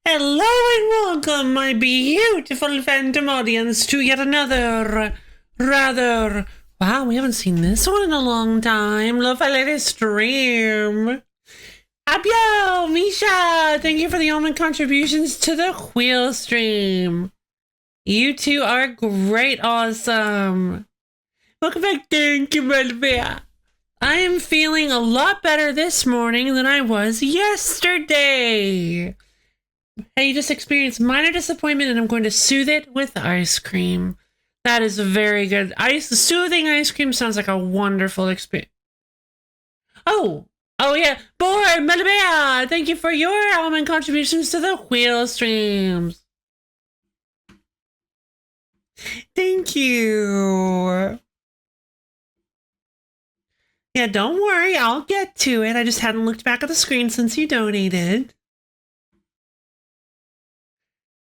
Hello and welcome, my beautiful phantom audience, to yet another rather. Wow, we haven't seen this one in a long time. Love I let it stream. Abyo, Misha, thank you for the almond contributions to the wheel stream. You two are great, awesome. Welcome back, thank you, Melvia. I am feeling a lot better this morning than I was yesterday. Hey, you just experienced minor disappointment and I'm going to soothe it with ice cream. That is very good. Soothing ice cream sounds like a wonderful experience. Oh yeah. Boy, Melibea, thank you for your almond contributions to the wheel streams. Thank you. Yeah, don't worry, I'll get to it. I just hadn't looked back at the screen since you donated.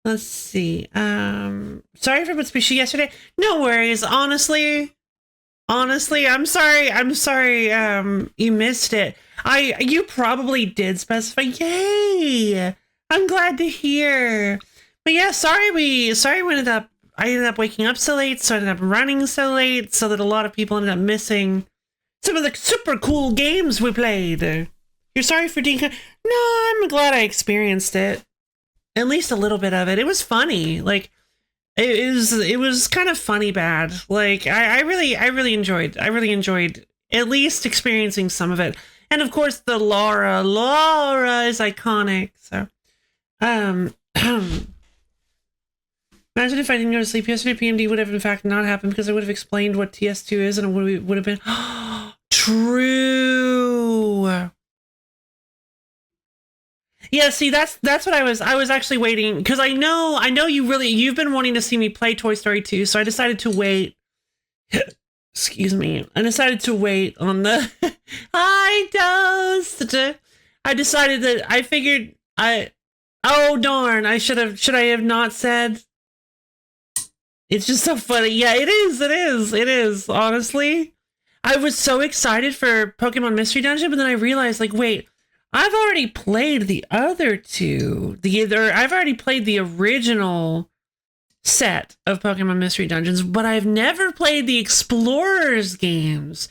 Let's see. Sorry for what's speech yesterday. No worries. Honestly, I'm sorry. You missed it. You probably did specify. Yay! I'm glad to hear. But yeah, I ended up waking up so late, so I ended up running so late, so that a lot of people ended up missing some of the super cool games we played. You're sorry for being. No, I'm glad I experienced it. At least a little bit of it. It was funny. Like it was kind of funny bad. Like I really enjoyed at least experiencing some of it. And of course the Laura is iconic. So imagine if I didn't go to sleep yesterday, PMD would have in fact not happened because I would have explained what TS2 is and it would have been true. Yeah, see, that's what I was actually waiting because I know you've been wanting to see me play Toy Story 2, so I decided to wait. Excuse me. I decided to wait on the hi toast. I decided that I figured oh darn, should I have not said? It's just so funny. Yeah, it is, honestly. I was so excited for Pokemon Mystery Dungeon, but then I realized like, wait, I've already played the other two. I've already played the original set of Pokemon Mystery Dungeons, but I've never played the Explorers games.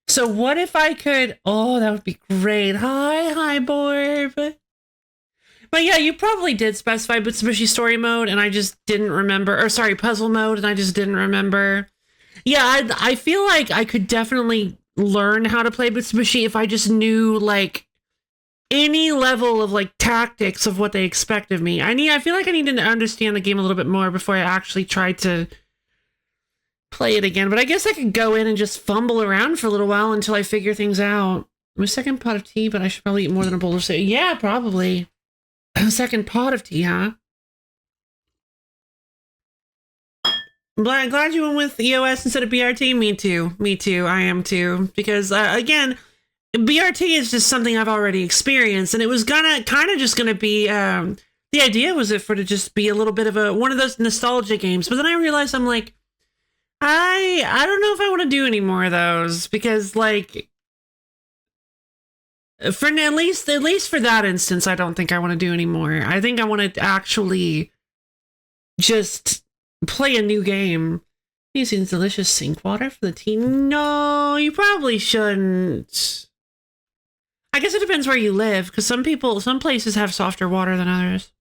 So what if I could? Oh, that would be great. Hi, Borb. But yeah, you probably did specify Mitsubishi Story Mode, and I just didn't remember. Or sorry, Puzzle Mode, and I just didn't remember. Yeah, I feel like I could definitely learn how to play Mitsubishi if I just knew like any level of like tactics of what they expect of me. I feel like I need to understand the game a little bit more before I actually try to play it again. But I guess I could go in and just fumble around for a little while until I figure things out. My second pot of tea, but I should probably eat more than a bowl of cereal. Yeah, probably. Second pot of tea, huh? Glad you went with EOS instead of BRT. Me too. I am too. Because again, BRT is just something I've already experienced, and it was kind of just gonna be. The idea was it for to just be a little bit of one of those nostalgia games, but then I realized I'm like, I don't know if I want to do any more of those because like, for at least for that instance, I don't think I want to do any more. I think I want to actually just play a new game. Using delicious sink water for the tea. No, you probably shouldn't. I guess it depends where you live, because some places have softer water than others.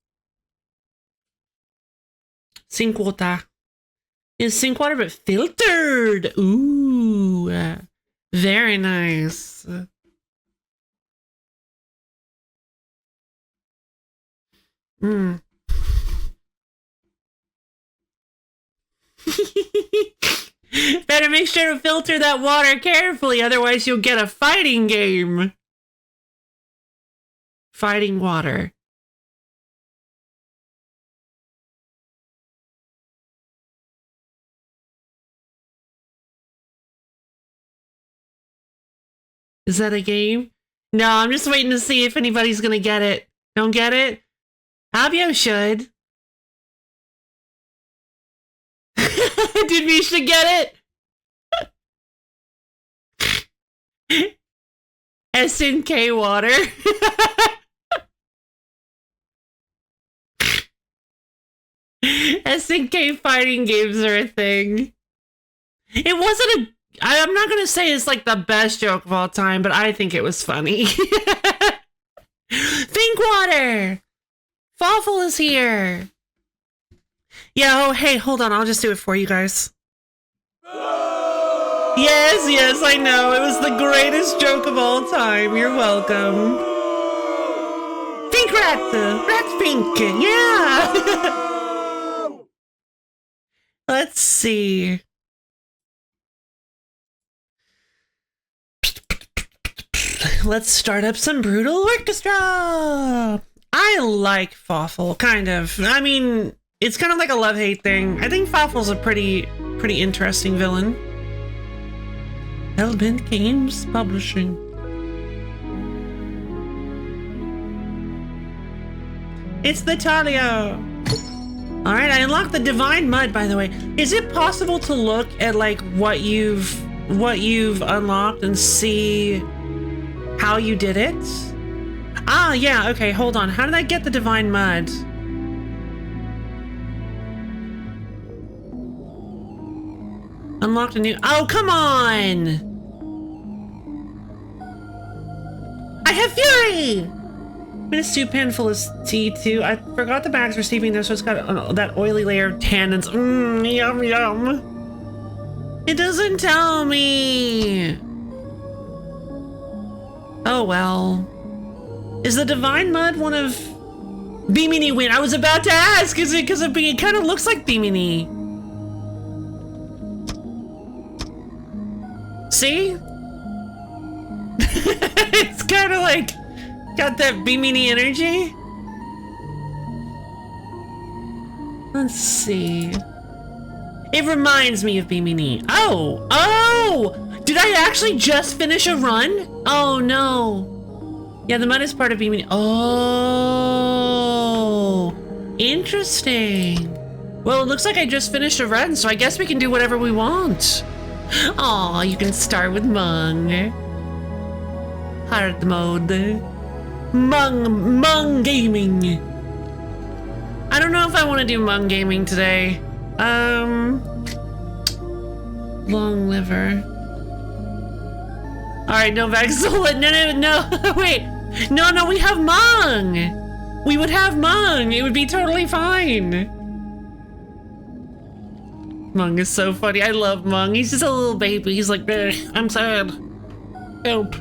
Sink water. It's sink water, but filtered. Ooh. Very nice. Mm. Better make sure to filter that water carefully, otherwise you'll get a fighting game. Fighting water. Is that a game? No, I'm just waiting to see if anybody's gonna get it. Don't get it? Abio should. Did Misha get it? SNK water. SNK fighting games are a thing. It wasn't I'm not gonna say it's like the best joke of all time, but I think it was funny. Thinkwater! Fawful is here. Yeah, oh, hey, hold on. I'll just do it for you guys. Yes, I know. It was the greatest joke of all time. You're welcome. Think rat. Rat pink. Yeah. Let's see. Let's start up some Brutal Orchestra. I like Fawful, kind of. I mean, it's kind of like a love-hate thing. I think Fawful's a pretty interesting villain. Hellbent Games Publishing. It's the Talia. All right, I unlocked the Divine Mud, by the way. Is it possible to look at like what you've unlocked and see how you did it? Ah, yeah, okay, hold on. How did I get the Divine Mud? Unlocked a new... Oh, come on! I have Fury! I'm in a soup pan full of tea, too. I forgot the bags were steeping there, so it's got that oily layer of tannins. Yum, yum. It doesn't tell me. Oh, well. Is the Divine Mud one of... Bimini win? I was about to ask, is it because it kind of looks like Bimini? See? It's kind of like got that Bimini energy. Let's see. It reminds me of Bimini. Oh! Did I actually just finish a run? Oh no. Yeah, the mud is part of Bimini. Oh, interesting. Well, it looks like I just finished a run, so I guess we can do whatever we want. Aw, you can start with Mung. Hard mode. Mung gaming. I don't know if I want to do Mung gaming today. Long liver. Alright, no Vaxola. No. Wait. No, we have Mung. We would have Mung. It would be totally fine. Mung is so funny. I love Mung. He's just a little baby. He's like, I'm sad. Help.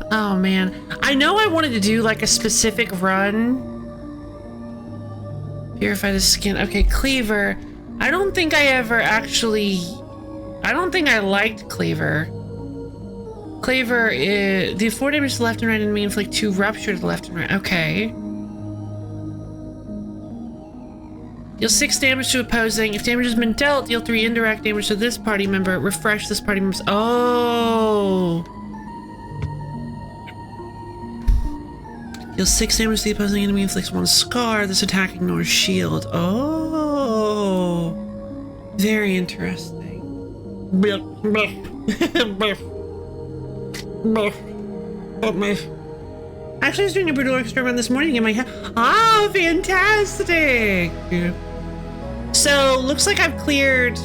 Oh man. I know I wanted to do like a specific run. Purify the skin. Okay, Cleaver. I don't think I liked Cleaver. Cleaver is the 4 damage to the left and right enemy inflict 2 rupture to the left and right. Okay. Deal 6 damage to opposing. If damage has been dealt, deal 3 indirect damage to this party member. Refresh this party member's... Oh! Deal 6 damage to the opposing enemy, inflicts 1 scar. This attack ignores shield. Oh! Very interesting. Actually, I was doing a Brutal Orchestra run this morning in my head. Ah, fantastic! So, looks like I've cleared,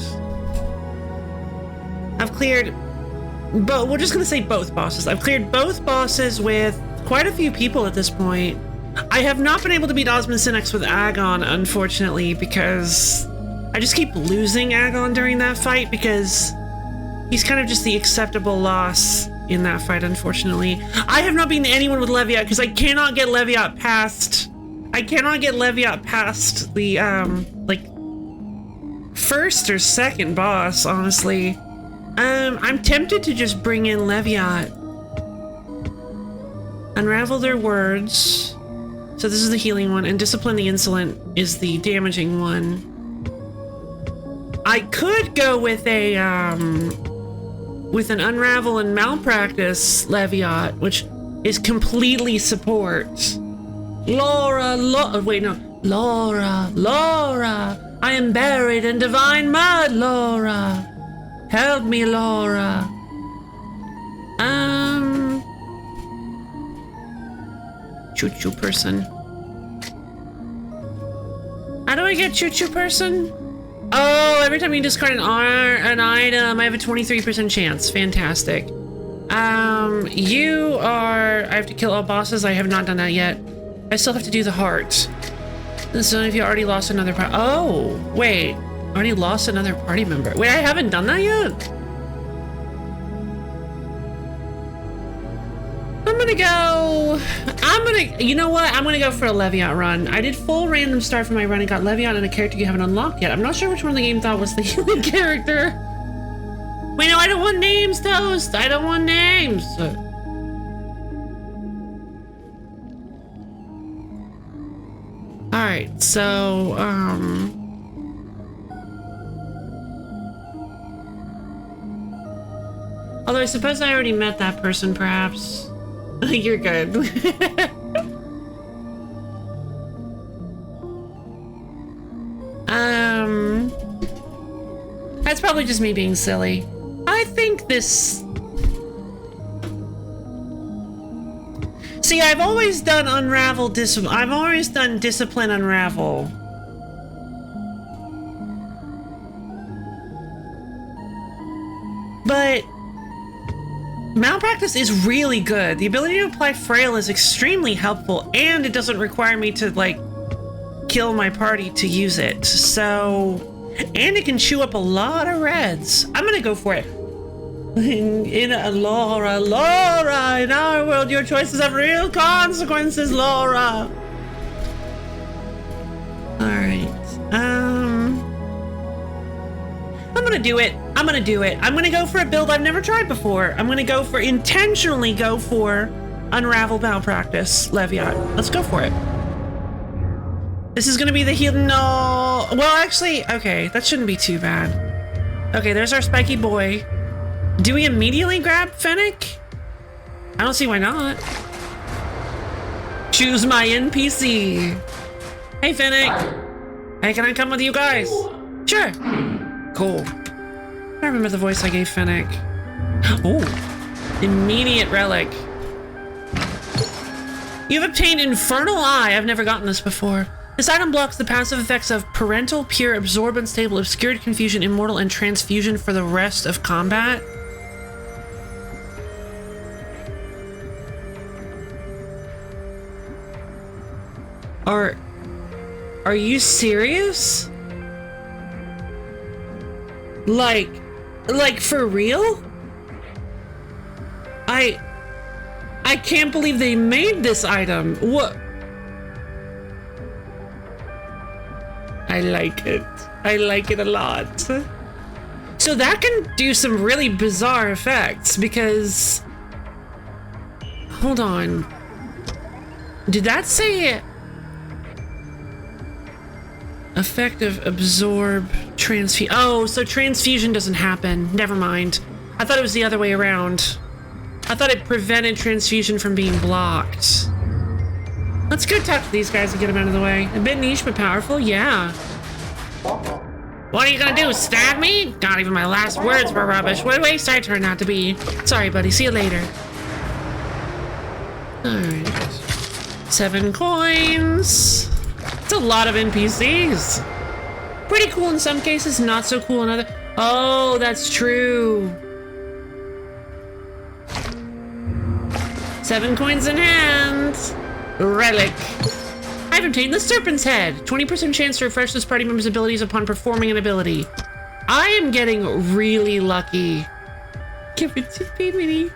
but we're just gonna say both bosses. I've cleared both bosses with quite a few people at this point. I have not been able to beat Osmond Sinex with Agon, unfortunately, because I just keep losing Agon during that fight because he's kind of just the acceptable loss in that fight, unfortunately. I have not beaten anyone with Leviat because I cannot get Leviat past the, like, first or second boss, honestly. I'm tempted to just bring in Leviat. Unravel their words. So this is the healing one, and Discipline the Insolent is the damaging one. I could go with a, with an Unravel and Malpractice Leviat, which is completely support. Laura, I am buried in divine mud, Laura. Help me, Laura. choo-choo person. How do I get choo-choo person? Oh, every time you discard an item, I have a 23% chance. Fantastic. You are... I have to kill all bosses. I have not done that yet. I still have to do the heart. This is if you already lost another part. Oh, wait. Already lost another party member. Wait, I haven't done that yet? You know what? I'm gonna go for a Leviat run. I did full random start for my run and got Leviat and a character you haven't unlocked yet. I'm not sure which one the game thought was the human character. Wait, no, I don't want names, Toast. I don't want names. All right, so, although I suppose I already met that person, perhaps. You're good. That's probably just me being silly. I think this... See, I've always done Unravel I've always done Discipline Unravel. But Malpractice is really good. The ability to apply Frail is extremely helpful, and it doesn't require me to, like, kill my party to use it. So... And it can chew up a lot of reds. I'm gonna go for it. Laura, in our world, your choices have real consequences, Laura. Alright. I'm gonna do it. I'm gonna go for a build I've never tried before. I'm gonna intentionally go for Unravel Malpractice Leviat. Let's go for it. This is gonna be the heal. No. Well, actually, okay, that shouldn't be too bad. Okay, there's our spiky boy. Do we immediately grab Fennec? I don't see why not. Choose my NPC. Hey, Fennec. Hey, can I come with you guys? Sure. Cool. I remember the voice I gave Fennec. Oh, immediate relic. You've obtained Infernal Eye. I've never gotten this before. This item blocks the passive effects of Parental, Pure, Absorb, Unstable, Obscured, Confusion, Immortal, and Transfusion for the rest of combat. Are you serious? Like for real? I can't believe they made this item. What? I like it. I like it a lot. So that can do some really bizarre effects because... Hold on. Did that say... Effective absorb transfusion. Oh, so transfusion doesn't happen. Never mind. I thought it was the other way around. I thought it prevented transfusion from being blocked. Let's go talk to these guys and get them out of the way. A bit niche but powerful, yeah. What are you gonna do, stab me? Not even my last words were rubbish. What a waste I turned out to be. Sorry, buddy. See you later. Alright. 7 coins. It's a lot of NPCs. Pretty cool in some cases, not so cool in other. Oh, that's true. 7 coins in hand. Relic. I've obtained the Serpent's Head. 20% chance to refresh this party member's abilities upon performing an ability. I am getting really lucky. Give it to me.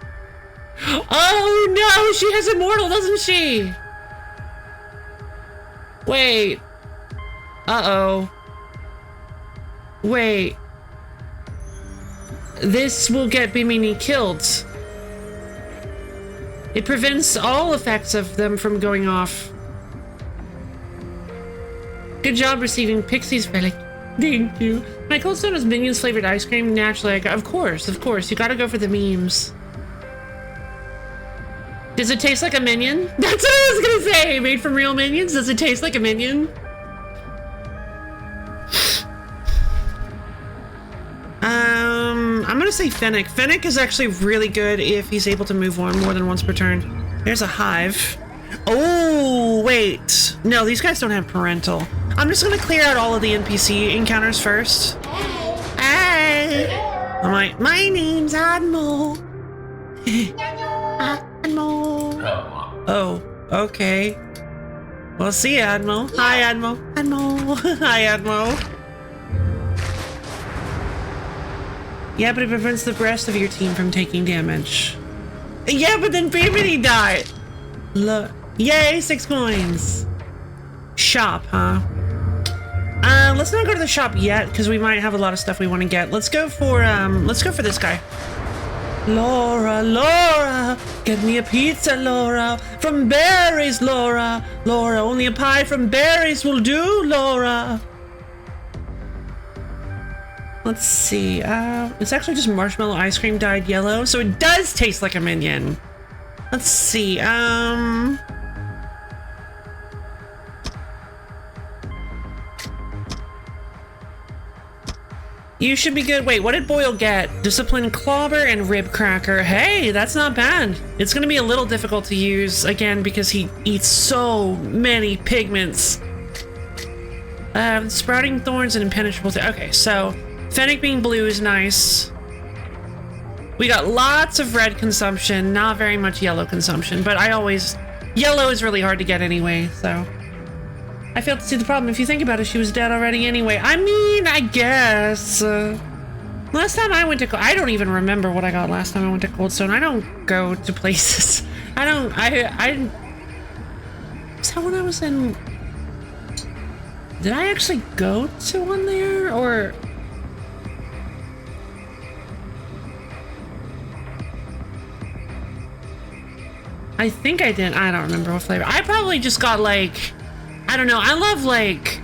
Oh no, she has Immortal, doesn't she? Wait. Uh-oh. Wait. This will get Bimini killed. It prevents all effects of them from going off. Good job receiving Pixie's relic. Thank you. My cold stone is Minions flavored ice cream. Naturally, of course. You gotta go for the memes. Does it taste like a minion? That's what I was gonna say. Made from real minions. Does it taste like a minion? I'm gonna say Fennec. Fennec is actually really good if he's able to move more than once per turn. There's a hive. Oh, wait. No, these guys don't have parental. I'm just gonna clear out all of the NPC encounters first. Hey! My name's Admo. Admo. Oh, okay. Well, see you, Admo. Hi, Admo. Admo. Hi, Admo. Yeah, but it prevents the rest of your team from taking damage. Yeah, but then Bimini died. Look. Yay, 6 coins. Shop, huh? Let's not go to the shop yet, because we might have a lot of stuff we want to get. Let's go for this guy. Laura, Laura, get me a pizza, Laura, from berries, Laura. Laura, only a pie from berries will do, Laura. Let's see, it's actually just marshmallow ice cream dyed yellow, so it does taste like a minion. Let's see, you should be good. Wait, what did Boyle get? Discipline Clobber and Rib Cracker. Hey, that's not bad. It's gonna be a little difficult to use, again, because he eats so many pigments. Sprouting Thorns and Impenetrable. Okay, so Fennec being blue is nice. We got lots of red consumption, not very much yellow consumption, but yellow is really hard to get anyway, so. I failed to see the problem. If you think about it, she was dead already anyway. I mean, I guess. Last time I went to... I don't even remember what I got last time I went to Coldstone. I don't go to places. I don't... Is that when I was in... Did I actually go to one there? Or... I think I did. I don't remember what flavor. I probably just got, like... I don't know. I love, like,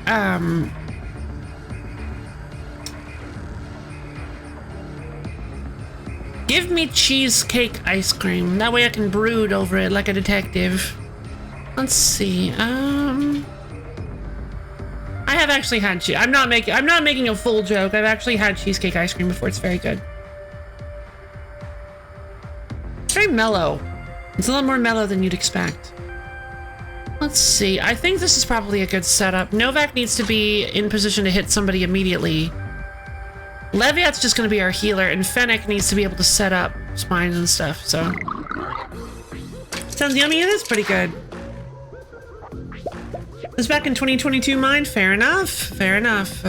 give me cheesecake ice cream. That way I can brood over it like a detective. Let's see. I have actually had I'm not making a full joke. I've actually had cheesecake ice cream before. It's very good. It's very mellow. It's a lot more mellow than you'd expect. Let's see. I think this is probably a good setup. Novak needs to be in position to hit somebody immediately. Leviat's just going to be our healer, and Fennec needs to be able to set up spines and stuff, so... Sounds yummy. It is pretty good. It was back in 2022 mind. Fair enough. Fair enough.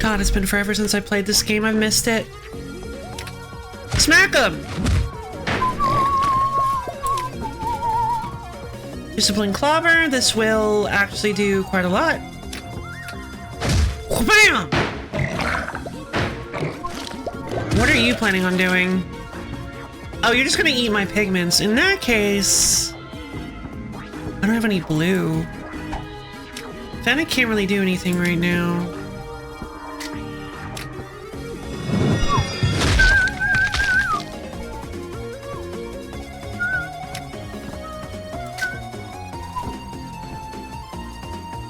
God, it's been forever since I played this game. I've missed it. Smack him! Discipline Clobber. This will actually do quite a lot. Bam! What are you planning on doing? Oh, you're just gonna eat my pigments. In that case... I don't have any blue. Fennec can't really do anything right now.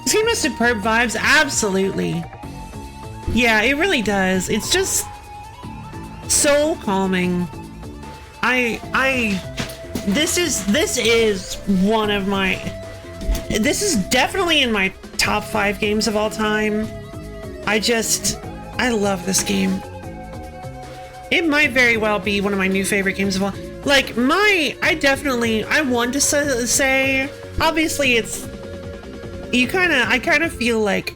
This game has superb vibes, absolutely. Yeah, it really does. It's just so calming. This is one of my... This is definitely in my top 5 games of all time. I love this game. It might very well be one of my new favorite games of all. Like, I want to say, obviously it's... I kind of feel like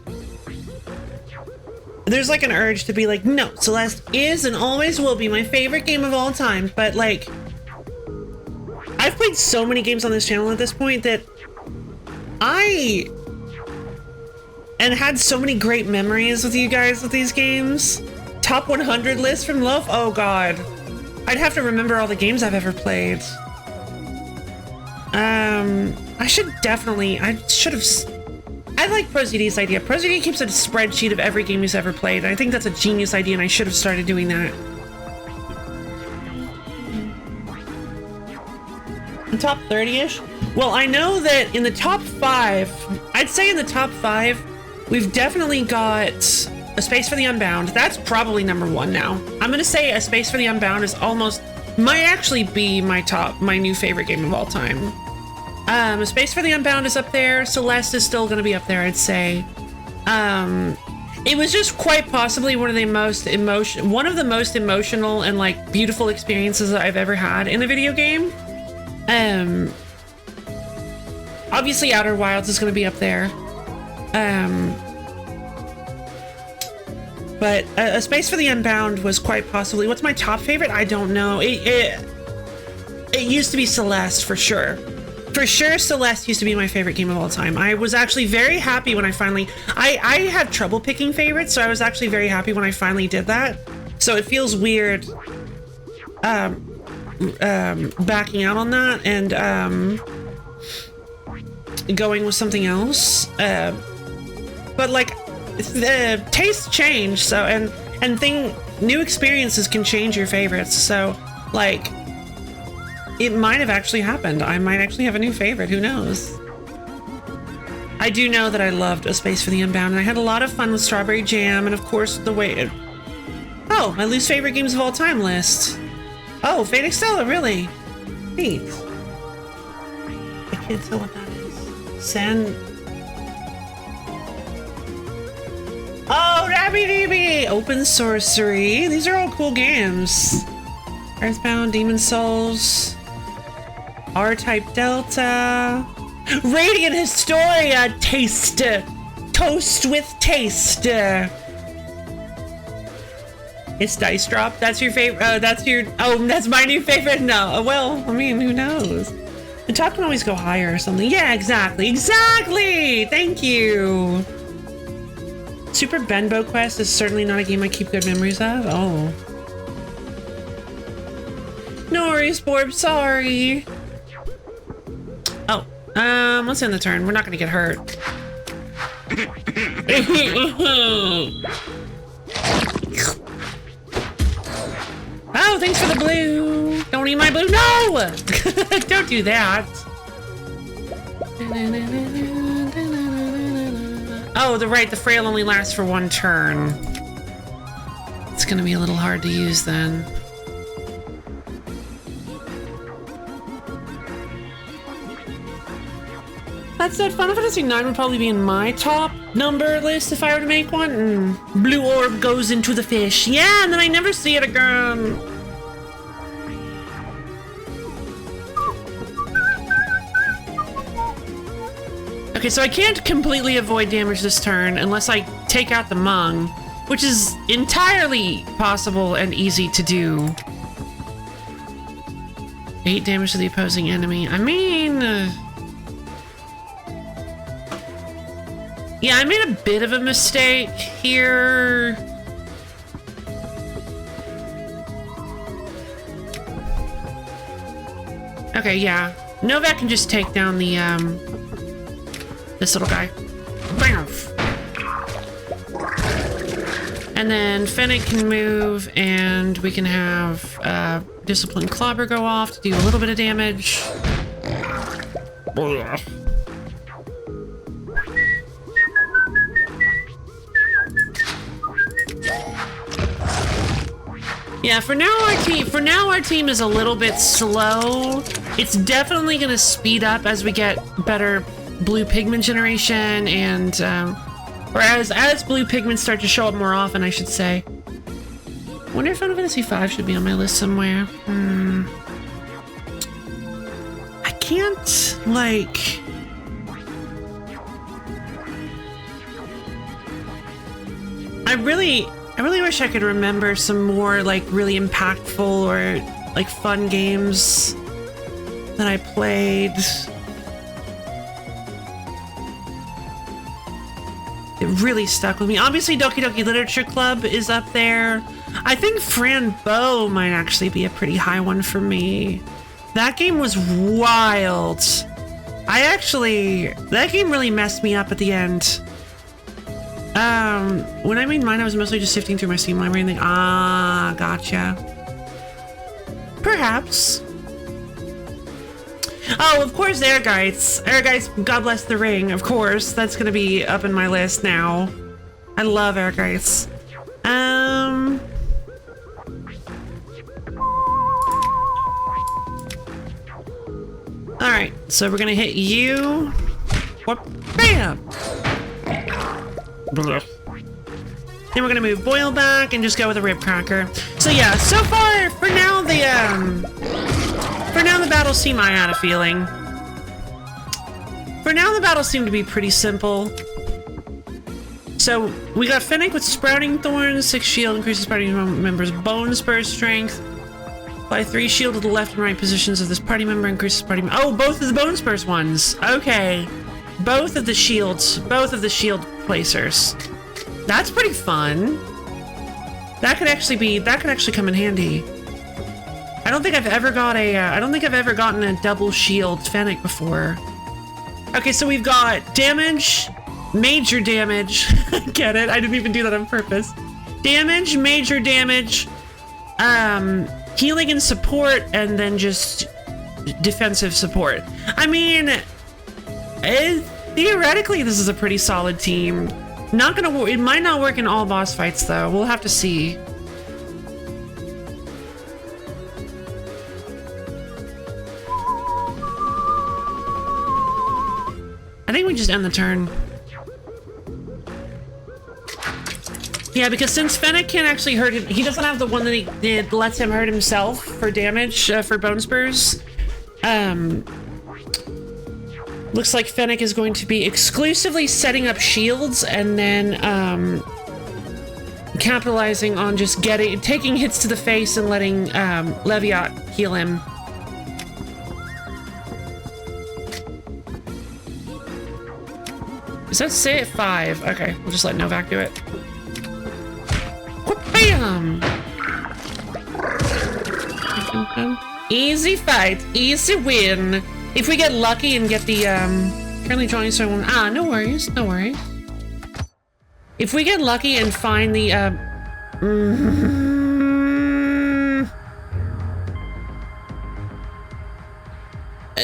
there's like an urge to be like, no, Celeste is and always will be my favorite game of all time. But like, I've played so many games on this channel at this point that and had so many great memories with you guys with these games. Top 100 list from Love. Oh God, I'd have to remember all the games I've ever played. I like ProZD's idea. ProZD keeps a spreadsheet of every game he's ever played. I think that's a genius idea, and I should have started doing that. The top 30-ish? Well, I know that in the top 5, I'd say in the top 5, we've definitely got A Space for the Unbound. That's probably number 1 now. I'm gonna say A Space for the Unbound is almost might actually be my new favorite game of all time. A Space for the Unbound is up there. Celeste is still going to be up there, I'd say. It was just quite possibly one of the most emotional and like beautiful experiences that I've ever had in a video game. Obviously Outer Wilds is going to be up there. But A Space for the Unbound was quite possibly, what's my top favorite? I don't know. It used to be Celeste for sure. For sure, Celeste used to be my favorite game of all time. I was actually very happy when I finally... I had trouble picking favorites, so I was actually very happy when I finally did that. So it feels weird backing out on that and going with something else. But like, the tastes change, so new experiences can change your favorites. So like, it might have actually happened. I might actually have a new favorite. Who knows? I do know that I loved A Space for the Unbound, and I had a lot of fun with Strawberry Jam, and of course the way... Oh, my least favorite games of all time list. Oh, Fate Extella, really? Neat. I can't tell what that is. Oh, Dabby Open Sorcery. These are all cool games. Earthbound, Demon Souls, R-Type Delta, Radiant Historia, Taste, Toast with Taste. It's Dice Drop. That's your favorite. That's my new favorite. No, well, I mean, who knows? The top can always go higher or something. Yeah, exactly. Thank you. Super Benbow Quest is certainly not a game I keep good memories of. Oh. No worries, Borb, sorry. Oh, let's end the turn. We're not gonna get hurt. Oh, thanks for the blue. Don't eat my blue. No! Don't do that. Oh, the frail only lasts for one turn. It's gonna be a little hard to use then. That said, Final Fantasy IX would probably be in my top number list if I were to make one. Blue orb goes into the fish. Yeah, and then I never see it again. Okay, so I can't completely avoid damage this turn unless I take out the Mung, which is entirely possible and easy to do. 8 damage to the opposing enemy. I mean... yeah, I made a bit of a mistake here. Okay, yeah. Novak can just take down the, this little guy. Bam! And then Fennec can move, and we can have, Discipline Clobber go off to do a little bit of damage. Yeah, for now our team is a little bit slow. It's definitely gonna speed up as we get better blue pigment generation and or as blue pigments start to show up more often, I should say. Wonder if Final Fantasy V should be on my list somewhere. I can't like I really wish I could remember some more like really impactful or like fun games that I played. It really stuck with me. Obviously, Doki Doki Literature Club is up there. I think Fran Bow might actually be a pretty high one for me. That game was wild. That game really messed me up at the end. When I made mine, I was mostly just sifting through my Steam library and gotcha. Perhaps. Oh, of course, Ehrgeiz. Ehrgeiz, God Bless the Ring, of course. That's gonna be up in my list now. I love Ehrgeiz. Alright, so we're gonna hit you. What? Bam! Blah. Then we're gonna move Boyle back and just go with a Rib Cracker. So yeah, so far, for now the battles seem, I had a feeling. For now the battles seem to be pretty simple. So we got Fennec with Sprouting Thorns, 6 shield, increases party members' Bone Spur strength. By 3 shield to the left and right positions of this party member, increases party. Oh, both of the Bone Spurs ones. Okay. Both of the shield placers. That's pretty fun. That could actually come in handy. I don't think I've ever gotten a double shield Fennec before. Okay, so we've got damage, major damage. Get it? I didn't even do that on purpose. Damage, major damage, healing and support, and then just defensive support. I mean, theoretically, this is a pretty solid team. It might not work in all boss fights, though. We'll have to see. I think we just end the turn. Yeah, because since Fennec can't actually hurt him, he doesn't have the one that lets him hurt himself for damage, for Bone Spurs. Looks like Fennec is going to be exclusively setting up shields and then capitalizing on just taking hits to the face and letting Leviat heal him. Does that say at 5? Okay, we'll just let Novak do it. Bam! Easy fight, easy win. If we get lucky and get the currently joining someone, no worries, no worries. If we get lucky and find the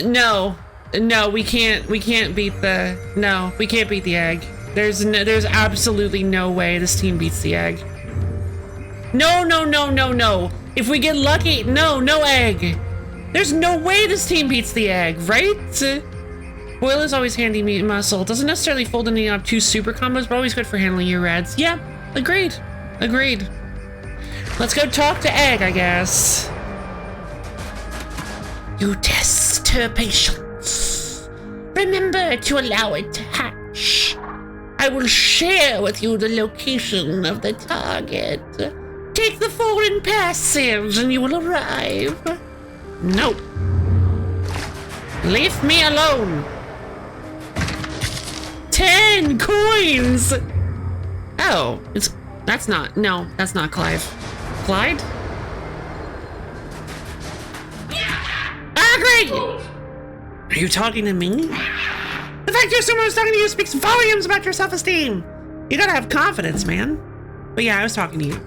no, we can't beat the egg. There's absolutely no way this team beats the egg. No. If we get lucky, no egg. There's no way this team beats the egg, right? Boyle is always handy meat muscle. Doesn't necessarily fold any obtuse super combos, but always good for handling your reds. Yeah, agreed. Let's go talk to egg, I guess. You test her patience. Remember to allow it to hatch. I will share with you the location of the target. Take the foreign passage and you will arrive. No. Leave me alone. 10 coins! Oh, that's not Clive. Clyde? Great! Are you talking to me? The fact you're someone who's talking to you speaks volumes about your self-esteem. You gotta have confidence, man. But yeah, I was talking to you.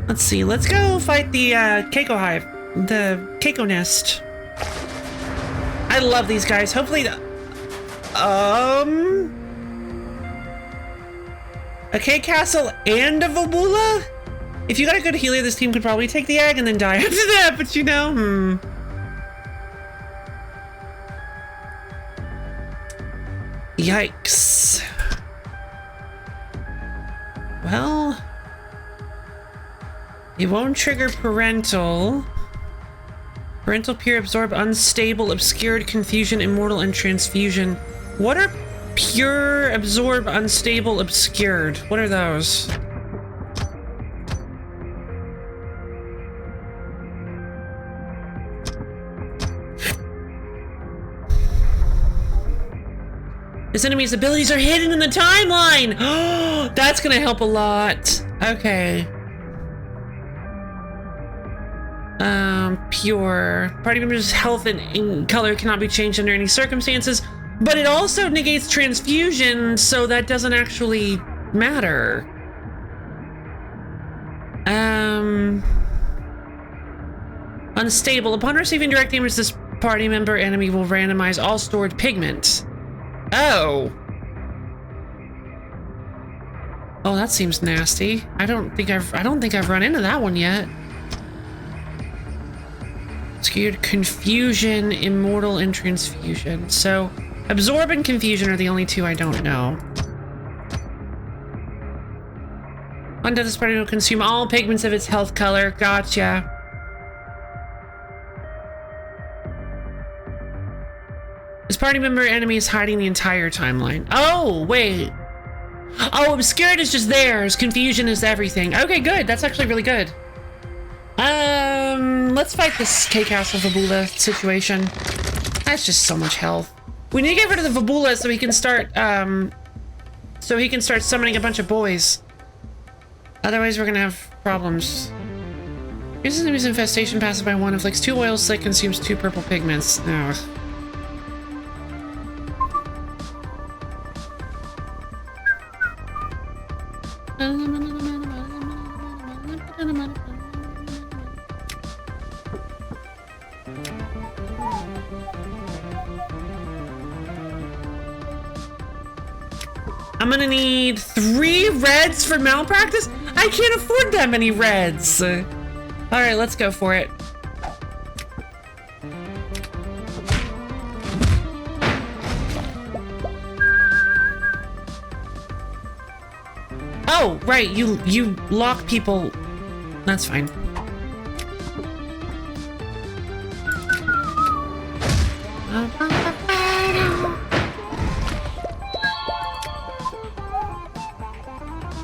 Let's see, let's go fight the Keiko Hive. The Keiko Nest. I love these guys. Hopefully a K Castle and a Vobula? If you got a good healer, this team could probably take the egg and then die after that, but you know, Yikes. Well, it won't trigger parental. Parental, pure, absorb, unstable, obscured, confusion, immortal, and transfusion. What are pure, absorb, unstable, obscured? What are those? This enemy's abilities are hidden in the timeline! Oh, that's gonna help a lot. Okay. Pure. Party members' health and color cannot be changed under any circumstances, but it also negates transfusion, so that doesn't actually matter. Unstable. Upon receiving direct damage, this party member enemy will randomize all stored pigment. Oh. Oh, that seems nasty. I don't think I've run into that one yet. Scared, confusion, immortal, and transfusion. So absorb and confusion are the only two I don't know. Undead this party will consume all pigments of its health color. Gotcha. This party member enemy is hiding the entire timeline. Oh, wait. Oh, obscured is just theirs. Confusion is everything. Okay, good. That's actually really good. Let's fight this K-Castle Vabula situation. That's just so much health. We need to get rid of the Vabula so he can start, summoning a bunch of boys. Otherwise, we're gonna have problems. Uses enemy's infestation passes by 1. Inflicts 2 oil slick, consumes 2 purple pigments. Ugh. I'm gonna need 3 reds for malpractice? I can't afford that many reds. All right, let's go for it. Oh, right, you lock people. That's fine.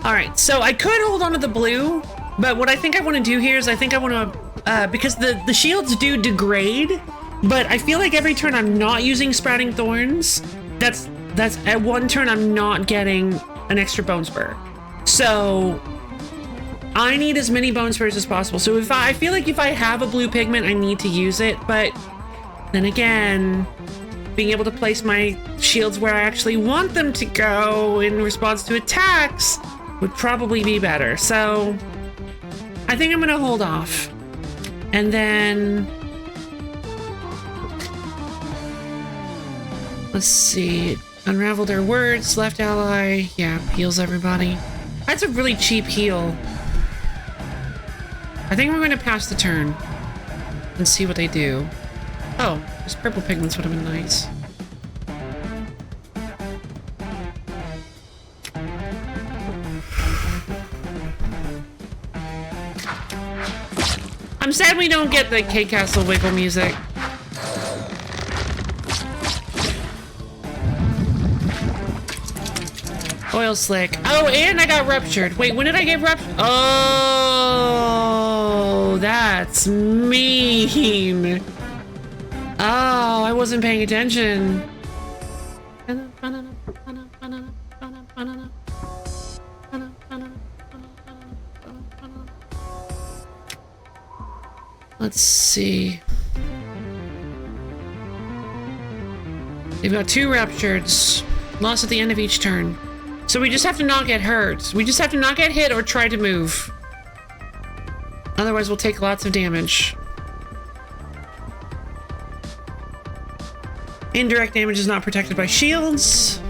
All right, so I could hold on to the blue, but what I think I want to do here is I think I want to, because the shields do degrade, but I feel like every turn I'm not using Sprouting Thorns, that's at one turn I'm not getting an extra bone spur. So I need as many bone spurs as possible. So if I feel like if I have a blue pigment, I need to use it, but then again, being able to place my shields where I actually want them to go in response to attacks would probably be better. So I think I'm gonna hold off. And then let's see. Unravel their words, left ally. Yeah, heals everybody. That's a really cheap heal. I think we're gonna pass the turn and see what they do. Oh, those purple pigments would have been nice. I'm sad we don't get the K-Castle wiggle music. Oil slick. Oh, and I got ruptured. Wait, when did I get ruptured? Oh, that's mean. Oh, I wasn't paying attention. Let's see. They've got 2 ruptures. Lost at the end of each turn. So we just have to not get hurt. We just have to not get hit or try to move. Otherwise, we'll take lots of damage. Indirect damage is not protected by shields.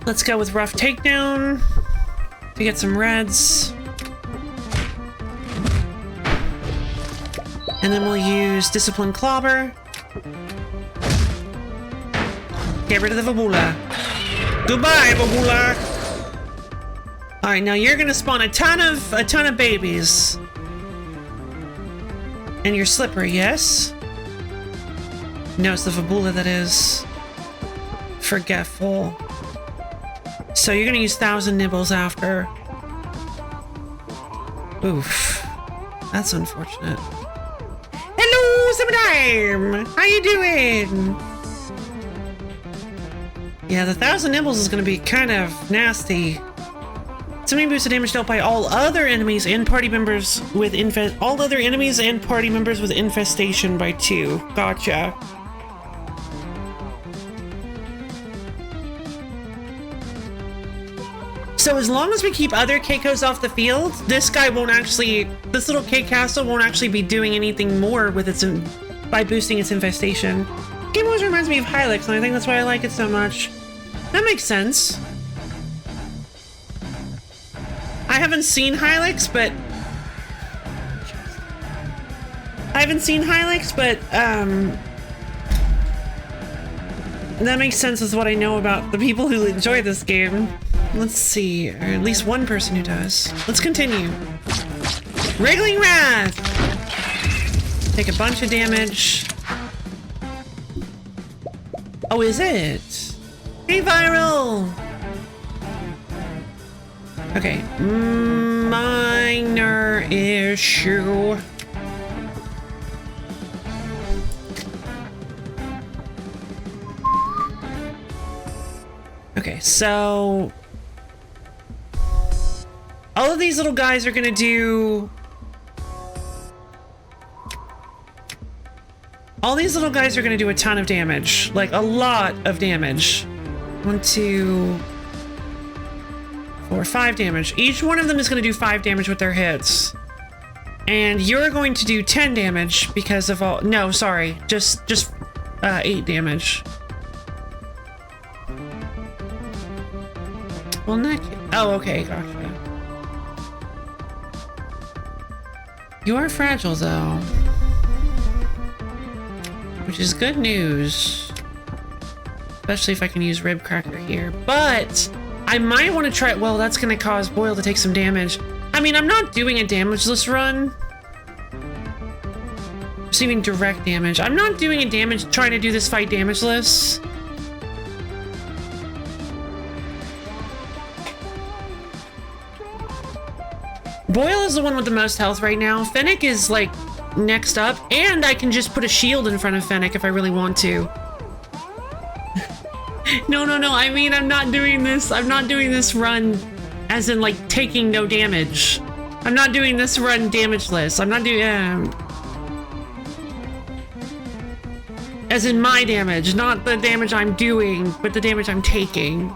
Let's go with Rough Takedown to get some reds. And then we'll use Discipline Clobber. Get rid of the Vabula. Goodbye, Vabula. All right, now you're gonna spawn a ton of babies. And you're slippery, yes? No, it's the Vabula that is forgetful. So you're gonna use 1,000 nibbles after. Oof, that's unfortunate. Hello, Summertime! How you doing? Yeah, the 1,000 nibbles is gonna be kind of nasty. Summoning boosts the damage dealt by all other enemies and party members with infestation by 2. Gotcha. So as long as we keep other Keikos off the field, this little K-Castle won't actually be doing anything more with by boosting its infestation. Game always reminds me of Hylix, and I think that's why I like it so much. That makes sense. I haven't seen Hylix, but I haven't seen Hylics, but that makes sense with what I know about the people who enjoy this game. Let's see, or at least one person who does. Let's continue. Wriggling Wrath! Take a bunch of damage. Oh, is it? Hey, Viral! Okay. Minor issue. Okay, so all of these little guys are gonna do... All these little guys are gonna do a ton of damage. Like, a lot of damage. 1, 2, 4, 5 damage. Each one of them is gonna do 5 damage with their hits. And you're going to do 10 damage because of all... No, sorry. Just 8 damage. Well, not... Oh, okay, gotcha. You are fragile, though. Which is good news. Especially if I can use Rib Cracker here. But I might want to try... Well, that's going to cause Boyle to take some damage. I mean, I'm not doing a damageless run. Receiving direct damage. I'm not doing a damage... Trying to do this fight damageless. Boyle is the one with the most health right now. Fennec is, like, next up. And I can just put a shield in front of Fennec if I really want to. No. I mean, I'm not doing this. I'm not doing this run as in, like, taking no damage. I'm not doing this run damageless. I'm not doing... as in my damage. Not the damage I'm doing, but the damage I'm taking.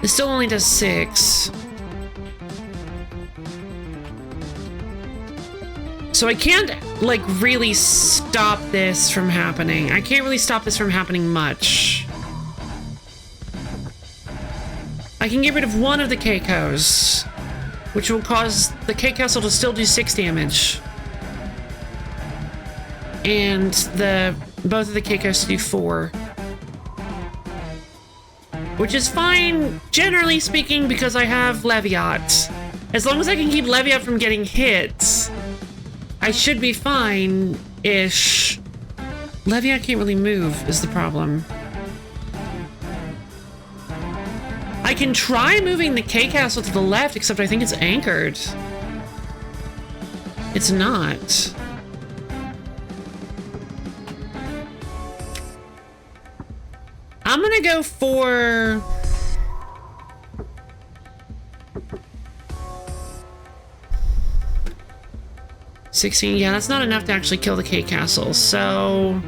It still only does 6. So I can't, like, really stop this from happening. I can't really stop this from happening much. I can get rid of one of the Keikos, which will cause the K Castle to still do 6 damage. And both of the Keikos to do 4. Which is fine, generally speaking, because I have Leviat. As long as I can keep Leviat from getting hit, I should be fine-ish. Leviat can't really move, is the problem. I can try moving the K-Castle to the left, except I think it's anchored. It's not. I'm gonna go for... $16. Yeah, that's not enough to actually kill the K-Castle, so...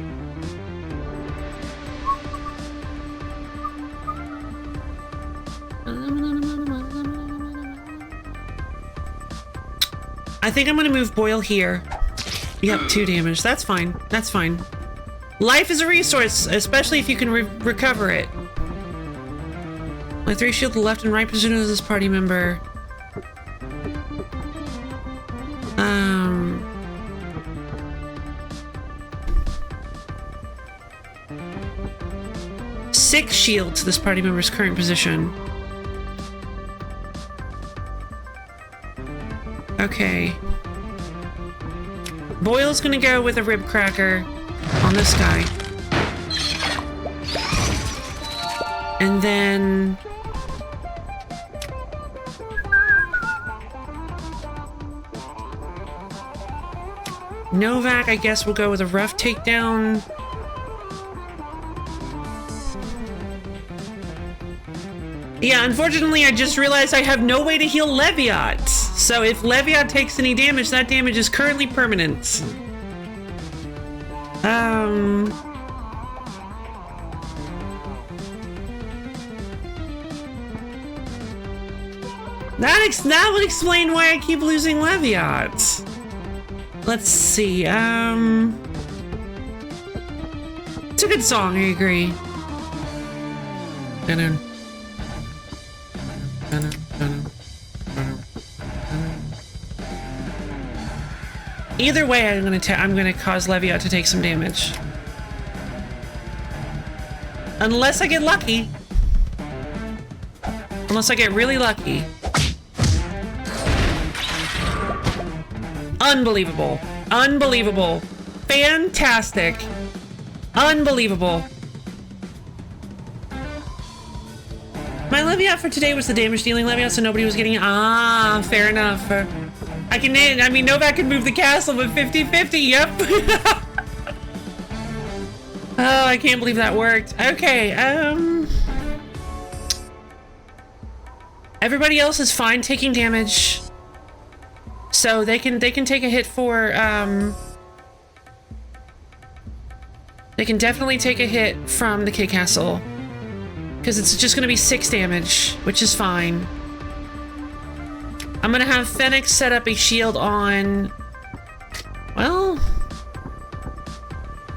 I think I'm gonna move Boyle here. Yep, 2 damage. That's fine. That's fine. Life is a resource, especially if you can recover it. My 3 shield to the left and right position as this party member. 6 shield to this party member's current position. Okay. Boyle's gonna go with a Rib Cracker on this guy. And then... Novak, I guess we'll go with a rough takedown. Yeah, unfortunately, I just realized I have no way to heal Leviat. So if Leviat takes any damage, that damage is currently permanent. That would explain why I keep losing Leviat. Let's see, it's a good song, I agree. Either way, I'm gonna cause Leviat to take some damage. Unless I get lucky. Unless I get really lucky. Unbelievable. Unbelievable. Fantastic. Unbelievable. My Leviat for today was the damage dealing Leviat, so nobody was getting... Ah, fair enough. I mean, Novak can move the castle, but 50-50, yep. Oh, I can't believe that worked. Okay, everybody else is fine taking damage. So they can take a hit for, they can definitely take a hit from the K Castle. Because it's just gonna be 6 damage, which is fine. I'm gonna have Fennec set up a shield on... Well...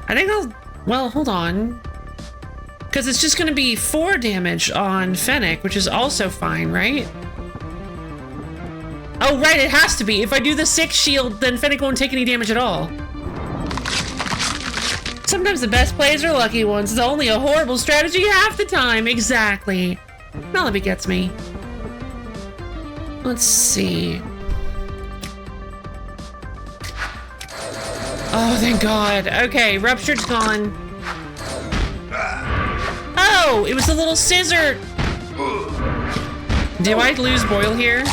I think I'll... Well, hold on. Because it's just gonna be 4 damage on Fennec, which is also fine, right? Oh, right, it has to be. If I do the 6 shield, then Fennec won't take any damage at all. Sometimes the best plays are lucky ones. It's only a horrible strategy half the time. Exactly. Melody gets me. Let's see. Oh, thank God. Okay, Ruptured's gone. Oh, it was a little scissor. Do I lose Boyle here?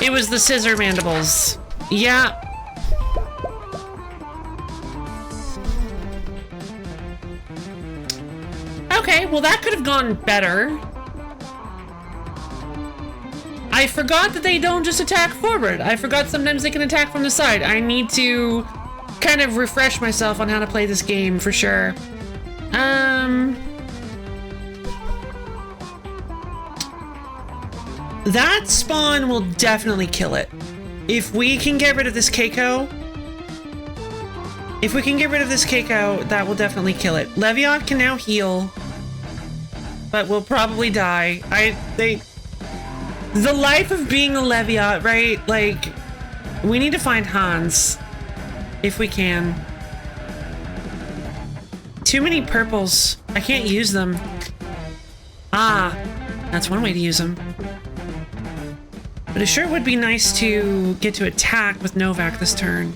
It was the scissor mandibles. Yeah. Okay, well that could have gone better. I forgot that they don't just attack forward. I forgot sometimes they can attack from the side. I need to kind of refresh myself on how to play this game for sure. That spawn will definitely kill it. If we can get rid of this Keiko... If we can get rid of this Keiko, that will definitely kill it. Leviat can now heal. But will probably die. The life of being a Leviat, right? Like, we need to find Hans. If we can. Too many purples. I can't use them. Ah, that's one way to use them. But it sure would be nice to get to attack with Novak this turn.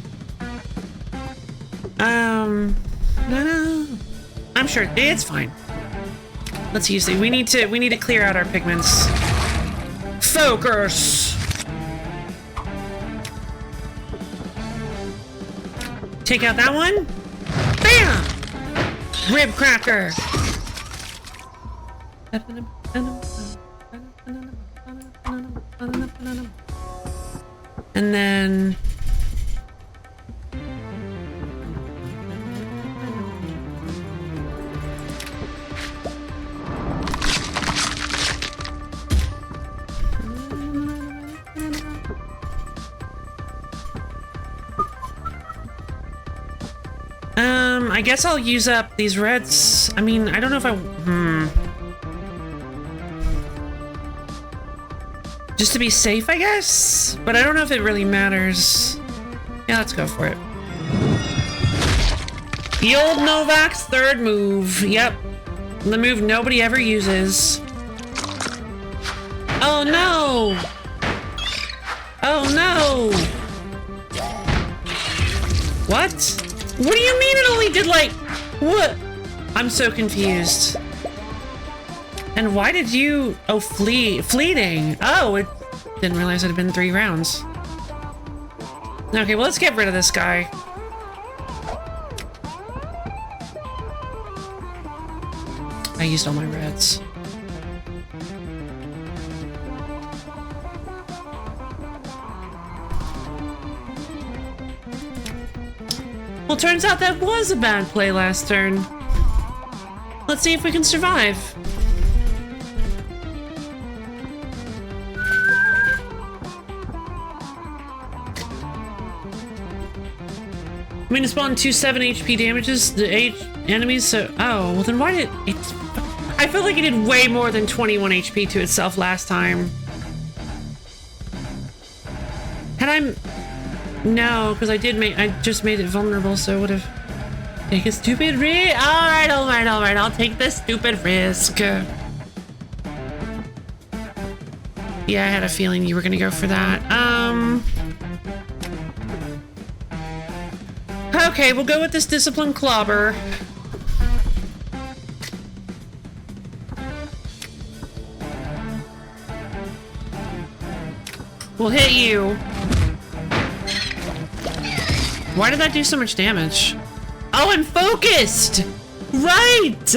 No. I'm sure it's fine. Let's use it. We need to clear out our pigments. Focus. Take out that one. Bam! Rib cracker. And then I guess I'll use up these reds. I mean, I don't know if I... Just to be safe, I guess? But I don't know if it really matters. Yeah, let's go for it. The old Novak's third move. Yep. The move nobody ever uses. Oh, no! Oh, no! What? What do you mean it only did, like... What? I'm so confused. And why did you... Oh, fleeting. Oh, it... Didn't realize it had been 3 rounds. Okay, well, let's get rid of this guy. I used all my reds. Well, turns out that was a bad play last turn. Let's see if we can survive. I mean, to spawn 2 7 HP damages the 8 enemies, so... Oh, well then why did it... I feel like it did way more than 21 HP to itself last time. Had I... No, because I just made it vulnerable, so it would have... Take a stupid risk. Alright, I'll take this stupid risk. Yeah, I had a feeling you were gonna go for that. Okay, we'll go with this discipline clobber. We'll hit you. Why did that do so much damage? Oh, I'm focused! Right!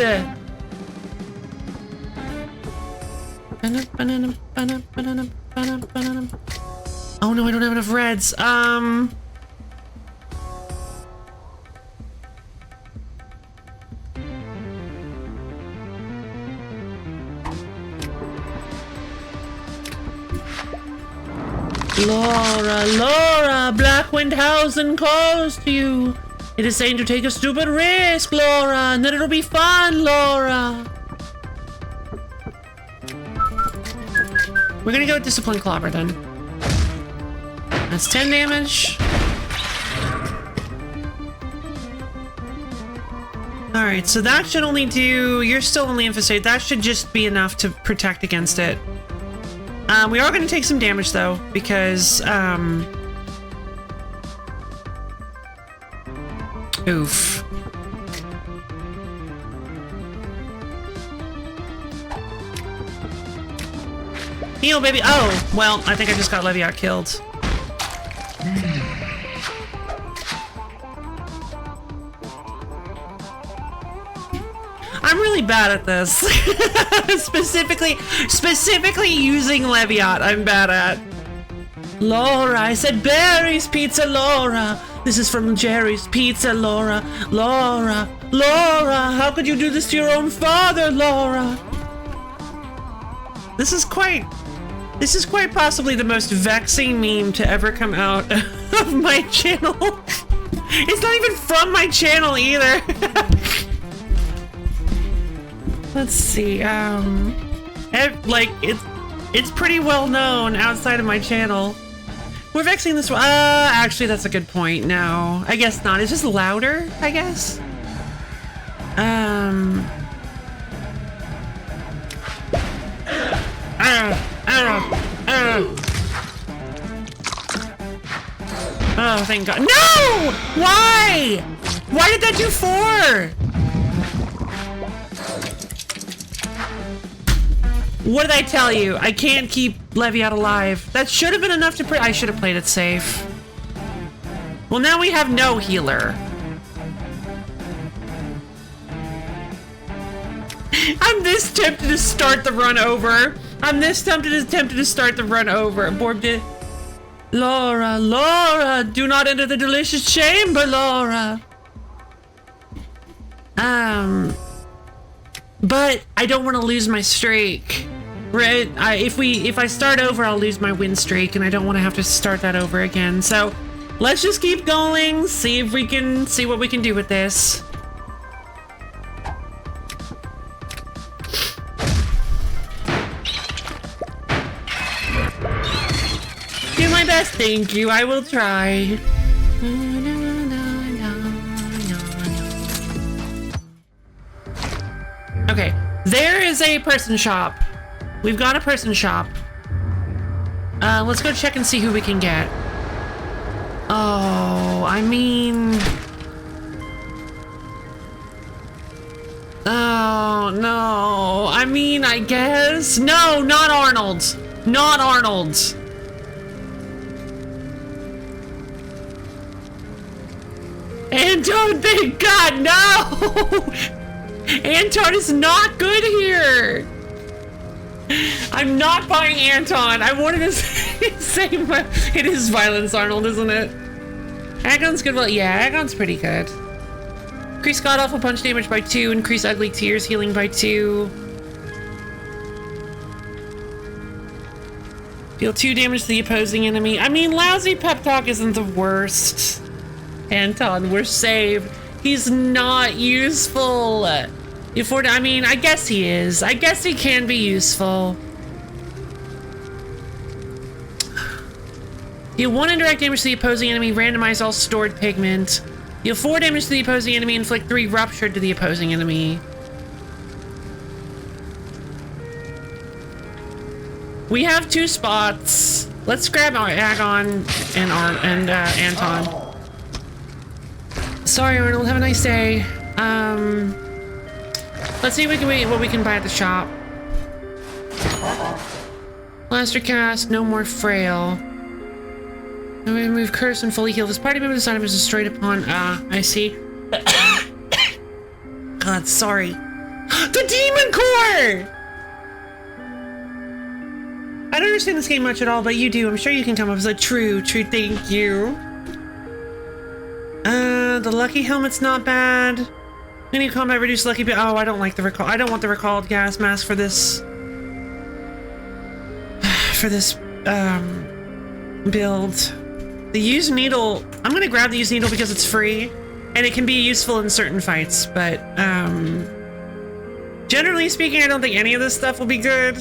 Oh no, I don't have enough reds. Laura, Blackwindhausen calls to you. It is saying to take a stupid risk, Laura, and then it'll be fun, Laura. We're gonna go with Discipline Clobber then. That's 10 damage. Alright, so that should only do... You're still only infested. That should just be enough to protect against it. We are going to take some damage, though, because, oof. Heal, baby! Oh! Well, I think I just got Leviat killed. I'm really bad at this. specifically using Leviat, I'm bad at. Laura, I said Barry's Pizza, Laura. This is from Jerry's Pizza, Laura. Laura, how could you do this to your own father, Laura? This is quite possibly the most vexing meme to ever come out of my channel. It's not even from my channel either. Let's see, it's pretty well known outside of my channel. We're vexing this one. Actually, that's a good point. No, I guess not. It's just louder, I guess. Oh, thank God. No! Why? Why did that do 4? What did I tell you? I can't keep Leviat alive. That should have been enough to I should have played it safe. Well, now we have no healer. I'm this tempted to start the run over. I'm this tempted to start the run over. Borb did. Laura, do not enter the delicious chamber, Laura. But I don't want to lose my streak. Right? If I start over, I'll lose my win streak, and I don't want to have to start that over again. So let's just keep going. See what we can do with this. Do my best, thank you. I will try. Okay, there is a person shop. We've got a person shop. Let's go check and see who we can get. Oh, I mean... Oh, no. I mean, I guess... No, not Arnold. Not Arnold. Anton, thank God, no! Anton is not good here! I'm not buying Anton. I wanted to say it is Violence Arnold, isn't it? Agon's good. Well, yeah, Agon's pretty good. Increase God Awful Punch damage by 2. Increase Ugly Tears healing by 2. Deal 2 damage to the opposing enemy. I mean, Lousy Pep Talk isn't the worst. Anton, we're saved. He's not useful. I mean, I guess he is. I guess he can be useful. Deal 1 indirect damage to the opposing enemy, randomize all stored pigment. Deal 4 damage to the opposing enemy, inflict 3 ruptured to the opposing enemy. We have 2 spots. Let's grab our Agon and Anton. Sorry, Arnold. Have a nice day. Let's see what we can buy at the shop. Blaster cast, no more frail. Now we remove curse and fully heal. This party member this item is destroyed upon. I see. God, sorry. The Demon Core! I don't understand this game much at all, but you do. I'm sure you can come up with a true, thank you. The lucky helmet's not bad. Any combat reduce lucky, but oh, I don't like the recall. I don't want the recalled gas mask for this. Build. The used needle. I'm gonna grab the used needle because it's free, and it can be useful in certain fights. But generally speaking, I don't think any of this stuff will be good.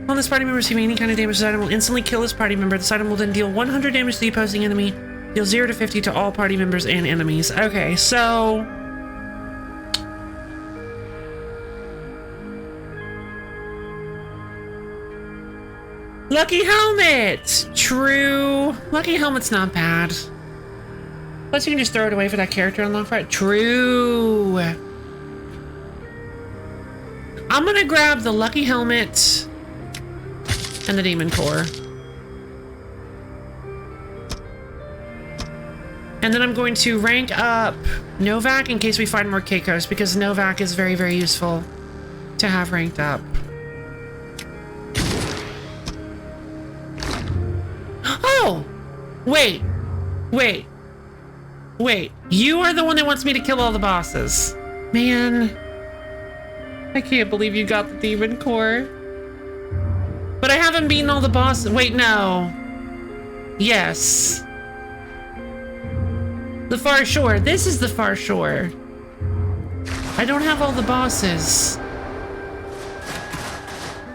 When this party member receiving any kind of damage, this item will instantly kill this party member. This item will then deal 100 damage to the opposing enemy. Deal 0 to 50 to all party members and enemies. Okay, so... Lucky helmet! True. Lucky helmet's not bad. Plus you can just throw it away for that character unlock right. True. I'm gonna grab the lucky helmet and the demon core. And then I'm going to rank up Novak in case we find more Keikos, because Novak is very, very useful to have ranked up. Oh! Wait. You are the one that wants me to kill all the bosses. Man. I can't believe you got the demon core. But I haven't beaten all the bosses. Wait, no. Yes. The Far Shore. This is the Far Shore. I don't have all the bosses.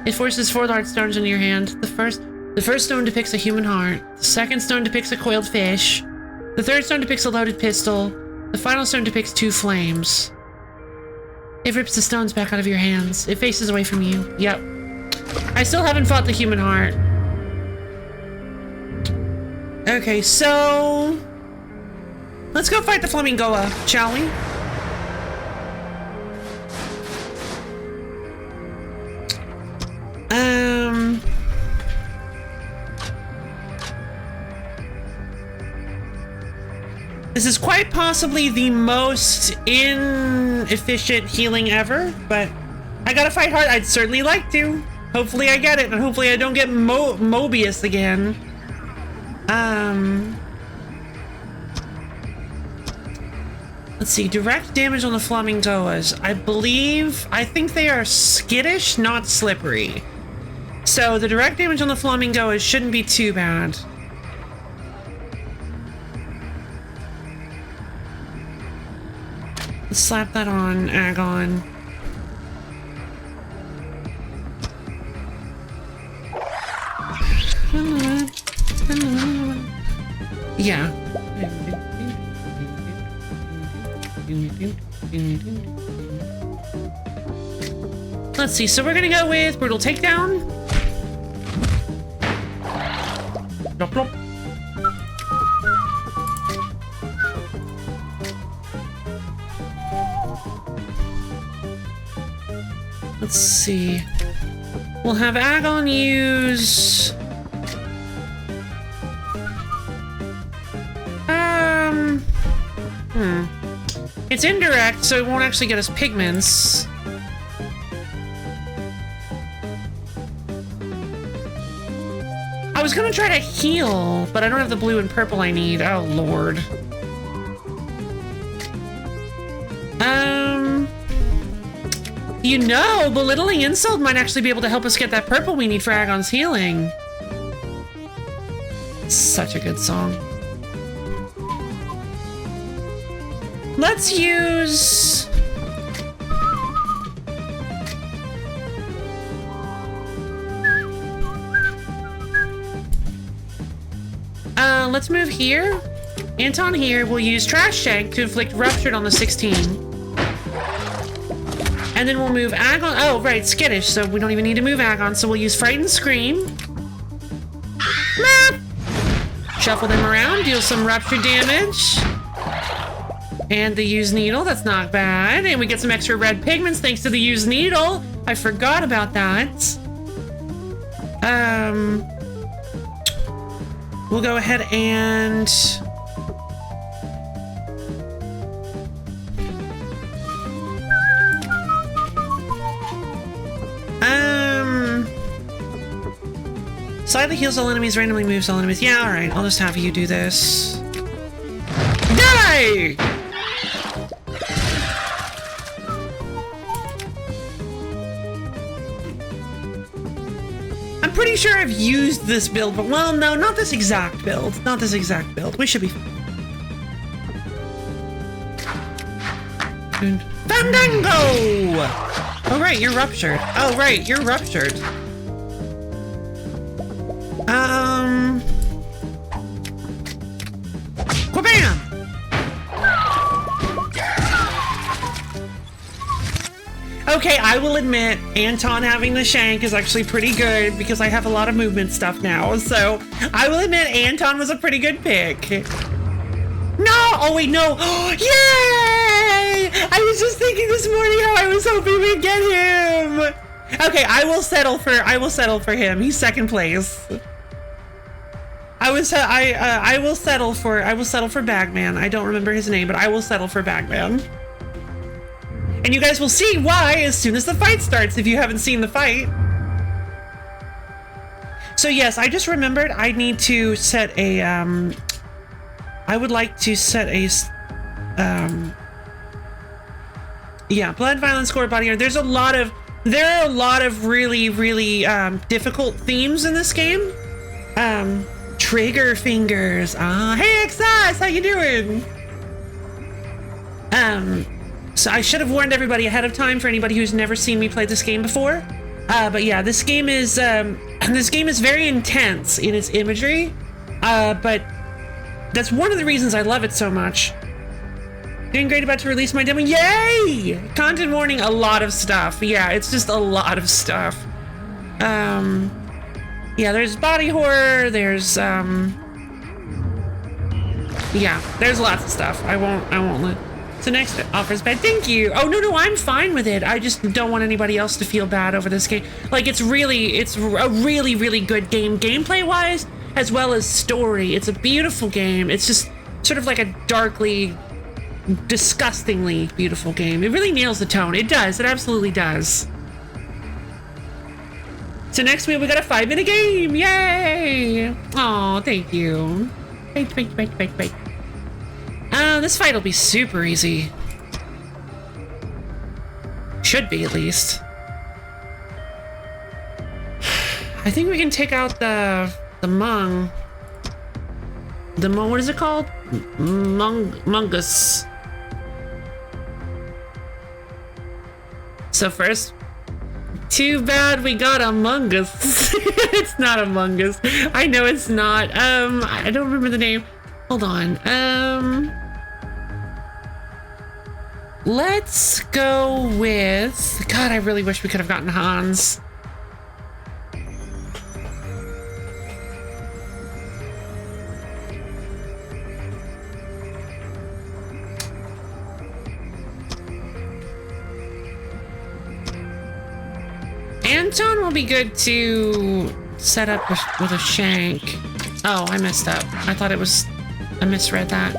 It forces 4 large stones into your hand. The first stone depicts a human heart. The second stone depicts a coiled fish. The third stone depicts a loaded pistol. The final stone depicts 2 flames. It rips the stones back out of your hands. It faces away from you. Yep. I still haven't fought the human heart. Okay, so... let's go fight the Flamingoa, shall we? This is quite possibly the most inefficient healing ever, but I gotta fight hard. I'd certainly like to. Hopefully I get it, and hopefully I don't get Mobius again. Let's see, direct damage on the Flamingoas. I think they are skittish, not slippery. So the direct damage on the Flamingoas shouldn't be too bad. Let's slap that on Agon. Yeah. Let's see, so we're gonna go with Brutal Takedown. Plop, plop. Let's see. We'll have Agon use... It's indirect, so it won't actually get us pigments. I was gonna try to heal, but I don't have the blue and purple I need. Oh, Lord. You know, Belittling Insult might actually be able to help us get that purple we need for Agon's healing. Such a good song. Let's use... let's move here. Anton here will use Trash Shank to inflict Ruptured on the 16. And then we'll move Agon. Oh, right, Skittish, so we don't even need to move Agon. So we'll use Frightened Scream. Shuffle them around, deal some Rupture damage. And the Used Needle, that's not bad. And we get some extra red pigments thanks to the Used Needle. I forgot about that. We'll go ahead and... Slightly heals all enemies, randomly moves all enemies. Yeah, alright, I'll just have you do this. Die! I'm pretty sure I've used this build, but well, no, not this exact build. Not this exact build. We should be fine. Fandango! Oh, right, you're ruptured. Oh, right, you're ruptured. Wha-bam! Okay, I will admit, Anton having the shank is actually pretty good because I have a lot of movement stuff now. So I will admit Anton was a pretty good pick. No! Oh wait, no! Yay! I was just thinking this morning how I was hoping we'd get him. Okay, I will settle for him. He's second place. I will settle for Bagman. I don't remember his name, but I will settle for Bagman. And you guys will see why as soon as the fight starts, if you haven't seen the fight. So yes, I just remembered I need to set a, I would like to set a, yeah, blood, violence, gore, body armor. There are a lot of really, really, difficult themes in this game. Trigger fingers. Hey, Exas, how you doing? So I should have warned everybody ahead of time for anybody who's never seen me play this game before. But yeah, this game is very intense in its imagery. But that's one of the reasons I love it so much. Doing great, about to release my demo. Yay! Content warning, a lot of stuff. Yeah, it's just a lot of stuff. Yeah, there's body horror, there's yeah, there's lots of stuff. I won't let. So next offers bad. Thank you. Oh no, I'm fine with it. I just don't want anybody else to feel bad over this game. Like it's a really, really good game, gameplay wise, as well as story. It's a beautiful game. It's just sort of like a darkly, disgustingly beautiful game. It really nails the tone. It does. It absolutely does. So next week we got a 5-minute game. Yay! Oh, thank you. Wait. This fight will be super easy. Should be, at least. I think we can take out the Mung. What is it called? Mungus. So first, too bad we got Among Us. It's not Among Us. I know it's not. I don't remember the name. Hold on. Let's go with... God, I really wish we could have gotten Hans. Anton will be good to set up with a shank. Oh, I messed up. I thought it was... I misread that.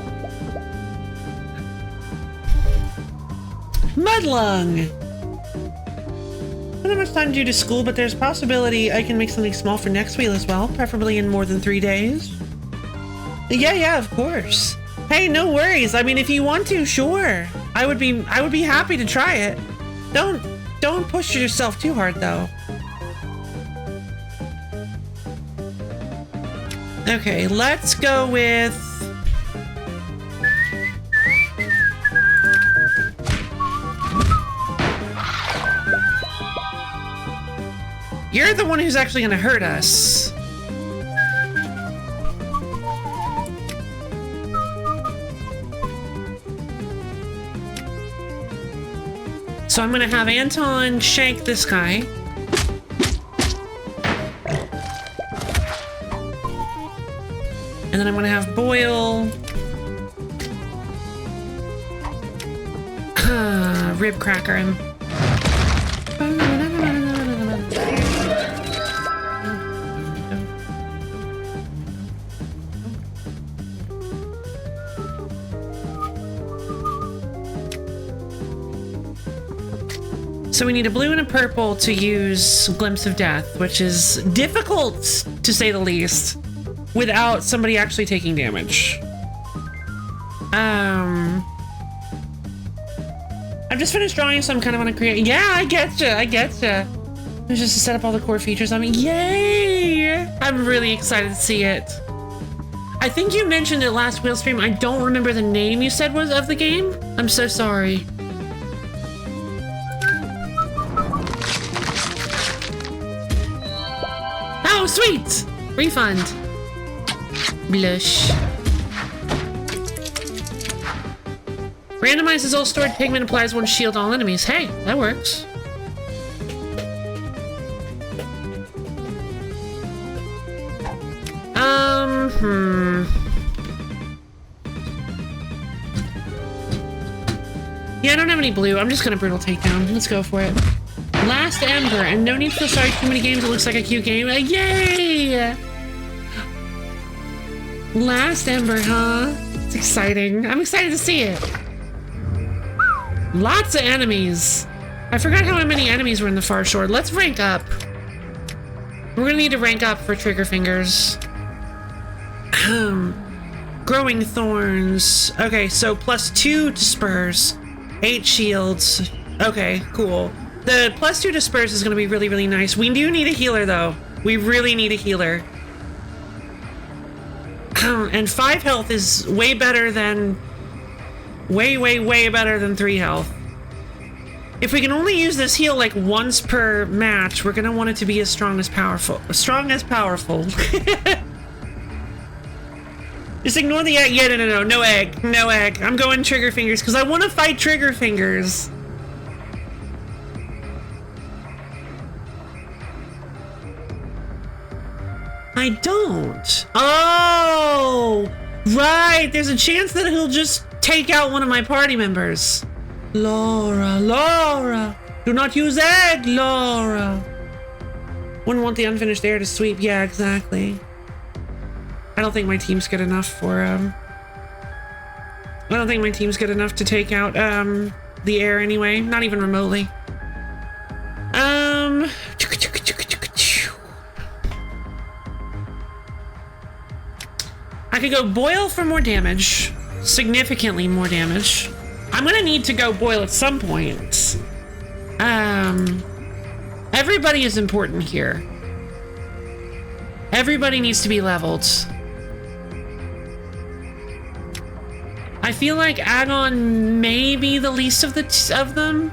Mudlung! I don't have much time due to school, but there's a possibility I can make something small for next week as well, preferably in more than 3 days. Yeah, of course. Hey, no worries. I mean, if you want to, sure. I would be happy to try it. Don't push yourself too hard, though. Okay, let's go with... they're the one who's actually gonna hurt us. So I'm gonna have Anton shank this guy. And then I'm gonna have Boyle rib cracker him. So we need a blue and a purple to use Glimpse of Death, which is difficult to say the least, without somebody actually taking damage. I've just finished drawing, so I'm kind of want to create. Yeah, I getcha. It's just to set up all the core features. I mean, yay! I'm really excited to see it. I think you mentioned it last wheel stream. I don't remember the name you said was of the game. I'm so sorry. Oh, sweet! Refund. Blush. Randomizes all stored pigment, applies one shield on all enemies. Hey, that works. Yeah, I don't have any blue. I'm just gonna brutal takedown. Let's go for it. Last Ember, and no need for sorry too many games. It looks like a cute game. Yay! Last Ember, huh? It's exciting. I'm excited to see it. Lots of enemies. I forgot how many enemies were in the far shore. Let's rank up. We're gonna need to rank up for trigger fingers. Growing thorns. Okay, so +2 to spurs. 8 shields. Okay, cool. The +2 to spurs is gonna be really, really nice. We do need a healer though. We really need a healer. And 5 health is way better than... way better than 3 health. If we can only use this heal like once per match, we're gonna want it to be as strong as powerful. Strong as powerful. Just ignore the egg. Yeah, no egg. No egg. I'm going trigger fingers because I want to fight trigger fingers. I don't. Oh, right. There's a chance that he'll just take out one of my party members. Laura. Do not use egg, Laura. Wouldn't want the unfinished air to sweep. Yeah, exactly. I don't think my team's good enough for, I don't think my team's good enough to take out, the air anyway. Not even remotely. I could go Boil for more damage. Significantly more damage. I'm gonna need to go Boil at some point. Everybody is important here. Everybody needs to be leveled. I feel like Agon may be the least of them.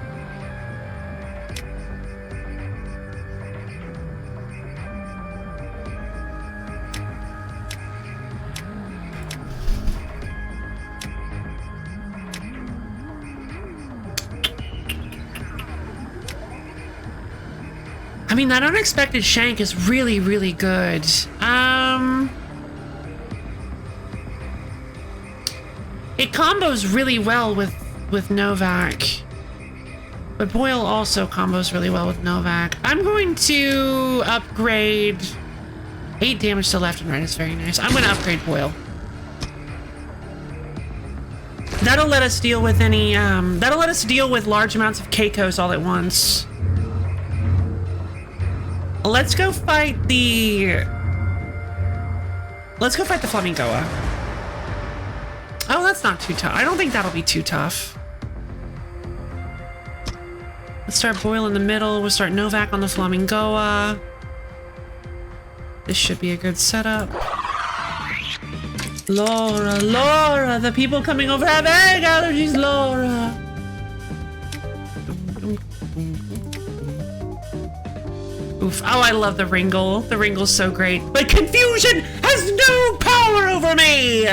I mean, that unexpected shank is really, really good. It combos really well with Novak. But Boyle also combos really well with Novak. I'm going to upgrade 8 damage to left and right is very nice. I'm going to upgrade Boyle. That'll let us deal with any, that'll let us deal with large amounts of Keikos all at once. Let's go fight the Flamingoa. Oh, that's not too tough. I don't think that'll be too tough. Let's start Boyle in the middle. We'll start Novak on the Flamingoa. This should be a good setup. Laura, the people coming over have egg allergies, Laura. Oof. Oh, I love the Ringle. The Ringle's so great. But confusion has no power over me!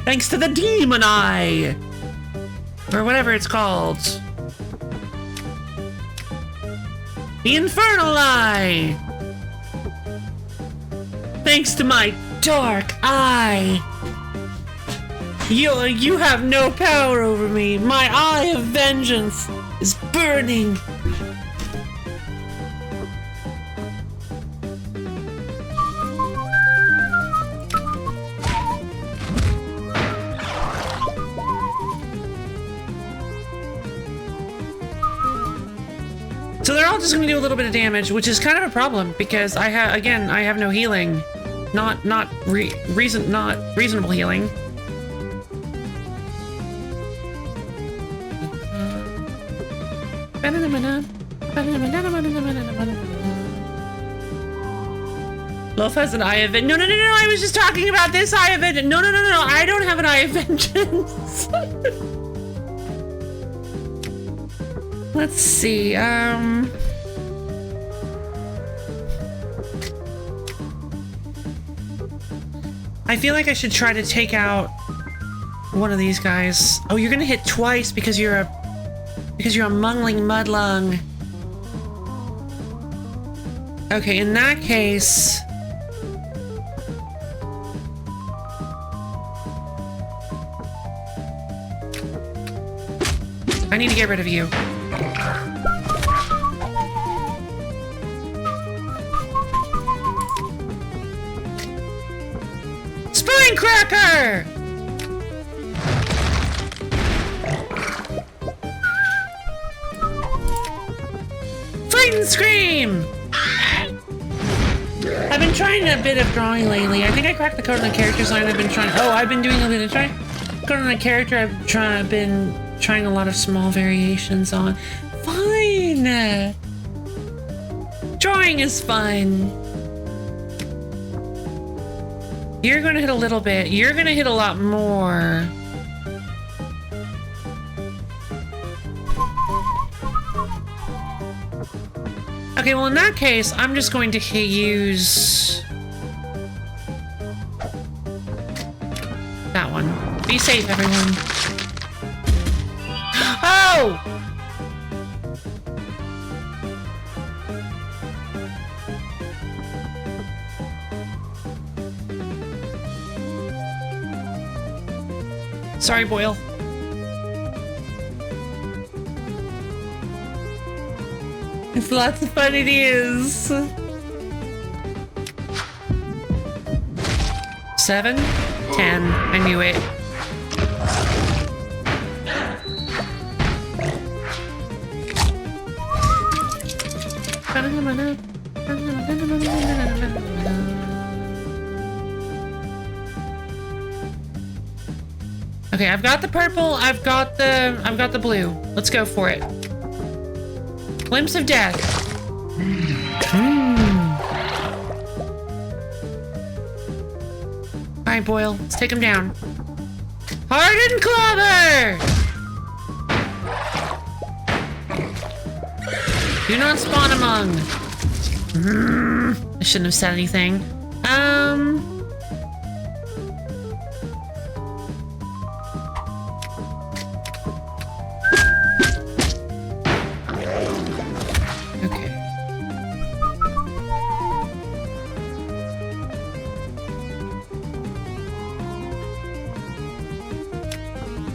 Thanks to the Demon Eye! Or whatever it's called. The Infernal Eye! Thanks to my Dark Eye! You have no power over me. My Eye of Vengeance is burning. So they're all just gonna do a little bit of damage, which is kind of a problem because I have no healing, not reasonable healing. Loaf has an Eye of Vengeance. No, I was just talking about this Eye of Vengeance. No, I don't have an Eye of Vengeance. Let's see, I feel like I should try to take out one of these guys. Oh, you're gonna hit twice because you're a mungling mudlung. Okay, in that case... I need to get rid of you. Spine Cracker! Fight and Scream! I've been trying a bit of drawing lately. I think I cracked the code on the character design. I've been doing a bit of trying code on the character. I've been trying a lot of small variations on. Fine! Drawing is fun. You're gonna hit a little bit. You're gonna hit a lot more. Okay, well in that case, I'm just going to use that one. Be safe, everyone. Oh! Sorry, Boyle. It's lots of fun, it is. 7, 10. I knew it. Okay, I've got the purple, I've got the blue. Let's go for it. Glimpse of Death. Alright, Boyle, let's take him down. Hardened Clobber! Do not spawn among. I shouldn't have said anything.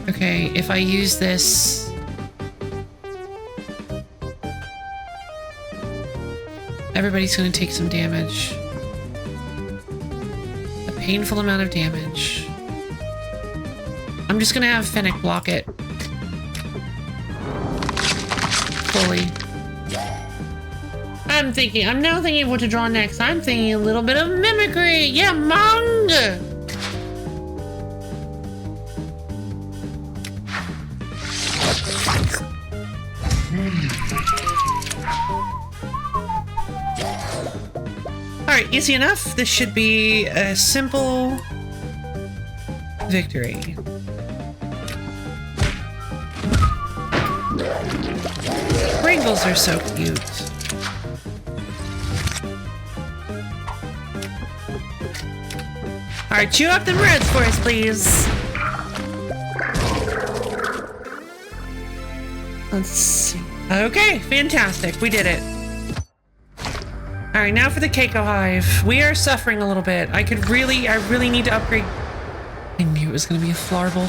Okay, if I use this... everybody's gonna take some damage. A painful amount of damage. I'm just gonna have Fennec block it. Fully. I'm now thinking of what to draw next. I'm thinking a little bit of mimicry! Yeah, manga! Alright, easy enough. This should be a simple victory. Pringles are so cute. All right, chew up them reds for us, please. Let's see. Okay, fantastic. We did it. All right, now for the Keiko Hive. We are suffering a little bit. I really need to upgrade. I knew it was going to be a flarble.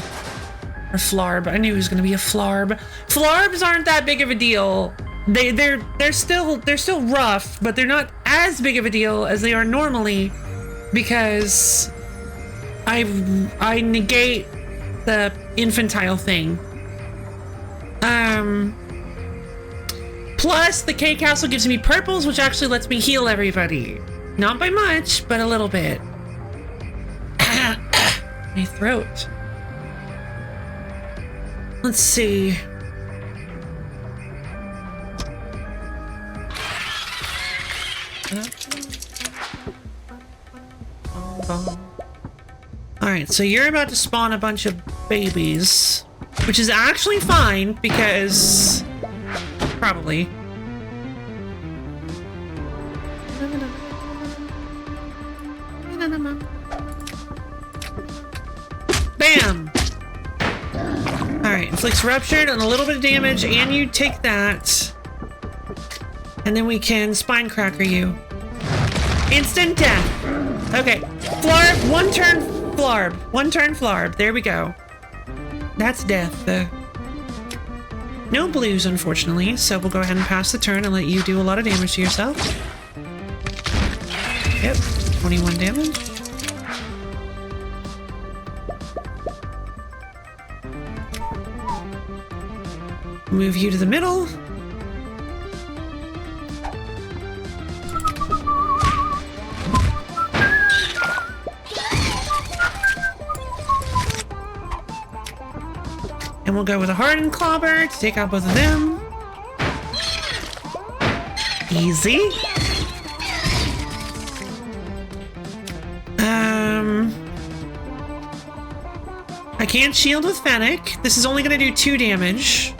Or flarb. I knew it was going to be a flarb. Flarbs aren't that big of a deal. They're still rough, but they're not as big of a deal as they are normally because I negate the infantile thing. Plus, the K Castle gives me purples, which actually lets me heal everybody. Not by much, but a little bit. My throat. Let's see. Alright, so you're about to spawn a bunch of babies, which is actually fine because... Probably. Bam! Alright, inflicts ruptured and a little bit of damage, and you take that. And then we can spine cracker you. Instant death. Okay. Flarb, one turn flarb. One turn flarb. There we go. That's death. No blues, unfortunately, so we'll go ahead and pass the turn and let you do a lot of damage to yourself. Yep, 21 damage. Move you to the middle. And we'll go with a hardened clobber to take out both of them. Easy. I can't shield with Fennec. This is only going to do 2 damage.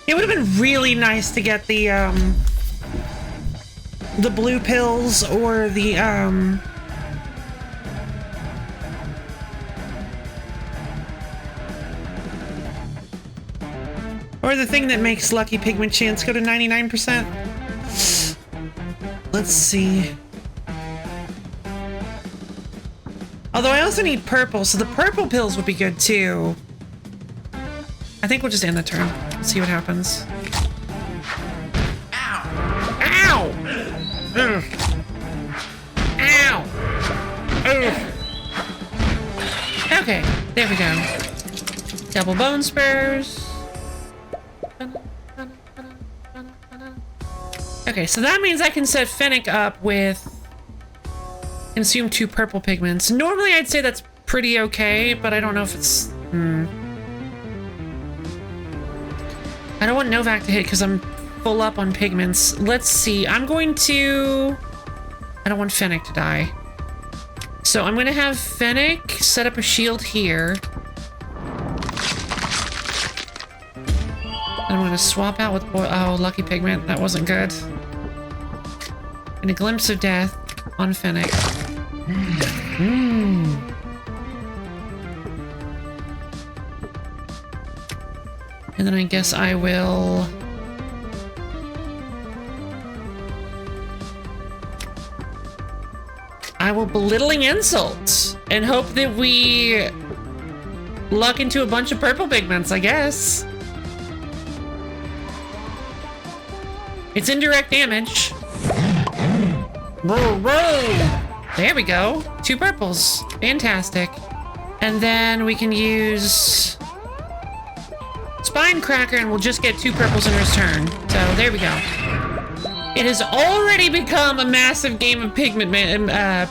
It would have been really nice to get the blue pills or the or the thing that makes lucky pigment chance go to 99%. Let's see. Although I also need purple, so the purple pills would be good too. I think we'll just end the turn. See what happens. Ow! Ow! Ugh. Ow! Ugh. Okay, there we go. Double bone spurs. Okay, so that means I can set Fennec up with consume 2 purple pigments. Normally I'd say that's pretty okay, but I don't know if it's... I don't want Novak to hit because I'm full up on pigments. Let's see. I'm going to... I don't want Fennec to die. So I'm going to have Fennec set up a shield here. And I'm going to swap out with... Oh, lucky pigment. That wasn't good. And a glimpse of death on Fennec. And then I guess I will... Belittling Insult and hope that we luck into a bunch of purple pigments, I guess. It's indirect damage. There we go. 2 purples. Fantastic. And then we can use... Spine Cracker and we'll just get 2 purples in return. So there we go. It has already become a massive game of pigment management.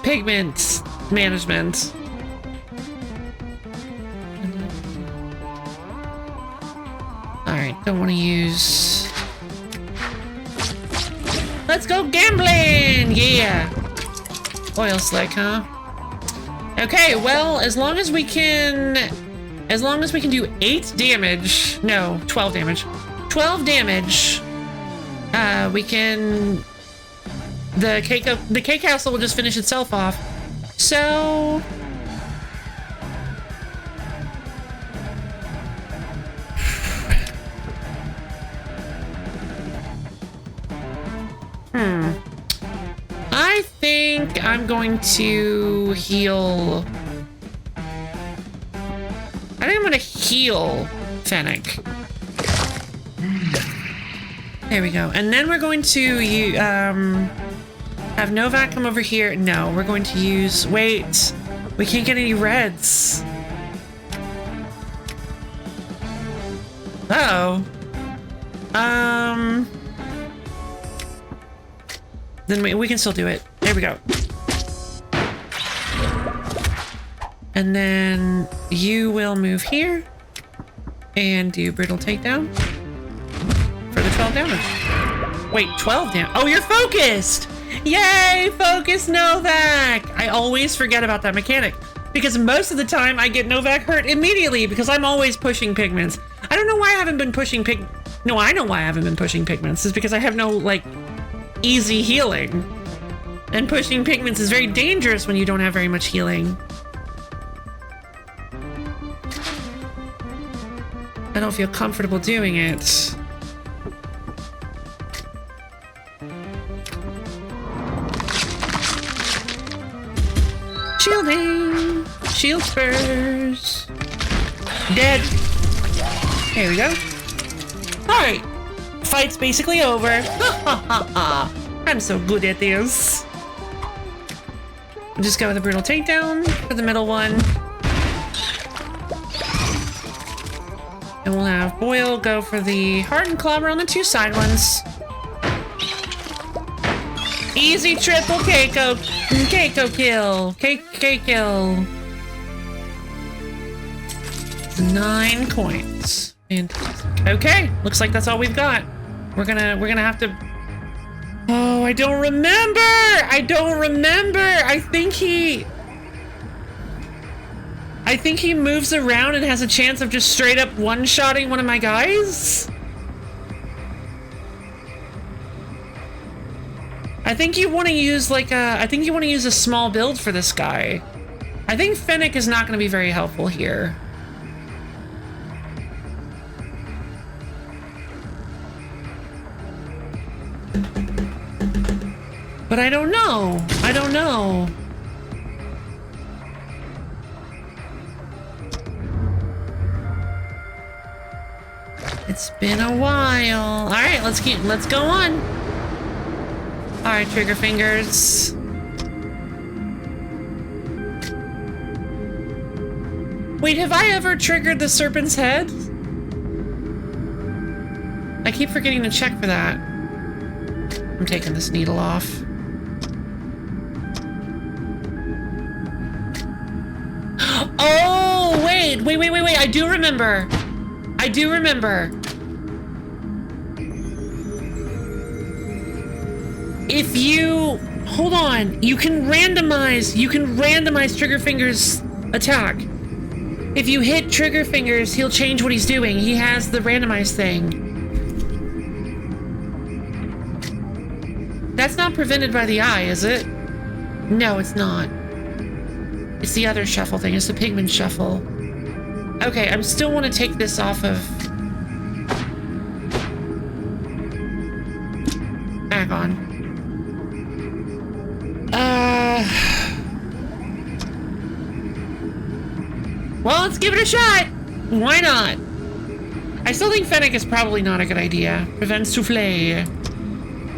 Alright, Don't want to use... Let's go gambling! Yeah! Oil slick, huh? Okay, well, as long as we can do 8 damage... No, 12 damage. 12 damage. We can... The K Castle will just finish itself off. So... I think I'm going to heal... I think I'm going to heal Fennec. There we go. And then we're going to have Novak come over here. No, we're going to use... Wait. We can't get any reds. Uh-oh. Then we can still do it. There we go. And then you will move here and do brutal takedown for the 12 damage. Wait, 12 damage. Oh, you're focused! Yay! Focus Novak! I always forget about that mechanic because most of the time I get Novak hurt immediately because I'm always pushing pigments. I don't know why I haven't been pushing No, I know why I haven't been pushing pigments. It's because I have no, like, easy healing. And pushing pigments is very dangerous when you don't have very much healing. I don't feel comfortable doing it. Shielding! Shield spurs! Dead! There we go. Alright. Fight's basically over. I'm so good at this. Just go with a brutal takedown for the middle one. And we'll have Boyle go for the hardened clobber on the 2 side ones. Easy triple Keiko kill. K kill. 9 coins. Fantastic. Okay, looks like that's all we've got. We're gonna have to... Oh, I don't remember! I think he moves around and has a chance of just straight up one-shotting one of my guys? I think you want to use like a small build for this guy. I think Fennec is not going to be very helpful here. But I don't know. It's been a while. All right, let's go on. All right, trigger fingers. Wait, have I ever triggered the serpent's head? I keep forgetting to check for that. I'm taking this needle off. Oh, wait. I do remember. If you... Hold on. You can randomize Trigger Finger's attack. If you hit Trigger Fingers, he'll change what he's doing. He has the randomized thing. That's not prevented by the eye, is it? No, it's not. It's the other shuffle thing. It's the pigment shuffle. Okay, I still want to take this off of... Back on. Well, let's give it a shot! Why not? I still think Fennec is probably not a good idea. Prevent souffle.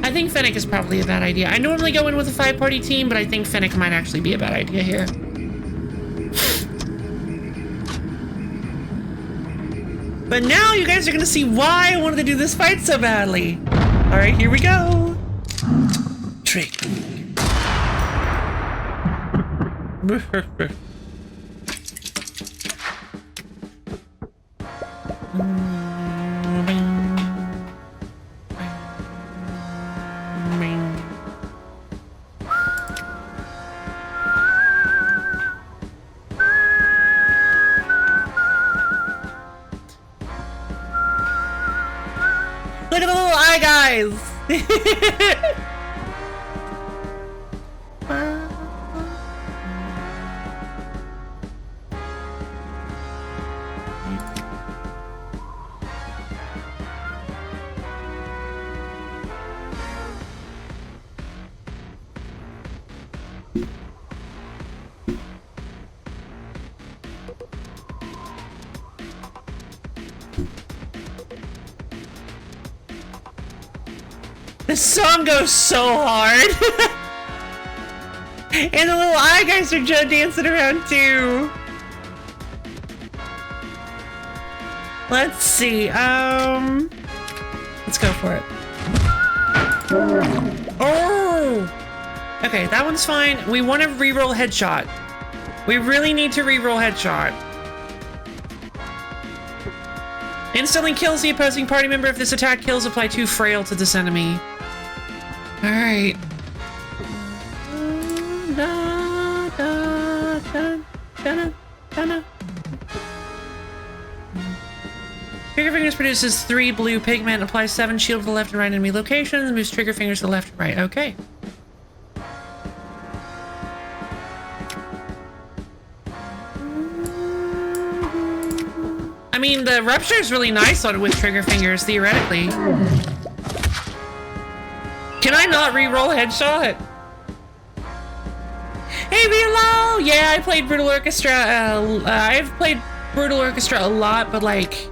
I think Fennec is probably a bad idea. I normally go in with a 5-party team, but I think Fennec might actually be a bad idea here. But now you guys are gonna see why I wanted to do this fight so badly. Alright, here we go. Trick. This song goes so hard. And the little eye guys are just dancing around too. Let's see. Let's go for it. Oh! Okay, that one's fine. We want to reroll headshot. We really need to reroll headshot. Instantly kills the opposing party member. If this attack kills, apply 2 frail to this enemy. Alright. Trigger Fingers produces 3 blue pigment, applies 7 shield to the left and right enemy locations, moves Trigger Fingers to the left and right. Okay. I mean, the Rupture is really nice on with Trigger Fingers, theoretically. Can I not re-roll headshot? Hey, Velo! Yeah, I played Brutal Orchestra. I've played Brutal Orchestra a lot, but like,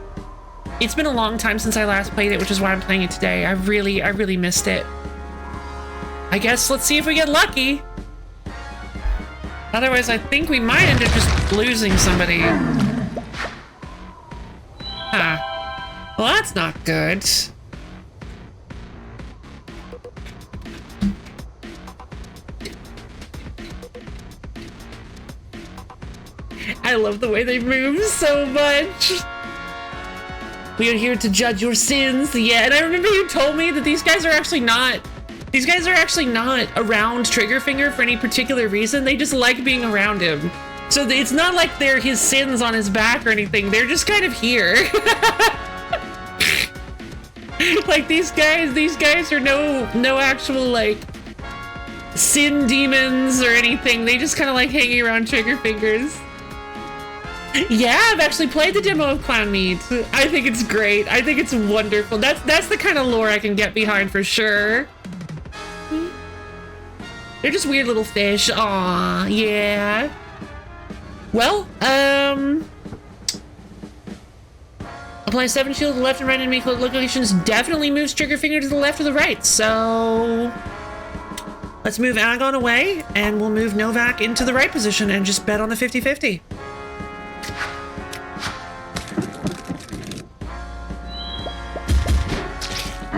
it's been a long time since I last played it, which is why I'm playing it today. I really missed it. I guess let's see if we get lucky. Otherwise, I think we might end up just losing somebody. Huh. Well, that's not good. I love the way they move so much. We are here to judge your sins. Yeah, and I remember you told me that these guys are actually not around Triggerfinger for any particular reason. They just like being around him. So it's not like they're his sins on his back or anything. They're just kind of here. Like these guys are no actual like sin demons or anything. They just kind of like hanging around Triggerfingers. Yeah, I've actually played the demo of Clown Meat. I think it's great. I think it's wonderful. That's the kind of lore I can get behind for sure. They're just weird little fish. Aw, yeah. Well, apply 7 shield to the left and right enemy locations definitely moves Triggerfinger to the left or the right. So let's move Agon away and we'll move Novak into the right position and just bet on the 50-50.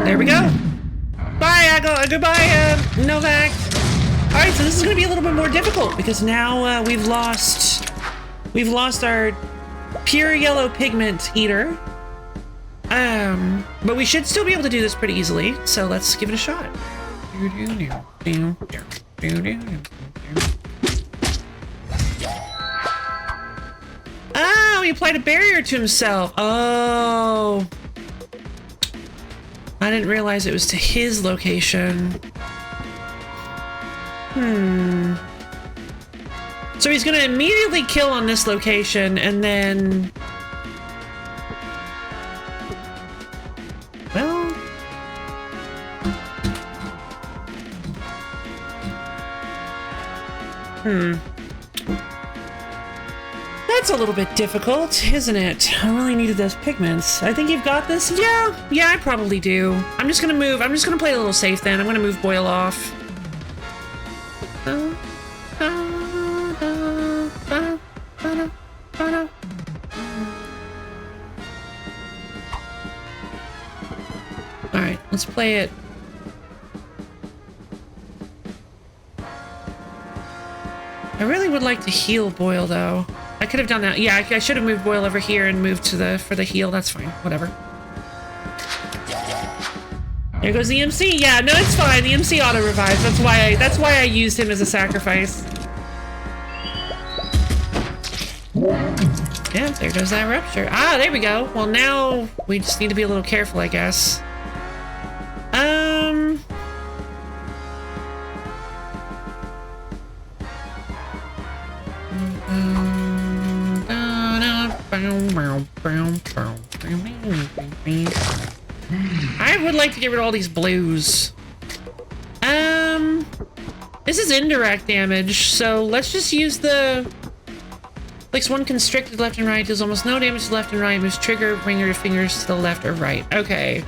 There we go. Bye, Agon. Goodbye, Novak. All right, so this is going to be a little bit more difficult because now we've lost our pure yellow pigment eater. But we should still be able to do this pretty easily. So let's give it a shot. Oh, he applied a barrier to himself. Oh. I didn't realize it was to his location. So he's gonna immediately kill on this location and then... Well... That's a little bit difficult, isn't it? I really needed those pigments. I think you've got this? Yeah, I probably do. I'm just gonna play a little safe then. I'm gonna move Boyle off. Alright, let's play it. I really would like to heal Boyle though. I could have done that. Yeah, I should have moved Boyle over here and moved to for the heal. That's fine. Whatever. There goes the MC. Yeah, no, it's fine. The MC auto revives. That's why I used him as a sacrifice. Yeah, there goes that rupture. Ah, there we go. Well, now we just need to be a little careful, I guess. I would like to get rid of all these blues. This is indirect damage, so let's just use the... Like one constricted left and right, does almost no damage to left and right, moves trigger, finger, fingers to the left or right. Okay.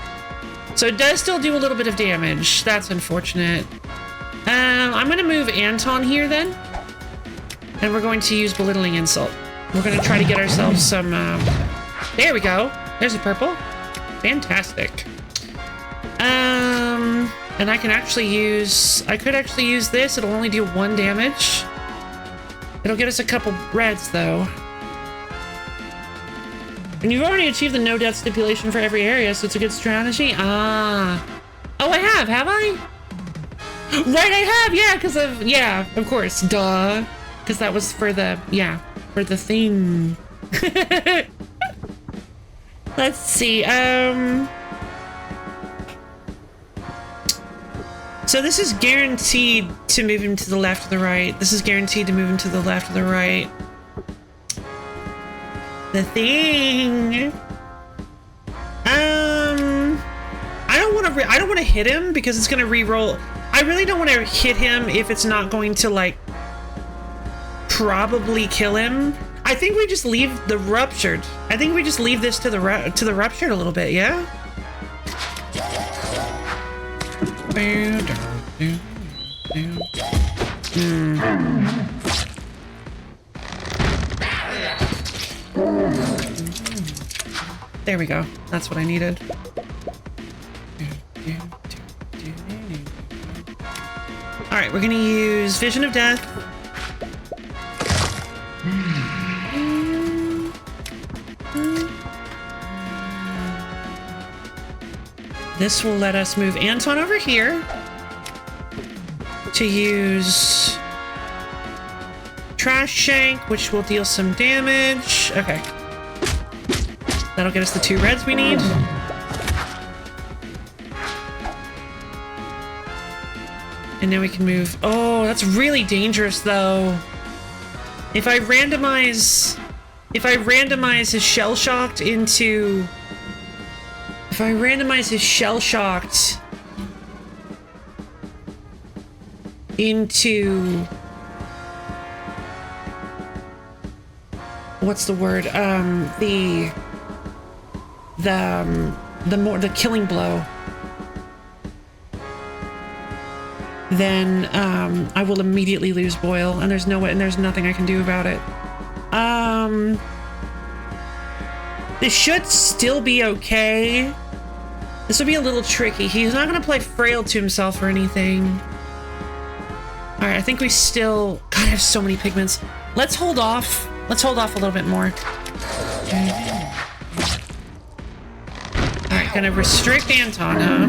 So it does still do a little bit of damage. That's unfortunate. I'm gonna move Anton here then. And we're going to use Belittling Insult. We're gonna try to get ourselves some, there we go. There's a purple. Fantastic. And I can actually use... I could actually use this. It'll only do 1 damage. It'll get us a couple reds, though. And you've already achieved the no-death stipulation for every area, so it's a good strategy. Ah. Oh, I have I? Right, I have, yeah, because of... Yeah, of course. Duh. Because that was for the... Yeah, for the thing. Let's see, so this is guaranteed to move him to the left or the right. This is guaranteed to move him to the left or the right. The thing. I don't want to hit him because it's gonna re-roll. I really don't want to hit him if it's not going to like probably kill him. I think we just leave the ruptured. I think we just leave this to the ruptured a little bit, yeah? There we go. That's what I needed. All right, we're gonna use Vision of Death. This will let us move Anton over here to use Trash Shank, which will deal some damage. Okay. That'll get us the 2 reds we need. And now we can move... Oh, that's really dangerous, though. If I randomize his shell-shocked into... If I randomize his shell-shocked into... What's the word? The killing blow. Then I will immediately lose Boyle, and there's no way, and there's nothing I can do about it. This should still be okay. This will be a little tricky. He's not gonna play Frail to himself or anything. All right, I think we still... God, I have so many pigments. Let's hold off. Let's hold off a little bit more. All right, gonna restrict Anton, huh?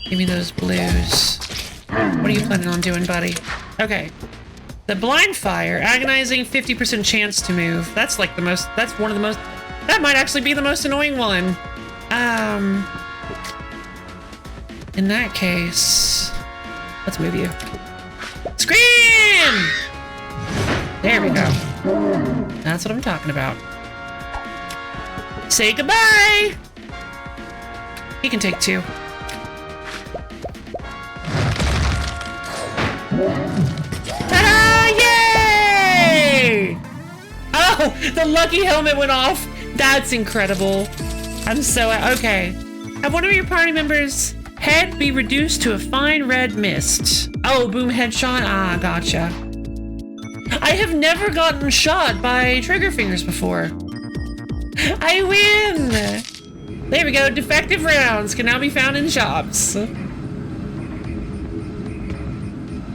Give me those blues. What are you planning on doing, buddy? Okay. The Blind Fire, agonizing 50% chance to move. That's like the most, that's one of the most, that might actually be the most annoying one. In that case, let's move you. Scream! There we go. That's what I'm talking about. Say goodbye! He can take 2. Ta-da! Yay! Oh, the lucky helmet went off. That's incredible. I'm so... Okay. Have one of your party members' head be reduced to a fine red mist. Oh, boom headshot? Ah, gotcha. I have never gotten shot by trigger fingers before. I win! There we go. Defective rounds can now be found in shops.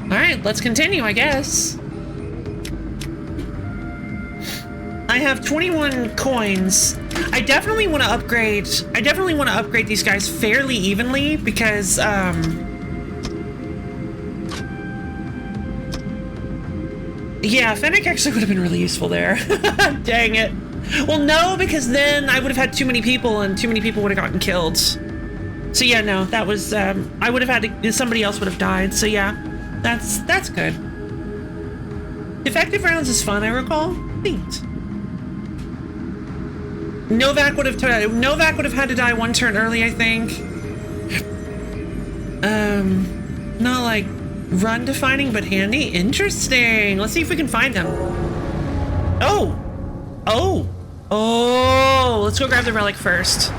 Alright, let's continue, I guess. I have 21 coins. I definitely want to upgrade... these guys fairly evenly because, yeah, Fennec actually would have been really useful there. Dang it. Well, no, because then I would have had too many people and too many people would have gotten killed. So yeah, no, that was, I would have had to... Somebody else would have died, so yeah. That's good. Defective rounds is fun, I recall. Sweet. Novak would have had to die one turn early, I think. Not like run defining, but handy. Interesting. Let's see if we can find them. Oh. Let's go grab the relic first.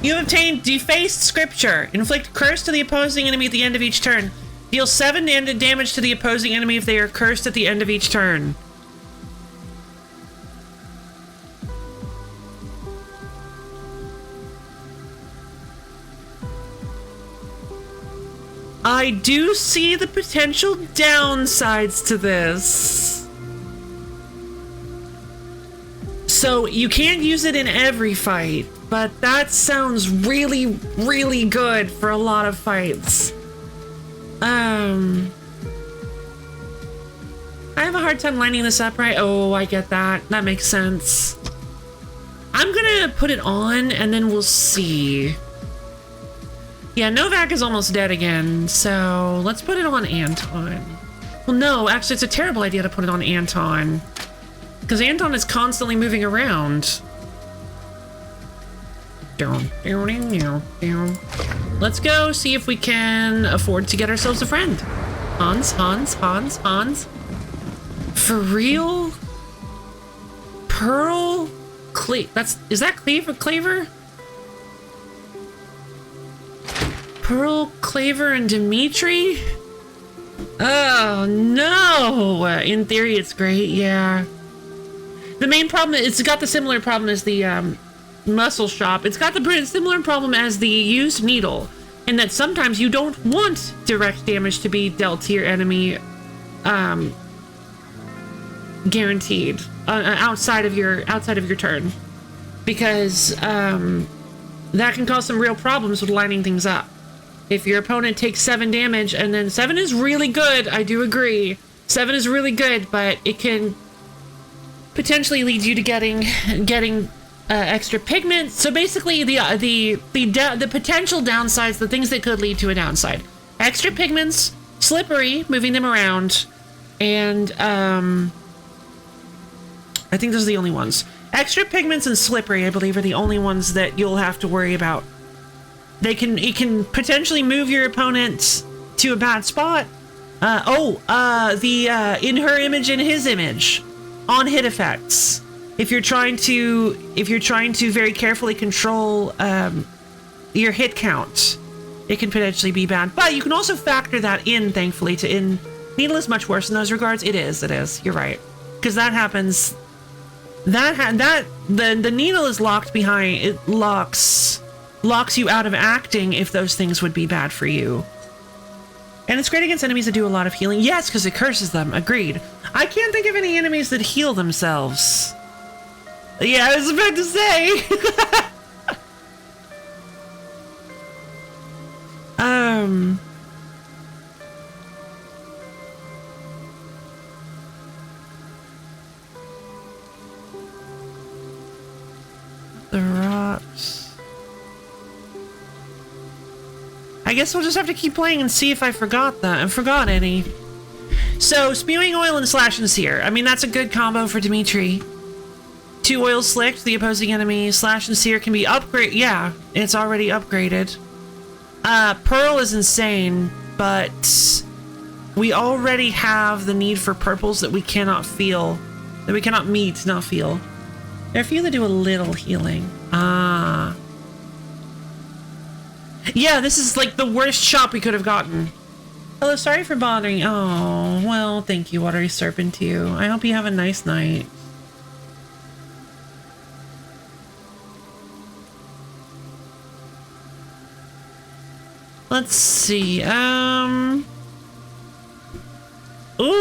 You have obtained Defaced Scripture. Inflict curse to the opposing enemy at the end of each turn. Deal 7 damage to the opposing enemy if they are cursed at the end of each turn. I do see the potential downsides to this. So you can't use it in every fight, but that sounds really, really good for a lot of fights. I have a hard time lining this up right. Oh, I get that. That makes sense. I'm gonna put it on and then we'll see. Yeah, Novak is almost dead again, so let's put it on Anton. Well, no, actually, it's a terrible idea to put it on Anton. Because Anton is constantly moving around. Let's go see if we can afford to get ourselves a friend. Hans. For real? Pearl? Is that Claver? Pearl, Claver, and Dimitri? Oh, no! In theory, it's great, yeah. The main problem, it's got the similar problem as the muscle shop. It's got the similar problem as the used needle, in that sometimes you don't want direct damage to be dealt to your enemy, guaranteed, outside of your turn. Because, that can cause some real problems with lining things up. If your opponent takes 7 damage, and then 7 is really good, I do agree. 7 is really good, but it can potentially lead you to getting extra pigment. So basically, the potential downsides, the things that could lead to a downside: extra pigments, slippery, moving them around, and I think those are the only ones. Extra pigments and slippery, I believe, are the only ones that you'll have to worry about. It can potentially move your opponent to a bad spot. In her image, in his image, on hit effects. If you're trying to very carefully control your hit count, it can potentially be bad. But you can also factor that in, thankfully. Needle is much worse in those regards. It is. You're right, because that happens. The needle is locked behind. It locks you out of acting if those things would be bad for you. And it's great against enemies that do a lot of healing. Yes, because it curses them. Agreed. I can't think of any enemies that heal themselves. Yeah, I was about to say. The rocks. I guess we'll just have to keep playing and see if I forgot any. So, Spewing Oil and Slash and Sear. I mean, that's a good combo for Dimitri. 2 oils slicked, the opposing enemy. Slash and Sear can be upgraded. Yeah, it's already upgraded. Pearl is insane, but we already have the need for purples that we cannot feel. That we cannot meet, not feel. There are a few that do a little healing. Yeah, this is like the worst shop we could have gotten. Hello, sorry for bothering. Oh, well, thank you, Watery Serpent, too. I hope you have a nice night. Let's see, ooh,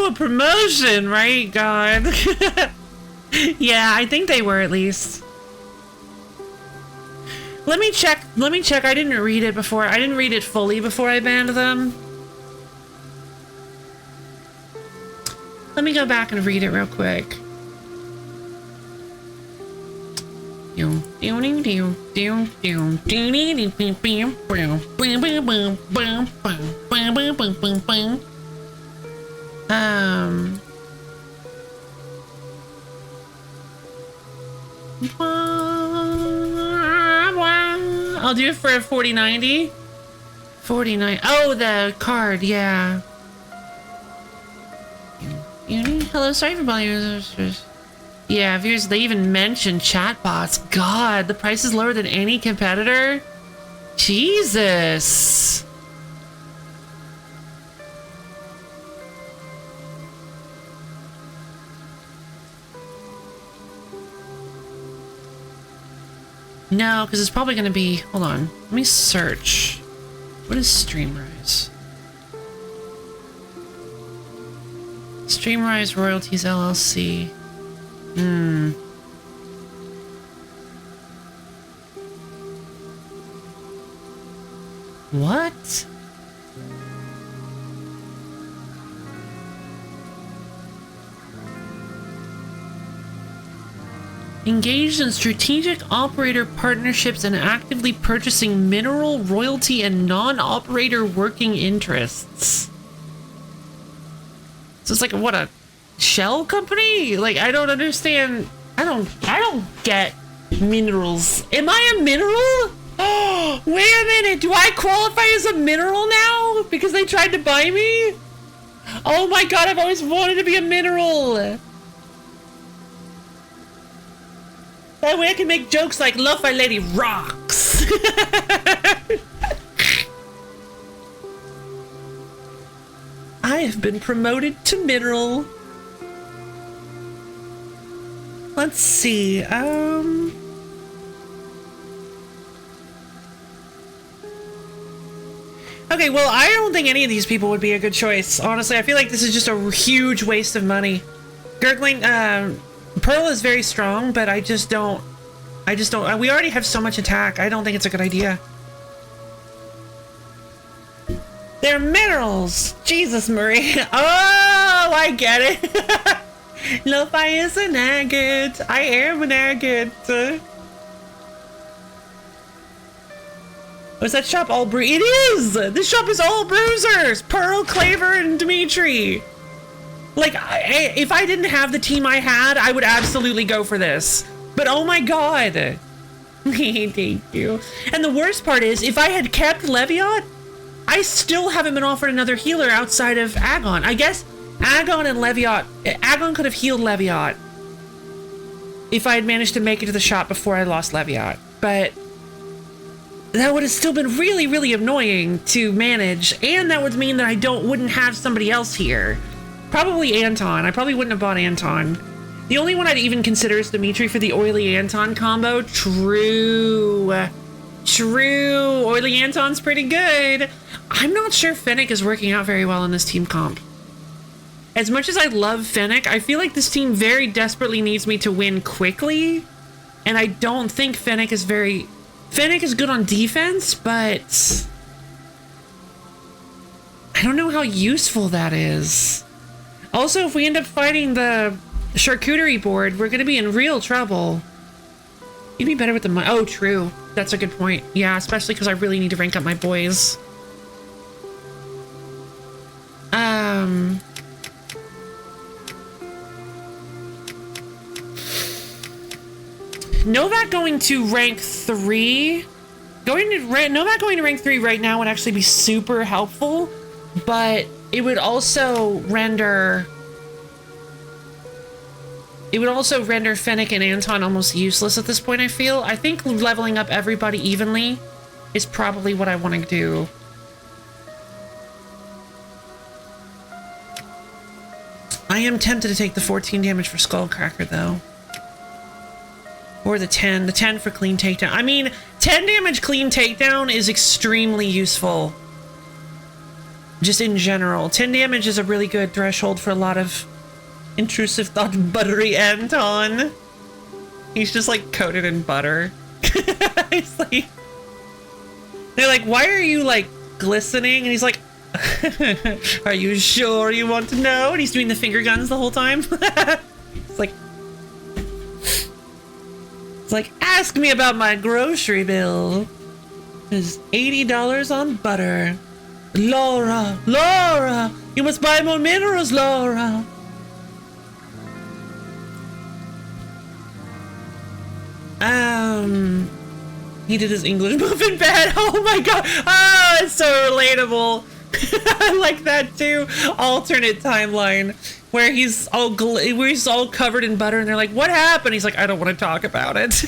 a promotion, right? God. Yeah, I think they were, at least. Let me check. I didn't read it before. I didn't read it fully before I banned them. Let me go back and read it real quick. I'll do it for a 4090. 49. Oh, the card, yeah. Hello, sorry for bothering you. Yeah, viewers, they even mentioned chatbots. God, the price is lower than any competitor. Jesus. No, because it's probably going to be... Hold on. Let me search. What is Streamrise? Streamrise Royalties LLC. What? Engaged in strategic operator partnerships and actively purchasing mineral, royalty, and non-operator working interests. So it's like, what, a shell company? Like, I don't understand. I don't get minerals. Am I a mineral? Oh, wait a minute. Do I qualify as a mineral now? Because they tried to buy me? Oh my god, I've always wanted to be a mineral. That way I can make jokes like, Love My Lady rocks. I have been promoted to mineral. Let's see, okay, well, I don't think any of these people would be a good choice. Honestly, I feel like this is just a huge waste of money. Gurgling, Pearl is very strong, but I just don't, we already have so much attack. I don't think it's a good idea. They're minerals! Jesus, Marie. Oh, I get it. Lo-fi is an agate. I am an agate. Was that shop all it is! This shop is all bruisers! Pearl, Claver, and Dimitri. Like, if I didn't have the team I had, I would absolutely go for this. But oh my god. Thank you. And the worst part is, if I had kept Leviat, I still haven't been offered another healer outside of Agon. I guess Agon and Leviat, Agon could have healed Leviat if I had managed to make it to the shop before I lost Leviat. But that would have still been really, really annoying to manage. And that would mean that I wouldn't have somebody else here. Probably Anton. I probably wouldn't have bought Anton. The only one I'd even consider is Dimitri for the Oily Anton combo. True. True. Oily Anton's pretty good. I'm not sure Fennec is working out very well in this team comp. As much as I love Fennec, I feel like this team very desperately needs me to win quickly. And I don't think Fennec is very... Fennec is good on defense, but... I don't know how useful that is. Also, if we end up fighting the charcuterie board, we're going to be in real trouble. You'd be better with the money. Oh, true. That's a good point. Yeah, especially because I really need to rank up my boys. Novak going to rank 3. Novak going to rank 3 right now would actually be super helpful, but it would also render Fennec and Anton almost useless at this point, I feel. I think leveling up everybody evenly is probably what I want to do. I am tempted to take the 14 damage for Skullcracker, though. Or the 10. The 10 for clean takedown. I mean, 10 damage clean takedown is extremely useful. Just in general. 10 damage is a really good threshold for a lot of intrusive thought buttery Anton. He's just like coated in butter. He's like... They're like, why are you like glistening? And he's like, are you sure you want to know? And he's doing the finger guns the whole time. It's like, ask me about my grocery bill. There's $80 on butter. Laura, Laura, you must buy more minerals, Laura. He did his English muffin bad. Oh my god. Oh, it's so relatable. I like that too. Alternate timeline where he's all covered in butter and they're like, what happened? He's like, I don't want to talk about it.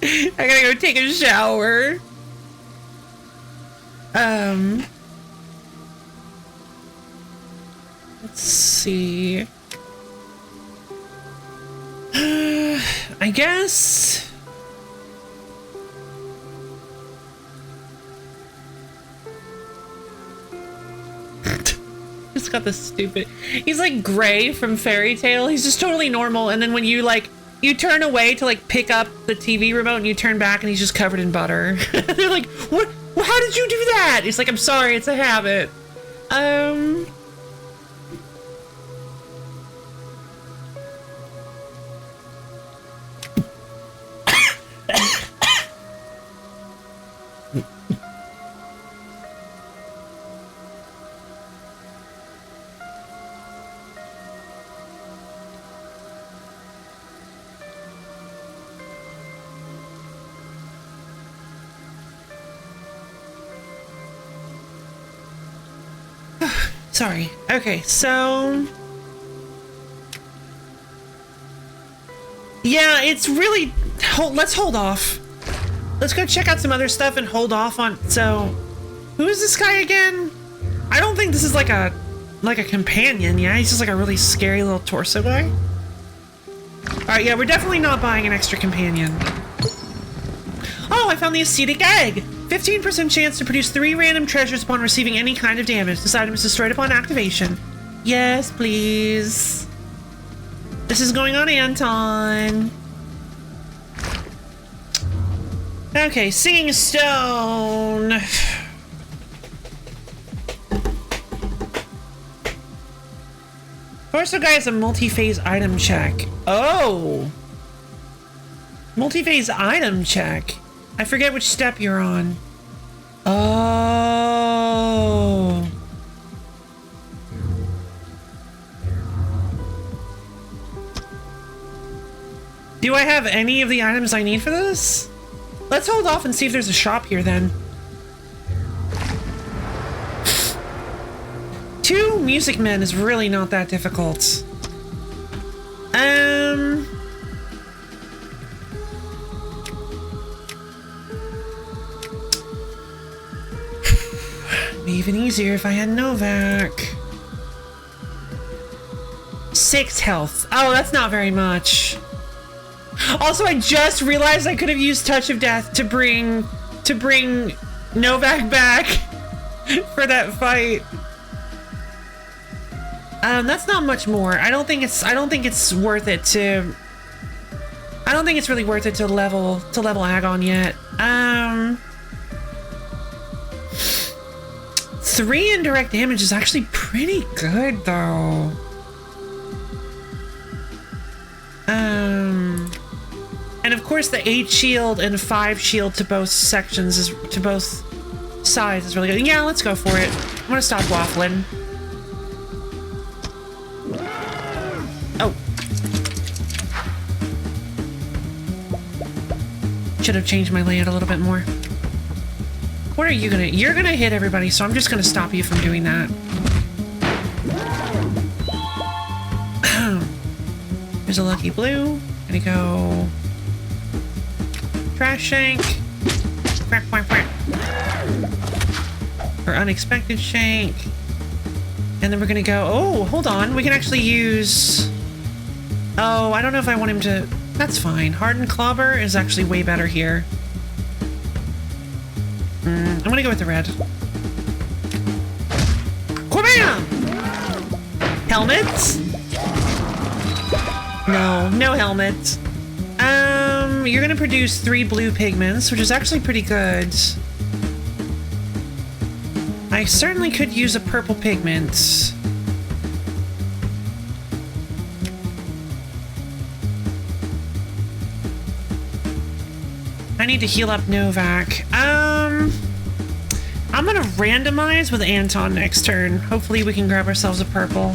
I gotta go take a shower. Let's see. I guess. Just got this stupid. He's like Gray from Fairy Tale. He's just totally normal. And then when you like, you turn away to like pick up the TV remote and you turn back and he's just covered in butter. They're like, what? Well, how did you do that? He's like, I'm sorry, it's a habit. Sorry. Okay, so... yeah, it's really... let's hold off. Let's go check out some other stuff and hold off on... so... who is this guy again? I don't think this is like a companion, yeah? He's just like a really scary little torso guy. Alright, yeah, we're definitely not buying an extra companion. Oh, I found the acetic egg! 15% chance to produce 3 random treasures upon receiving any kind of damage. This item is destroyed upon activation. Yes, please. This is going on Anton. Okay, Singing Stone. Torso guy has a multi-phase item check. Oh! Multi-phase item check. I forget which step you're on. Oh. Do I have any of the items I need for this? Let's hold off and see if there's a shop here then. 2 music men is really not that difficult. Be even easier if I had Novak. 6 health. Oh, that's not very much. Also, I just realized I could have used Touch of Death to bring Novak back for that fight. That's not much more. I don't think it's worth it to. I don't think it's really worth it to level Agon yet. 3 indirect damage is actually pretty good though. And of course the 8 shield and 5 shield to both sections is to both sides is really good. Yeah, let's go for it. I'm gonna stop waffling. Oh. Should have changed my layout a little bit more. What are you gonna... you're gonna hit everybody, so I'm just gonna stop you from doing that. There's a lucky blue. Gonna go... trash shank. Quack, quack, quack. Or unexpected shank. And then we're gonna go... oh, hold on. We can actually use... oh, I don't know if I want him to... that's fine. Hardened Clobber is actually way better here. I'm gonna go with the red. Quabam! Helmets? No, no helmets. You're gonna produce 3 blue pigments, which is actually pretty good. I certainly could use a purple pigment. I need to heal up Novak. I'm gonna randomize with Anton next turn. Hopefully we can grab ourselves a purple.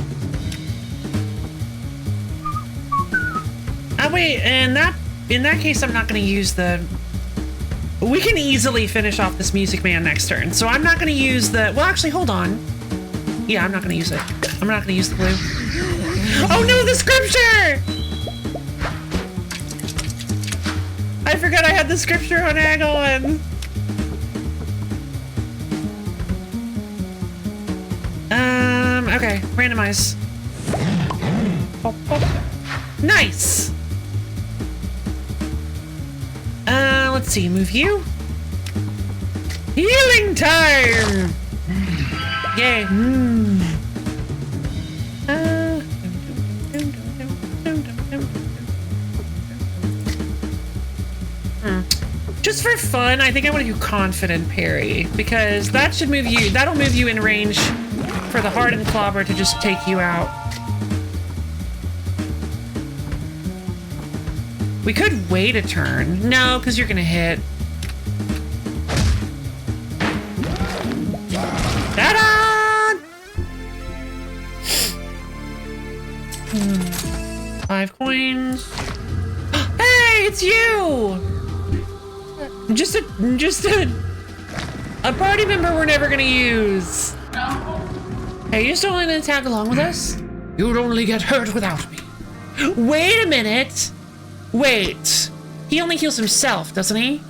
wait, in that case, I'm not going to use the... We can easily finish off this Music Man next turn, so I'm not going to use the... Well, actually, hold on. Yeah, I'm not going to use it. I'm not going to use the blue. Oh no, the scripture! I forgot I had the scripture on Agon. Okay, randomize. Oh, oh. Nice! Let's see, move you. Healing time! Yay. Just for fun, I think I want to do confident parry because that should move you. That'll move you in range for the hardened clobber to just take you out. We could wait a turn. No, because you're gonna hit. Ta-da! 5 coins. Hey, it's you! Just a party member we're never gonna use. Hey, you still want to tag along with us? You'd only get hurt without me. Wait a minute. Wait. He only heals himself, doesn't he?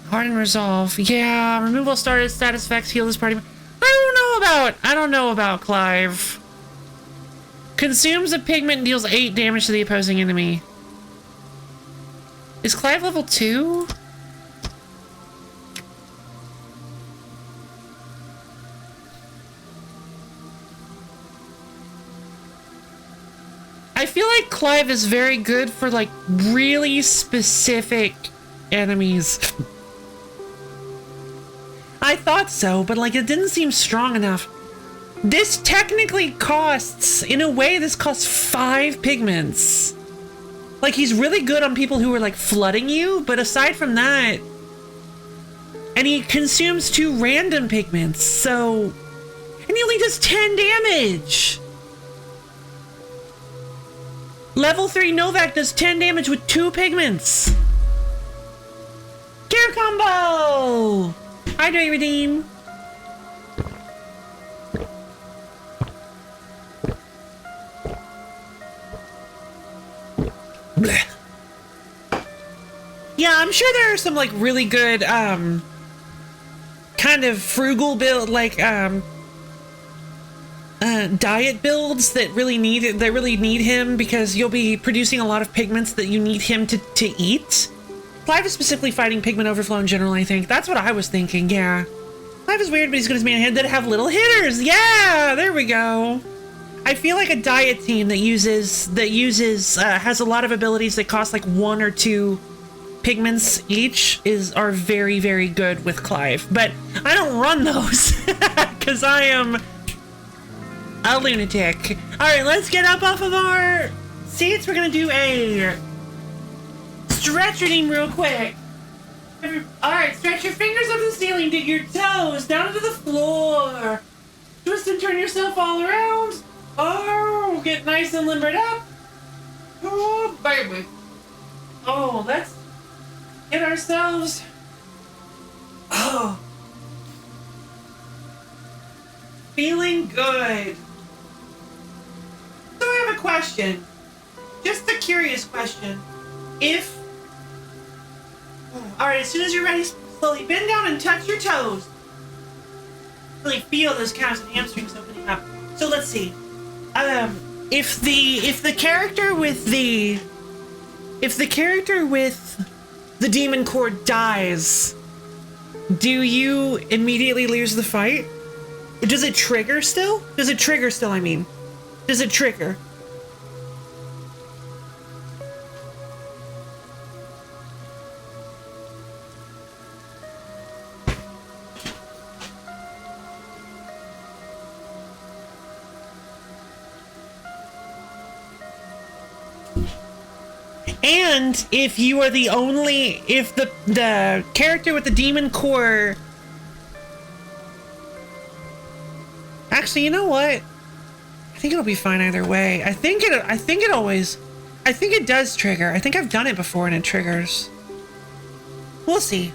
Harden resolve. Yeah, removal started status effects heal this party. I don't know about Clive. Consumes a pigment and deals 8 damage to the opposing enemy. Is Clive level 2? I feel like Clive is very good for like really specific enemies. I thought so, but like it didn't seem strong enough. This technically costs, in a way, this costs 5 pigments. Like he's really good on people who are like flooding you, but aside from that, and he consumes 2 random pigments, so, and he only does 10 damage. Level 3 Novak does 10 damage with 2 pigments. Gear combo! Hydrate redeem. Blech. Yeah, I'm sure there are some like really good kind of frugal build like diet builds that really need him because you'll be producing a lot of pigments that you need him to eat. Clive is specifically fighting pigment overflow in general, I think. That's what I was thinking, yeah. Clive is weird, but he's good as man head that have little hitters. Yeah, there we go. I feel like a diet team that has a lot of abilities that cost like 1 or 2 pigments each are very, very good with Clive. But I don't run those because I am a lunatic. All right, let's get up off of our seats. We're gonna do a stretch redeem real quick. All right, stretch your fingers up to the ceiling, dig your toes down into the floor. Twist and turn yourself all around. Oh, get nice and limbered up. Oh, baby. Oh, let's get ourselves. Oh, feeling good. So I have a question. Just a curious question. Alright, as soon as you're ready, slowly bend down and touch your toes. Really feel those calves and hamstrings opening up. So let's see. If the character with the demon core dies, do you immediately lose the fight? Does it trigger still? Does it trigger still, I mean? Does it trigger? And if you are if the character with the demon core, actually, you know what? I think it'll be fine either way. I think I think it does trigger. I think I've done it before and it triggers. We'll see.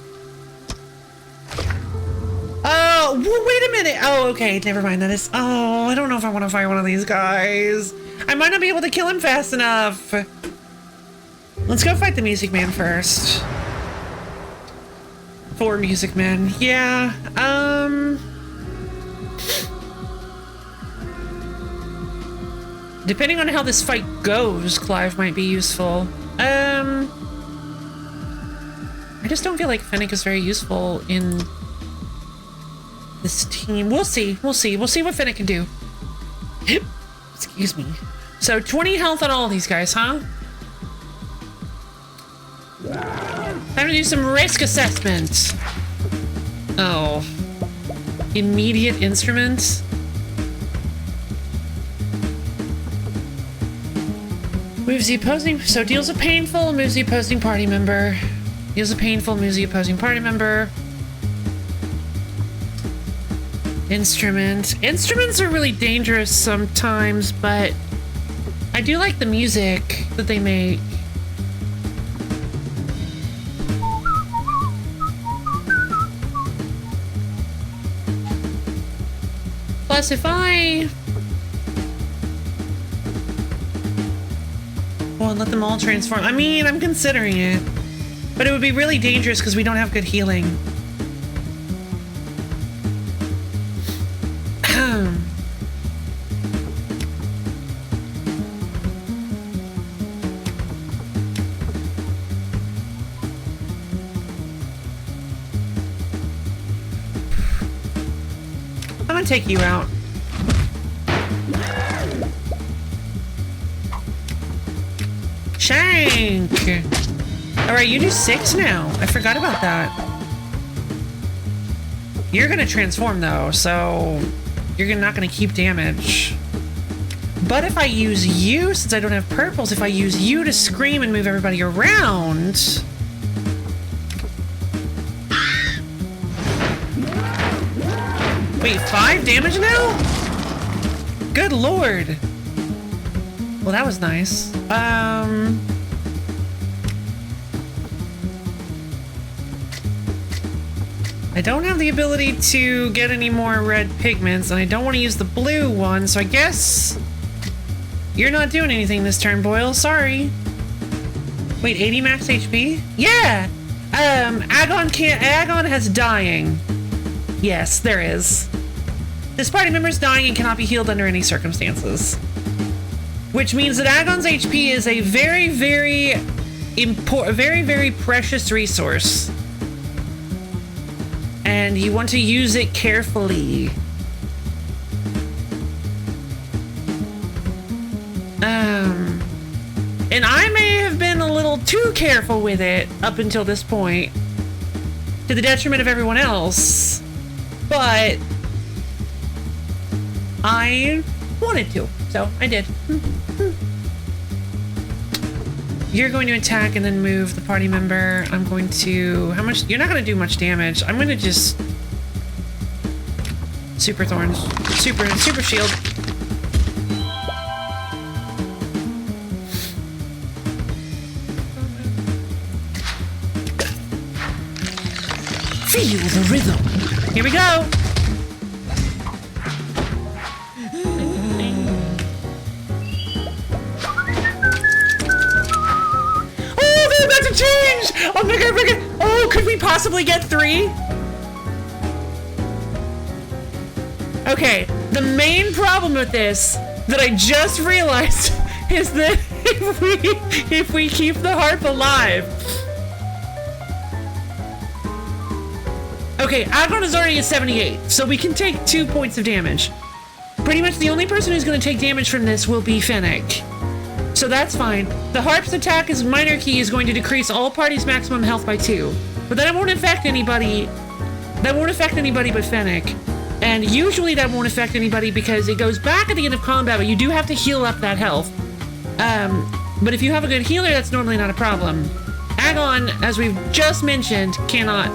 Oh, wait a minute. Oh, okay. Never mind. That is... Oh, I don't know if I want to fight one of these guys. I might not be able to kill him fast enough. Let's go fight the Music Man first. 4 Music Men. Yeah. Depending on how this fight goes, Clive might be useful. I just don't feel like Fennec is very useful in this team. We'll see. We'll see. We'll see what Fennec can do. Excuse me. So 20 health on all these guys, huh? Time to do some risk assessment. Oh. Immediate instruments. Moves the opposing... So deals a painful, moves the opposing party member. Deals a painful, moves the opposing party member. Instruments. Instruments are really dangerous sometimes, but I do like the music that they make. Plus, if I... Well, let them all transform. I mean, I'm considering it. But it would be really dangerous because we don't have good healing. I'm gonna take you out. Shank! Alright, you do 6 now. I forgot about that. You're gonna transform though, so you're not gonna keep damage. But if I use you, since I don't have purples, if I use you to scream and move everybody around... Wait, 5 damage now? Good lord. Well, that was nice. I don't have the ability to get any more red pigments, and I don't want to use the blue one, so I guess you're not doing anything this turn, Boyle. Sorry. Wait, 80 max HP? Yeah! Agon has dying. Yes, there is. This party member is dying and cannot be healed under any circumstances. Which means that Agon's HP is a very, very precious resource. And you want to use it carefully. And I may have been a little too careful with it up until this point, to the detriment of everyone else. But I wanted to, so I did. You're going to attack and then move the party member. I'm going to... How much? You're not going to do much damage. I'm going to just... Super Thorns. Super Shield. Feel the rhythm. Here we go. Change! Oh my god, oh, could we possibly get 3? Okay, the main problem with this that I just realized is that if we keep the harp alive. Okay, Agon is already at 78, so we can take 2 points of damage. Pretty much the only person who's going to take damage from this will be Fennec. So that's fine. The harp's attack as minor key is going to decrease all parties' maximum health by 2. But that won't affect anybody. That won't affect anybody but Fennec. And usually that won't affect anybody because it goes back at the end of combat, but you do have to heal up that health. But if you have a good healer, that's normally not a problem. Agon, as we've just mentioned, cannot.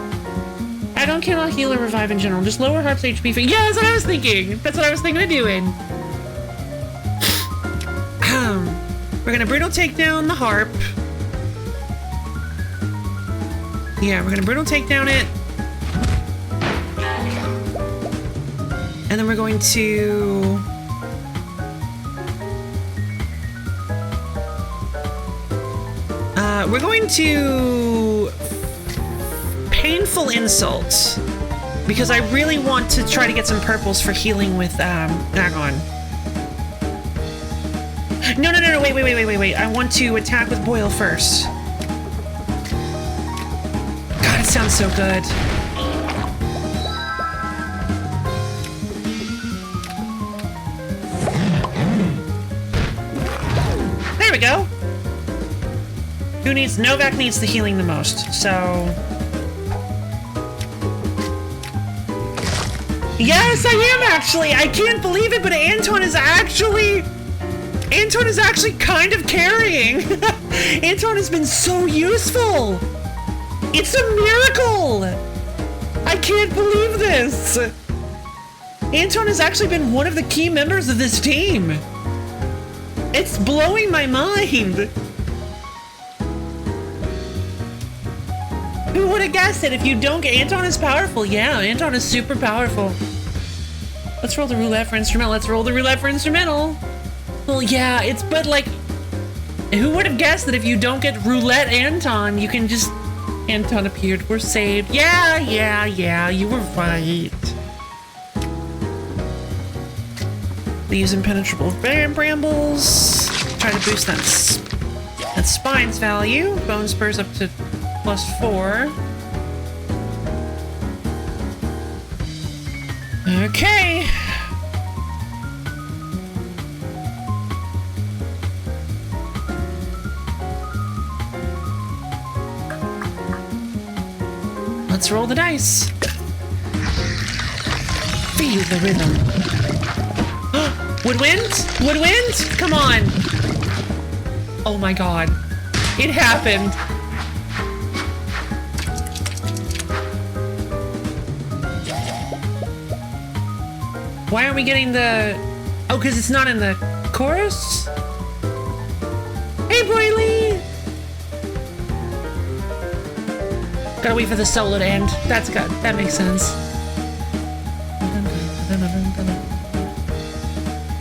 Agon cannot heal or revive in general. Just lower harp's HP. Yeah, that's what I was thinking. That's what I was thinking of doing. We're gonna brutal take down the harp. Yeah, we're gonna brutal take down it. And then we're going to... we're going to... Painful Insult. Because I really want to try to get some purples for healing with, Agon. No, wait. I want to attack with Boil first. God, it sounds so good. There we go. Who needs... Novak needs the healing the most, so... Yes, I am actually! I can't believe it, but Anton is actually kind of carrying! Anton has been so useful! It's a miracle! I can't believe this! Anton has actually been one of the key members of this team! It's blowing my mind! Who would have guessed it? If you don't get... Anton is powerful. Yeah, Anton is super powerful. Let's roll the roulette for instrumental. Let's roll the roulette for instrumental. Well, yeah, it's... But, like... Who would have guessed that if you don't get roulette Anton, you can just... Anton appeared. We're saved. Yeah. You were right. These impenetrable brambles. Try to boost that spine's value. Bone spurs up to +4. Okay. Let's roll the dice. Feel the rhythm. Woodwind? Woodwind? Come on. Oh my god. It happened. Why aren't we getting the... Oh, because it's not in the chorus? Hey, Boily! Gotta wait for the solo to end. That's good. That makes sense.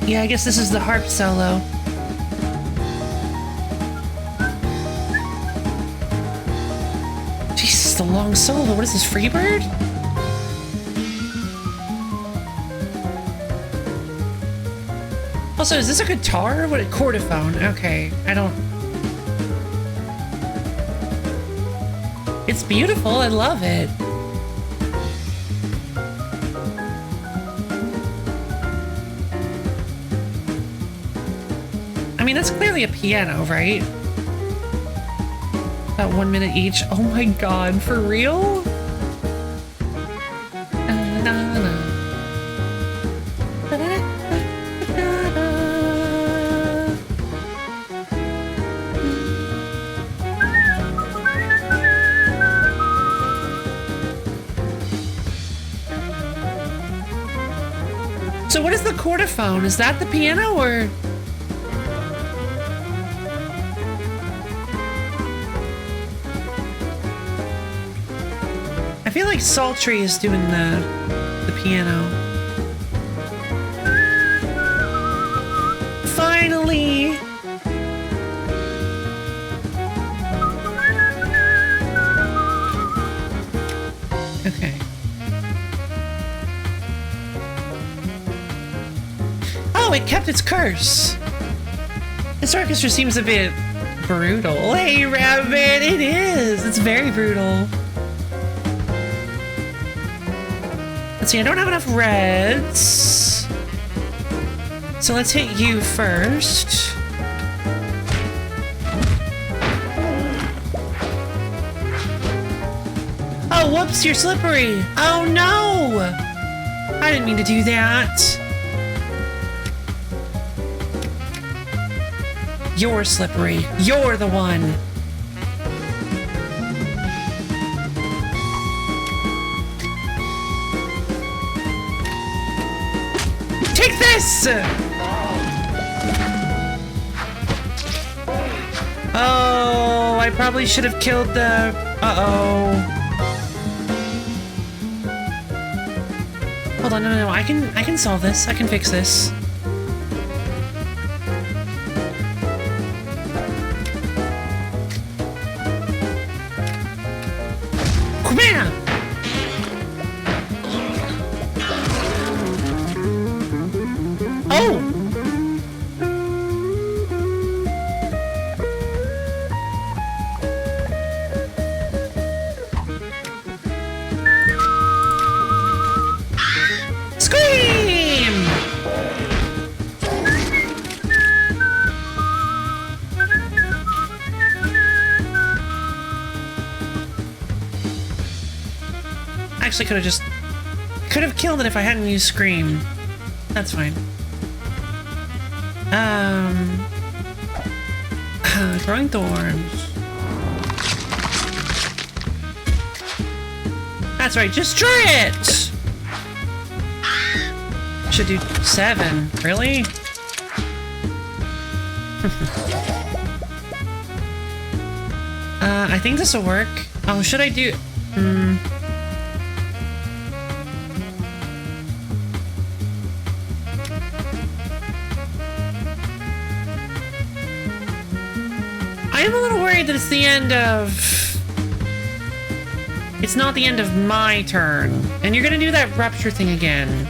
Yeah, I guess this is the harp solo. Jesus, the long solo. What is this, Freebird? Also, is this a guitar? What a chordophone. Okay, I don't... It's beautiful. I love it. I mean, that's clearly a piano, right? About 1 minute each. Oh my god, for real? So what is the chordophone? Is that the piano or? I feel like Sultry is doing the piano. Finally! Okay. Oh, it kept its curse. This orchestra seems a bit brutal. Hey, Rabbit, it is. It's very brutal. Let's see, I don't have enough reds. So let's hit you first. Oh, whoops, you're slippery. Oh, no. I didn't mean to do that. You're slippery. You're the one. Take this! Probably should have killed the... Uh-oh. Hold on, no. I can solve this. I can fix this. Come here! Oh! Actually could have killed it if I hadn't used Scream. That's fine. Growing thorns. That's right, just try it! Should do 7. Really? I think this will work. Oh, should I do... I am a little worried that it's the end of... It's not the end of my turn. And you're gonna do that rupture thing again.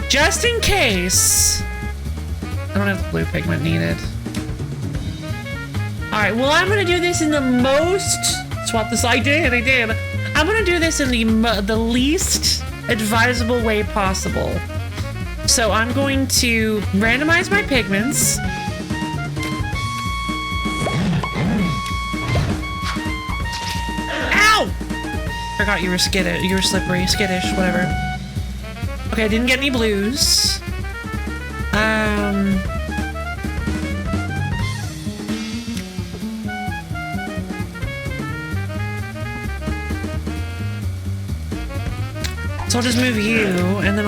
Just in case... I don't have the blue pigment needed. Alright, well I'm gonna do this in the most... Swap this, I did. I'm gonna do this in the least advisable way possible. So I'm going to randomize my pigments. Ow! Forgot you were skittish. You were slippery, skittish, whatever. Okay, I didn't get any blues. So I'll just move you, and then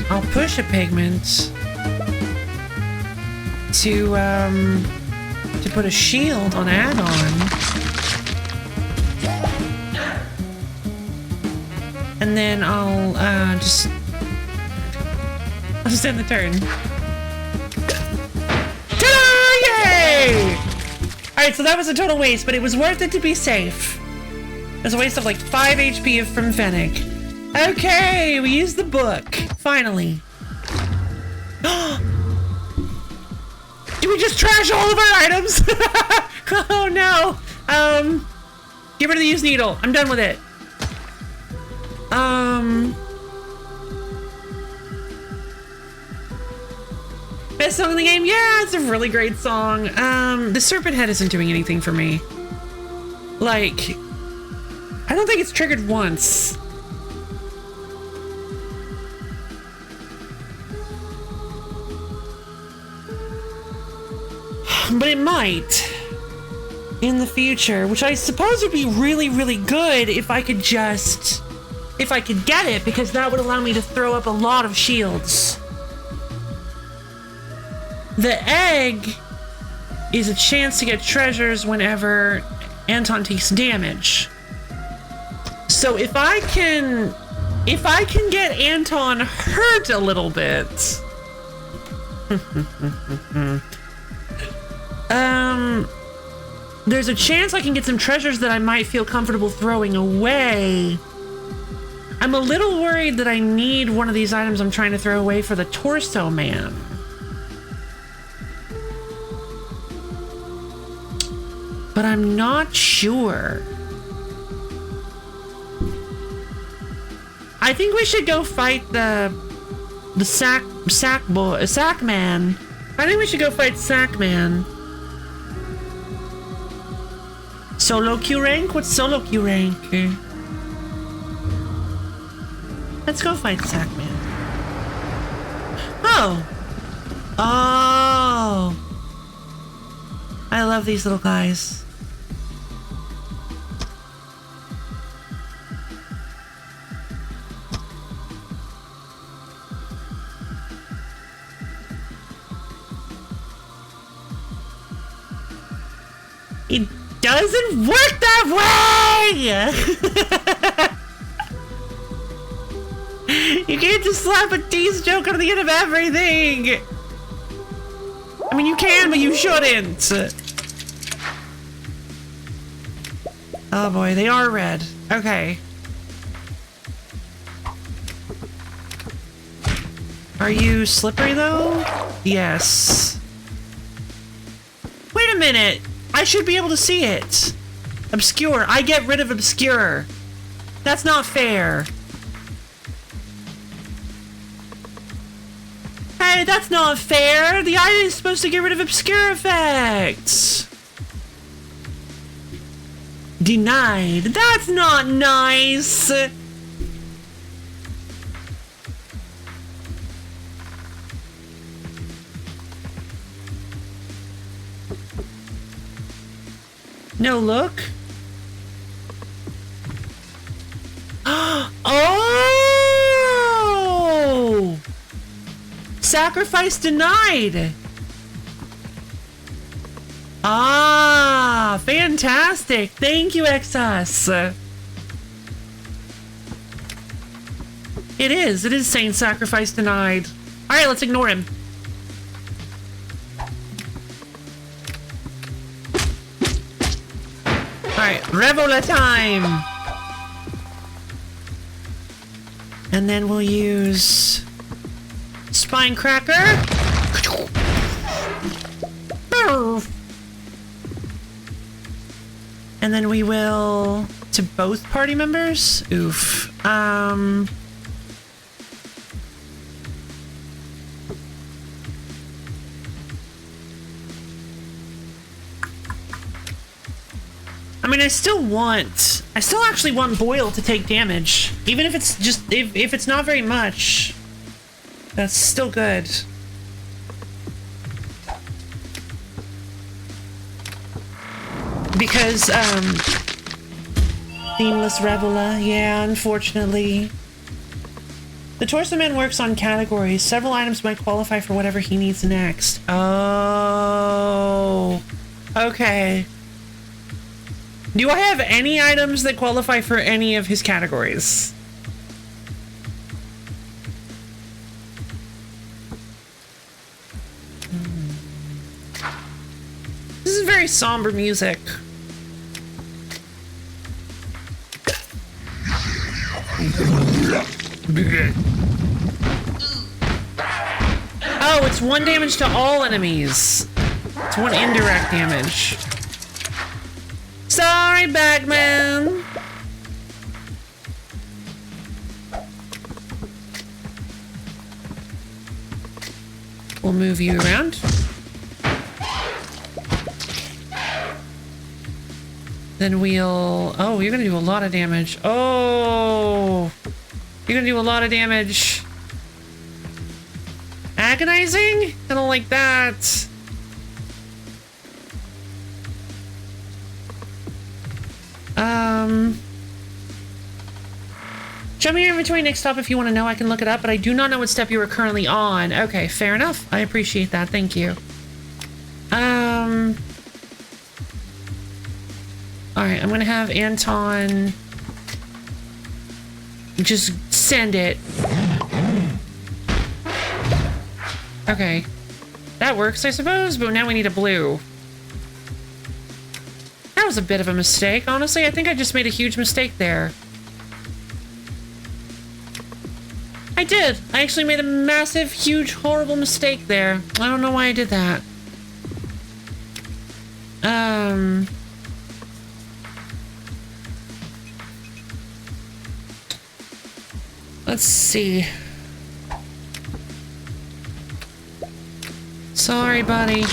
I'll push a pigment to put a shield on add-on. And then I'll just end the turn. Ta-da! Yay! Alright, so that was a total waste, but it was worth it to be safe. It was a waste of like 5 HP from Fennec. Okay, we used the book. Finally. Do we just trash all of our items? Oh no. Get rid of the used needle. I'm done with it. Best song in the game? Yeah, it's a really great song. The Serpent Head isn't doing anything for me. Like, I don't think it's triggered once. But it might in the future, which I suppose would be really, really good if I could get it, because that would allow me to throw up a lot of shields. The egg is a chance to get treasures whenever Anton takes damage. So if I can get Anton hurt a little bit. There's a chance I can get some treasures that I might feel comfortable throwing away. I'm a little worried that I need one of these items I'm trying to throw away for the torso man. But I'm not sure. I think we should go fight the sack man. I think we should go fight Sack Man. Solo Q rank? What's solo Q rank? Let's go fight Sack Man. Oh. Oh. I love these little guys. It doesn't work that way! You can't just slap a tease joke on the end of everything! I mean, you can, but you shouldn't! Oh boy, they are red. Okay. Are you slippery though? Yes. Wait a minute! I should be able to see it! Obscure. I get rid of obscure. That's not fair. Hey, that's not fair! The item is supposed to get rid of obscure effects! Denied. That's not nice! No look? Oh! Sacrifice denied! Ah, fantastic! Thank you, Exas! It is saying sacrifice denied. Alright, let's ignore him. Alright, Revola time! And then we'll use Spine Cracker. And then we will to both party members. Oof. I mean, I still actually want Boyle to take damage. Even if it's just, if it's not very much, that's still good. Because, Themeless Revola, yeah, unfortunately. The Torso Man works on categories. Several items might qualify for whatever he needs next. Oh, okay. Do I have any items that qualify for any of his categories? This is very somber music. Oh, it's 1 damage to all enemies. It's 1 indirect damage. Sorry, Bagman. We'll move you around. Then we'll... Oh, you're gonna do a lot of damage. Oh! You're gonna do a lot of damage. Agonizing? I don't like that. Show me your inventory next stop if you want to know. I can look it up, but I do not know what step you are currently on. Okay, fair enough. I appreciate that. Thank you. Alright, I'm gonna have Anton just send it. Okay. That works, I suppose, but now we need a blue. That was a bit of a mistake, honestly. I think I just made a huge mistake there. I did. I actually made a massive, huge, horrible mistake there. I don't know why I did that. Let's see. Sorry, buddy.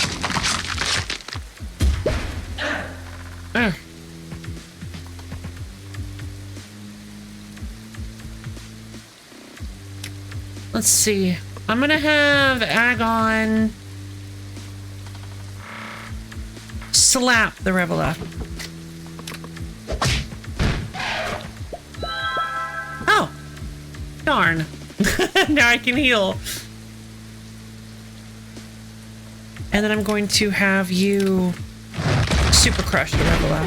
Let's see. I'm gonna have Agon slap the Revola. Oh! Darn. Now I can heal. And then I'm going to have you Super crush the Reveille.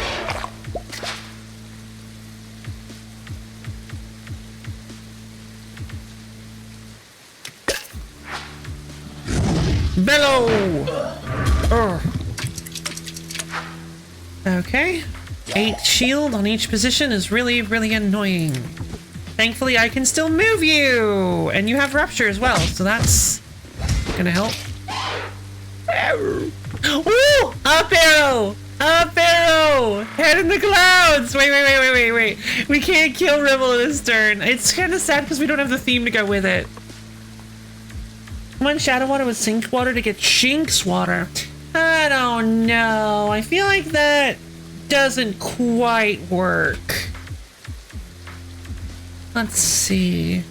Bellow! Okay. 8 shield on each position is really, really annoying. Thankfully, I can still move you! And you have rupture as well, so that's gonna help. Ooh! Up arrow! Up arrow! Head in the clouds! Wait. We can't kill Reveille this turn. It's kind of sad because we don't have the theme to go with it. One Shadow Water with Sink Water to get Shinx Water. I don't know. I feel like that doesn't quite work. Let's see.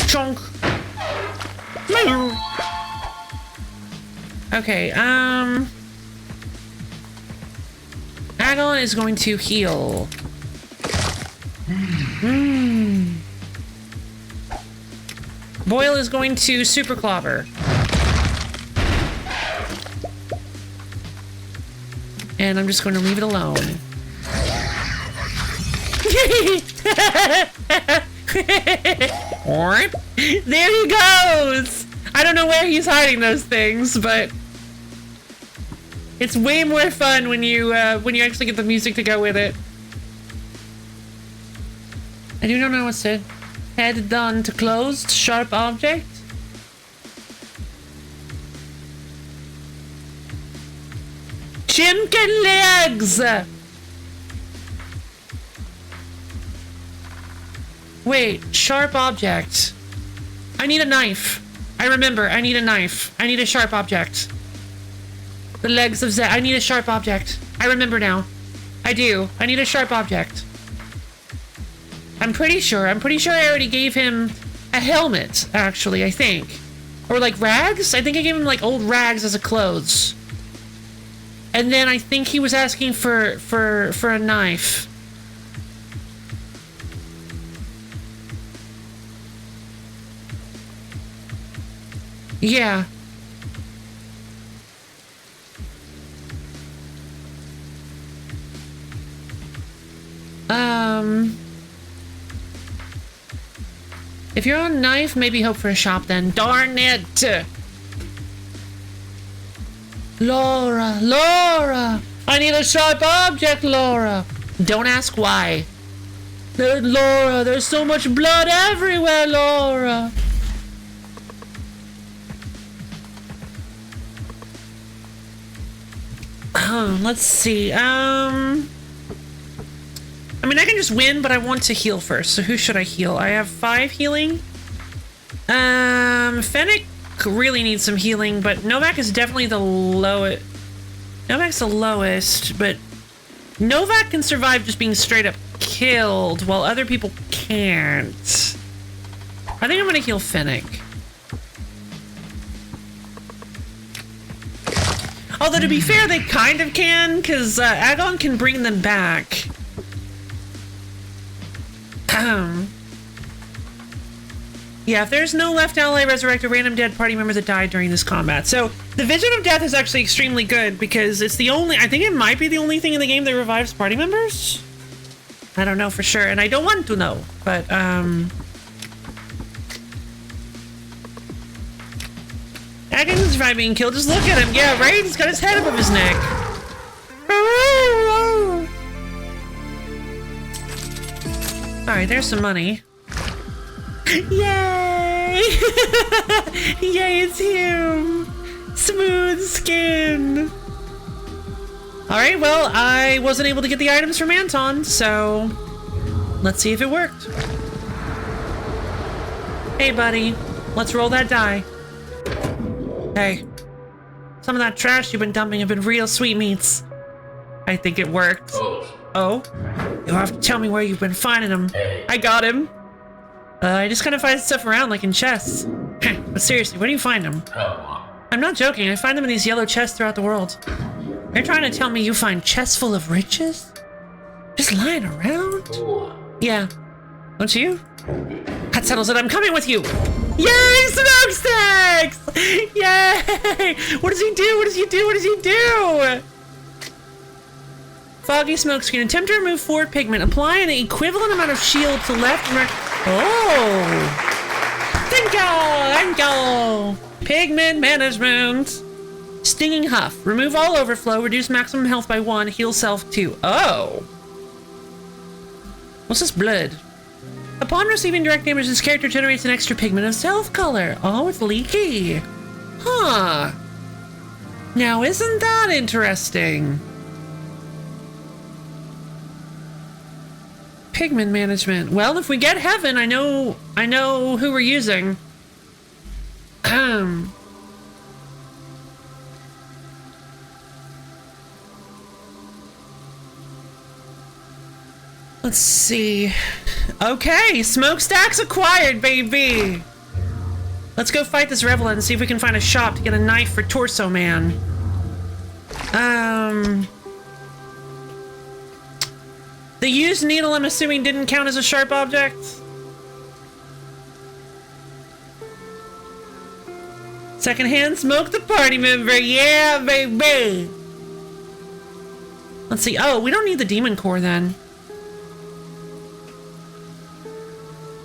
Chunk. Okay, Agon is going to heal. Boyle is going to super clobber. And I'm just going to leave it alone. There he goes! I don't know where he's hiding those things, but it's way more fun when you actually get the music to go with it. I do not know what's said. Head done to closed, sharp object. Chimkin legs! Wait, sharp object. I need a knife. I remember, I need a knife. I need a sharp object. The legs of Zed. I need a sharp object. I remember now. I do. I need a sharp object. I'm pretty sure I already gave him a helmet, actually, I think. Or like rags? I think I gave him like old rags as a clothes. And then I think he was asking for a knife. Yeah. If you're on knife, maybe hope for a shop then. Darn it! Laura! I need a sharp object, Laura! Don't ask why. Laura, there's so much blood everywhere, Laura! Let's see, I mean, I can just win, but I want to heal first. So who should I heal? I have 5 healing. Fennec really needs some healing, but Novak is definitely the lowest. Novak's the lowest, but Novak can survive just being straight up killed, while other people can't. I think I'm gonna heal Fennec. Although, to be fair, they kind of can, because Agon can bring them back. Yeah, if there's no left ally, resurrect a random dead party member that died during this combat. So, the Vision of Death is actually extremely good, because it's the only... I think it might be the only thing in the game that revives party members? I don't know for sure, and I don't want to know, but, Agon can survive being killed. Just look at him. Yeah, right? He's got his head above his neck. Alright, there's some money. Yay! Yay, it's him! Smooth skin! Alright, well, I wasn't able to get the items from Anton, so let's see if it worked. Hey, buddy. Let's roll that die. Hey. Some of that trash you've been dumping have been real sweetmeats. I think it worked. Oh? You'll have to tell me where you've been finding them. I got him. I just kind of find stuff around like in chests. But seriously, where do you find them? I'm not joking. I find them in these yellow chests throughout the world. You're trying to tell me you find chests full of riches? Just lying around? Yeah. Don't you? That settles it. I'm coming with you. Yay, smokestacks! Yay! What does he do? What does he do? What does he do? Foggy smoke screen. Attempt to remove forward pigment. Apply an equivalent amount of shield to left and right. Oh! Thank you! Pigment management. Stinging huff. Remove all overflow. Reduce maximum health by 1. Heal self 2. Oh! What's this blood? Upon receiving direct damage, this character generates an extra pigment of self color. Oh, it's leaky. Huh. Now, isn't that interesting? Pigment management. Well, if we get heaven, I know who we're using. Let's see. Okay, smokestacks acquired, baby. Let's go fight this Revelant and see if we can find a shop to get a knife for Torso Man. The used needle, I'm assuming, didn't count as a sharp object. Secondhand smoke the party member. Yeah, baby. Let's see. Oh, we don't need the demon core then.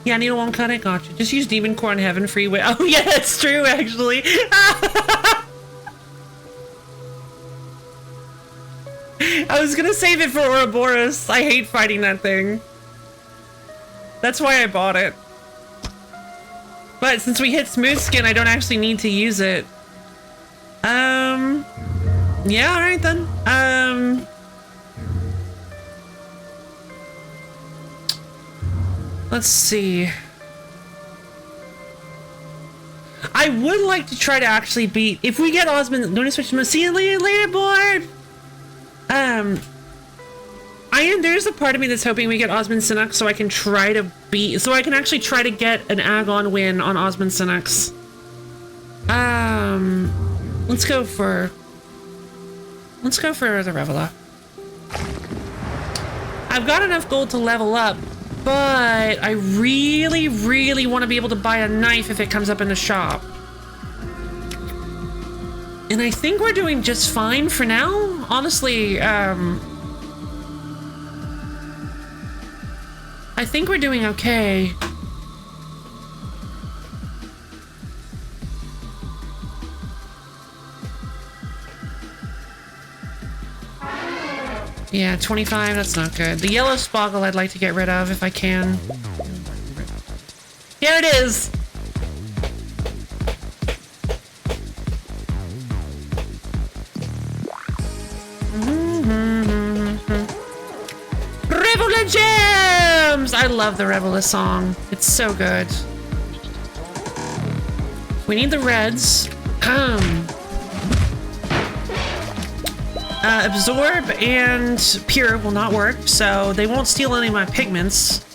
Yeah, needle won't cut it. Gotcha. Just use demon core on heaven freeway. Oh yeah, that's true actually. I was gonna save it for Ouroboros. I hate fighting that thing. That's why I bought it. But since we hit smooth skin, I don't actually need to use it. Yeah, alright then. Let's see. I would like to try to actually beat, if we get Osmond, don't switch to see you later, board. There's a part of me that's hoping we get Osmond Sinnox so I can try to beat, so I can actually try to get an Agon win on Osmond Sinnox. Let's go for the Revela. I've got enough gold to level up, but I really, really want to be able to buy a knife if it comes up in the shop. And I think we're doing just fine for now. Honestly, I think we're doing okay. Yeah, 25, that's not good. The yellow spoggle I'd like to get rid of if I can. Here it is! Revola Gems! I love the Revola song. It's so good. We need the reds. Absorb and Pure will not work, so they won't steal any of my pigments.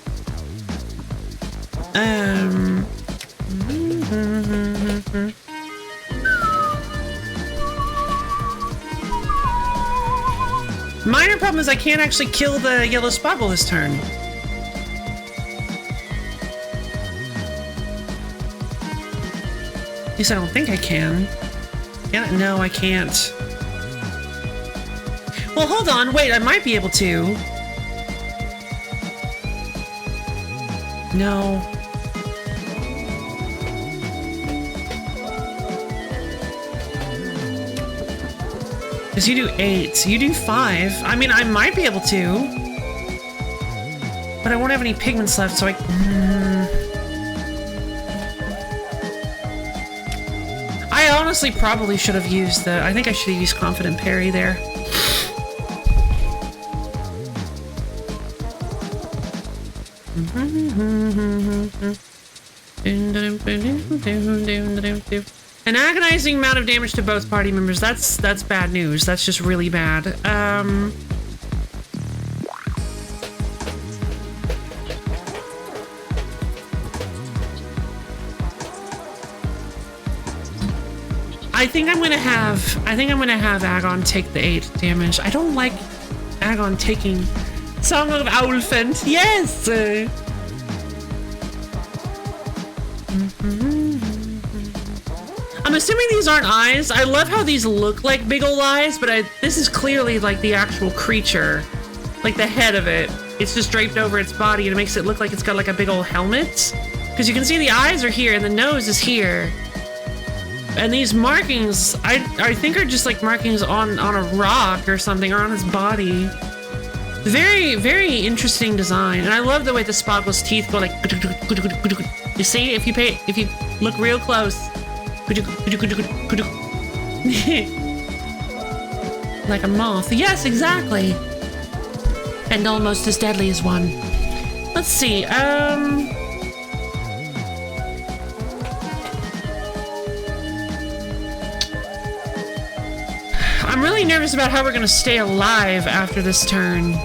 Minor problem is I can't actually kill the yellow spoggle this turn. At least I don't think I can. Yeah, no, I can't. Well, hold on. Wait, I might be able to. No. Because you do 8, so you do 5. I mean, I might be able to. But I won't have any pigments left, so I honestly probably should have used the... I think I should have used Confident Parry there. An agonizing amount of damage to both party members. That's bad news. That's just really bad. I think I'm gonna have Agon take the 8 damage. I don't like Agon taking Song of Owlfant. Yes! assuming these aren't eyes. I love how these look like big ol' eyes, but this is clearly like the actual creature. Like the head of it. It's just draped over its body and it makes it look like it's got like a big old helmet. Because you can see the eyes are here and the nose is here. And these markings, I think are just like markings on a rock or something, or on his body. Very, very interesting design. And I love the way the Spoggle's teeth go like... You see, if you look real close. Like a moth. Yes, exactly. And almost as deadly as one. Let's see, I'm really nervous about how we're gonna stay alive after this turn.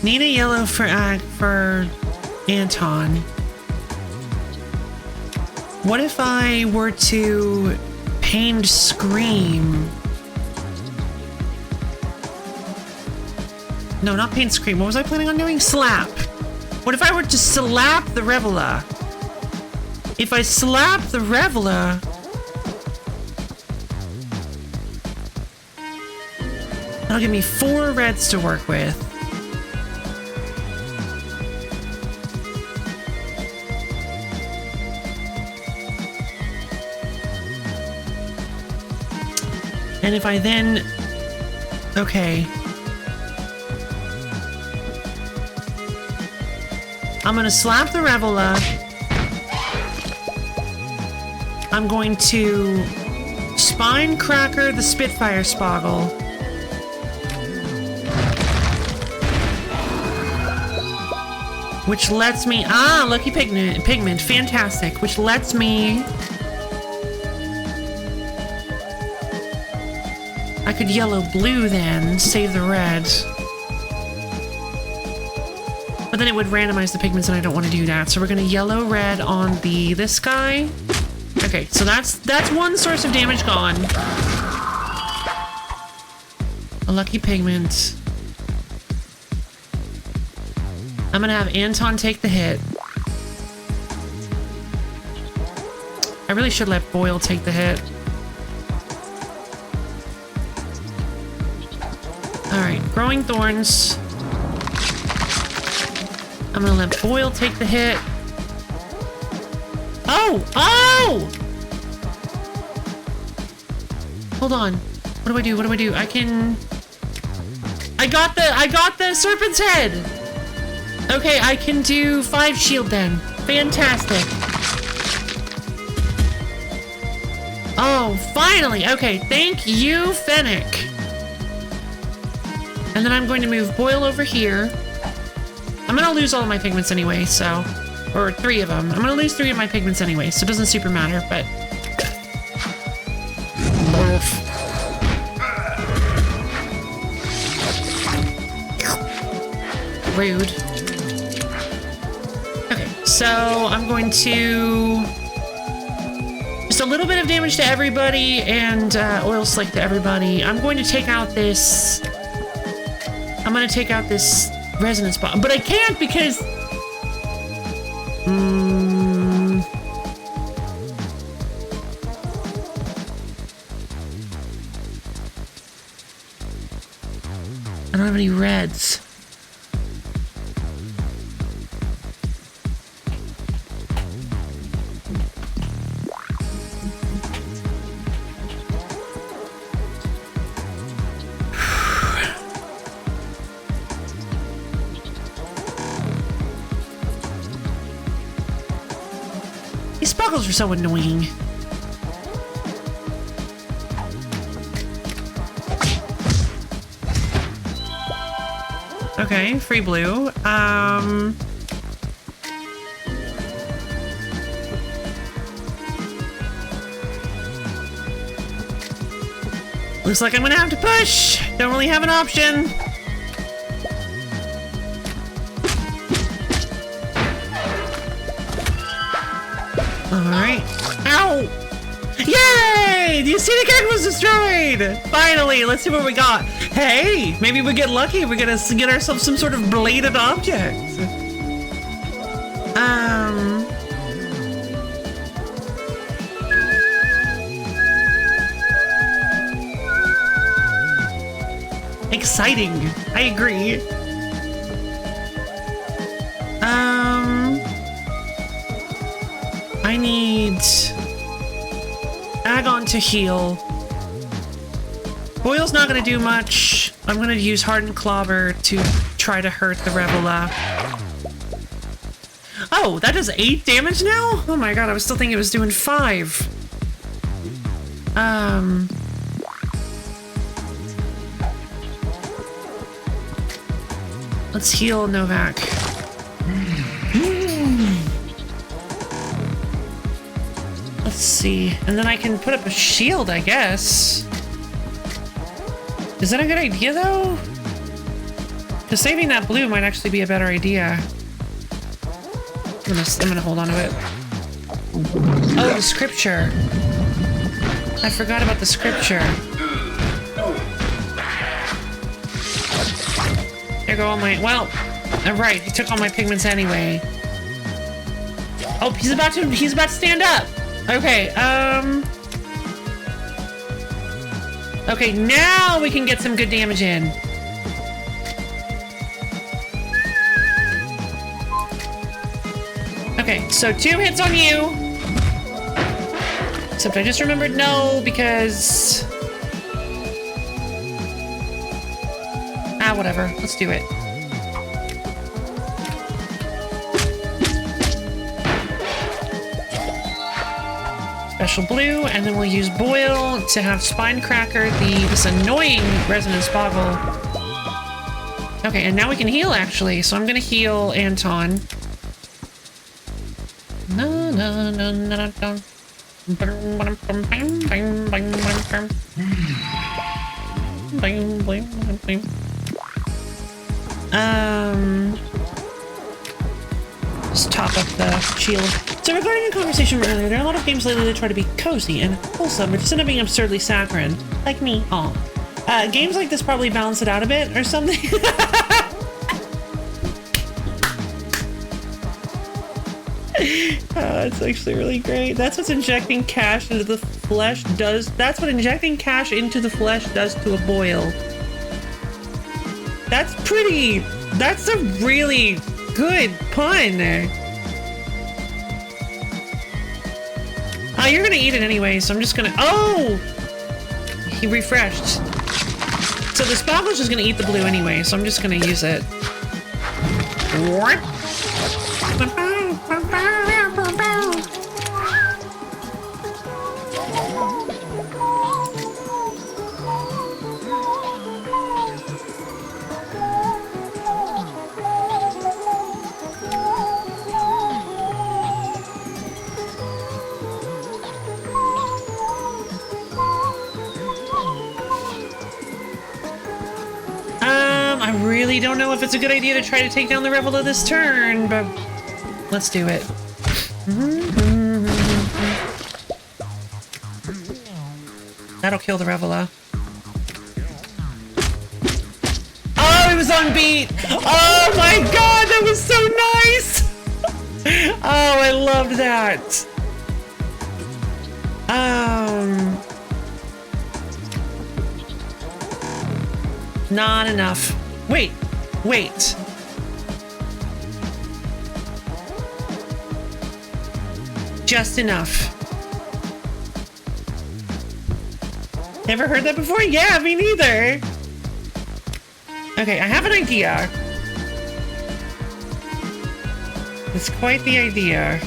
Need a yellow for Anton. What if I were to pained scream? No, not pained scream. What was I planning on doing? Slap. What if I were to slap the Revela? If I slap the Revela, that'll give me 4 reds to work with. And if I then... Okay. I'm gonna slap the Revela. I'm going to Spine Cracker the Spitfire Spoggle. Which lets me... Ah, Lucky Pigment. Fantastic. Which lets me... I could yellow-blue then, save the red. But then it would randomize the pigments and I don't want to do that. So we're gonna yellow-red on this guy. Okay, so that's one source of damage gone. A Lucky Pigment. I'm gonna have Anton take the hit. I really should let Boyle take the hit. Alright, Growing Thorns. I'm gonna let Boyle take the hit. Oh! Oh! Hold on. What do I do? What do I do? I can... I got the serpent's head! Okay, I can do 5 shield then. Fantastic. Oh, finally! Okay, thank you, Fennec. And then I'm going to move Boyle over here. I'm gonna lose all of my pigments anyway, so... Or 3 of them. I'm gonna lose 3 of my pigments anyway, so it doesn't super matter, but... Rude. Okay, so I'm going to... Just a little bit of damage to everybody, and Oil Slick to everybody. I'm going to take out this... I'm gonna take out this resonance bomb, but I can't because... I don't have any reds. These sparkles are so annoying. Okay, free blue. Looks like I'm gonna have to push. Don't really have an option. Alright. Ow! Yay! Do you see the cake was destroyed? Finally, let's see what we got. Hey, maybe we get lucky. We're gonna get ourselves some sort of bladed object. Exciting. I agree. I need Agon to heal. Boil's not gonna do much. I'm gonna use Hardened Clobber to try to hurt the Revela. Oh, that does 8 damage now? Oh my god, I was still thinking it was doing 5. Let's heal Novak. Let's see. And then I can put up a shield, I guess. Is that a good idea, though? Because saving that blue might actually be a better idea. I'm gonna hold on to it. Oh, the scripture. I forgot about the scripture. There go all my... Well, right, he took all my pigments anyway. Oh, he's about to stand up. Okay, okay, now we can get some good damage in. Okay, so 2 hits on you. Except I just remembered no, because... Ah, whatever. Let's do it. Special blue, and then we'll use Boil to have Spinecracker, this annoying Resonance Boggle. Okay, and now we can heal, actually. So I'm gonna heal Anton. No, no, no, no, no, no. Just top up the shield. So regarding a conversation from earlier, there are a lot of games lately that try to be cozy and wholesome, but just end up being absurdly saccharine. Like me. Aw. Games like this probably balance it out a bit or something. It's actually really great. That's what injecting cash into the flesh does. That's what injecting cash into the flesh does to a boil. That's pretty... That's a really good pun. Oh, you're gonna eat it anyway, so I'm just gonna... Oh! He refreshed. So the Spoggle's just gonna eat the blue anyway, so I'm just gonna use it. What? I really don't know if it's a good idea to try to take down the Revela this turn, but let's do it. That'll kill the Revela. Oh, it was on beat! Oh my god, that was so nice! Oh, I loved that. Not enough. Wait. Just enough. Never heard that before? Yeah, me neither. Okay, I have an idea. It's quite the idea.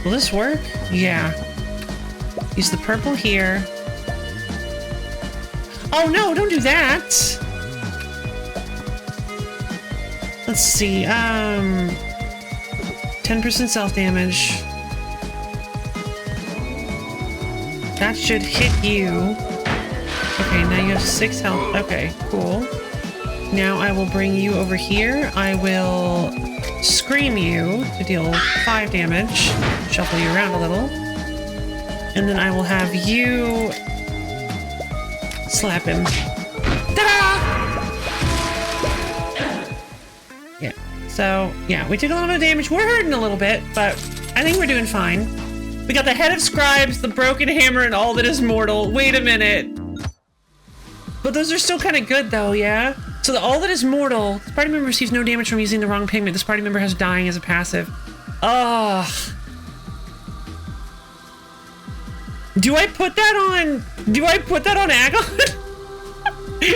Will this work? Yeah. Use the purple here. Oh no, don't do that! Let's see, 10% self-damage. That should hit you. Okay, now you have 6 health. Okay, cool. Now I will bring you over here. I will scream you to deal 5 damage, shuffle you around a little, and then I will have you slap him. Ta-da! Yeah, so, yeah, we took a little bit of damage. We're hurting a little bit, but I think we're doing fine. We got the Head of Scribes, the Broken Hammer, and All That Is Mortal. Wait a minute. But those are still kind of good, though, yeah? So the All That Is Mortal, this party member receives no damage from using the wrong pigment. This party member has dying as a passive. Ugh. Do I put that on Agon?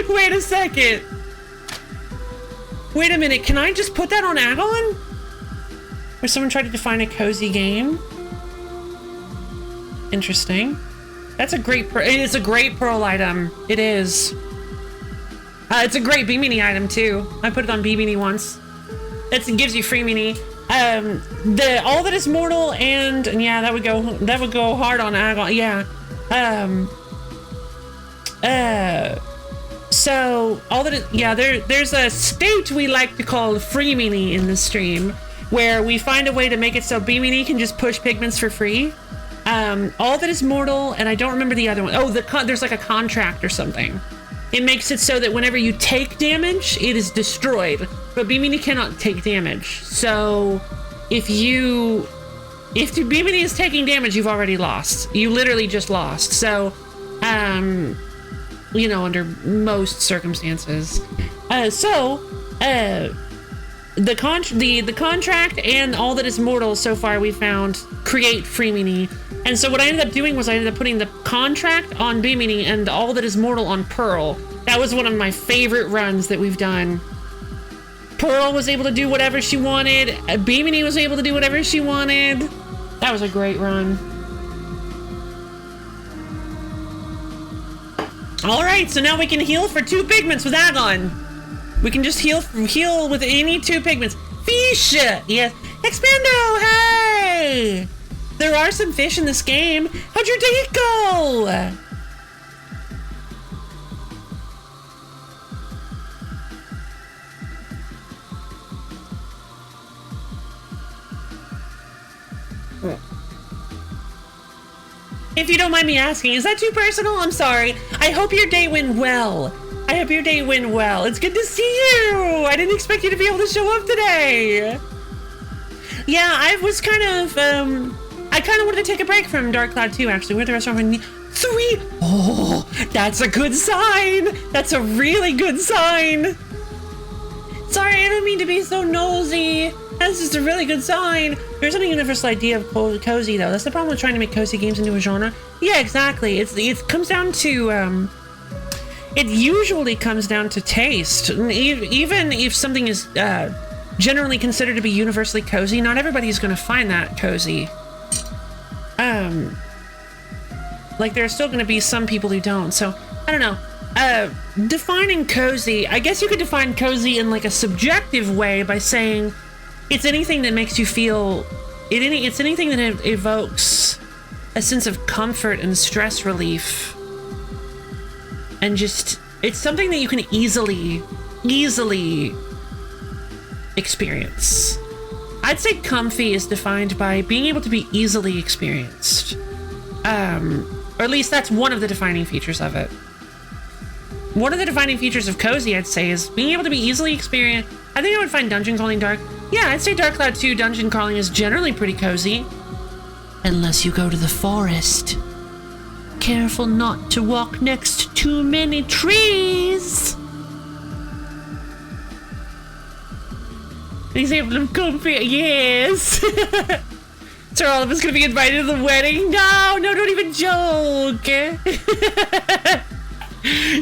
Wait a second. Wait a minute, can I just put that on Agon? Where someone tried to define a cozy game? Interesting. That's a great it's a great pearl item. It is. It's a great B-Mini item too. I put it on B-Mini once. It gives you free Mini. The All That Is Mortal and yeah, that would go hard on Agon. Yeah. So all that is, yeah, there's a state we like to call free Mini in the stream, where we find a way to make it so B-Mini can just push pigments for free. All That Is Mortal, and I don't remember the other one. Oh, there's like a contract or something. It makes it so that whenever you take damage, it is destroyed. But B-Mini cannot take damage. So if B-Mini is taking damage, you've already lost. You literally just lost. So, you know, under most circumstances. The contract and All That Is Mortal so far we found create free Mini. And so what I ended up doing was I ended up putting the contract on B-Mini and All That Is Mortal on Pearl. That was one of my favorite runs that we've done. Pearl was able to do whatever she wanted. B-Mini was able to do whatever she wanted. That was a great run. All right, so now we can heal for 2 pigments with Agon. We can just heal with any 2 pigments. Fish! Yes. Expando! Hey! There are some fish in this game. How'd your day go? If you don't mind me asking, is that too personal? I'm sorry. I hope your day went well. I hope your day went well. It's good to see you. I didn't expect you to be able to show up today. Yeah, I was kind of, I kind of wanted to take a break from Dark Cloud 2, actually. We're at the restaurant for 3. Oh, that's a good sign. That's a really good sign. Sorry, I don't mean to be so nosy. That's just a really good sign. There's a universal idea of cozy, though. That's the problem with trying to make cozy games into a genre. Yeah, exactly. It comes down to, it usually comes down to taste. Even if something is generally considered to be universally cozy, not everybody's going to find that cozy. Like, there's still going to be some people who don't. So, I don't know. Defining cozy, I guess you could define cozy in like a subjective way by saying it's anything that makes you feel, it's anything that evokes a sense of comfort and stress relief. And just, it's something that you can easily experience. I'd say comfy is defined by being able to be easily experienced. Or at least that's one of the defining features of it. One of the defining features of cozy, I'd say, is being able to be easily experienced. I think I would find dungeon crawling dark. Yeah, I'd say Dark Cloud 2 dungeon crawling is generally pretty cozy. Unless you go to the forest. Careful not to walk next to too many trees. Example of comfy, yes. So all of us gonna be invited to the wedding? No, don't even joke.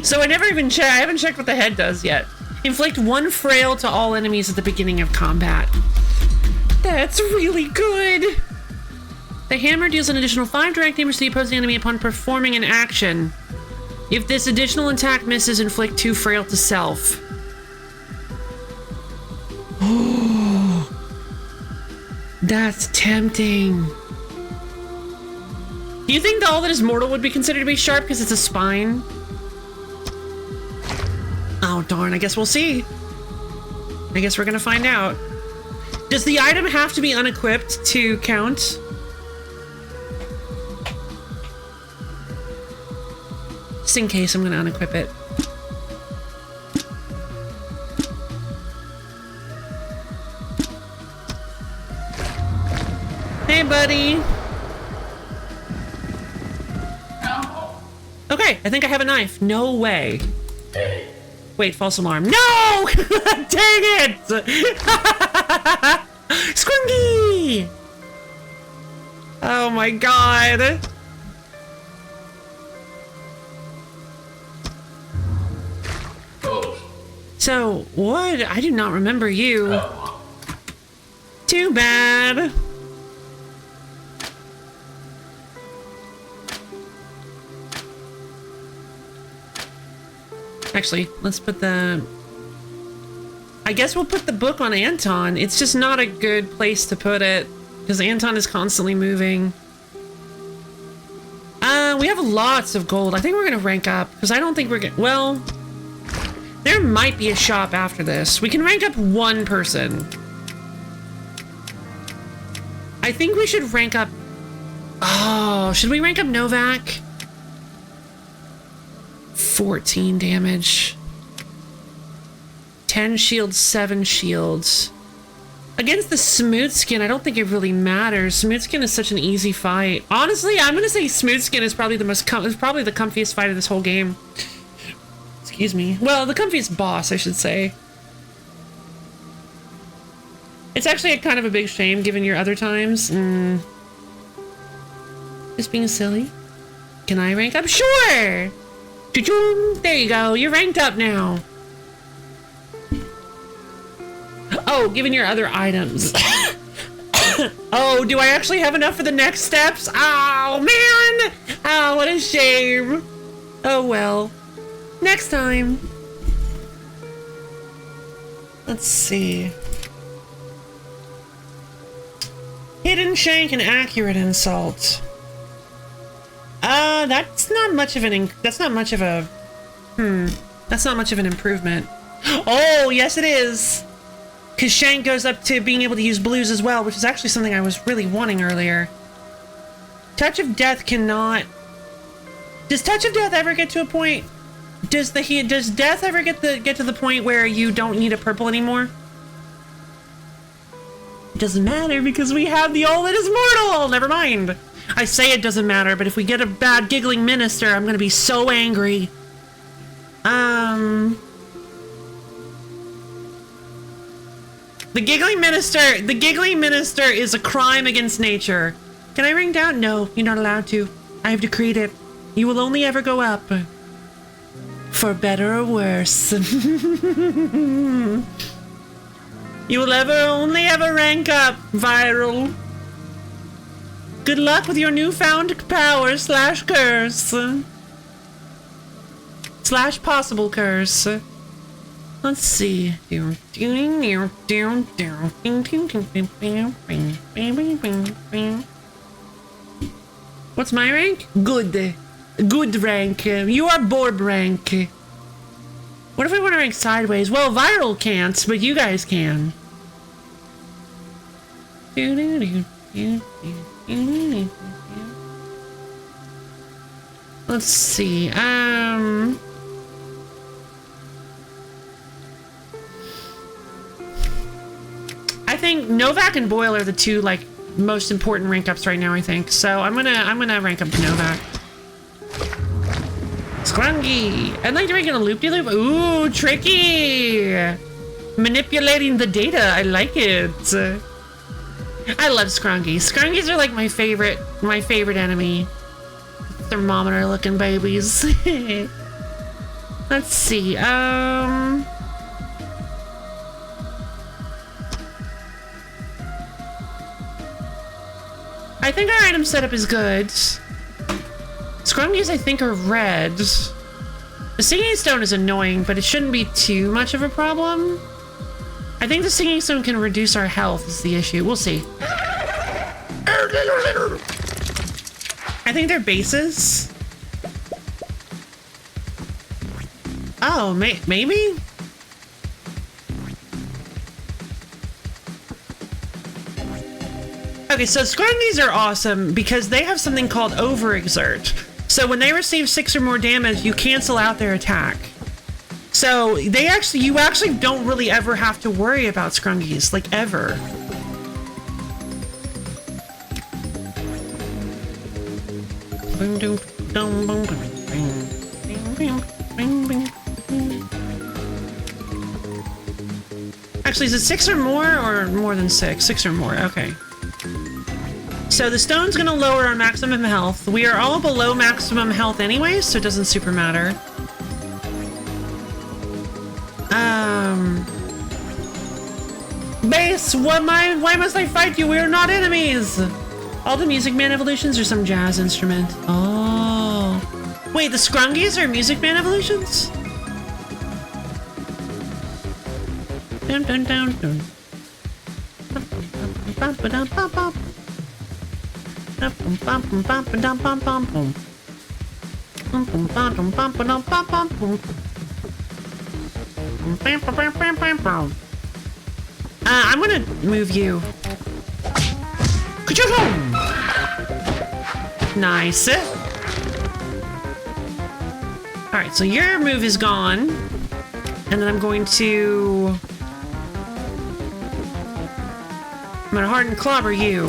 So I haven't checked what the head does yet. Inflict 1 frail to all enemies at the beginning of combat. That's really good. The hammer deals an additional 5 direct damage to the opposing enemy upon performing an action. If this additional attack misses, inflict 2 frail to self. Oh, that's tempting. Do you think the All That Is Mortal would be considered to be sharp because it's a spine? Oh darn, I guess we'll see. I guess we're gonna find out. Does the item have to be unequipped to count? Just in case, I'm gonna unequip it. Hey, buddy. Okay, I think I have a knife. No way. Hey. Wait, false alarm. No! Dang it! Scrungy! Oh my god. Oh. So, what? I do not remember you. Oh. Too bad. Actually, let's put the... I guess we'll put the book on Anton. It's just not a good place to put it, because Anton is constantly moving. We have lots of gold. I think we're gonna rank up, because I don't think we're gonna... Well, there might be a shop after this. We can rank up one person. I think we should rank up... Oh, should we rank up Novak? 14 damage. 10 shields, 7 shields. Against the smooth skin, I don't think it really matters. Smooth skin is such an easy fight. Honestly, I'm gonna say smooth skin is probably the probably the comfiest fight of this whole game. Excuse me. Well, the comfiest boss, I should say. It's actually a kind of a big shame given your other times. Just being silly. Can I rank up? Sure! There you go. You're ranked up now. Oh, given your other items. Oh, do I actually have enough for the next steps? Oh, man. Oh, what a shame. Oh, well. Next time. Let's see. Hidden shank and accurate insult. That's not much of an that's not much of an improvement. Oh, yes it is. Cause shank goes up to being able to use blues as well, which is actually something I was really wanting earlier. Touch of Death cannot... Does Touch of Death ever get to a point? Does Death ever get to the point where you don't need a purple anymore? It doesn't matter because we have the all that is mortal. Never mind. I say it doesn't matter, but if we get a bad giggling minister, I'm gonna be so angry. The giggling minister is a crime against nature. Can I ring down? No, you're not allowed to. I have decreed it. You will only ever go up. For better or worse. You will only ever rank up, Viral. Good luck with your newfound power / curse. / possible curse. Let's see. What's my rank? Good. Good rank. You are Borb rank. What if we want to rank sideways? Well, Viral can't, but you guys can. Let's see. I think Novak and Boyle are the two like most important rank ups right now, I think. So I'm gonna rank up Novak. Scrungy! I'd like to rank in a loop-de-loop. Ooh, tricky! Manipulating the data, I like it. I love Scrungies. Scrungies are like my favorite enemy. Thermometer looking babies. Let's see, I think our item setup is good. Scrungies, I think, are red. The Singing Stone is annoying, but it shouldn't be too much of a problem. I think the Singing Stone can reduce our health is the issue. We'll see. I think they're bases. Oh, maybe? Okay, so Scrungies are awesome because they have something called overexert. So when they receive 6 or more damage, you cancel out their attack. So you actually don't really ever have to worry about Scrungies, like ever. Actually, is it 6 or more than 6? 6 or more, okay. So the stone's gonna lower our maximum health. We are all below maximum health anyway, so it doesn't super matter. Base, why must I fight you? We are not enemies! All the Music Man evolutions are some jazz instrument. Oh. Wait, the Scrungies are Music Man evolutions? Dun dun dun dun. I'm gonna move you. Nice. Alright, so your move is gone. And then I'm going to harden clobber you.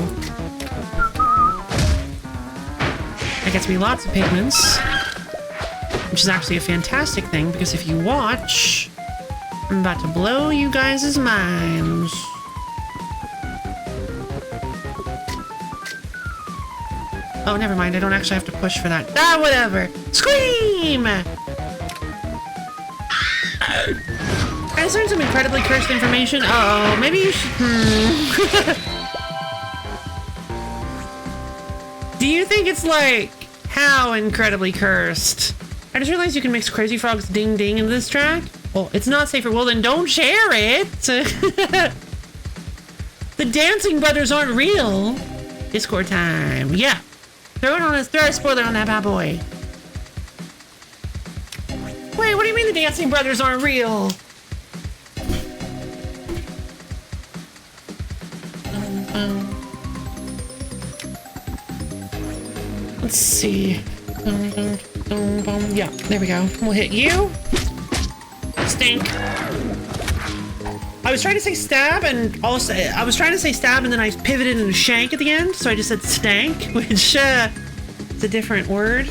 That gets me lots of pigments. Which is actually a fantastic thing, because if you watch, I'm about to blow you guys' minds. Oh, never mind. I don't actually have to push for that. Ah, whatever. Scream! I just learned some incredibly cursed information. Uh-oh, maybe you should... Do you think it's like, how incredibly cursed? I just realized you can mix Crazy Frog's Ding Ding into this track. Well, it's not safer. Well, then don't share it. The Dancing Brothers aren't real. Discord time. Yeah. Throw a spoiler on that bad boy. Wait, what do you mean the Dancing Brothers aren't real? Let's see. Yeah, there we go. We'll hit you. Stink. I was trying to say stab and then I pivoted into shank at the end, so I just said stank, which is a different word.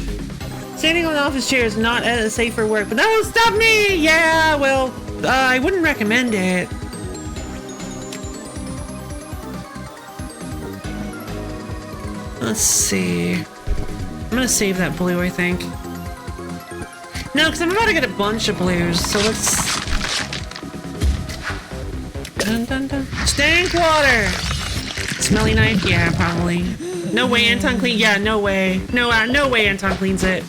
Standing on the office chair is not safe for work, but that won't stop me! Yeah, well, I wouldn't recommend it. Let's see. I'm gonna save that blue, I think. No, because I'm about to get a bunch of blues, so let's... Dun, dun, dun. Stank water! Smelly knife? Yeah, probably. No way Anton clean. Yeah, no way. No way Anton cleans it.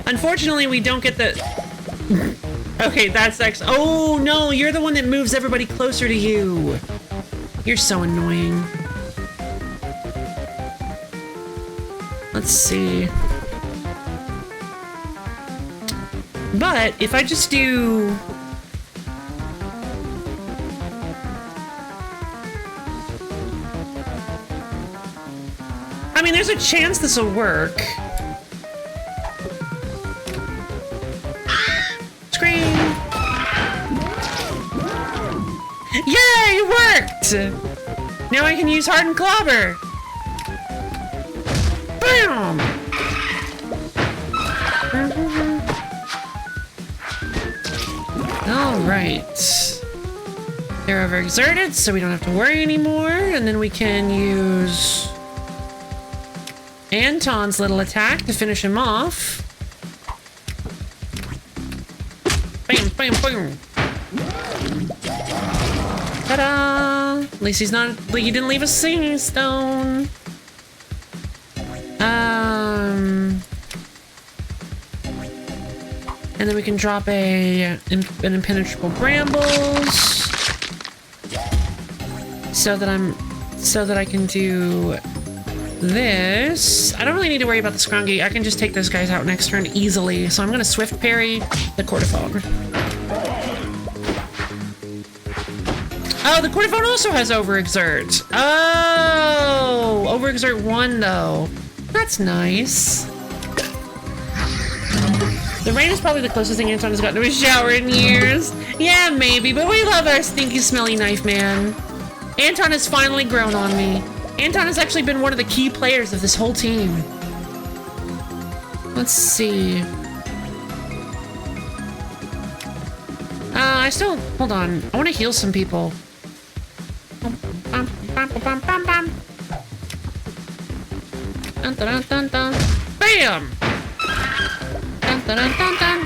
Unfortunately, we don't get the... Okay, that's actually... Oh, no, you're the one that moves everybody closer to you. You're so annoying. Let's see. But if I just do... I mean, there's a chance this will work. Scream! Yay, it worked! Now I can use Hardened Clobber! Bam! Alright. They're overexerted, so we don't have to worry anymore. And then we can use Anton's little attack to finish him off. Bam, bam, bam. Ta-da! At least he's not... He didn't leave a singing stone. And then we can drop an impenetrable brambles, so that I can do this. I don't really need to worry about the Scrungy. I can just take those guys out next turn easily. So I'm gonna swift parry the Cortifog. Oh, the quarterphone also has overexert. Oh, overexert 1 though. That's nice. The rain is probably the closest thing Anton has gotten to a shower in years. Yeah, maybe, but we love our stinky, smelly knife man. Anton has finally grown on me. Anton has actually been one of the key players of this whole team. Let's see. Hold on. I want to heal some people. Dun, dun, dun, dun, dun. Bam! Dun, dun, dun, dun, dun.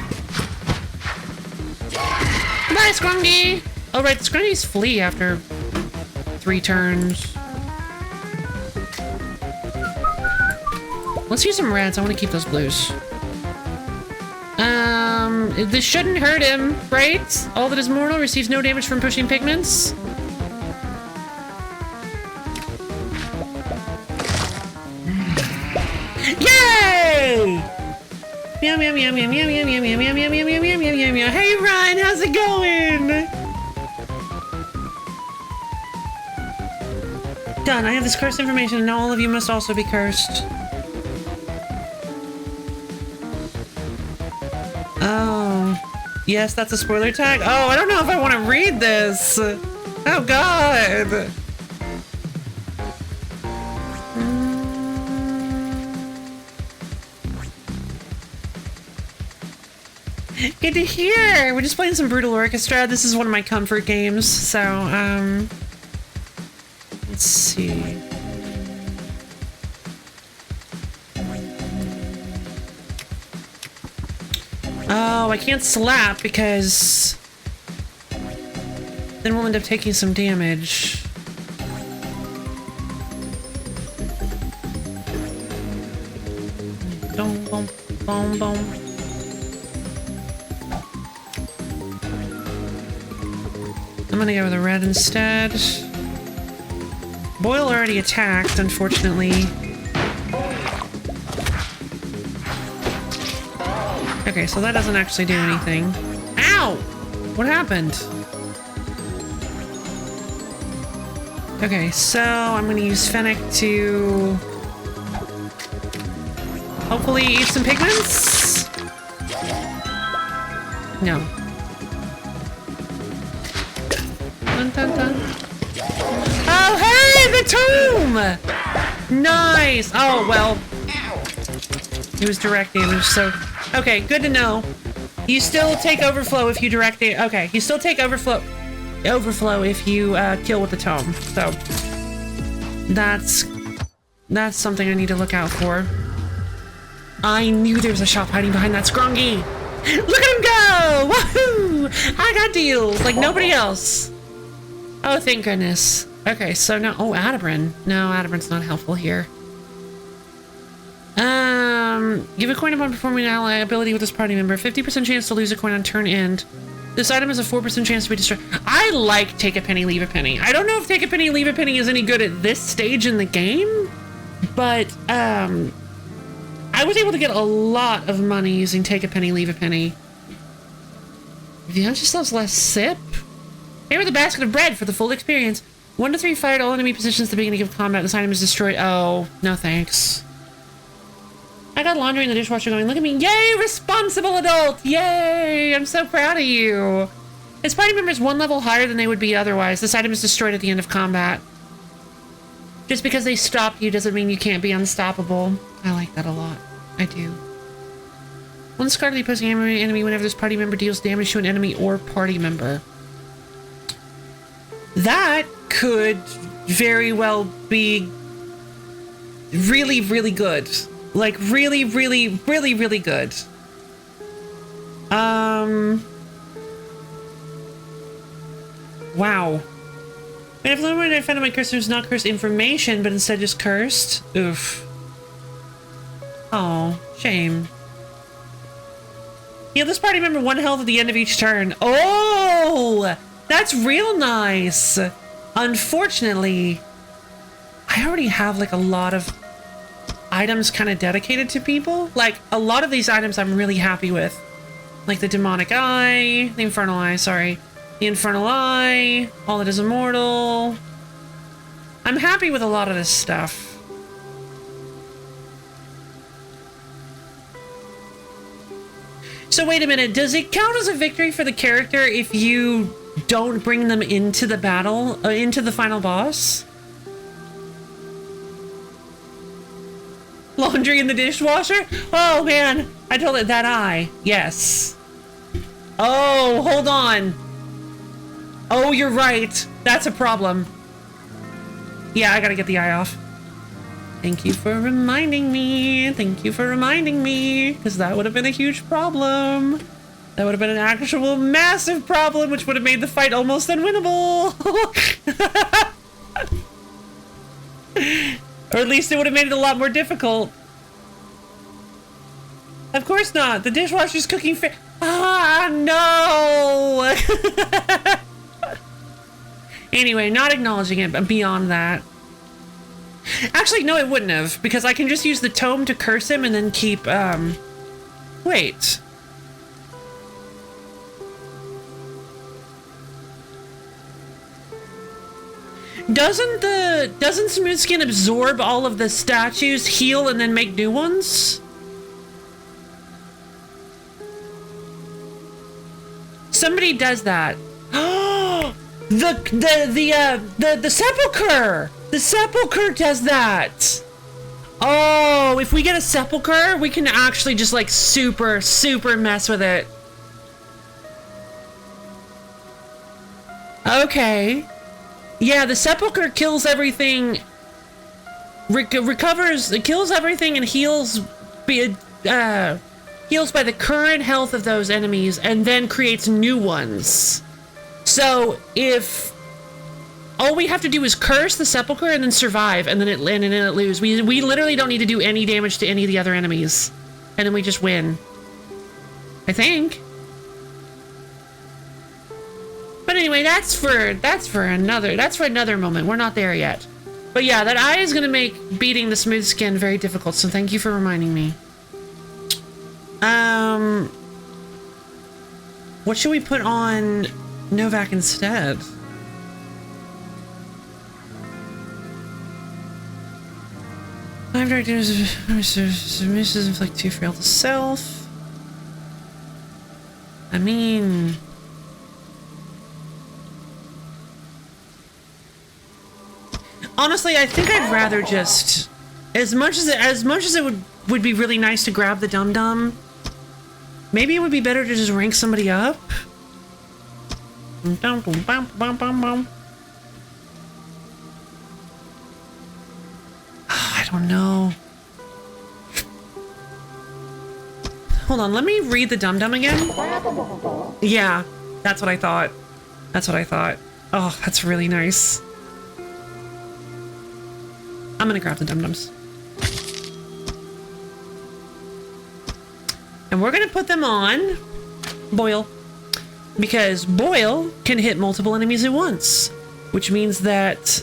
Bye, Scrungy! Oh, right, the Scrungies flee after 3 turns. Let's use some reds. I want to keep those blues. This shouldn't hurt him, right? All that is mortal receives no damage from pushing pigments. Yay! Meow meow meow meow meow meow meow meow meow meow meow meow meow meow meow. Hey Ryan, how's it going? Done. I have this cursed information, and now all of you must also be cursed. Oh. Yes, that's a spoiler tag. Oh, I don't know if I want to read this. Oh God. Good to hear. We're just playing some Brutal Orchestra. This is one of my comfort games. So, let's see. Oh, I can't slap because then we'll end up taking some damage. Boom, boom, boom, boom. I'm gonna go with a red instead. Boyle already attacked, unfortunately. Okay, so that doesn't actually do anything. Ow! What happened? Okay, so I'm gonna use Fennec to hopefully eat some pigments? No. Dun, dun, dun. Oh, hey! The tomb! Nice! Oh, well. It was direct damage, so... Okay, good to know. You still take overflow if you direct it. Okay, you still take overflow if you kill with the tome. So that's something I need to look out for. I knew there was a shop hiding behind that Scrungy. Look at him go! Woohoo! I got deals like nobody else. Oh, thank goodness. Okay, so now Adabrin. No, Adabrin's not helpful here. Give a coin upon performing an ally ability with this party member. 50% chance to lose a coin on turn end. This item has a 4% chance to be destroyed. I like Take a Penny, Leave a Penny. I don't know if Take a Penny, Leave a Penny is any good at this stage in the game, but I was able to get a lot of money using Take a Penny, Leave a Penny. Vyacheslave's last sip? Here with a basket of bread for the full experience. 1 to 3 fired all enemy positions at the beginning of combat. This item is destroyed. Oh, no thanks. I got laundry in the dishwasher going, look at me. Yay, responsible adult. Yay, I'm so proud of you. His party member is 1 level higher than they would be otherwise. This item is destroyed at the end of combat. Just because they stop you doesn't mean you can't be unstoppable. I like that a lot. I do. One discard the opposing enemy whenever this party member deals damage to an enemy or party member. That could very well be really, really good. Like, really, really, really, really good. Wow. Wait, I've learned when I found my cursor was not cursed information, but instead just cursed. Oof. Oh, shame. Heal this party member 1 health at the end of each turn. Oh! That's real nice! Unfortunately, I already have, like, a lot of items kind of dedicated to people. Like, a lot of these items I'm really happy with. Like the Demonic Eye, the Infernal Eye, sorry. The Infernal Eye, All That Is Immortal. I'm happy with a lot of this stuff. So wait a minute, does it count as a victory for the character if you don't bring them into the battle, into the final boss? Laundry in the dishwasher? Oh man, I told it that eye. Yes. Oh, hold on. Oh, you're right. That's a problem. Yeah, I gotta get the eye off. Thank you for reminding me. Thank you for reminding me. Because that would have been a huge problem. That would have been an actual massive problem, which would have made the fight almost unwinnable. Or at least it would have made it a lot more difficult. Of course not. The dishwasher's cooking Ah, no! Anyway, not acknowledging it, but beyond that. Actually, no, it wouldn't have, because I can just use the tome to curse him and then keep, wait. Doesn't Smooth Skin absorb all of the statues, heal, and then make new ones? Somebody does that. The sepulcher! The sepulcher does that! Oh, if we get a sepulcher, we can actually just like super mess with it. Okay. Yeah, the sepulcher kills everything, recovers, it kills everything and heals by the current health of those enemies and then creates new ones. So if all we have to do is curse the sepulcher and then survive and then it lose. We literally don't need to do any damage to any of the other enemies. And then we just win. I think. But anyway, that's for another moment. We're not there yet. But yeah, that eye is gonna make beating the Smooth Skin very difficult, so thank you for reminding me. What should we put on Novak instead? I'm directors submissions inflict 2 frail to self. I mean, honestly, I think I'd rather just, as much as it would be really nice to grab the dum-dum, maybe it would be better to just rank somebody up. I don't know. Hold on, let me read the dum-dum again. Yeah, that's what I thought. That's what I thought. Oh, that's really nice. I'm gonna grab the dum-dums. And we're gonna put them on Boyle. Because Boyle can hit multiple enemies at once. Which means that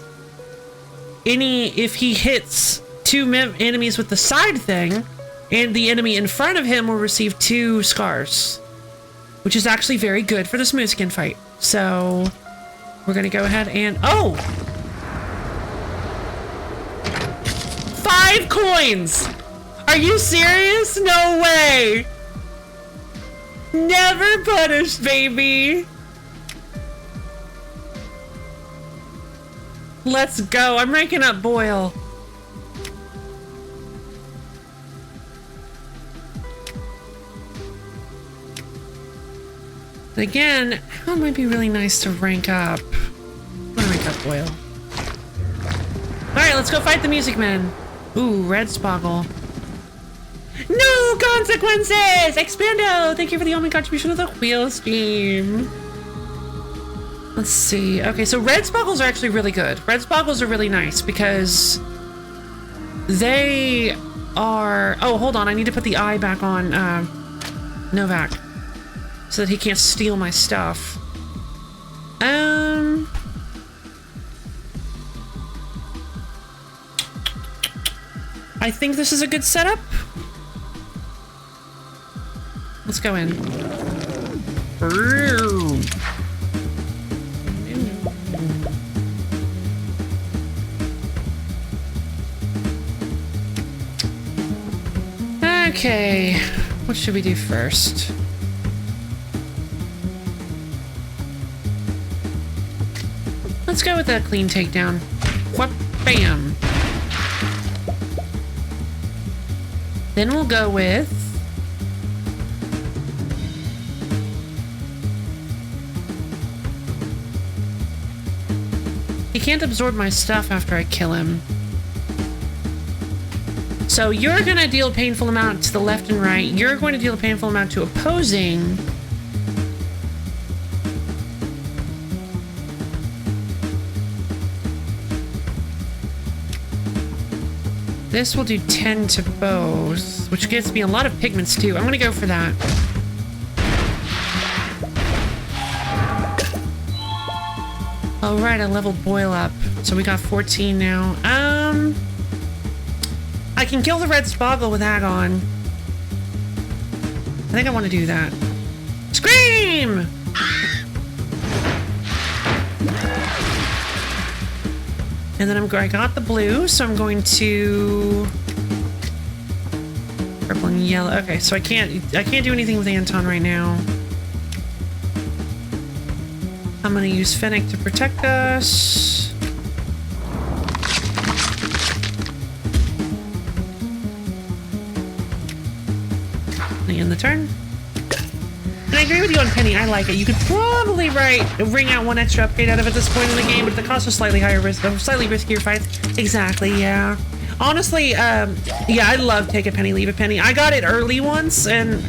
if he hits 2 enemies with the side thing, and the enemy in front of him will receive 2 scars. Which is actually very good for the Smooth Skin fight. So we're gonna go ahead and... Oh! 5 coins! Are you serious? No way! Never punished, baby! Let's go. I'm ranking up Boyle. Again, how might be really nice to rank up? I'm gonna rank up Boyle. Alright, let's go fight the Music Man. Ooh, Red Spoggle. No consequences! Expando! Thank you for the only contribution of the wheel stream. Let's see. Okay, so Red Spoggles are actually really good. Red Spoggles are really nice because they are... Oh, hold on. I need to put the eye back on Novak so that he can't steal my stuff. I think this is a good setup. Let's go in. Okay, what should we do first? Let's go with a clean takedown. Whoop, bam. Then we'll go with... He can't absorb my stuff after I kill him. So you're going to deal a painful amount to the left and right. You're going to deal a painful amount to opposing. This will do 10 to both, which gets me a lot of pigments too. I'm going to go for that. All right, I leveled Boil up. So we got 14 now. I can kill the red Spoggle with Agon. I think I want to do that. Scream! And then I got the blue, so I'm going to purple and yellow. Okay, so I can't do anything with Anton right now. I'm gonna use Fennec to protect us. End the turn. And I agree with you on Penny. I like it. You could probably wring out one extra upgrade out of it at this point in the game, but the cost was slightly higher risk, slightly riskier fights. Exactly, yeah. Honestly, yeah, I love Take a Penny, Leave a Penny. I got it early once, and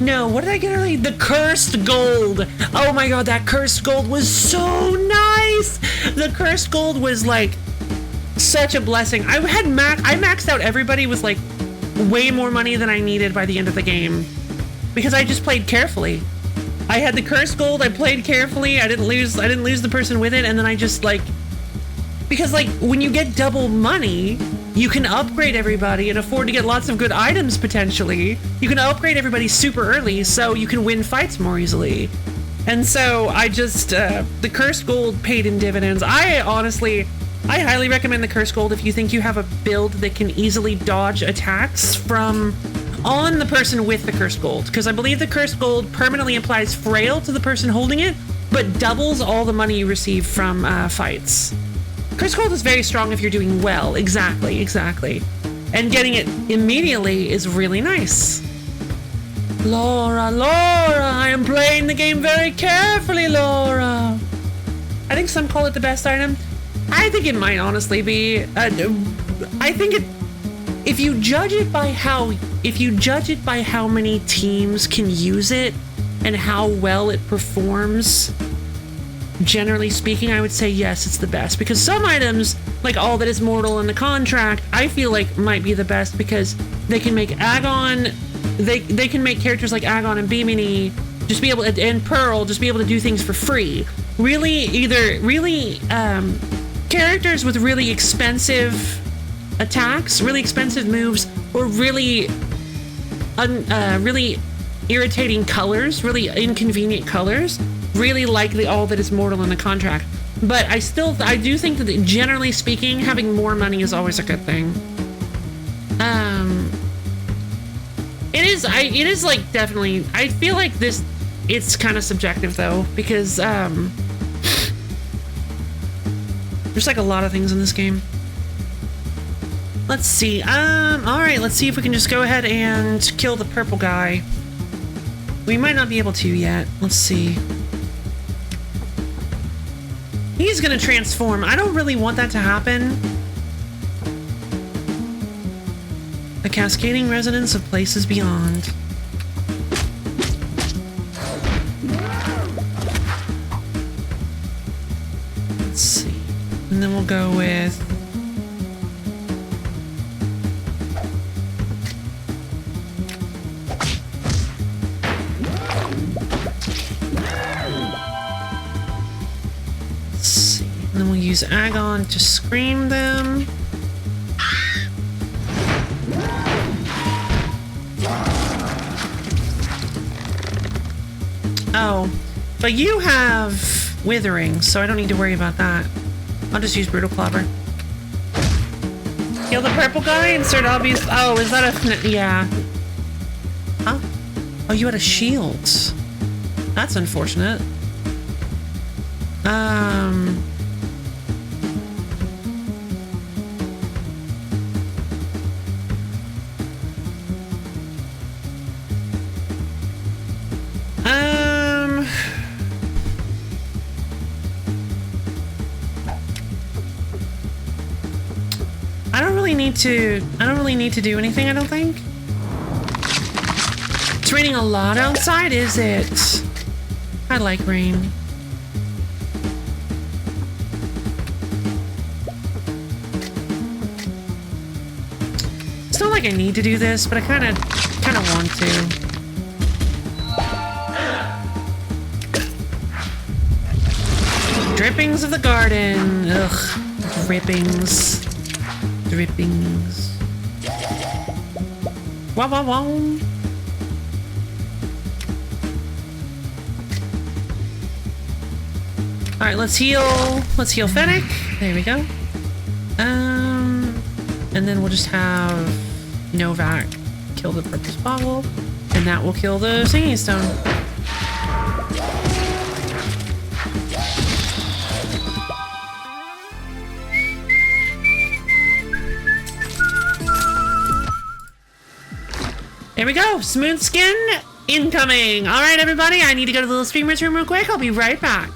no, what did I get early? The Cursed Gold. Oh my god, that Cursed Gold was so nice. The Cursed Gold was like such a blessing. I maxed out everybody with like way more money than I needed by the end of the game because I just played carefully. I had the Cursed Gold, I played carefully, I didn't lose the person with it, and then I just like, because like when you get double money, you can upgrade everybody and afford to get lots of good items potentially. You can upgrade everybody super early so you can win fights more easily. And so I just, the Cursed Gold paid in dividends. I highly recommend the Cursed Gold if you think you have a build that can easily dodge attacks from on the person with the Cursed Gold. Because I believe the Cursed Gold permanently applies frail to the person holding it, but doubles all the money you receive from fights. Cursed Gold is very strong if you're doing well. Exactly. And getting it immediately is really nice. Laura, I am playing the game very carefully, Laura. I think some call it the best item. I think it might honestly be. I think it. If you judge it by how many teams can use it and how well it performs, generally speaking, I would say yes, it's the best. Because some items, like All That Is Mortal and the Contract, I feel like might be the best because they can make Agon. They can make characters like Agon and Bimini just be able to, and Pearl just be able to do things for free. Characters with really expensive attacks, really expensive moves, or really irritating colors, really inconvenient colors, really like the All That Is Mortal in the Contract. But I do think that generally speaking, having more money is always a good thing. It is like definitely, I feel like this, it's kind of subjective though, because there's like a lot of things in this game. Let's see. Alright, let's see if we can just go ahead and kill the purple guy. We might not be able to yet. Let's see. He's gonna transform. I don't really want that to happen. The cascading resonance of places beyond. Let's see. And then we'll go with... Let's see. And then we'll use Agon to scream them. Oh, but you have Withering, so I don't need to worry about that. I'll just use Brutal Clobber. Kill the purple guy, insert obvious... Oh, is that a... Yeah. Oh, you had a shield. That's unfortunate. I don't really need to do anything, I don't think. It's raining a lot outside, is it? I like rain. It's not like I need to do this, but I kind of want to. Drippings of the garden. Ugh, drippings. Drippings. Wow, wow, wow. All right, let's heal. Let's heal Fennec. There we go. And then we'll just have Novak kill the purple boggle, and that will kill the singing stone. There we go. Smooth skin incoming. All right, everybody. I need to go to the little streamer's room real quick. I'll be right back.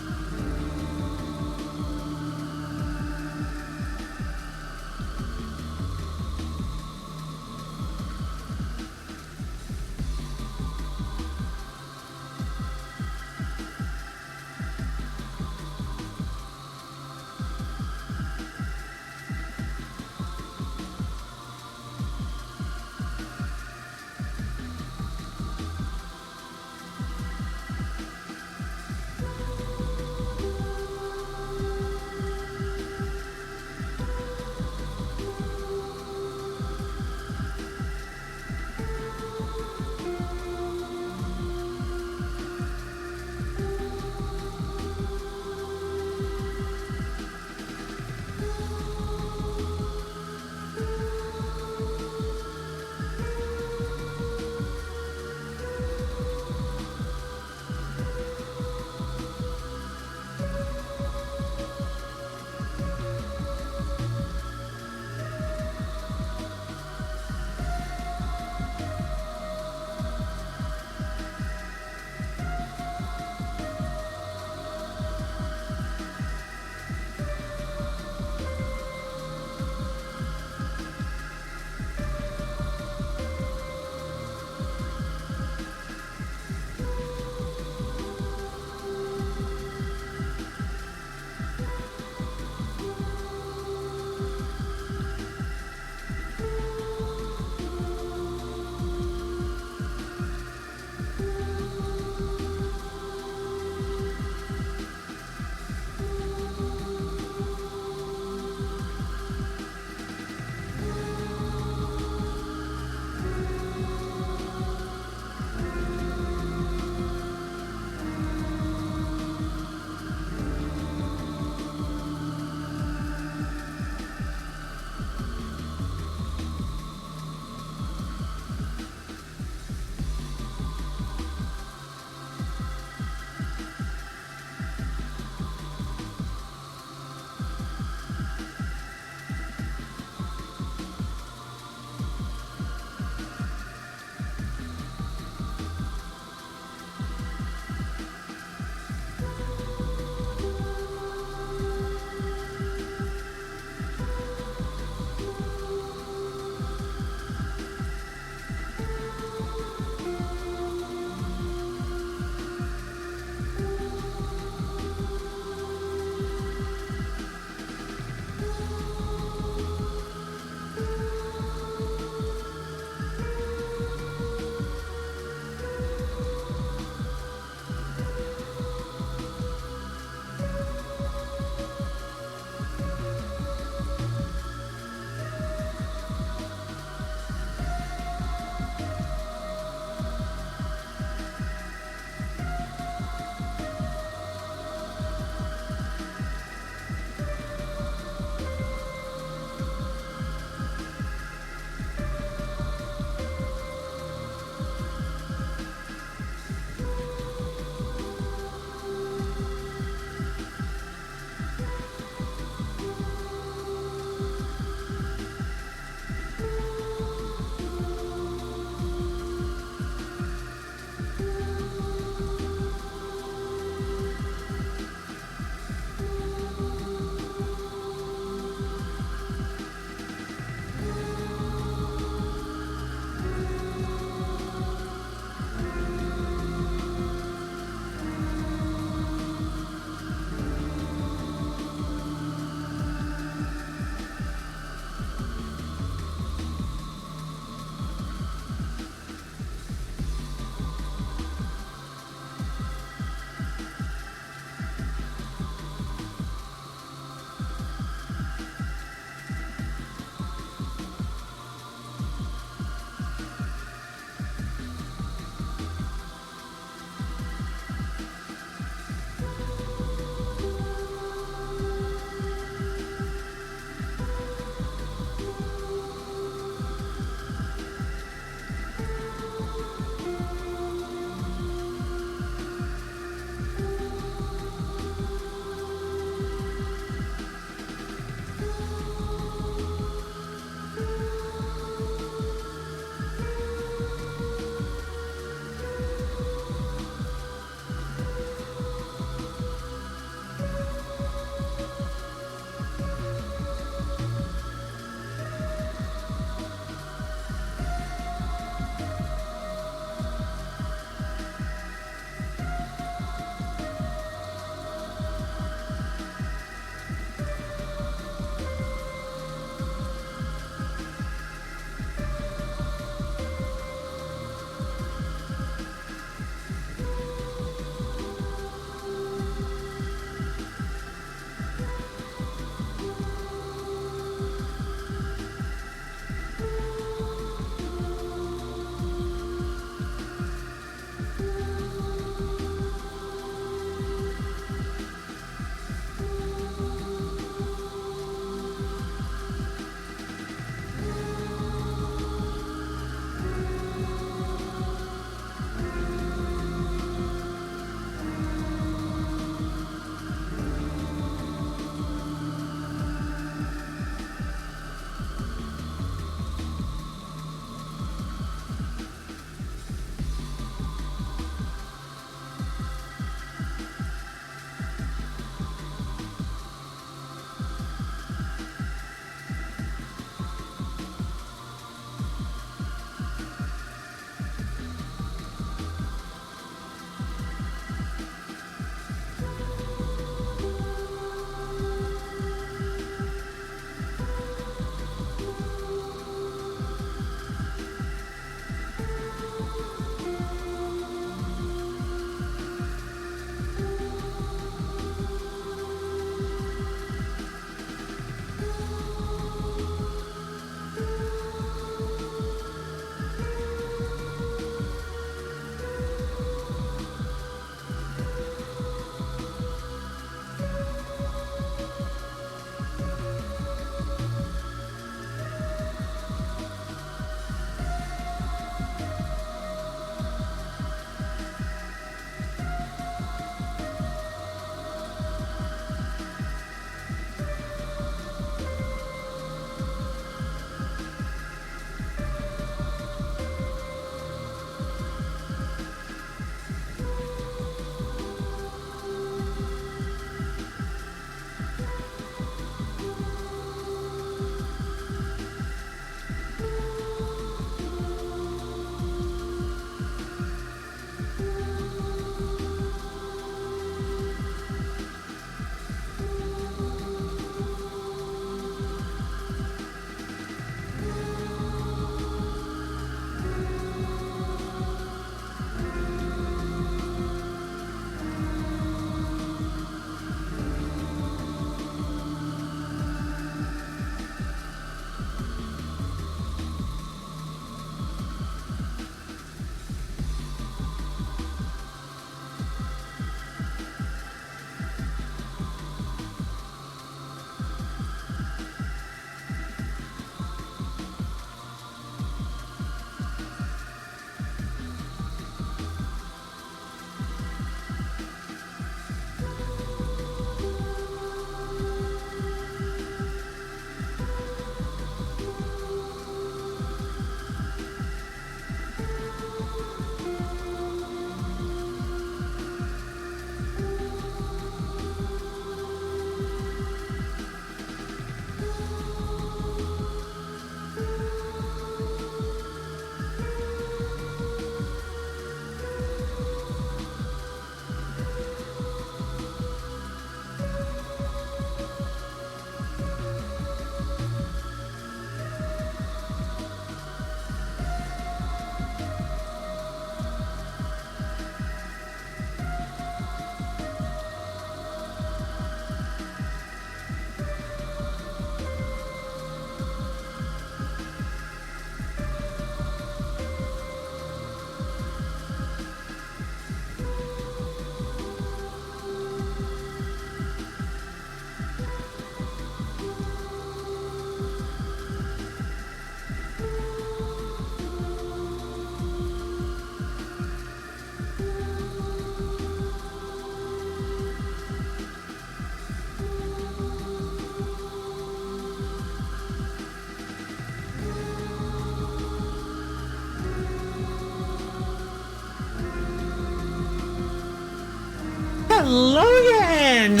Hello again!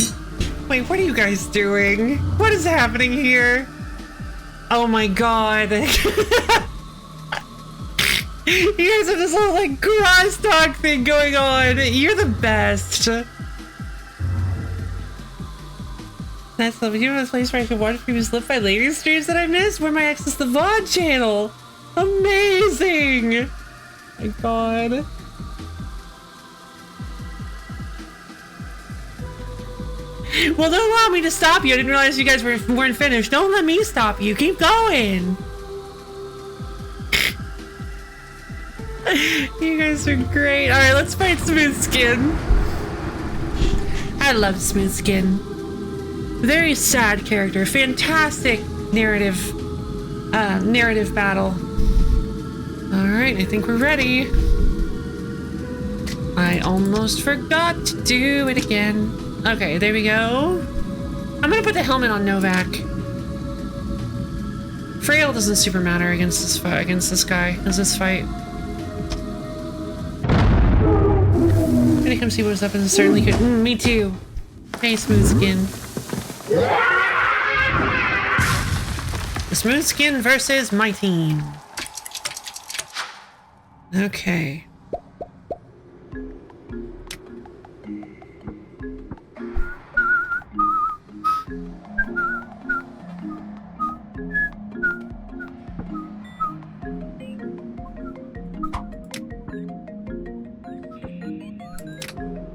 Wait, what are you guys doing? What is happening here? Oh my god. You guys have this little like crosstalk thing going on. You're the best. That's lovely. You know this place where I can watch previous Live by Lady streams that I missed? Where my access the VOD channel. Amazing! Oh my god. Well, don't allow me to stop you. I didn't realize you guys weren't finished. Don't let me stop you. Keep going. You guys are great. All right, let's fight Smooth Skin. I love Smooth Skin. Very sad character. Fantastic narrative battle. All right, I think we're ready. I almost forgot to do it again. Okay, there we go. I'm gonna put the helmet on Novak. Frail doesn't super matter against this fight. I'm gonna come see what's up, and it certainly could. Me too. Hey, Smooth Skin. The Smooth Skin versus my team. Okay.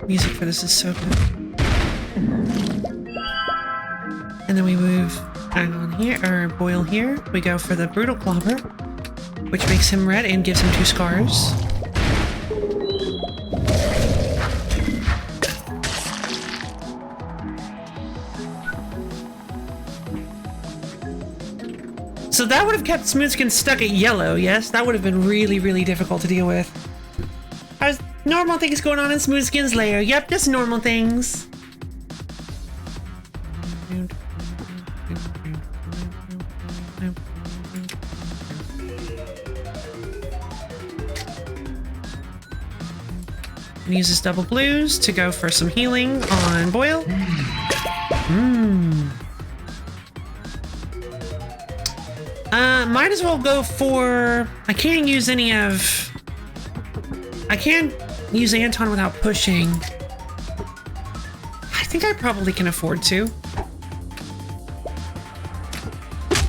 Music for this is so good. And then we move Agon here, or Boyle here. We go for the Brutal Clobber, which makes him red and gives him 2 scars. So that would have kept Smoothskin stuck at yellow, yes? That would have been really, really difficult to deal with. Normal things going on in Smoothskin's lair. Yep, just normal things. And uses double blues to go for some healing on Boyle. Might as well go for... I can't use any of... I can't use Anton without pushing. I think I probably can afford to.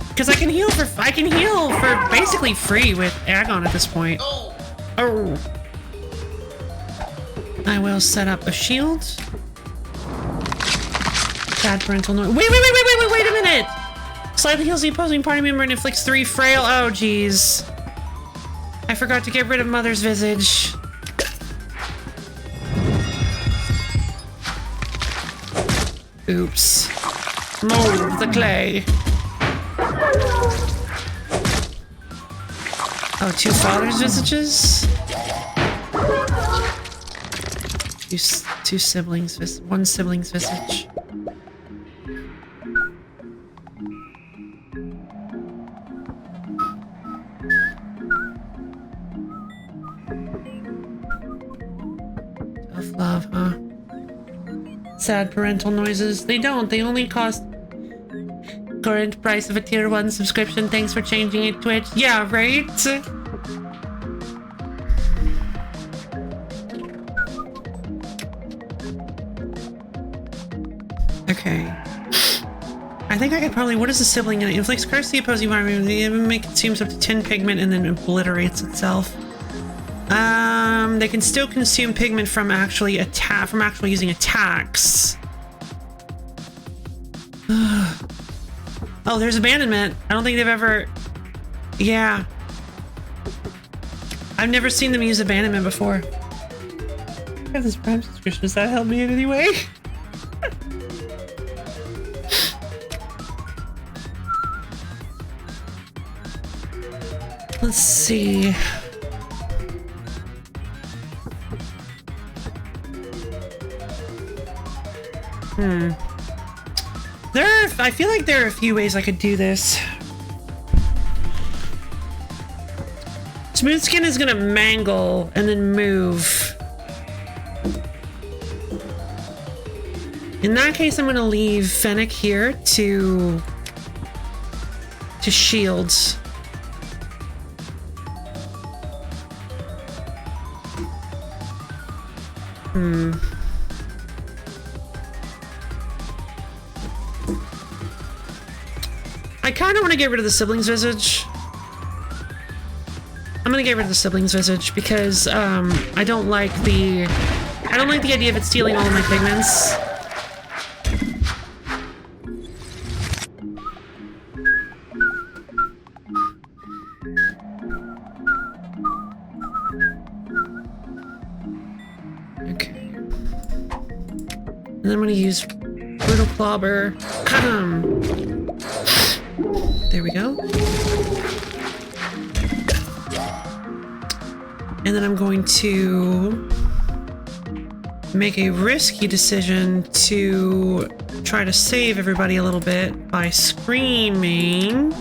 Because I can heal for basically free with Agon at this point. Oh. I will set up a shield. Bad parental noise. Wait a minute! Slightly heals the opposing party member and inflicts 3 frail. Oh, jeez. I forgot to get rid of Mother's Visage. Oops. Mold the clay. Oh, 2 father's visages? 2 siblings, 1 sibling's visage. Tough love, huh? Sad parental noises. They don't. They only cost current price of a tier 1 subscription. Thanks for changing it, Twitch. Yeah, right? Okay. I think I could probably... What is a sibling? It inflicts curse to the opposing party member. The enemy consumes up to 10 pigment and then obliterates itself. They can still consume pigment from actually using attacks. Oh, there's abandonment. I don't think they've ever... Yeah. I've never seen them use abandonment before. I have this Prime subscription. Does that help me in any way? Let's see. I feel like there are a few ways I could do this. Smoothskin is gonna mangle and then move. In that case, I'm gonna leave Fennec here to shields. I kind of want to get rid of the siblings visage. I'm gonna get rid of the siblings visage because I don't like the idea of it stealing all of my pigments. Okay. And then I'm gonna use brutal clobber. There we go. And then I'm going to make a risky decision to try to save everybody a little bit by screaming.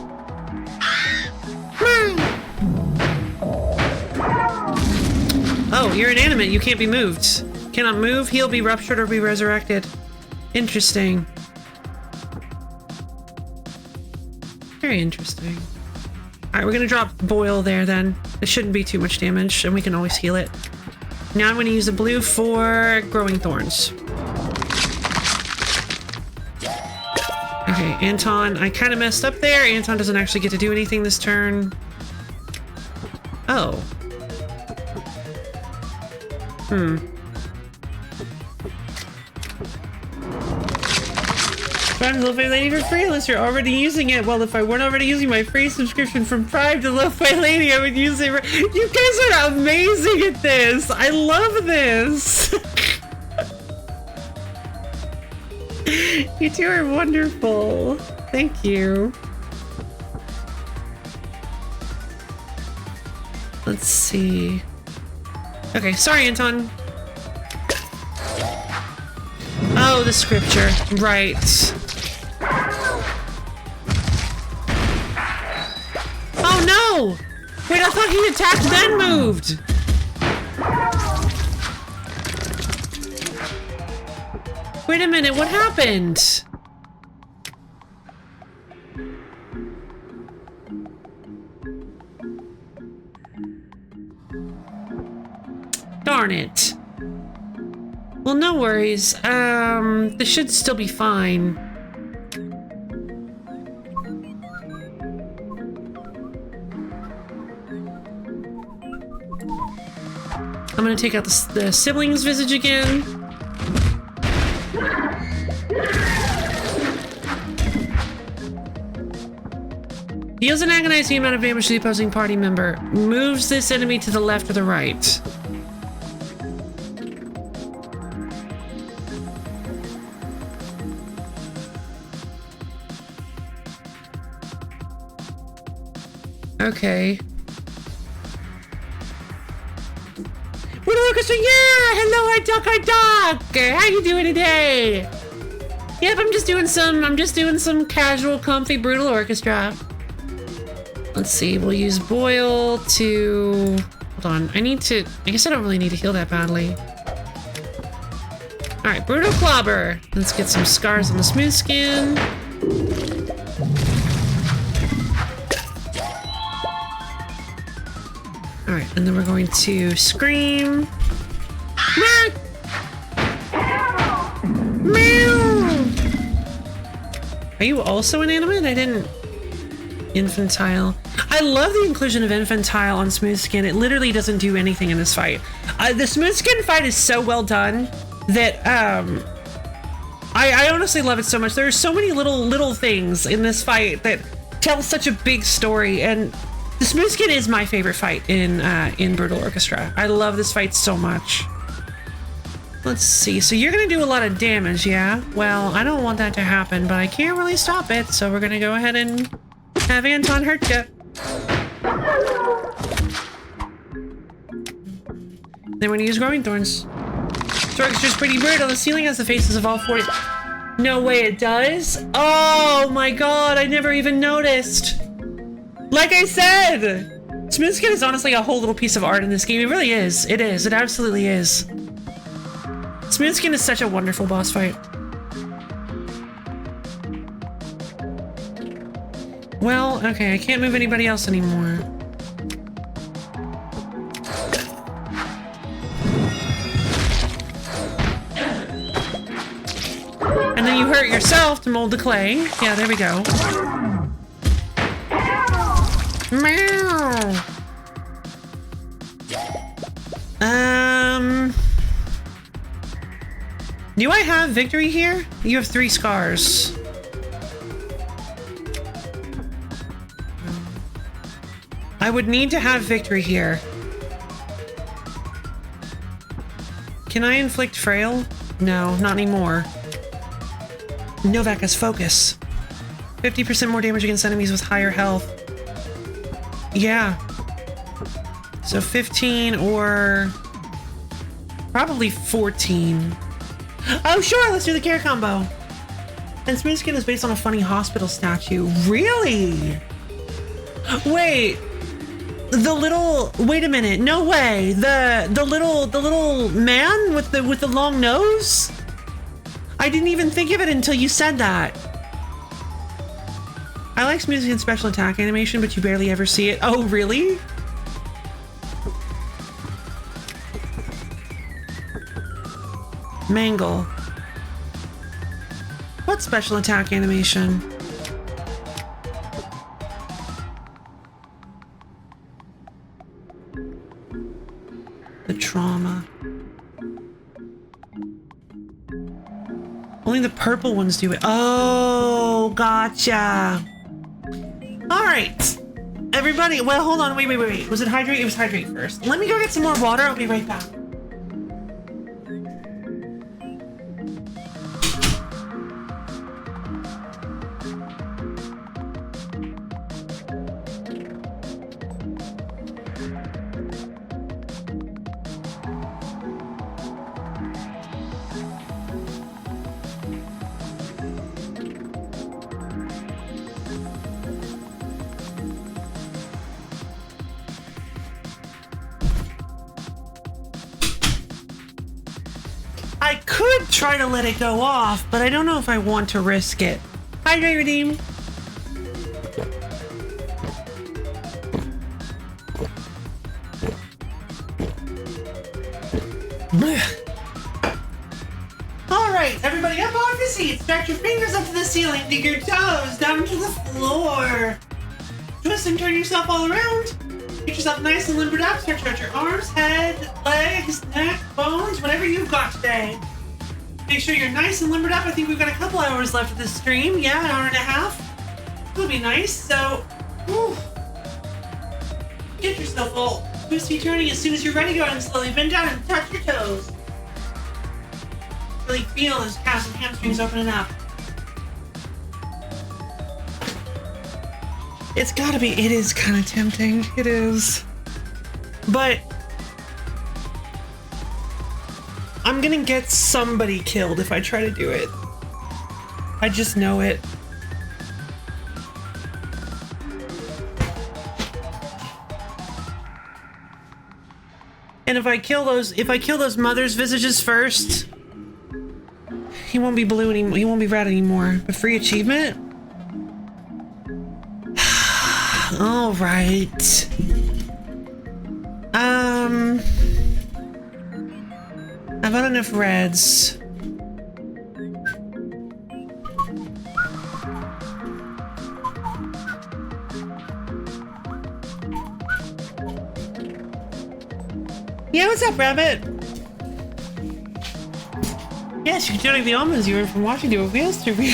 Oh, you're inanimate. You can't be moved. Cannot move, heal, be ruptured, or be resurrected. Interesting. Very interesting. Alright, we're gonna drop Boil there then. It shouldn't be too much damage, and we can always heal it. Now I'm gonna use the blue for Growing Thorns. Okay, Anton, I kind of messed up there. Anton doesn't actually get to do anything this turn. Oh. Prime to Lo-Fi Lady for free unless you're already using it. Well, if I weren't already using my free subscription from Prime to Lo-Fi Lady, I would use it. You guys are amazing at this. I love this. You two are wonderful. Thank you. Let's see. Okay, sorry, Anton. Oh, the scripture. Right. Oh no! Wait, I thought he attacked then moved! Wait a minute, what happened? Darn it. Well, no worries. This should still be fine. I'm gonna take out the siblings visage again. Deals an agonizing amount of damage to the opposing party member. Moves this enemy to the left or the right. Okay. Brutal Orchestra, yeah! Hello, I duck! How you doing today? Yep, I'm just doing some casual, comfy Brutal Orchestra. Let's see, we'll use Boil to... Hold on, I guess I don't really need to heal that badly. Alright, Brutal Clobber. Let's get some scars on the smooth skin. Alright, and then we're going to Scream. Meow! Are you also inanimate? I didn't... Infantile. I love the inclusion of Infantile on Smooth Skin. It literally doesn't do anything in this fight. The Smooth Skin fight is so well done that, I honestly love it so much. There are so many little things in this fight that tell such a big story, and the Smooth Skin is my favorite fight in Brutal Orchestra. I love this fight so much. Let's see. So you're gonna do a lot of damage, yeah? Well, I don't want that to happen, but I can't really stop it, so we're gonna go ahead and have Anton hurt you. Then we're gonna use Growing Thorns. This orchestra's pretty brutal. The ceiling has the faces of all 40. No way it does. Oh my god, I never even noticed. Like I said, Smooth Skin is honestly a whole little piece of art in this game. It really is. It is. It absolutely is. Smooth Skin is such a wonderful boss fight. Well, okay, I can't move anybody else anymore. And then you hurt yourself to mold the clay. Yeah, there we go. Meow. Do I have victory here? You have 3 scars. I would need to have victory here. Can I inflict frail? No, not anymore. Novak has focus. 50% more damage against enemies with higher health. Yeah. So 15 or probably 14. Oh, sure, let's do the care combo. And Smooth Skin is based on a funny hospital statue. Really? Wait. Wait a minute. No way. The little man with the long nose? I didn't even think of it until you said that. I like Smooth Skin's special attack animation, but you barely ever see it. Oh, really? Mangle. What special attack animation? The trauma. Only the purple ones do it. Oh, gotcha. All right. Everybody, well, hold on. Wait. Was it hydrate? It was hydrate first. Let me go get some more water. I'll be right back. I could try to let it go off, but I don't know if I want to risk it. Hydrate, redeem. Alright, everybody up off your seats. Stretch your fingers up to the ceiling. Dig your toes down to the floor. Twist and turn yourself all around. Get yourself nice and limbered up. Stretch out your arms, head, legs, neck, bones, whatever you've got today. Make sure you're nice and limbered up. I think we've got a couple hours left of this stream. Yeah, an hour and a half. It'll be nice. So, whew. Get yourself all twisty turning. As soon as you're ready, go ahead and slowly bend down and touch your toes. Really feel those calves and hamstrings opening up. It's gotta be. It is kind of tempting. It is. But I'm gonna get somebody killed if I try to do it. I just know it. And if I kill those mother's visages first, he won't be blue anymore. He won't be red anymore. But free achievement? All right. I've got enough reds. Yeah, what's up, Rabbit? Yes, you can donate the almonds you earned from watching the wheels to me.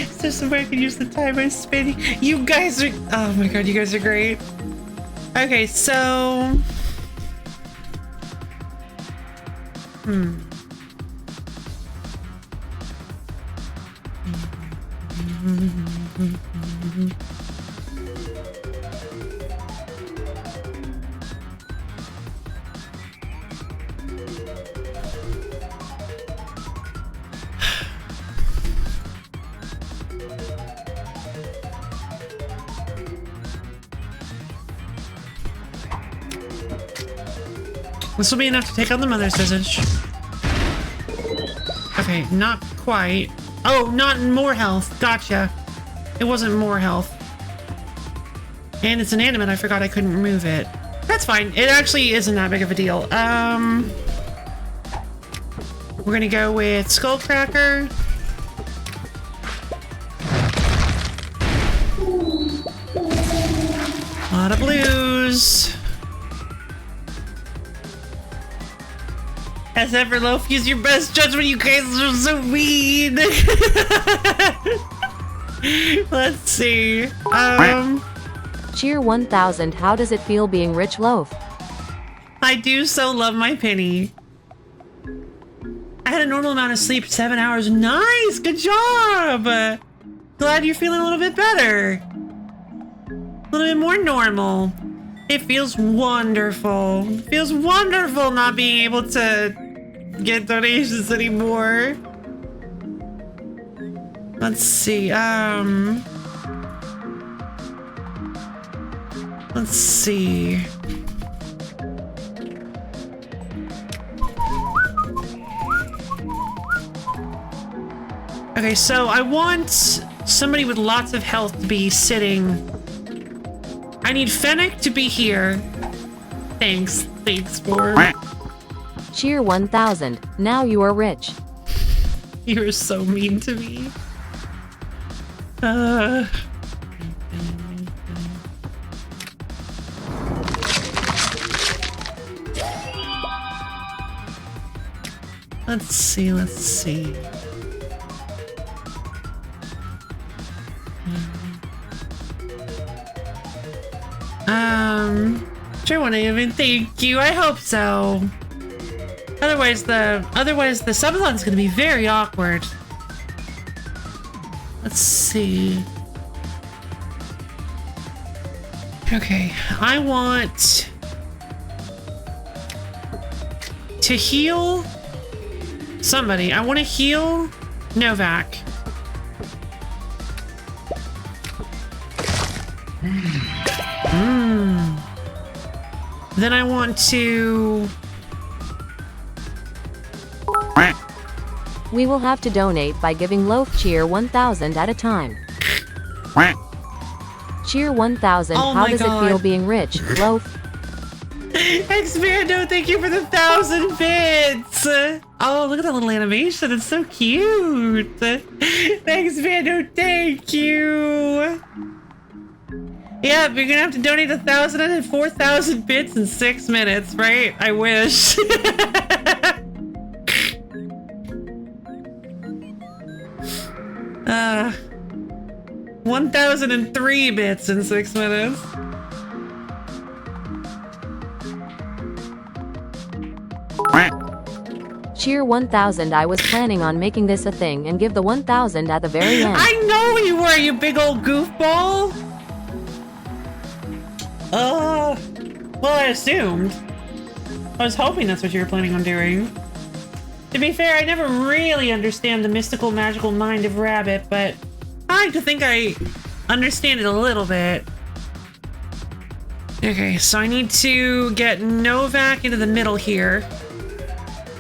So somewhere I can use the timer spinning. You guys are, oh my god, you guys are great. Okay, so this will be enough to take on the mother's visage. Okay, not quite. Oh, not more health. Gotcha. It wasn't more health. And it's inanimate. I forgot I couldn't remove it. That's fine. It actually isn't that big of a deal. We're gonna go with Skullcracker. A lot of blues. As ever, Loaf, use your best judgment. You guys are so mean. Let's see. Cheer 1000. How does it feel being rich, Loaf? I do so love my penny. I had a normal amount of sleep, 7 hours. Nice, good job. Glad you're feeling a little bit better. A little bit more normal. It feels wonderful. It feels wonderful not being able to get donations anymore. Let's see, let's see. Okay, so I want somebody with lots of health to be sitting. I need Fennec to be here. Thanks for... Cheer 1000. Now you are rich. You're so mean to me. Let's see. Sure want to even thank you. I hope so. Otherwise the subathon's gonna be very awkward. Let's see. Okay, I want to heal somebody. I want to heal Novak. Then I want to... We will have to donate by giving Loaf Cheer 1000 at a time. Cheer 1000. Oh How does God. it feel being rich, Loaf? Xmando, thank you for the 1,000 bits! Oh, look at that little animation. It's so cute. Thanks, Xmando. Thank you. Yeah, you're gonna have to donate 1,000 and 4,000 bits in 6 minutes, right? I wish. 1,003 bits in 6 minutes. Cheer 1000. I was planning on making this a thing and give the 1000 at the very end. I know you were, you big old goofball. Well, I assumed. I was hoping that's what you were planning on doing. To be fair, I never really understand the mystical, magical mind of Rabbit, but I like to think I understand it a little bit. Okay, so I need to get Novak into the middle here.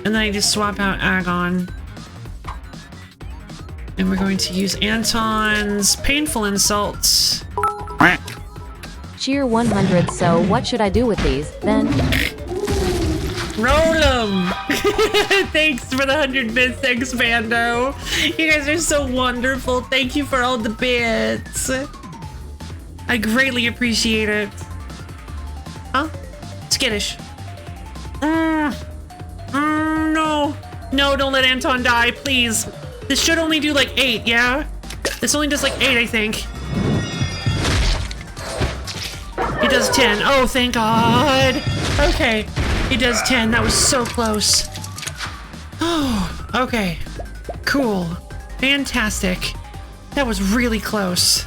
And then I just swap out Agon. And we're going to use Anton's Painful Insults. Cheer 100. So what should I do with these, then? Roll them! Thanks for the 100 bits, Xmando. You guys are so wonderful. Thank you for all the bits. I greatly appreciate it. Huh? Skittish. No. No, don't let Anton die, please. This should only do like 8, yeah? This only does like 8, I think. It does 10. Oh, thank God. Okay. It does 10. That was so close. Oh, okay. Cool. Fantastic. That was really close.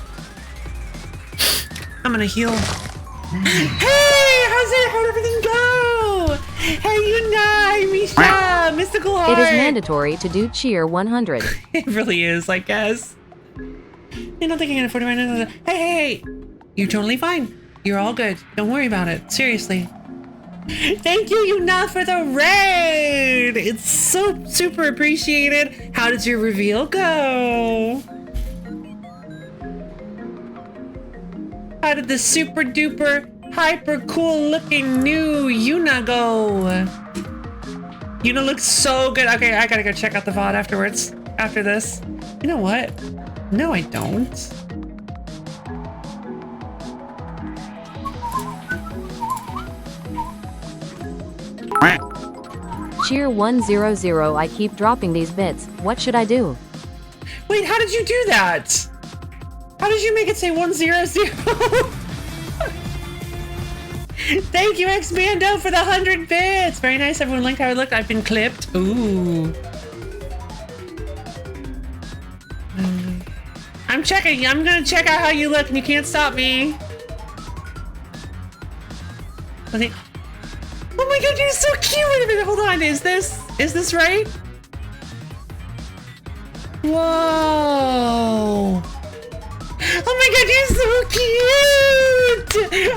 I'm gonna heal. Hey, how'd everything go? Hey, Unai, Misha, Mystical Heart. It is mandatory to do Cheer 100. It really is, I guess. I don't think I can afford it right now. Hey, you're totally fine. You're all good. Don't worry about it. Seriously. Thank you, Yuna, for the raid! It's so super appreciated. How did your reveal go? How did the super duper hyper cool looking new Yuna go? Yuna looks so good. Okay, I gotta go check out the VOD afterwards. After this. You know what? No, I don't. Cheer 100, I keep dropping these bits. What should I do? Wait, how did you do that? How did you make it say 100? Thank you, Xbando, for the 100 bits. Very nice. Everyone liked how it looked. I've been clipped. Ooh. I'm checking. I'm gonna check out how you look, and you can't stop me. I think. Oh my god, you're so cute! Wait a minute, hold on. Is this right? Whoa! Oh my god, you're so cute!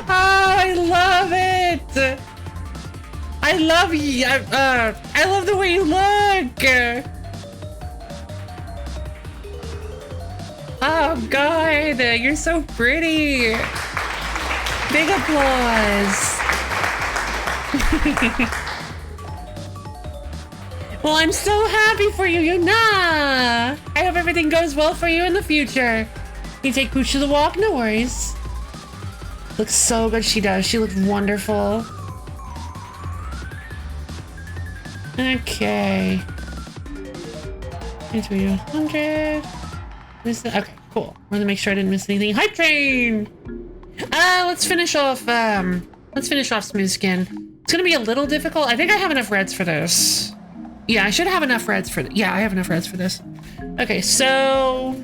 Oh, I love it! I love you. I love the way you look. Oh god, you're so pretty. Big applause. Well, I'm so happy for you, Yuna. I hope everything goes well for you in the future. You take Pooch to the walk? No worries. Looks so good, she does. She looks wonderful. Okay. 100. Okay, cool. I want to make sure I didn't miss anything. Hype train! Let's finish off Smooth Skin. It's gonna be a little difficult. I think I have enough reds for this. Yeah, I should have enough reds for yeah, I have enough reds for this. Okay, so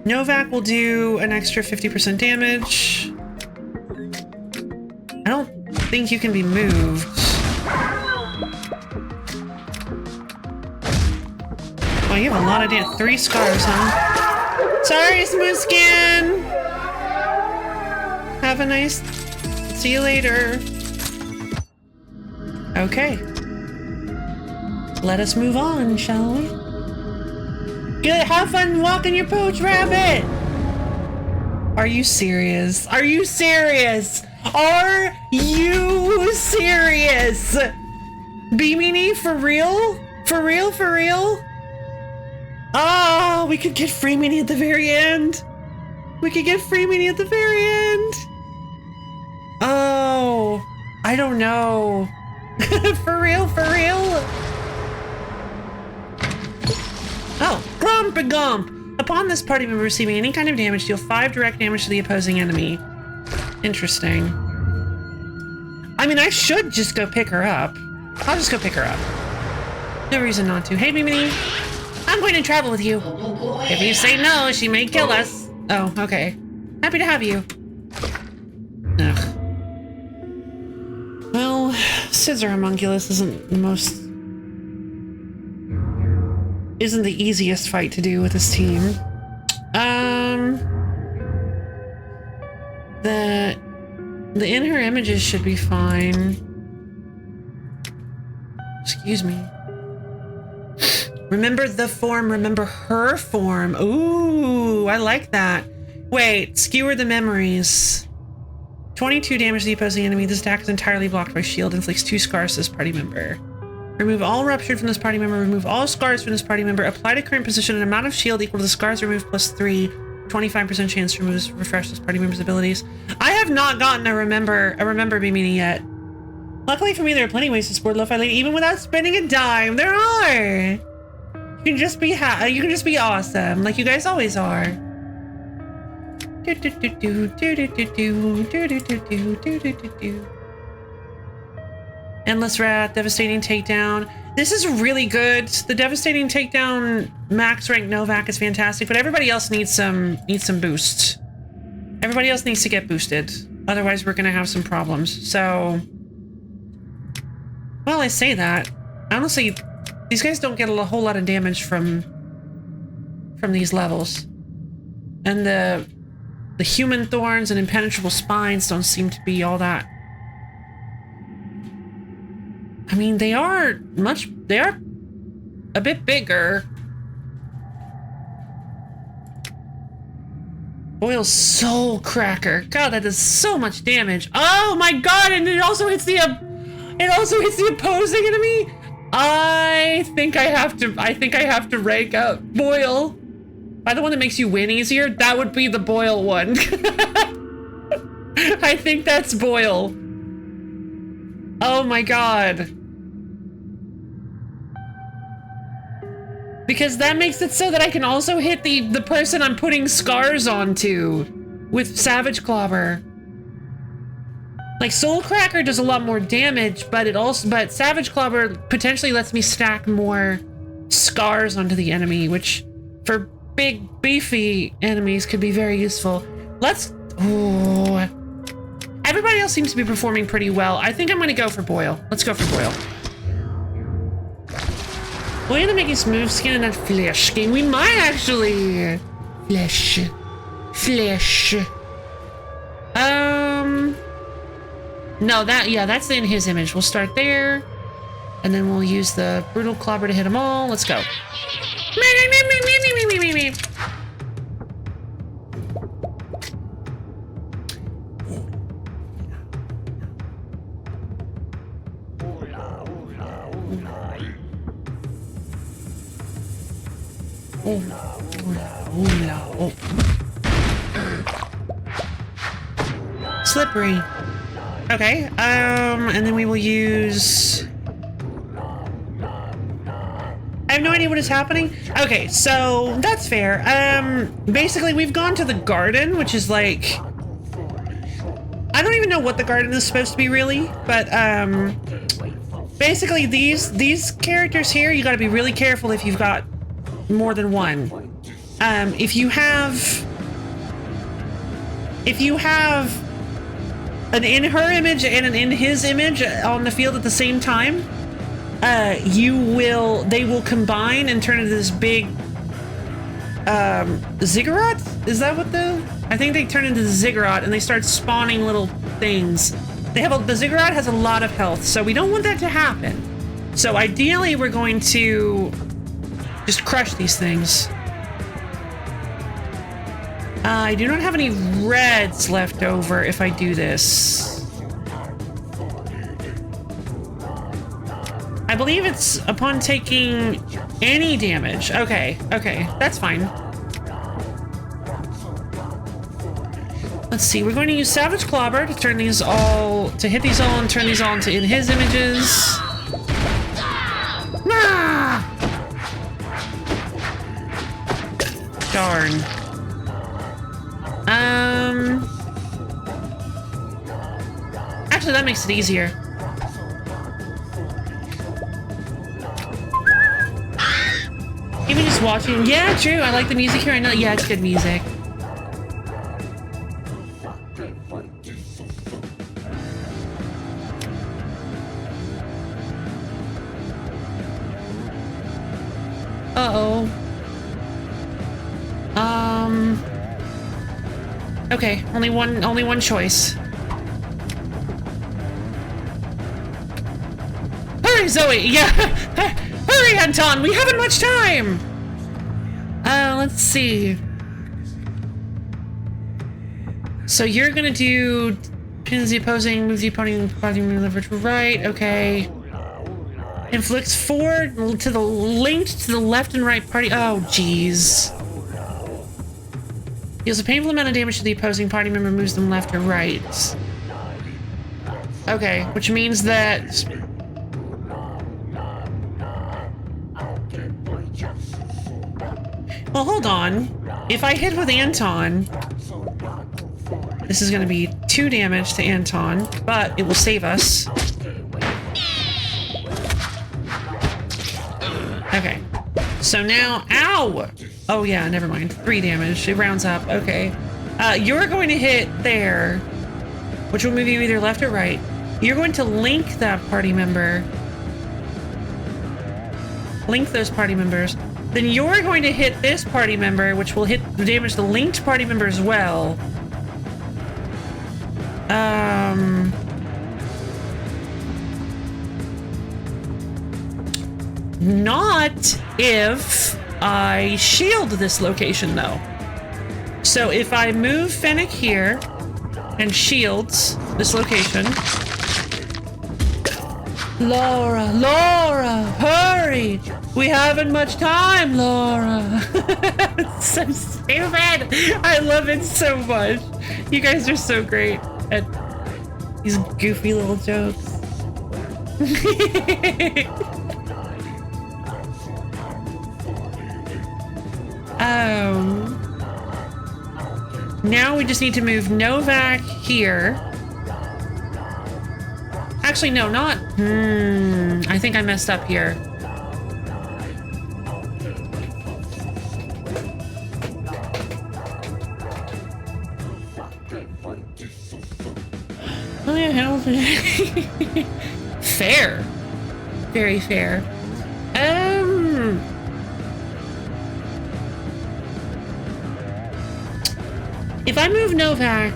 Novak will do an extra 50% damage. I don't think you can be moved. Oh, you have a lot of damage. 3 scars, huh? Sorry, Smooth Skin. Have a nice. See you later. Okay. Let us move on, shall we? Good. Have fun walking your Pooch Rabbit. Are you serious? Are you serious? Are you serious? B-Meanie, for real? For real? For real? Oh, we could get Free Meanie at the very end. We could get Free Meanie at the very end. Oh, I don't know. For real? For real? Oh, Gromp-a-Gomp. Upon this party member receiving any kind of damage, deal 5 direct damage to the opposing enemy. Interesting. I mean, I should just go pick her up. I'll just go pick her up. No reason not to. Hey, Mimini. I'm going to travel with you. If you say no, she may kill us. Oh, okay. Happy to have you. Ugh. Well, Scissor Homunculus isn't the easiest fight to do with this team. The in her images should be fine. Excuse me. Remember the form, remember her form. Ooh, I like that. Wait, skewer the memories. 22 damage to the opposing enemy. This attack is entirely blocked by shield. Inflicts 2 scars to this party member. Remove all ruptured from this party member. Remove all scars from this party member. Apply to current position an amount of shield equal to the scars removed plus 3. 25% chance to refresh this party member's abilities. I have not gotten a remember B-Meanie yet. Luckily for me, there are plenty of ways to support Lo-Fi Lady even without spending a dime. There are. You can just be awesome, like you guys always are. Endless Wrath, Devastating Takedown. This is really good. The Devastating Takedown max rank Novak is fantastic, but everybody else needs some boost. Everybody else needs to get boosted. Otherwise, we're gonna have some problems. So, well, I say that. Honestly, these guys don't get a whole lot of damage from these levels. And the human thorns and impenetrable spines don't seem to be all that. I mean, they are a bit bigger. Boyle's Soul Cracker. God, that does so much damage. Oh my god, and it also hits the opposing enemy. I think I have to rank up Boyle. By the one that makes you win easier, that would be the Boyle one. I think that's Boyle. Oh my god. Because that makes it so that I can also hit the person I'm putting scars onto with Savage Clobber. Like Soul Cracker does a lot more damage, but Savage Clobber potentially lets me stack more scars onto the enemy, which for big beefy enemies could be very useful. Ooh. Everybody else seems to be performing pretty well. I think I'm gonna go for Boyle. Let's go for Boyle. We're gonna make a smooth skin and not flesh skin. We might actually flesh. No, that's in his image. We'll start there, and then we'll use the brutal clobber to hit them all. Let's go. Slippery. Okay, and then we will use... I have no idea what is happening. Okay, so that's fair. Basically we've gone to the garden, which is like... I don't even know what the garden is supposed to be really, but basically these characters here, you gotta be really careful if you've got more than one. If you have an in her image and an in his image on the field at the same time, they will combine and turn into this big ziggurat? Is that what I think they turn into the ziggurat and they start spawning little things. The ziggurat has a lot of health, so we don't want that to happen. So ideally we're going to just crush these things. I do not have any reds left over if I do this. I believe it's upon taking any damage. Okay, that's fine. Let's see, we're going to use Savage Clobber to hit these all and turn these all into in his images. Ah! Darn. Actually, that makes it easier. Even just watching. Yeah, true. I like the music here. I know. Yeah, it's good music. Uh-oh. Okay, only one choice. Hurry, Zoe! Yeah! Hurry, Anton! We haven't much time! Let's see. So you're gonna do pins the opposing, moves the opponent body lever to right, okay. Inflicts 4 to the linked to the left and right party. Oh, jeez. Deals a painful amount of damage to the opposing party member, moves them left or right. Okay, which means that... Well, hold on. If I hit with Anton, this is going to be 2 damage to Anton, but it will save us. Okay. So now... Ow! Oh yeah, never mind. 3 damage. It rounds up. Okay. You're going to hit there, which will move you either left or right. You're going to link that party member. Link those party members. Then you're going to hit this party member, which will hit the damage the linked party member as well. Not if I shield this location, though. So if I move Fennec here and shields this location. Laura, hurry! We haven't much time, Laura. It's so stupid. I love it so much. You guys are so great at these goofy little jokes. Now we just need to move Novak here. Actually, no, not. I think I messed up here. Oh yeah, hell. Fair. Very fair. If I move Novak,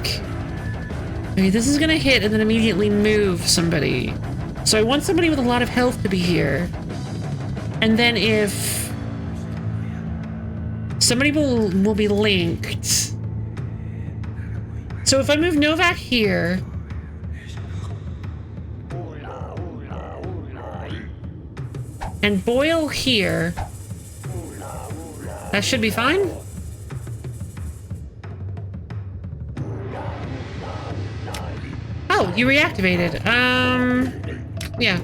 okay, this is gonna hit and then immediately move somebody. So I want somebody with a lot of health to be here. And then if somebody will be linked. So if I move Novak here, and Boyle here, that should be fine. Oh, you reactivated. Yeah.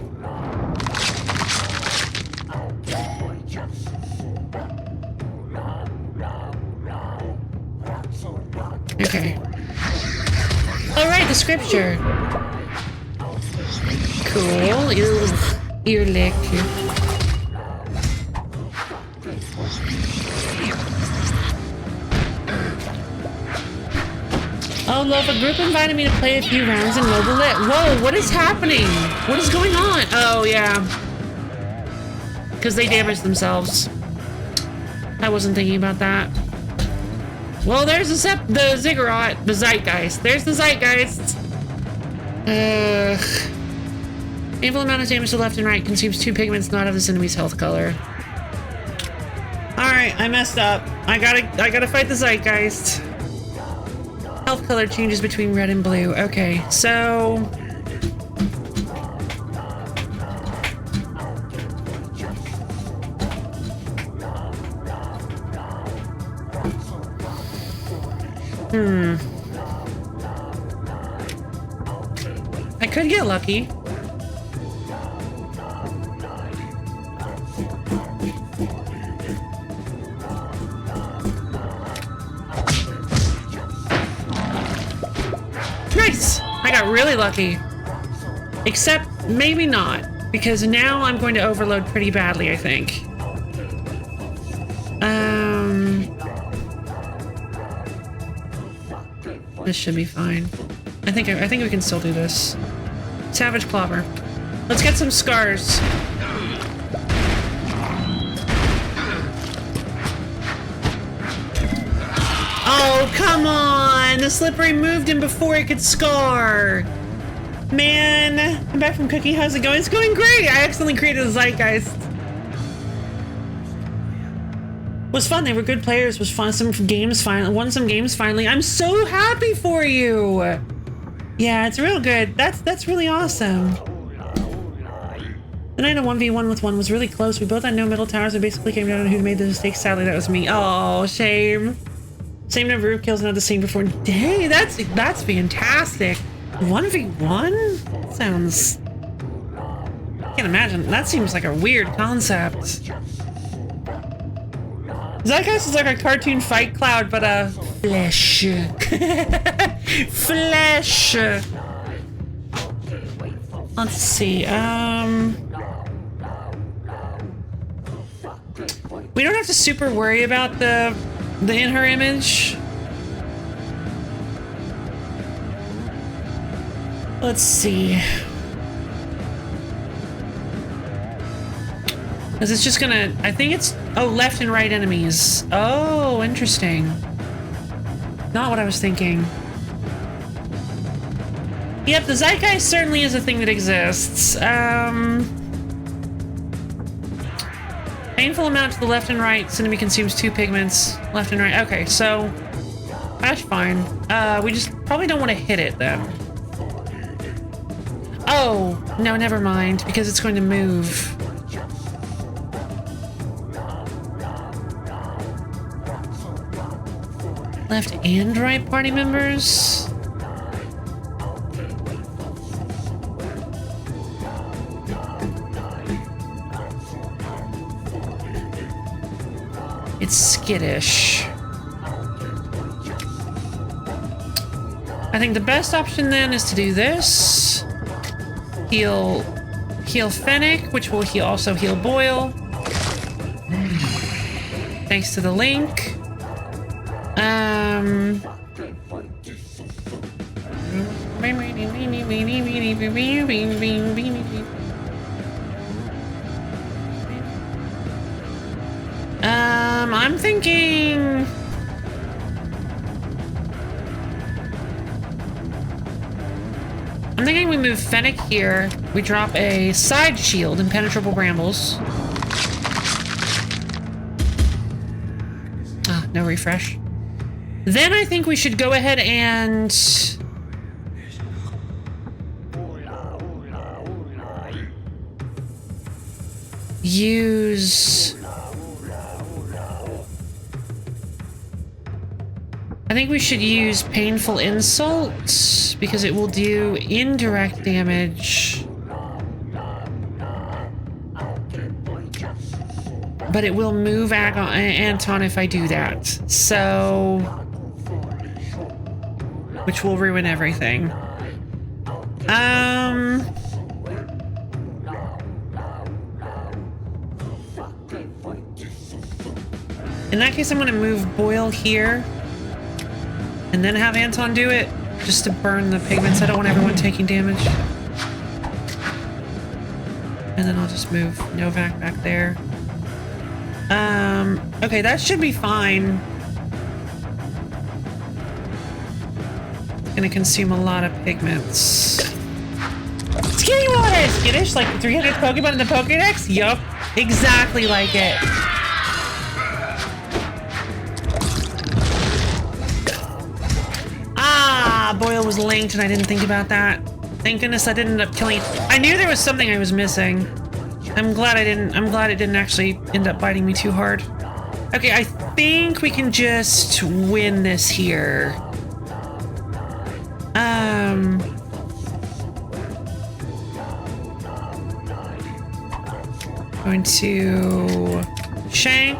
Okay. All right, the scripture. Cool. Ear lick. Oh, love, a group invited me to play a few rounds in mobile lit. Whoa, what is happening? What is going on? Oh, yeah. Because they damaged themselves. I wasn't thinking about that. Well, there's the ziggurat, the zeitgeist. There's the zeitgeist. Painful amount of damage to left and right consumes 2 pigments not of this enemy's health color. Alright, I messed up. I gotta fight the zeitgeist. Health color changes between red and blue. Okay, so... I could get lucky. Nice! I got really lucky. Except maybe not, because now I'm going to overload pretty badly, I think. This should be fine. I think we can still do this. Savage Clobber. Let's get some scars. Oh, come on! The slippery moved him before he could scar! Man! I'm back from cooking. How's it going? It's going great! I accidentally created a zeitgeist. Was fun. They were good players. Was fun. Some games finally. Won some games finally. I'm so happy for you! Yeah, it's real good. That's really awesome. The night of 1v1 with one was really close. We both had no middle towers and basically came down to who made the mistake. Sadly, that was me. Oh, shame. Same number of kills, not the same before. Dang, that's fantastic. 1v1? Sounds... I can't imagine. That seems like a weird concept. Zeitgeist is like a cartoon fight cloud, but flesh. Flesh. Let's see. We don't have to super worry about the in her image. Let's see. Because it's just gonna, I think it's, oh, left and right enemies. Oh, interesting. Not what I was thinking. Yep, the zeitgeist certainly is a thing that exists. Painful amount to the left and right. Enemy consumes 2 pigments. Left and right. Okay, so That's fine. We just probably don't want to hit it then. Oh, no, never mind, because it's going to move. Left and right party members? It's skittish. I think the best option then is to do this. Heal Fennec, which will also heal Boyle. Thanks to the link. I'm thinking... we move Fennec here. We drop a side shield, Impenetrable Brambles. Ah, no refresh. Then I think we should go ahead and... use... I think we should use Painful Insult, because it will do indirect damage. But it will move Anton if I do that. So... which will ruin everything. In that case, I'm going to move Boyle here. And then have Anton do it, just to burn the pigments. I don't want everyone taking damage. And then I'll just move Novak back there. Okay, that should be fine. Gonna consume a lot of pigments. Skitty water! Skittish, like the 300th Pokemon in the Pokédex? Yup, exactly like it. Boyle was linked and I didn't think about that. Thank goodness I didn't end up killing it. I knew there was something I was missing. I'm glad it didn't actually end up biting me too hard. Okay, I think we can just win this here. Going to shank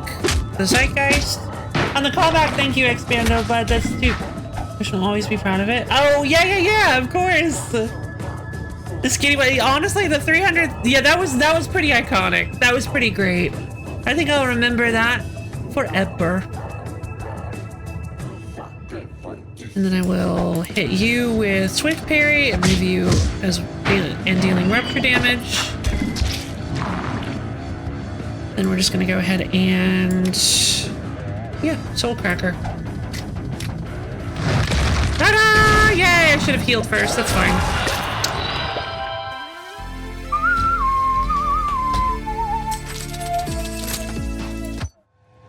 the Zeitgeist. On the callback, thank you, Expando, but that's too... I'll always be proud of it. Oh, yeah, of course. The Skitty Buddy. Honestly, the 300... Yeah, that was pretty iconic. That was pretty great. I think I'll remember that forever. And then I will hit you with Swift Parry and move you and dealing rupture damage. Then we're just going to go ahead and... yeah, Soul Cracker. Ta-da! Yay! I should have healed first. That's fine.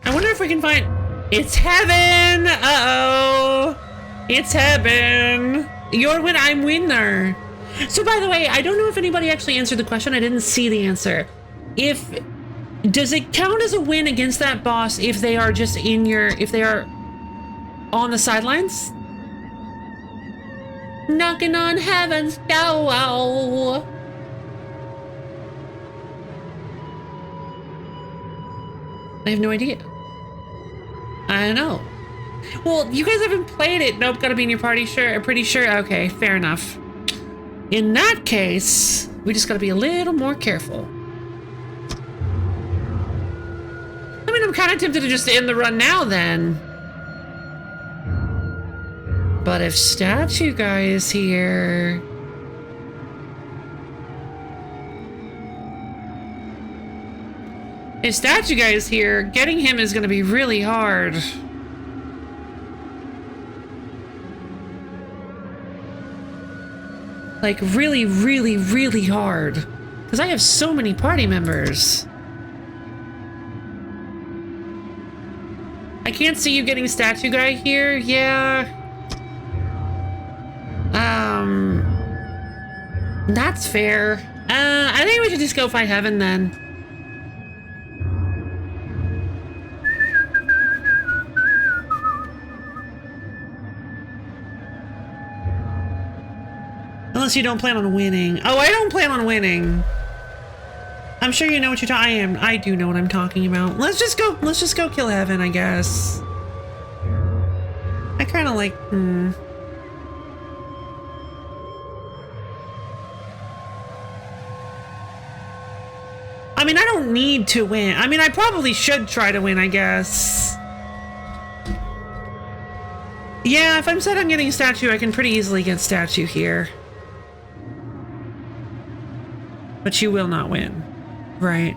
I wonder if we can find... It's heaven! Uh-oh! It's heaven! You're win. I'm winner. So by the way, I don't know if anybody actually answered the question. I didn't see the answer. Does it count as a win against that boss if they are just if they are on the sidelines? Knocking on heaven's door. I have no idea. I don't know. Well, you guys haven't played it. Nope, gotta be in your party. Sure, pretty sure. Okay, fair enough. In that case, we just gotta be a little more careful. I mean, I'm kind of tempted to just end the run now then. But if Statue Guy is here... If Statue Guy is here, getting him is going to be really hard. Like, really, really, really hard. Because I have so many party members. I can't see you getting statue guy here. Yeah. That's fair. I think we should just go fight heaven then. Unless you don't plan on winning. Oh, I don't plan on winning. I'm sure you know what you're talking. I do know what I'm talking about. Let's just go kill heaven, I guess. I kind of like, I mean, I don't need to win. I mean, I probably should try to win, I guess. Yeah, if I'm set on getting a statue, I can pretty easily get statue here. But you will not win. Right.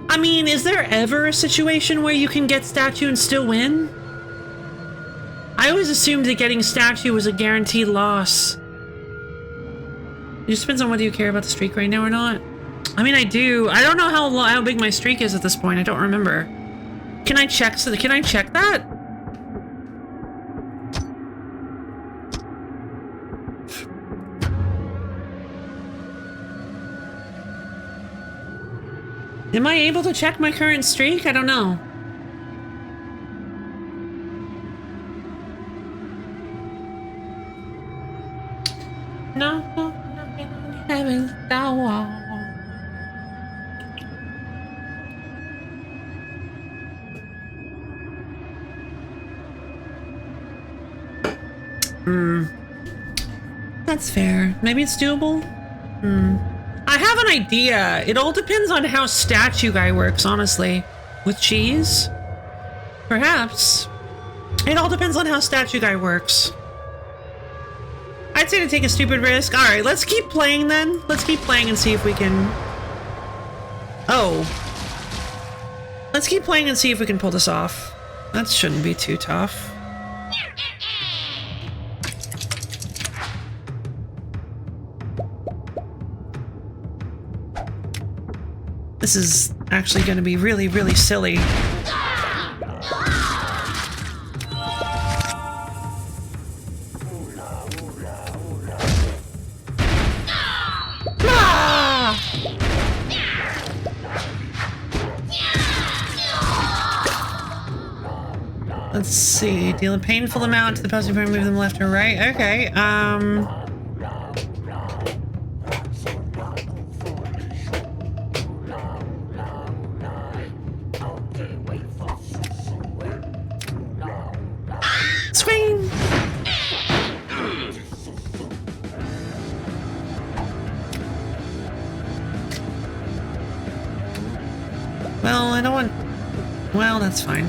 I mean, is there ever a situation where you can get statue and still win? I always assumed that getting statue was a guaranteed loss. It just depends on whether you care about the streak right now or not. I mean, I do. I don't know how big my streak is at this point. I don't remember. Can I check? Can I check that? Am I able to check my current streak? I don't know. No, heaven's the wall. That's fair. Maybe it's doable? I have an idea. It all depends on how statue guy works, honestly. With cheese? Perhaps. It all depends on how statue guy works. I'd say to take a stupid risk. Alright, let's keep playing then. Let's keep playing and see if we can... Oh. Let's keep playing and see if we can pull this off. That shouldn't be too tough. This is actually going to be really, really silly. Let's see. Deal a painful amount to the person before move them left or right. Okay. Swing. Well, I don't want... Well, that's fine.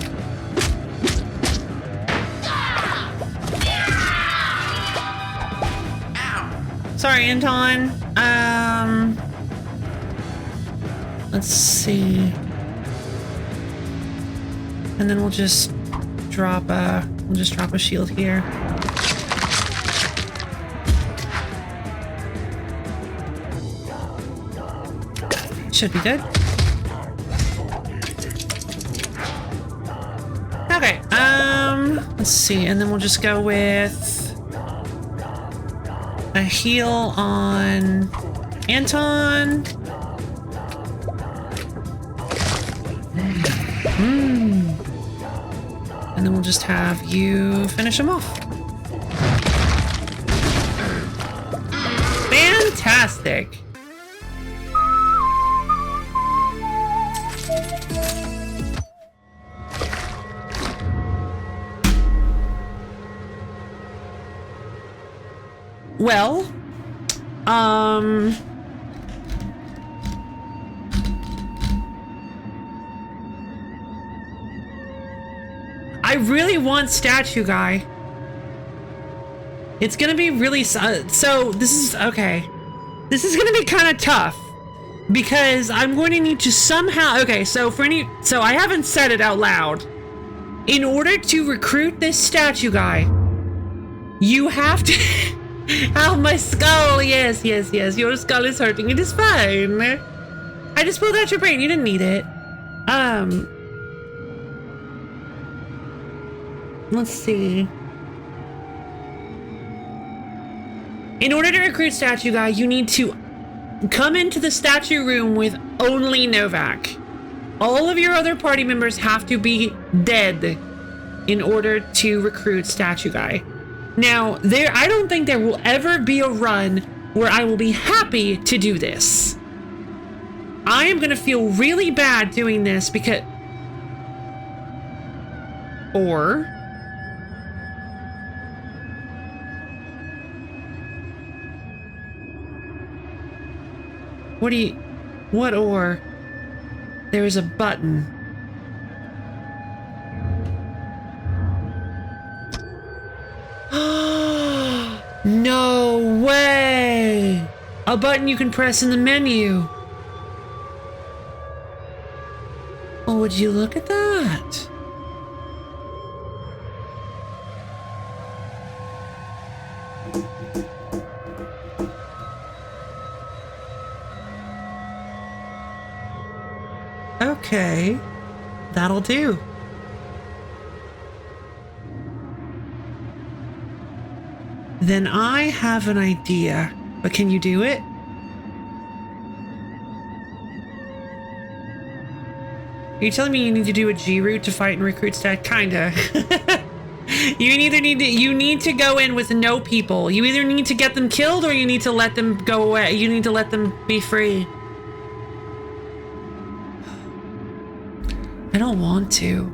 Sorry, Anton. Let's see. And then we'll just drop a shield here. Should be good. Okay, let's see, and then we'll just go with a heal on Anton. And then we'll just have you finish him off. Fantastic. Well, I really want statue guy. It's gonna be really, so this is, okay. This is gonna be kind of tough because I'm going to need to somehow, okay, so I haven't said it out loud. In order to recruit this statue guy, you have to, oh, my skull, yes, your skull is hurting, it is fine. I just pulled out your brain, you didn't need it. Let's see. In order to recruit statue guy, you need to come into the statue room with only Novak. All of your other party members have to be dead in order to recruit statue guy. Now, I don't think there will ever be a run where I will be happy to do this. I am gonna feel really bad doing this because... Or... What or? There is a button. No way! A button you can press in the menu. Oh, would you look at that? Okay, that'll do. Then I have an idea, but can you do it? Are you telling me you need to do a G route to fight and recruit stat? Kinda. You need to go in with no people. You either need to get them killed or you need to let them go away. You need to let them be free. I don't want to.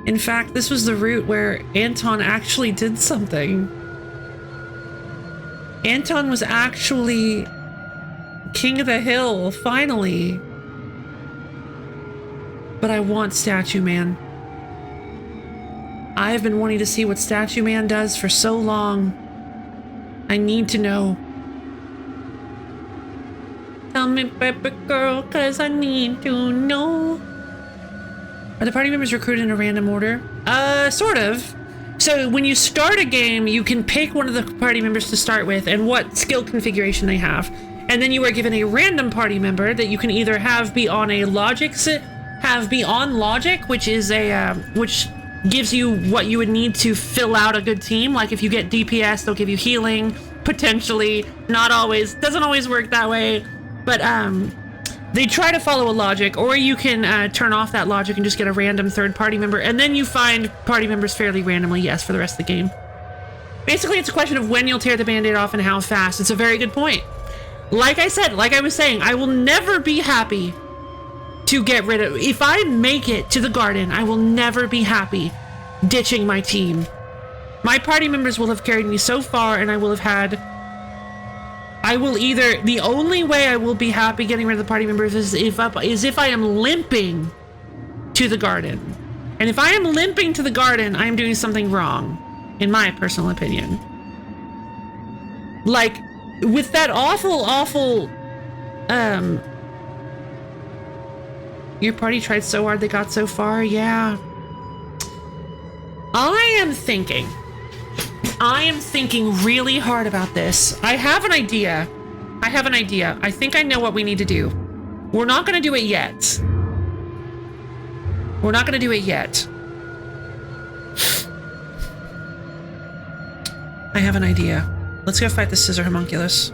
In fact, this was the route where Anton actually did something. Anton was actually king of the hill, finally. But I want Statue Man. I have been wanting to see what Statue Man does for so long. I need to know. Tell me, baby girl, 'cause I need to know. Are the party members recruited in a random order? Sort of. So when you start a game, you can pick one of the party members to start with and what skill configuration they have. And then you are given a random party member that you can either have be on a logic which is which gives you what you would need to fill out a good team. Like if you get DPS, they'll give you healing, potentially. Not always, doesn't always work that way. But they try to follow a logic, or you can turn off that logic and just get a random third party member, and then you find party members fairly randomly, yes, for the rest of the game. Basically, it's a question of when you'll tear the band-aid off and how fast. It's a very good point. Like I said, like I was saying, I will never be happy to get rid of... If I make it to the garden, I will never be happy ditching my team. My party members will have carried me so far, and I will have had... I will either... The only way I will be happy getting rid of the party members is if I am limping to the garden. And if I am limping to the garden, I am doing something wrong, in my personal opinion. Like, with that awful... Your party tried so hard they got so far, yeah. I am thinking really hard about this. I have an idea. I think I know what we need to do. We're not gonna do it yet. I have an idea. Let's go fight the scissor homunculus.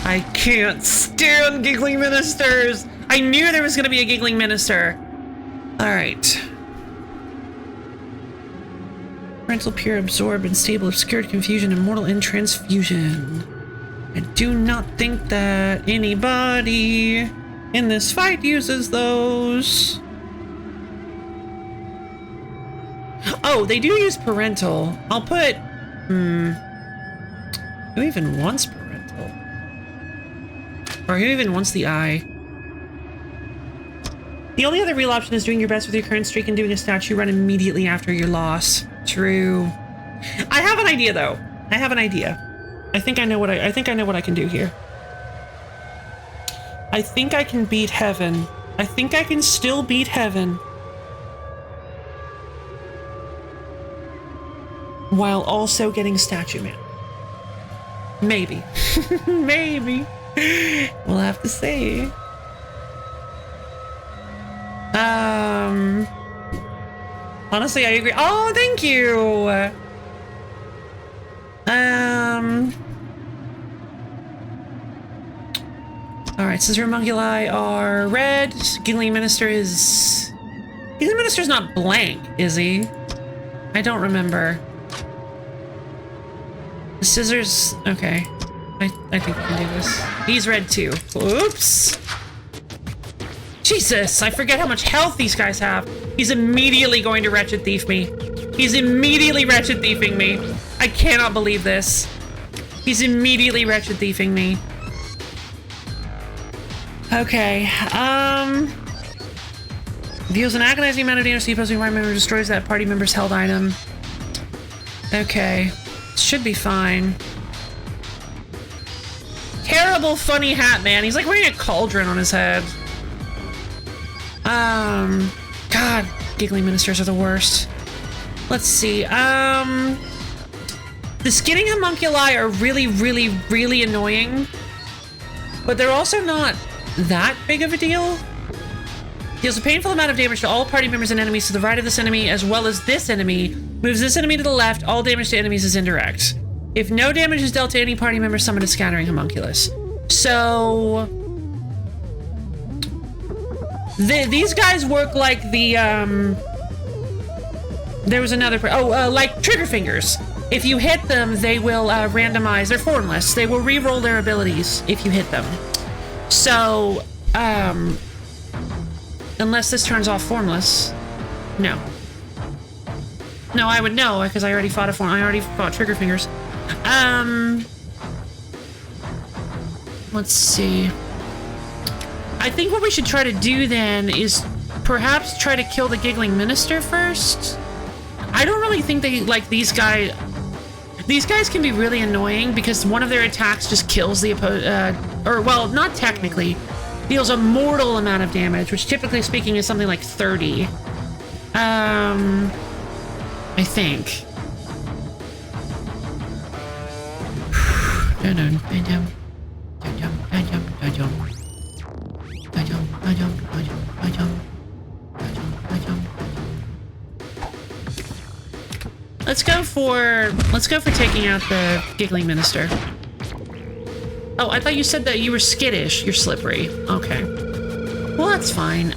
I can't stand giggling ministers! I knew there was gonna be a giggling minister. Alright. Parental pure absorb and stable obscured confusion immortal in transfusion. I do not think that anybody in this fight uses those. Oh, they do use parental. I'll put... Who even wants parental? Or who even wants the eye? The only other real option is doing your best with your current streak and doing a statue run immediately after your loss. True. I have an idea though. I have an idea. I think I know what I know what I can do here. I think I can beat heaven. I think I can still beat heaven. While also getting statue man. Maybe. Maybe. We'll have to see. Honestly, I agree. Oh, thank you. All right, Scissor Homunculi are red. Giggling Minister is... Giggling Minister's not blank, is he? I don't remember. The scissors... Okay. I think we can do this. He's red too. Oops. Jesus, I forget how much health these guys have. He's immediately going to Wretched Thief me. He's immediately Wretched Thiefing me. I cannot believe this. He's immediately Wretched Thiefing me. Okay, deals an agonizing amount of damage to the opposing party member, destroys that party member's held item. Okay, should be fine. Terrible funny hat, man. He's like wearing a cauldron on his head. God, giggling ministers are the worst. Let's see, the skinning homunculi are really, really, really annoying, but they're also not that big of a deal. Deals a painful amount of damage to all party members and enemies to the right of this enemy, as well as this enemy. Moves this enemy to the left. All damage to enemies is indirect. If no damage is dealt to any party member, summon a scattering homunculus. So... these guys work like the, there was another... like trigger fingers. If you hit them, they will randomize. They're formless. They will re-roll their abilities if you hit them. So, unless this turns off formless, no. No, I would know because I already fought a form. I already fought trigger fingers. Let's see. I think what we should try to do then is perhaps try to kill the giggling minister first. I don't really think they like these guys. These guys can be really annoying because one of their attacks just kills the or well, not technically, deals a mortal amount of damage, which typically speaking is something like 30. I think. Let's go for taking out the giggling minister. Oh, I thought you said that you were skittish. You're slippery. Okay. Well, that's fine.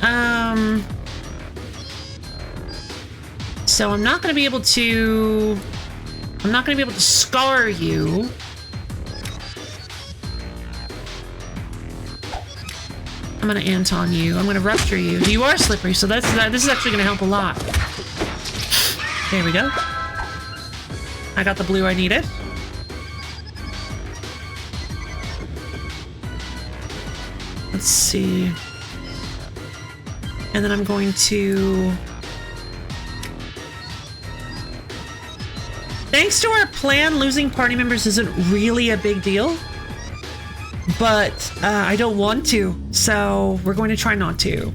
So I'm not gonna be able to scar you. I'm gonna Anton you. I'm gonna rupture you. You are slippery, so this is actually gonna help a lot. There we go. I got the blue I needed. Let's see. And then I'm going to... Thanks to our plan, losing party members isn't really a big deal. But I don't want to, so we're going to try not to.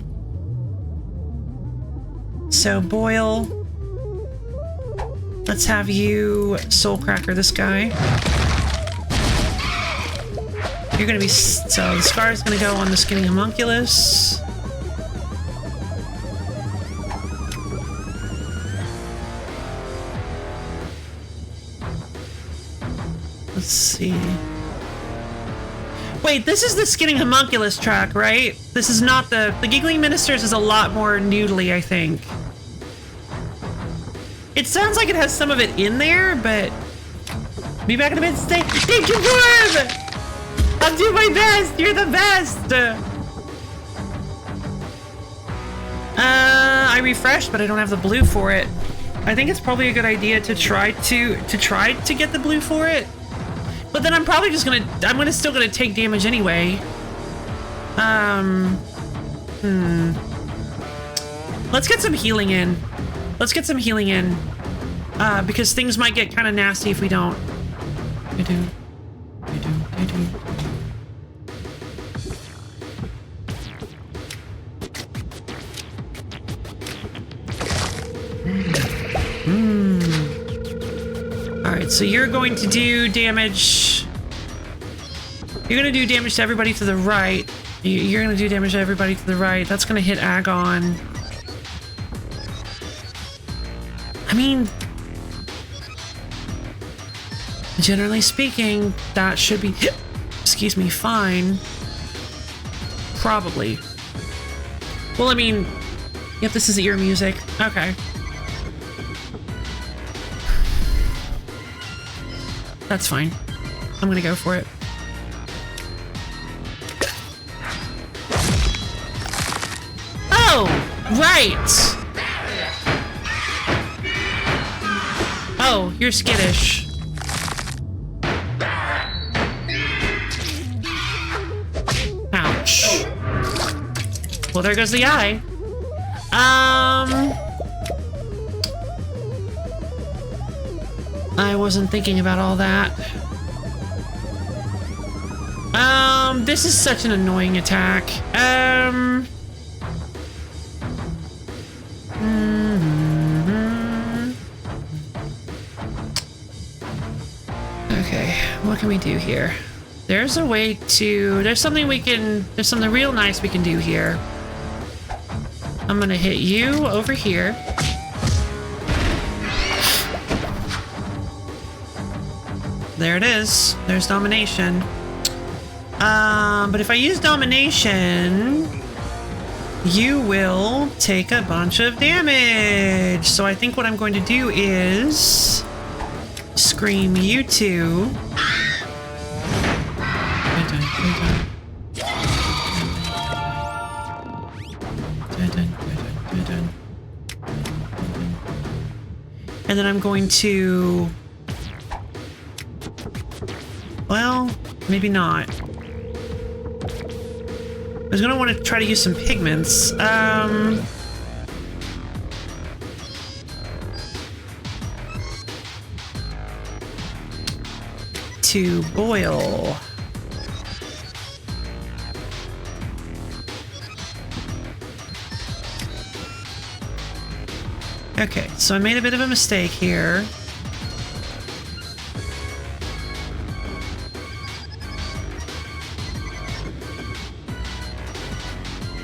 So Boyle, let's have you soul cracker this guy. You're gonna be, so the scar is gonna go on the skinning homunculus. Let's see. Wait, this is the skinning homunculus track, right? This is not the giggling ministers is a lot more noodly, I think. It sounds like it has some of it in there, but be back in a minute. Stay. Thank you, Gorb! I'll do my best. You're the best. I refreshed, but I don't have the blue for it. I think it's probably a good idea to try to get the blue for it. But then I'm probably just gonna, still gonna take damage anyway. Let's get some healing in. Let's get some healing in. Because things might get kind of nasty if we don't. I do. Alright, so you're going to do damage. You're going to do damage to everybody to the right. You're going to do damage to everybody to the right. That's going to hit Agon. I mean, generally speaking, that should be, excuse me, fine. Probably. Well, I mean, yep, this is ear music. Okay. That's fine. I'm gonna go for it. Oh, right. Oh, you're skittish. Ouch. Well, there goes the eye. I wasn't thinking about all that. This is such an annoying attack. Okay, what can we do here? There's a way to... There's something real nice we can do here. I'm gonna hit you over here. There it is. There's domination. But if I use domination, you will take a bunch of damage. So I think what I'm going to do is scream you two. And then I'm going to... Well, maybe not. I was gonna want to try to use some pigments. To boil. Okay, so I made a bit of a mistake here.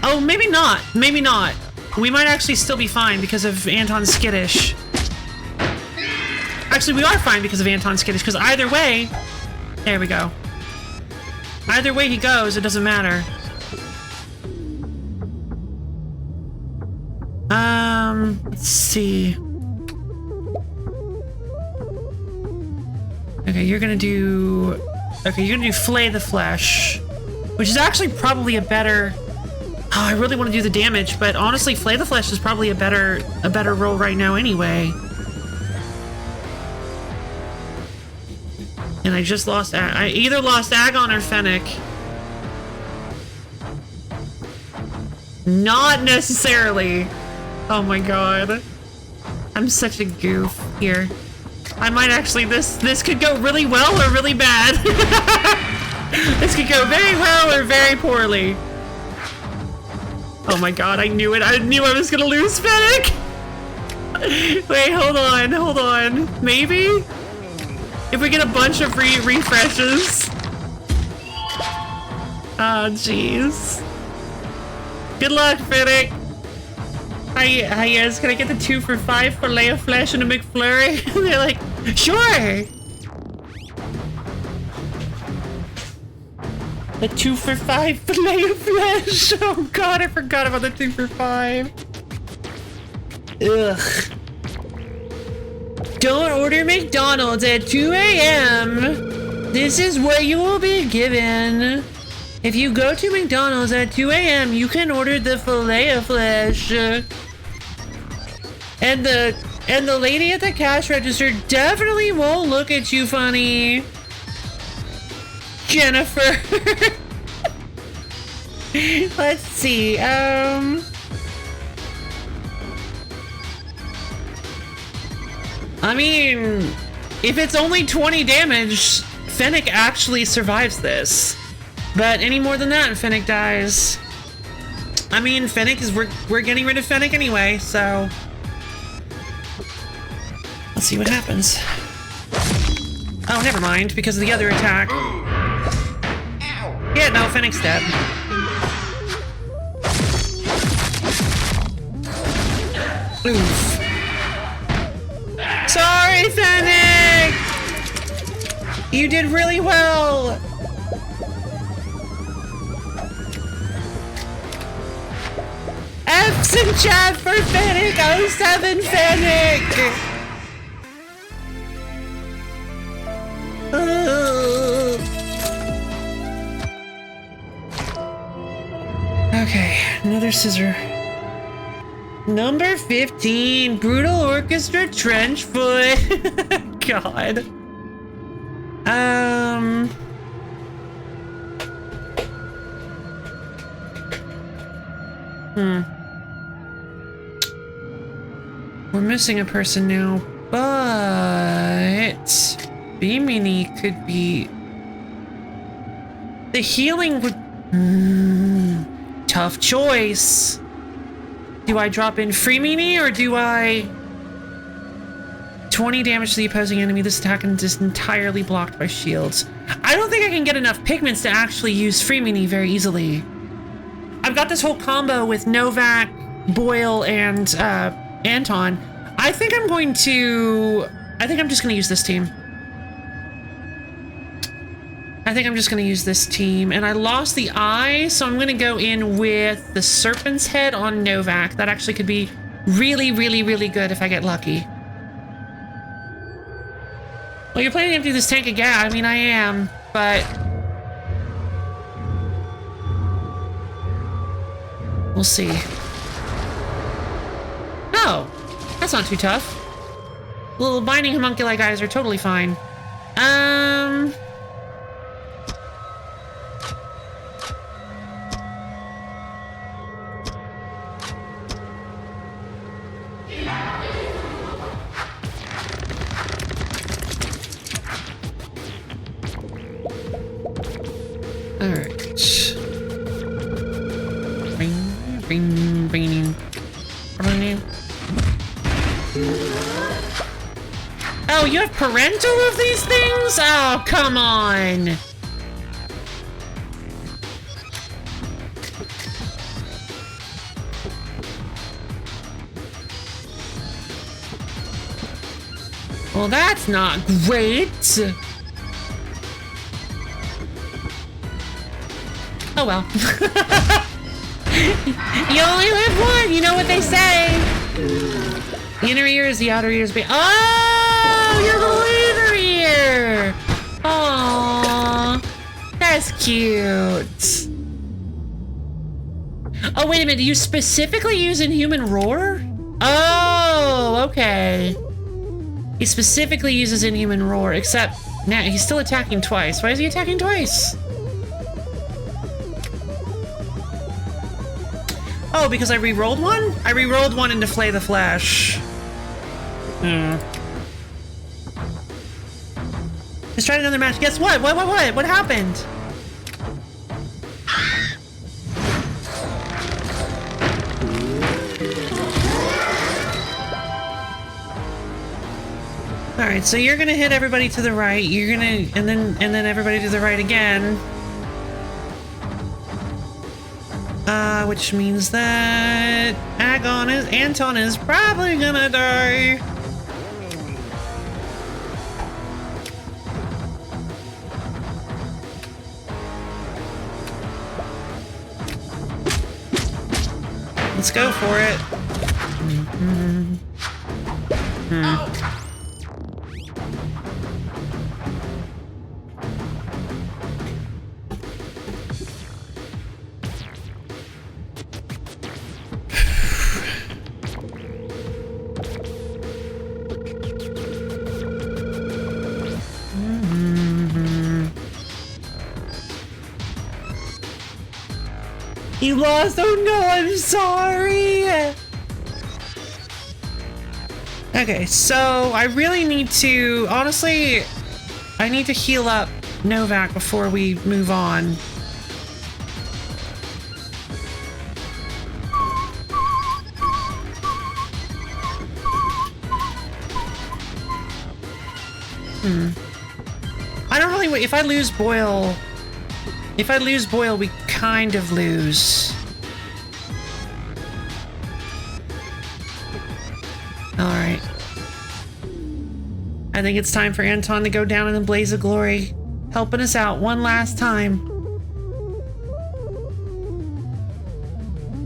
Oh, maybe not. Maybe not. We might actually still be fine because of Anton's skittish. Actually, we are fine because of Anton's skittish, because either way... There we go. Either way he goes, it doesn't matter. Let's see. Okay, you're gonna do... Okay, you're gonna do Flay the Flesh, which is actually probably a better... Oh, I really want to do the damage, but honestly, Flay the Flesh is probably a better roll right now anyway. And I just lost... I either lost Agon or Fennec. Not necessarily. Oh my god. I'm such a goof here. I might actually... This could go really well or really bad. This could go very well or very poorly. Oh my god, I knew it. I knew I was gonna lose Fennec! Wait, hold on. Maybe? If we get a bunch of refreshes. Oh, jeez. Good luck, Fennec. Hi, yes, can I get the 2 for 5 fillet of flesh and a McFlurry? They're like, sure! The 2 for 5 fillet of flesh! Oh god, I forgot about the 2 for 5. Ugh. Don't order McDonald's at 2 a.m. This is what you will be given. If you go to McDonald's at 2 a.m., you can order the fillet of flesh. And the lady at the cash register definitely won't look at you funny. Jennifer. Let's see. I mean, if it's only 20 damage, Fennec actually survives this. But any more than that, Fennec dies. I mean, Fennec is we're getting rid of Fennec anyway, so let's see what happens. Oh, never mind, because of the other attack. Yeah, no, Fennec's dead. Oof. Sorry, Fennec! You did really well! F's in chat for Fennec! 07 Fennec! Okay, another scissor. Number 15, Brutal Orchestra Trench Foot. God. We're missing a person now, but B-Mini could be... The healing would... tough choice. Do I drop in Free Mini or do I... 20 damage to the opposing enemy. This attack is entirely blocked by shields. I don't think I can get enough pigments to actually use Free Mini very easily. I've got this whole combo with Novak, Boyle, and Anton. I think I'm just gonna use this team. I think I'm just gonna use this team. And I lost the eye, so I'm gonna go in with the Serpent's Head on Novak. That actually could be really, really, really good if I get lucky. Well, you're planning to empty this tank of gas. I mean, I am, but... We'll see. Oh, that's not too tough. Little binding homunculi guys are totally fine. Oh, you have parental of these things? Oh, come on. Well, that's not great. Oh well. You only live one, you know what they say. The inner ear is the outer ear's being. Oh, you're the inner ear. Aww, that's cute. Oh, wait a minute. Do you specifically use Inhuman Roar? Oh, okay. He specifically uses Inhuman Roar, except now he's still attacking twice. Why is he attacking twice? Oh, because I re-rolled one? I re-rolled one into Flay the Flash. Let's try another match. Guess what? What happened? Alright, so you're gonna hit everybody to the right, you're gonna and then everybody to the right again. Which means that Anton is probably gonna die. Let's go for it. You lost? Oh no, I'm sorry! Okay, so I really need to, honestly, I need to heal up Novak before we move on. I don't really, if I lose Boyle, we kind of lose. Alright. I think it's time for Anton to go down in a blaze of glory, helping us out one last time.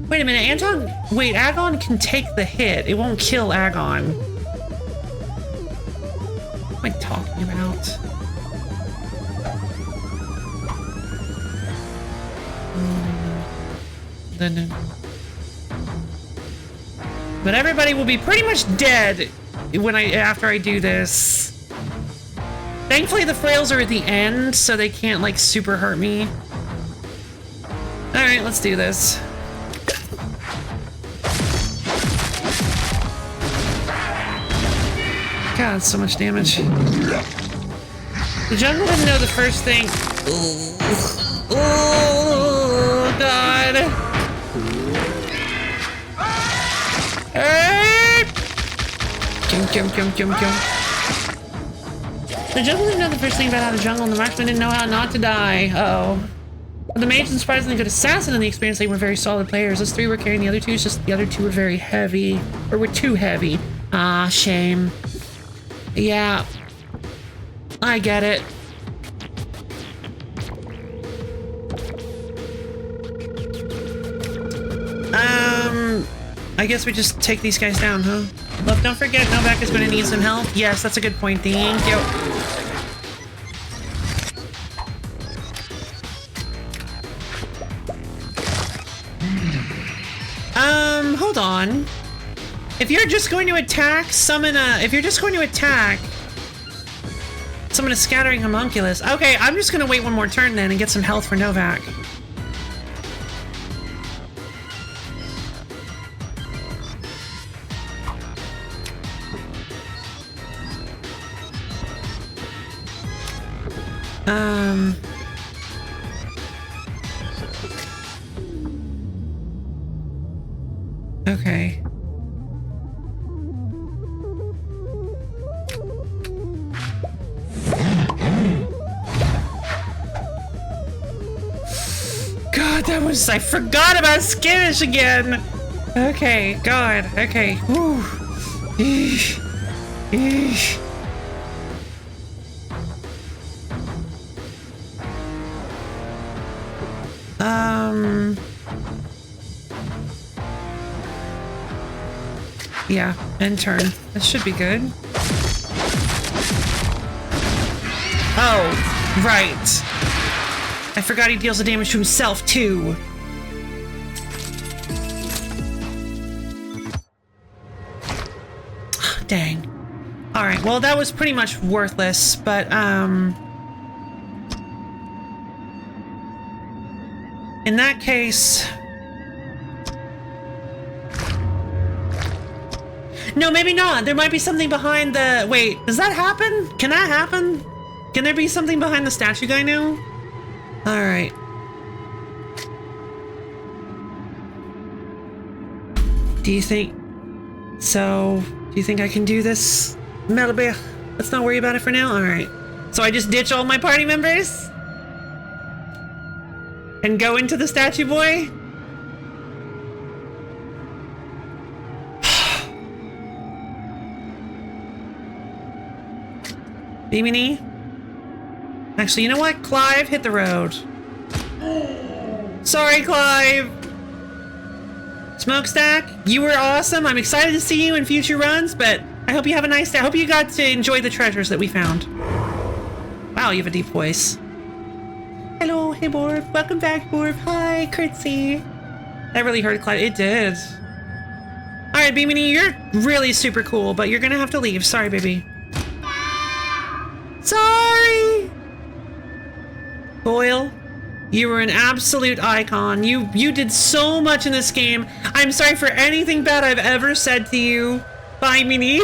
Wait a minute, Anton, wait, Agon can take the hit. It won't kill Agon. What am I talking about? But everybody will be pretty much dead when after I do this. Thankfully the frails are at the end, so they can't like super hurt me. Alright, let's do this. God, so much damage. The jungle didn't know the first thing. Oh, God. Hey! Kim. The jungle didn't know the first thing about how the jungle and the marksman didn't know how not to die. Uh-oh. The mage and surprisingly good assassin in the experience, they were very solid players. Those three were carrying the other two, it's just the other two were very heavy. Or were too heavy. Ah, shame. Yeah. I get it. I guess we just take these guys down, huh? Look, don't forget, Novak is going to need some help. Yes, that's a good point. Thank you. Hold on. If you're just going to attack, summon a scattering homunculus. Okay, I'm just going to wait one more turn then and get some health for Novak. Okay. God, I forgot about skittish again. Okay, God, okay. Whew. Eesh. Eesh. Yeah, end turn. That should be good. Oh, right. I forgot he deals the damage to himself, too. Dang. Alright, well, that was pretty much worthless, but, in that case... No, maybe not. There might be something behind the... Wait, does that happen? Can that happen? Can there be something behind the statue guy now? Alright. Do you think... So... Do you think I can do this? Melbear. Let's not worry about it for now? Alright. So I just ditch all my party members? And go into the statue boy? Bimini? Actually, you know what? Clive, hit the road. Sorry, Clive! Smokestack, you were awesome. I'm excited to see you in future runs, but I hope you have a nice day. I hope you got to enjoy the treasures that we found. Wow, you have a deep voice. Hello, hey Borb. Welcome back, Borb. Hi, Curtsy. That really hurt Clive. It did. Alright, Bimini, you're really super cool, but you're gonna have to leave. Sorry, baby. Sorry! Boyle, you were an absolute icon. You did so much in this game. I'm sorry for anything bad I've ever said to you. Bye, Mini.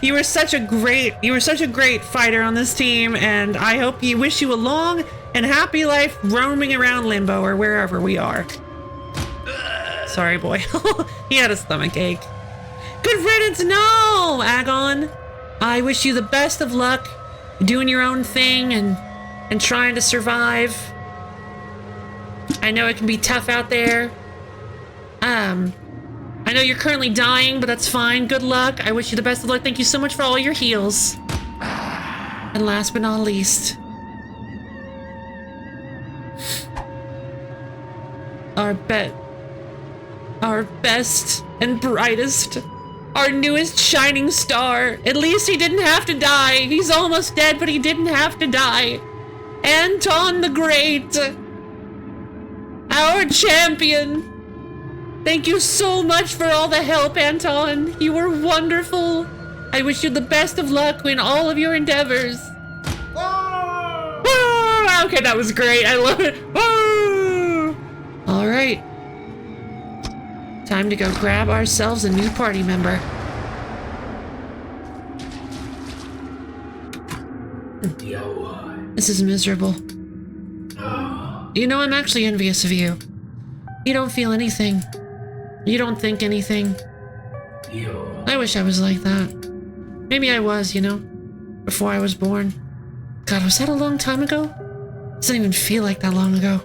You were such a great fighter on this team, and I hope you wish you a long and happy life roaming around Limbo or wherever we are. Sorry, boy. He had a stomach ache. Good riddance, no, Agon. I wish you the best of luck doing your own thing and trying to survive. I know it can be tough out there. I know you're currently dying, but that's fine. Good luck. I wish you the best of luck. Thank you so much for all your heals. And last but not least, our best and brightest, our newest shining star. At least he didn't have to die. He's almost dead, but he didn't have to die. Anton the Great, our champion. Thank you so much for all the help, Anton. You were wonderful. I wish you the best of luck in all of your endeavors. Ah, okay, that was great. I love it. Ah. All right. Time to go grab ourselves a new party member. This is miserable. You know, I'm actually envious of you. You don't feel anything. You don't think anything. I wish I was like that. Maybe I was, you know, before I was born. God, was that a long time ago? Doesn't even feel like that long ago.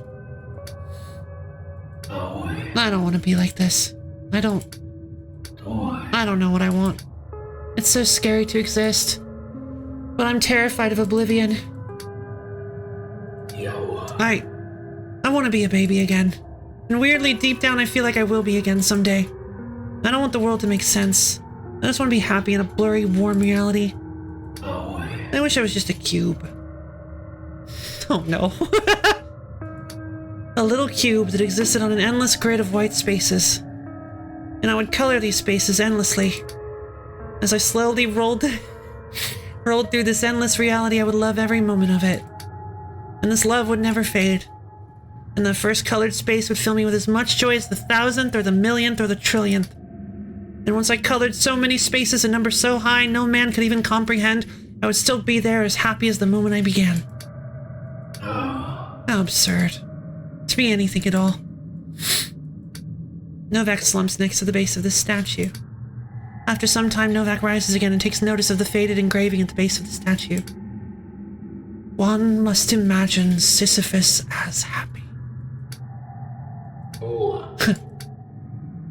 I don't want to be like this. I don't know what I want. It's so scary to exist. But I'm terrified of oblivion. I want to be a baby again. And weirdly, deep down, I feel like I will be again someday. I don't want the world to make sense. I just want to be happy in a blurry, warm reality. I wish I was just a cube. Oh no. A little cube that existed on an endless grid of white spaces. And I would color these spaces endlessly. As I slowly rolled through this endless reality, I would love every moment of it. And this love would never fade. And the first colored space would fill me with as much joy as the 1,000th or the 1,000,000th or the 1,000,000,000th. And once I colored so many spaces, a number so high no man could even comprehend, I would still be there as happy as the moment I began. How absurd. To be anything at all. Novak slumps next to the base of this statue. After some time, Novak rises again and takes notice of the faded engraving at the base of the statue. One must imagine Sisyphus as happy.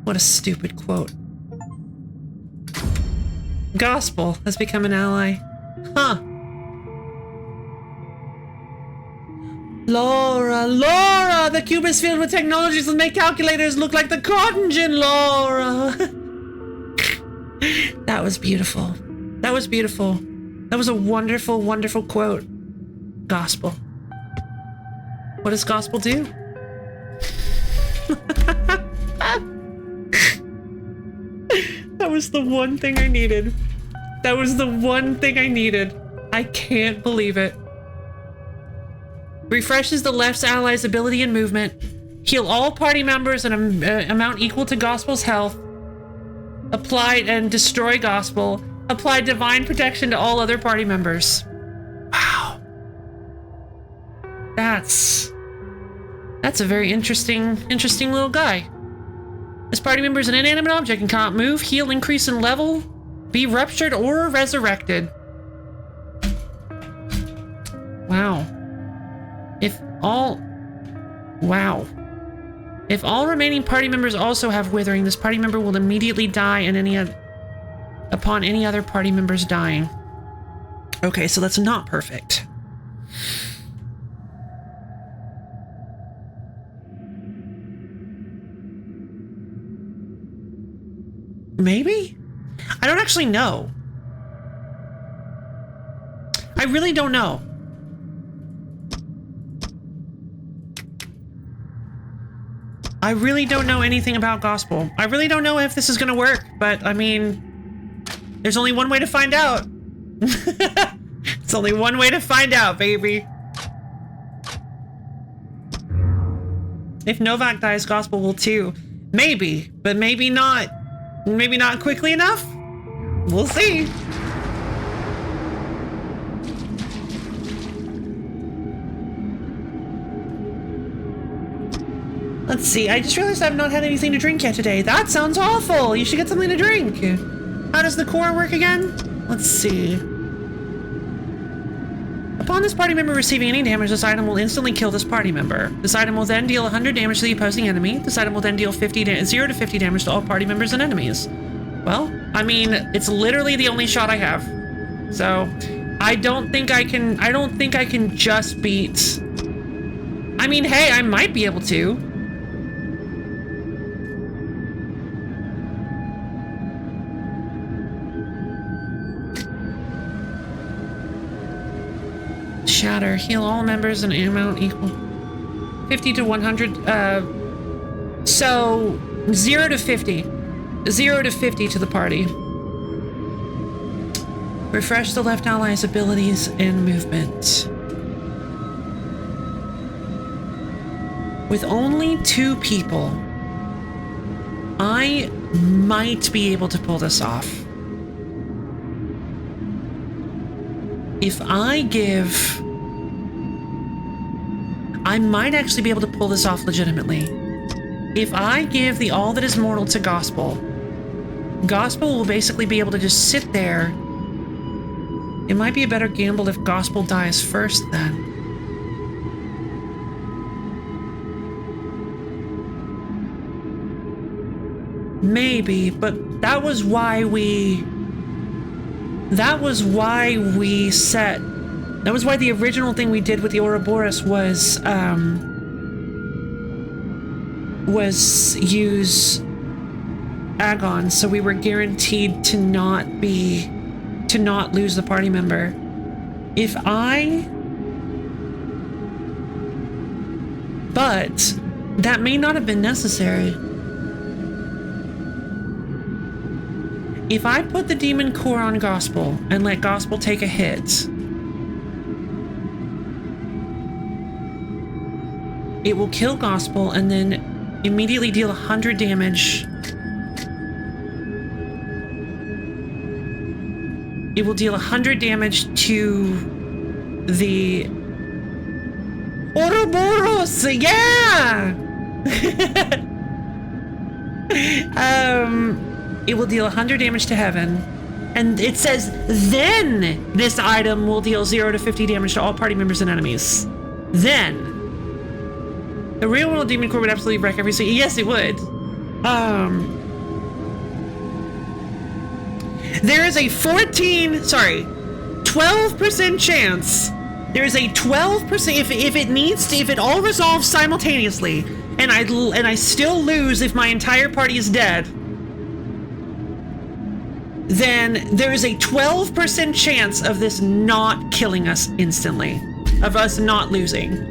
What a stupid quote. Gospel has become an ally. Huh. Laura! The cube is filled with technologies that make calculators look like the cotton gin, Laura! That was beautiful. That was beautiful. That was a wonderful, wonderful quote. Gospel. What does gospel do? That was the one thing I needed. That was the one thing I needed. I can't believe it. Refreshes the left's allies' ability and movement. Heal all party members an amount equal to Gospel's health. Apply and destroy Gospel. Apply divine protection to all other party members. Wow. That's a very interesting little guy. This party member is an inanimate object and cannot move, heal, increase in level, be ruptured, or resurrected. Wow. If all remaining party members also have withering, this party member will immediately die upon any other party members dying. Okay, so that's not perfect. Maybe? I don't actually know. I really don't know. I really don't know anything about gospel. I really don't know if this is gonna work, but I mean, there's only one way to find out. It's only one way to find out, baby. If Novak dies, gospel will too. Maybe, but maybe not. Maybe not quickly enough? We'll see. Let's see. I just realized I've not had anything to drink yet today. That sounds awful. You should get something to drink. How does the core work again? Let's see. Upon this party member receiving any damage, this item will instantly kill this party member. This item will then deal 100 damage to the opposing enemy. This item will then deal 0 to 50 damage to all party members and enemies. Well, I mean, it's literally the only shot I have. So, I don't think I can just beat... I mean, hey, I might be able to. Shatter. Heal all members in an amount equal 50 to 100. So 0 to 50. 0 to 50 to the party. Refresh the left ally's abilities and movement. With only 2 people, I might be able to pull this off. If I give... I might actually be able to pull this off legitimately. If I give the all that is mortal to Gospel, Gospel will basically be able to just sit there. It might be a better gamble if Gospel dies first then. Maybe, but that was why we set... That was why the original thing we did with the Ouroboros was use Agon, so we were guaranteed to not lose the party member. But that may not have been necessary. If I put the demon core on Gospel and let Gospel take a hit, it will kill Gospel and then immediately deal 100 damage. It will deal 100 damage to the Ouroboros. Yeah. It will deal 100 damage to Heaven. And it says, then this item will deal 0 to 50 damage to all party members and enemies. Then. The real world demon core would absolutely wreck every single... Yes, it would. There is a 12% chance. There is a 12% if it all resolves simultaneously, and I still lose if my entire party is dead, then there is a 12% chance of this not killing us instantly, of us not losing.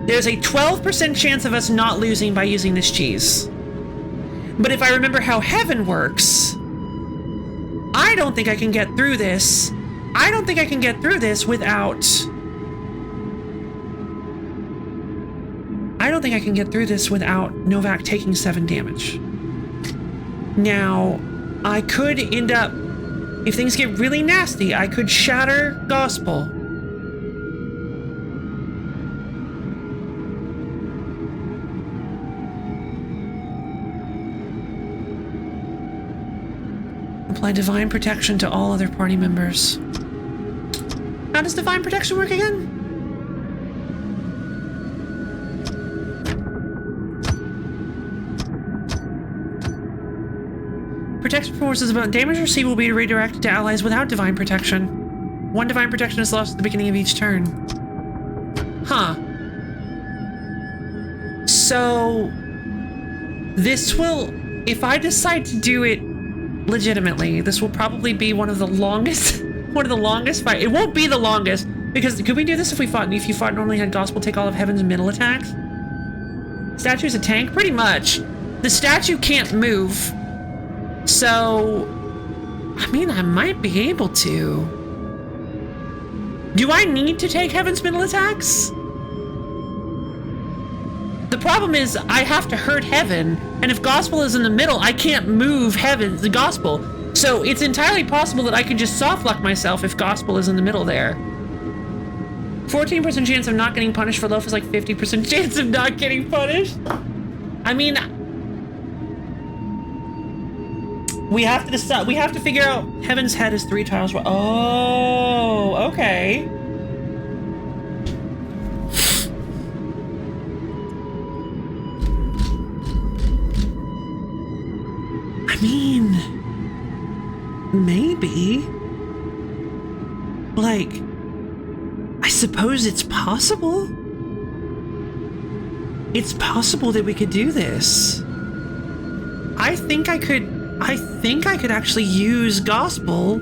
There's a 12% chance of us not losing by using this cheese. But if I remember how Heaven works, I don't think I can get through this. I don't think I can get through this without... I don't think I can get through this without Novak taking 7 damage. Now, I could end up... If things get really nasty, I could shatter Gospel. Apply Divine Protection to all other party members. How does Divine Protection work again? Protection forces about damage received will be redirected to allies without Divine Protection. 1 Divine Protection is lost at the beginning of each turn. Huh. So... This will... If I decide to do it legitimately, this will probably be one of the longest fights. It won't be the longest, because could we do this if you fought normally had Gospel take all of Heaven's middle attacks? Statue's a tank? Pretty much. The statue can't move, so I mean, I might be able to. Do I need to take Heaven's middle attacks? The problem is I have to hurt Heaven, and if Gospel is in the middle, I can't move the Gospel. So it's entirely possible that I can just soft lock myself if Gospel is in the middle there. 14% chance of not getting punished for loaf is like 50% chance of not getting punished. I mean, we have to decide. We have to figure out. Heaven's head is 3 tiles. Oh, okay. I mean, maybe. Like, I suppose it's possible. It's possible that we could do this. I think I could actually use gospel.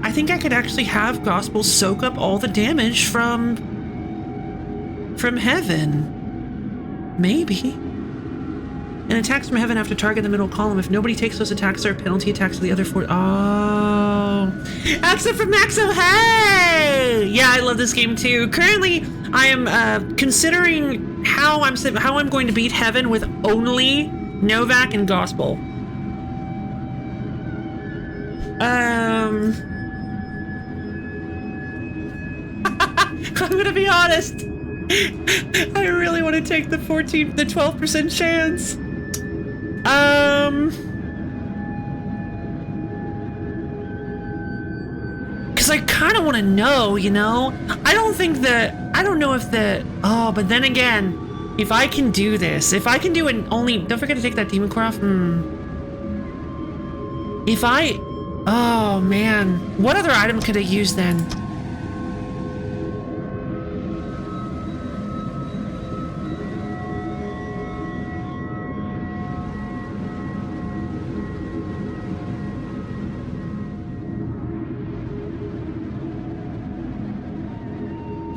I think I could actually have gospel soak up all the damage from heaven. Maybe. And attacks from heaven have to target the middle column. If nobody takes those attacks, there are penalty attacks to the other 4. Oh. Except for Maxo, hey! Yeah, I love this game too. Currently, I am considering how I'm going to beat heaven with only Novak and gospel. I'm gonna be honest. I really want to take the 12% chance. Because I kind of want to know, you know? I don't know if but then again, if I can do this, if I can do it only, don't forget to take that demon core off. Oh man, what other item could I use then?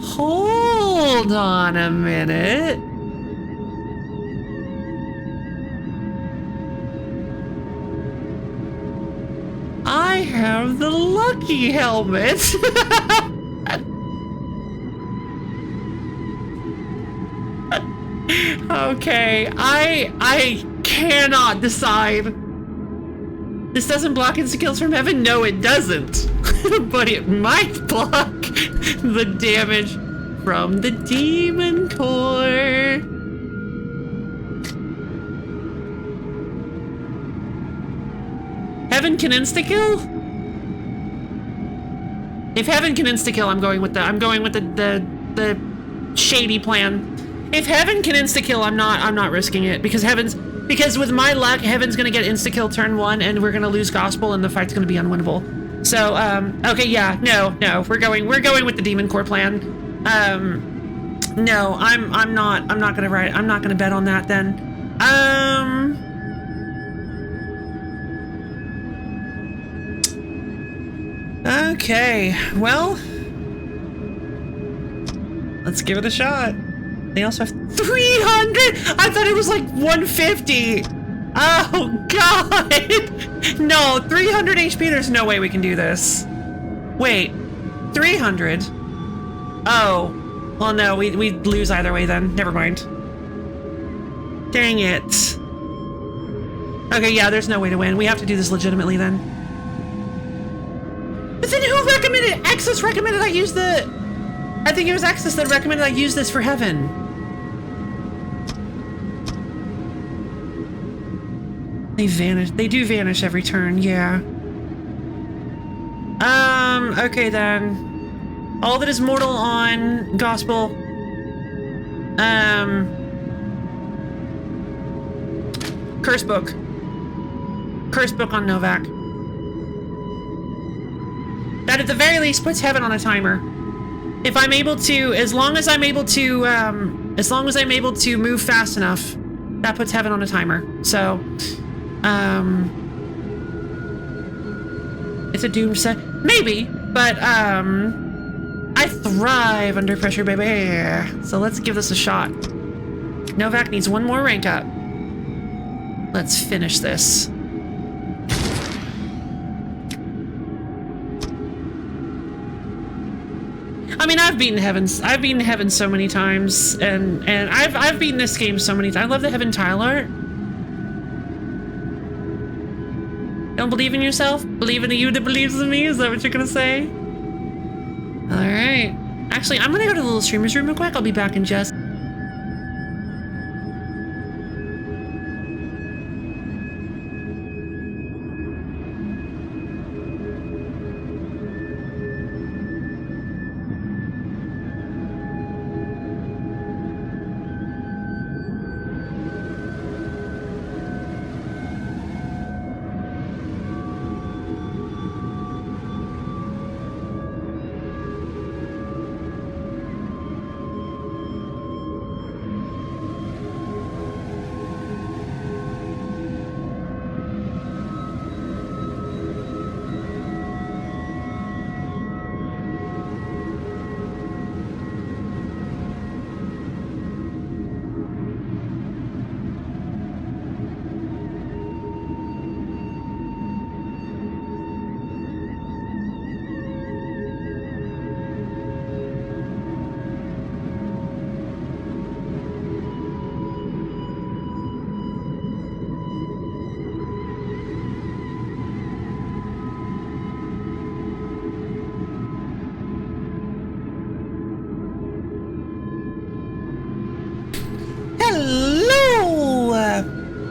Hold on a minute. I have the lucky helmet. Okay, I cannot decide. This doesn't block insta kills from heaven? No, it doesn't. But it might block the damage from the demon core. Heaven can insta-kill? If heaven can insta-kill, I'm going with the shady plan. If heaven can insta-kill, I'm not risking it because with my luck, heaven's gonna get insta-kill turn 1 and we're gonna lose gospel and the fight's gonna be unwinnable. So, okay, yeah, no, we're going with the demon core plan. No, I'm not gonna bet on that then. Okay, well, let's give it a shot. They also have 300. I thought it was like 150. Oh God. No, 300 HP. There's no way we can do this. Wait, 300. Oh, well, no, we lose either way then. Never mind. Dang it. Okay, yeah, there's no way to win. We have to do this legitimately then. But then who recommended? Exus recommended I use the... I think it was Exus that recommended I use this for heaven. They vanish. They do vanish every turn, yeah. Okay then. All that is mortal on gospel. Curse book. Curse book on Novak. That at the very least puts heaven on a timer. If I'm able to, as long as I'm able to move fast enough, that puts heaven on a timer. So, it's a doom set, maybe, but I thrive under pressure, baby. So let's give this a shot. Novak needs one more rank up. Let's finish this. I mean, I've beaten heaven so many times, and I've beaten this game so many times. I love the heaven tile art. Don't believe in yourself? Believe in the you that believes in me? Is that what you're gonna say? All right. Actually, I'm gonna go to the little streamer's room real quick. I'll be back in just... Hello!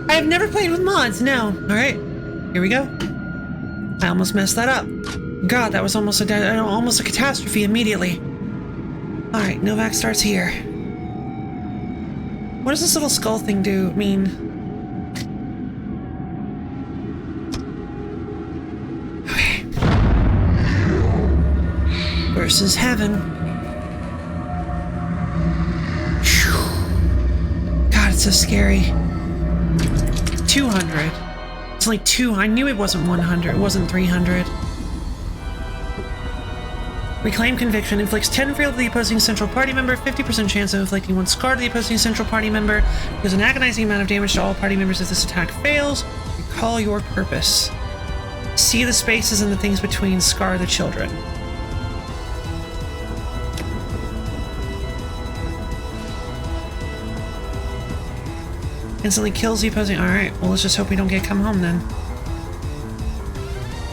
I've never played with mods, no. Alright, here we go. I almost messed that up. God, that was almost a catastrophe immediately. Alright, Novak starts here. What does this little skull thing mean? Okay. Versus heaven. It's so scary. 200. It's like 2. I knew it wasn't 100. It wasn't 300. Reclaim conviction. Inflicts 10 fail to the opposing Central Party member. 50% chance of inflicting 1 scar to the opposing Central Party member. Does an agonizing amount of damage to all party members if this attack fails. Recall your purpose. See the spaces and the things between. Scar the children. Instantly kills the opposing. Alright, well, let's just hope we don't get come home then.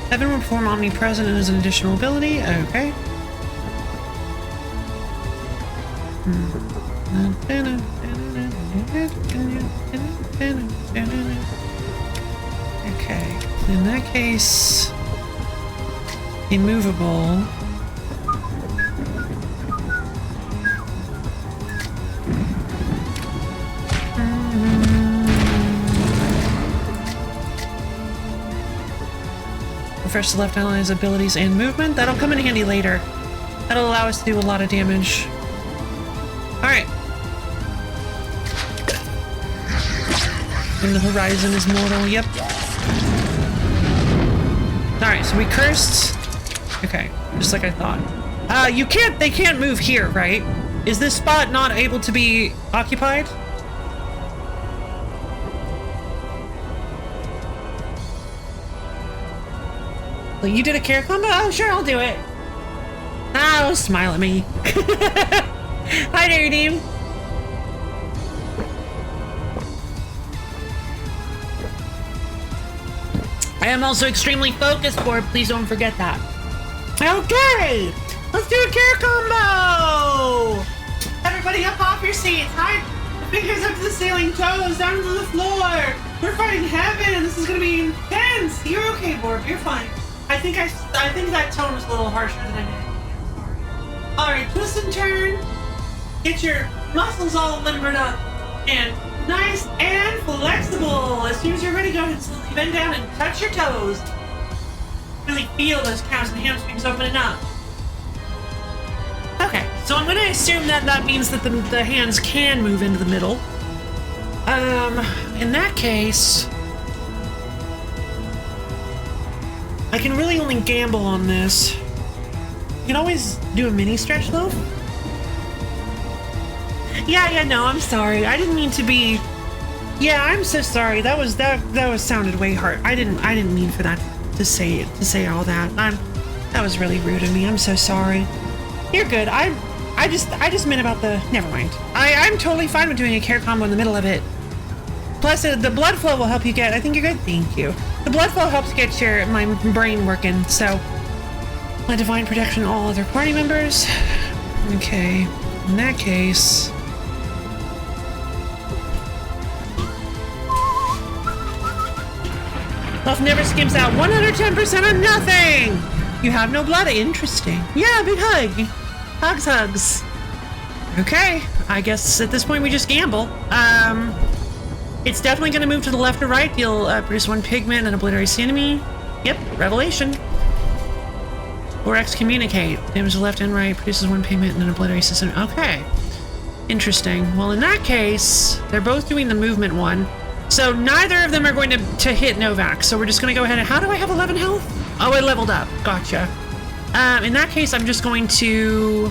Heaven will perform omnipresent as an additional ability. Okay. Okay. In that case, immovable. Refresh the left ally's abilities and movement. That'll come in handy later. That'll allow us to do a lot of damage. Alright. And the horizon is mortal, yep. Alright, so we cursed. Okay, just like I thought. They can't move here, right? Is this spot not able to be occupied? Well, you did a care combo? Oh, sure, I'll do it. Oh, smile at me. Hi there, Deem. I am also extremely focused for it. Please don't forget that. Okay, let's do a care combo. Everybody up off your seats. Hi. Fingers up to the ceiling, toes down to the floor. We're fighting heaven, and this is gonna be intense. You're okay, Borb. You're fine. I think that tone was a little harsher than I meant. Alright, twist and turn. Get your muscles all limbered up. And nice and flexible. As soon as you're ready, go ahead and slowly bend down and touch your toes. Really feel those calves and hamstrings opening up. Okay, so I'm going to assume that means that the hands can move into the middle. In that case... I can really only gamble on this. You can always do a mini stretch though. Yeah, no, I'm sorry. I didn't mean to be. Yeah, I'm so sorry. That was sounded way hard. I didn't mean for that to say all that. That was really rude of me. I'm so sorry. You're good. I just meant about the. Never mind. I'm totally fine with doing a care combo in the middle of it. Plus, the blood flow will help you get. I think you're good. Thank you. The blood flow helps get my brain working. So, my divine protection, all other party members. Okay, in that case... Love never skims out 110% on nothing! You have no blood. Interesting. Yeah, big hug. Hugs. Okay, I guess at this point we just gamble. It's definitely going to move to the left or right. You'll produce 1 pigment and obliterate the enemy. Yep, revelation. Or excommunicate. Damage the left and right, produces 1 pigment and an obliterate system. Okay. Interesting. Well, in that case, they're both doing the movement one. So neither of them are going to hit Novak. So we're just going to go ahead and... How do I have 11 health? Oh, I leveled up. Gotcha. In that case, I'm just going to...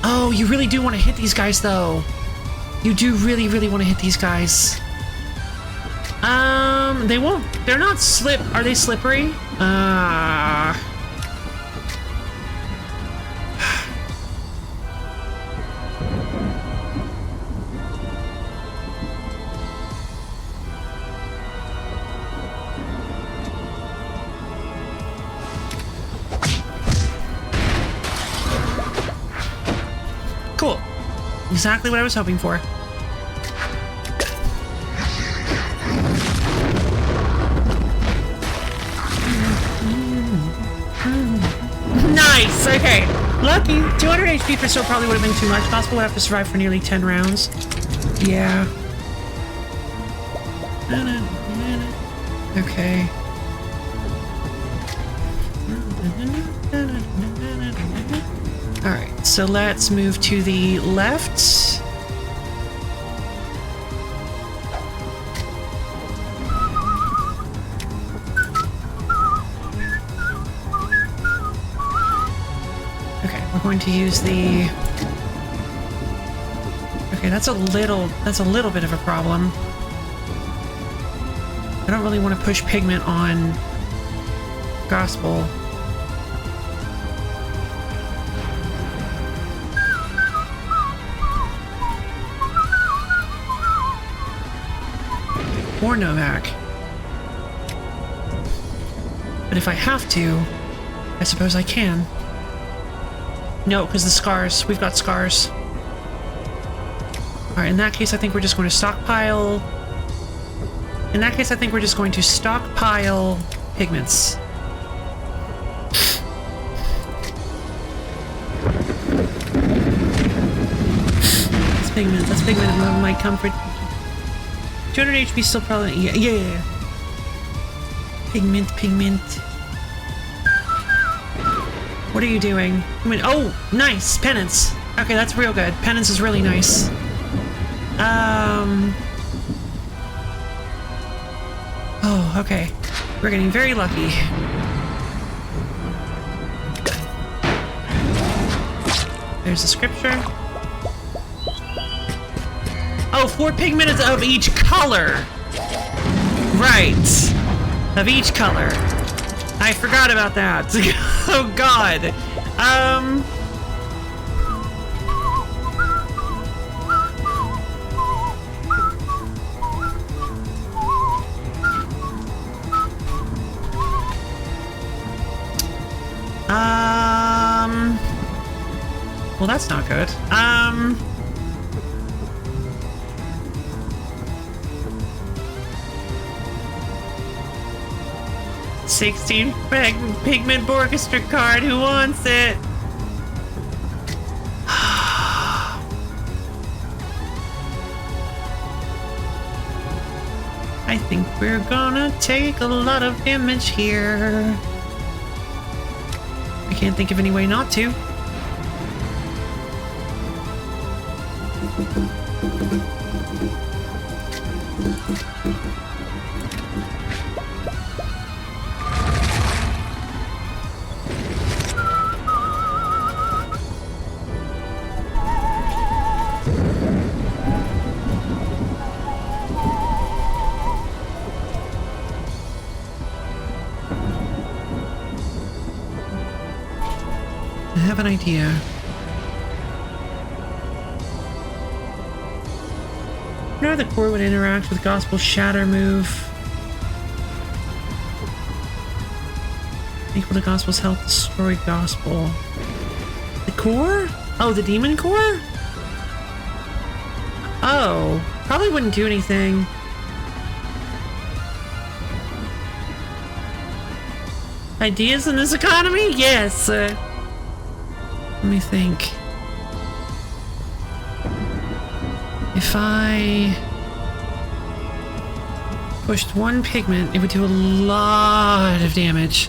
Oh, you really do want to hit these guys, though. You do really, really want to hit these guys. They won't... They're not slip... Are they slippery? Cool. Exactly what I was hoping for. Nice! Okay. Lucky. 200 HP per sword probably would have been too much. Gospel would have to survive for nearly 10 rounds. Yeah. Okay. Alright, so let's move to the left. Okay, we're going to use the... Okay, that's a little bit of a problem. I don't really want to push pigment on Gospel. Or Novak. But if I have to, I suppose I can. No, because the scars. We've got scars. Alright, in that case, I think we're just going to stockpile... In that case, I think we're just going to stockpile pigments. That's pigment of my comfort. 200 HP still probably... Yeah. Pigment. What are you doing? I mean, oh, nice! Penance. Okay, that's real good. Penance is really nice. Oh, okay. We're getting very lucky. There's the scripture. Oh, 4 pigments of each color. Right. Of each color. I forgot about that. Oh, God. Well, that's not good. 16 pigment orchestra card. Who wants it? I think we're gonna take a lot of damage here. I can't think of any way not to. I have an idea. Now the core would interact with Gospel Shatter move. Equal to Gospel's health, destroy Gospel. The core? Oh, the demon core? Oh, probably wouldn't do anything. Ideas in this economy? Yes. Let me think. If I pushed one pigment, it would do a lot of damage.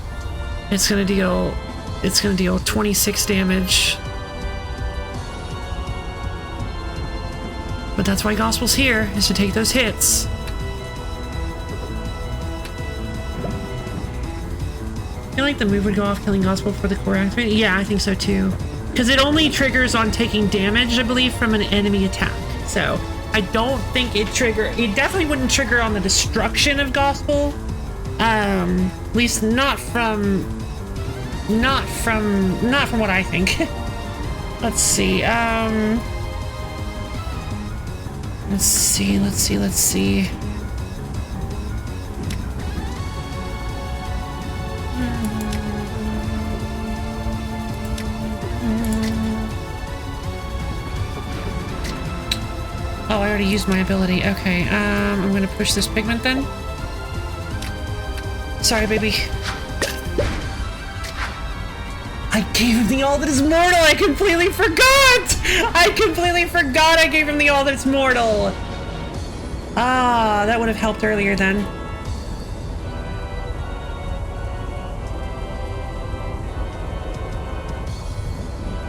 It's gonna deal 26 damage. But that's why Gospel's here, is to take those hits. I feel like the move would go off killing Gospel for the core activate. Yeah, I think so too. Because it only triggers on taking damage, I believe, from an enemy attack. So I don't think it definitely wouldn't trigger on the destruction of Gospel. At least not from what I think. Let's see. Let's see. Oh, I already used my ability. Okay, I'm gonna push this pigment then. Sorry, baby. I gave him the all that is mortal! I completely forgot! I gave him the all that's mortal! Ah, that would have helped earlier then.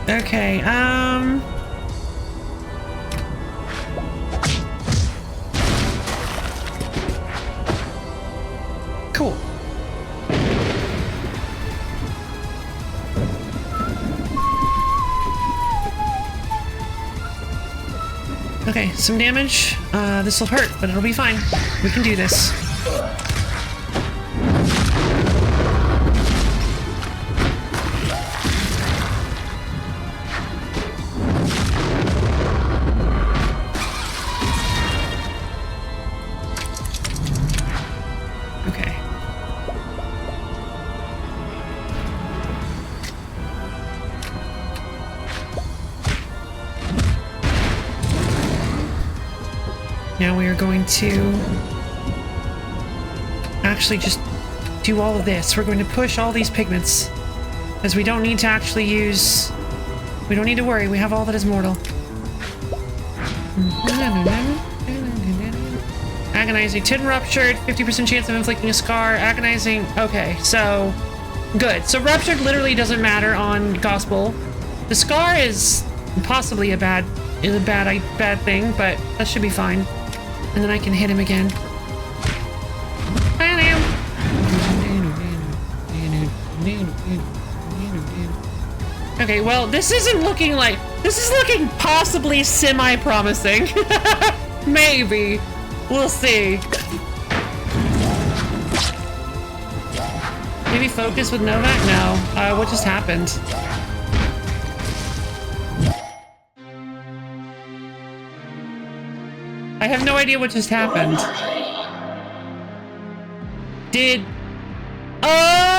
Okay, cool. Okay, some damage. This will hurt, but it'll be fine. We can do this. Okay. Now we are going to actually just do all of this. We're going to push all these pigments because we don't need to actually use... We don't need to worry. We have all that is mortal. Agonizing. 10 ruptured. 50% chance of inflicting a scar. Agonizing. Okay, so... Good. So ruptured literally doesn't matter on Gospel. The scar is possibly a bad thing, but that should be fine. And then I can hit him again. Okay, well, this isn't looking like... This is looking possibly semi-promising. Maybe. We'll see. Maybe focus with Novak? No. What just happened? I have no idea what just happened. Oh!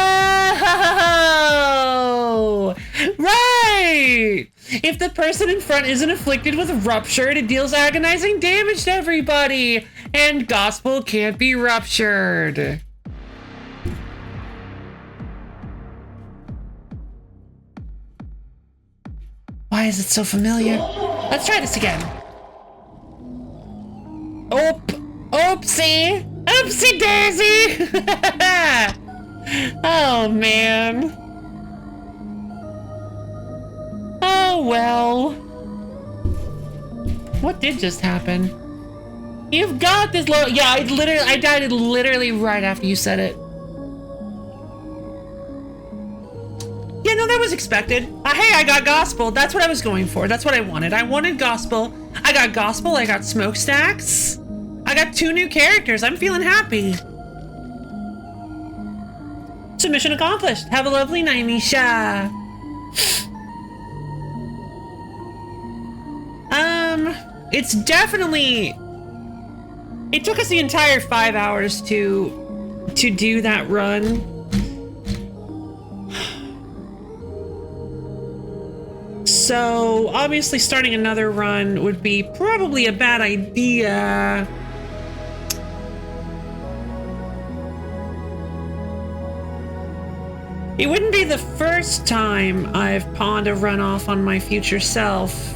Right! If the person in front isn't afflicted with ruptured, it deals agonizing damage to everybody! And Gospel can't be ruptured. Why is it so familiar? Let's try this again. Oopsie! Oopsie daisy! Oh, man. Oh, well. What did just happen? You've got this low... Yeah, I died literally right after you said it. Yeah, no, that was expected. Hey, I got Gospel. That's what I was going for. That's what I wanted. I wanted Gospel. I got Gospel. I got Smokestacks. I got 2 new characters. I'm feeling happy. So mission accomplished. Have a lovely night, Misha. It's definitely... It took us the entire 5 hours to do that run. So obviously starting another run would be probably a bad idea. It wouldn't be the first time I've pawned a runoff on my future self.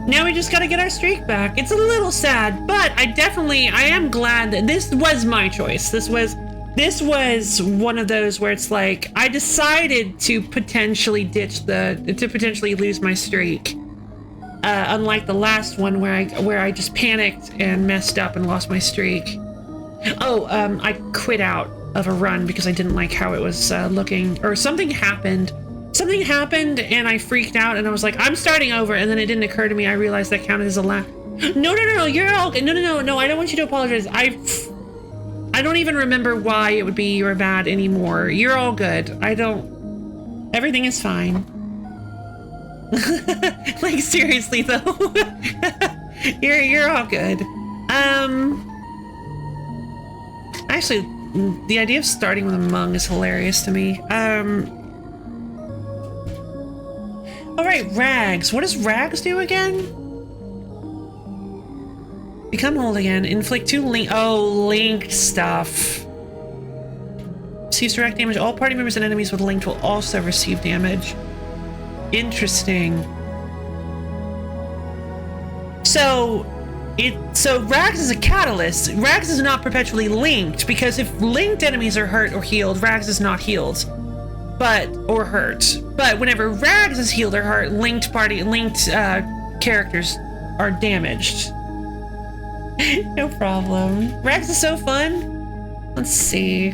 Now we just gotta get our streak back. It's a little sad, but I am glad that this was my choice. This was one of those where it's like, I decided to potentially potentially lose my streak. Unlike the last one where I just panicked and messed up and lost my streak. I quit out of a run because I didn't like how it was looking, or something happened. Something happened and I freaked out and I was like, I'm starting over, and then it didn't occur to me. I realized that counted as a laugh. No, you're all good. No, I don't want you to apologize. I don't even remember why it would be your bad anymore. You're all good. Everything is fine. Like, seriously though. You're all good. Actually, the idea of starting with a Hmong is hilarious to me. Alright, Rags. What does Rags do again? Become whole again. Inflict 2 linked stuff. Receives direct damage. All party members and enemies with linked will also receive damage. Interesting. So Rags is a catalyst. Rags is not perpetually linked, because if linked enemies are hurt or healed, Rags is not healed. Or hurt. But whenever Rags is healed or hurt, linked characters are damaged. No problem. Rags is so fun. Let's see.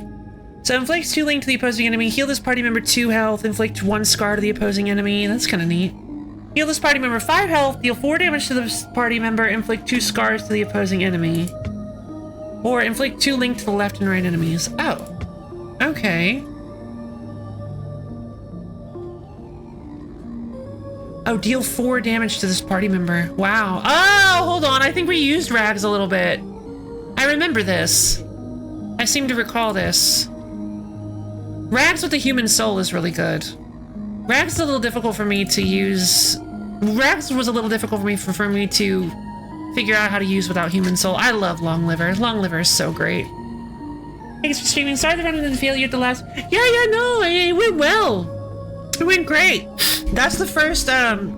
So inflict 2 link to the opposing enemy. Heal this party member 2 health. Inflict 1 scar to the opposing enemy. That's kind of neat. Heal this party member 5 health. Deal 4 damage to the party member. Inflict 2 scars to the opposing enemy. Or inflict 2 link to the left and right enemies. Oh. Okay. Oh, deal 4 damage to this party member. Wow. Oh, hold on. I think we used Rags a little bit. I remember this. I seem to recall this. Rags with the human soul is really good. Rags is a little difficult for me to use. Rags was a little difficult for me to figure out how to use without human soul. I love Long Liver. Long Liver is so great. Thanks for streaming. Sorry that I didn't failure at the last. Yeah, no, it went well. It went great. That's the first, the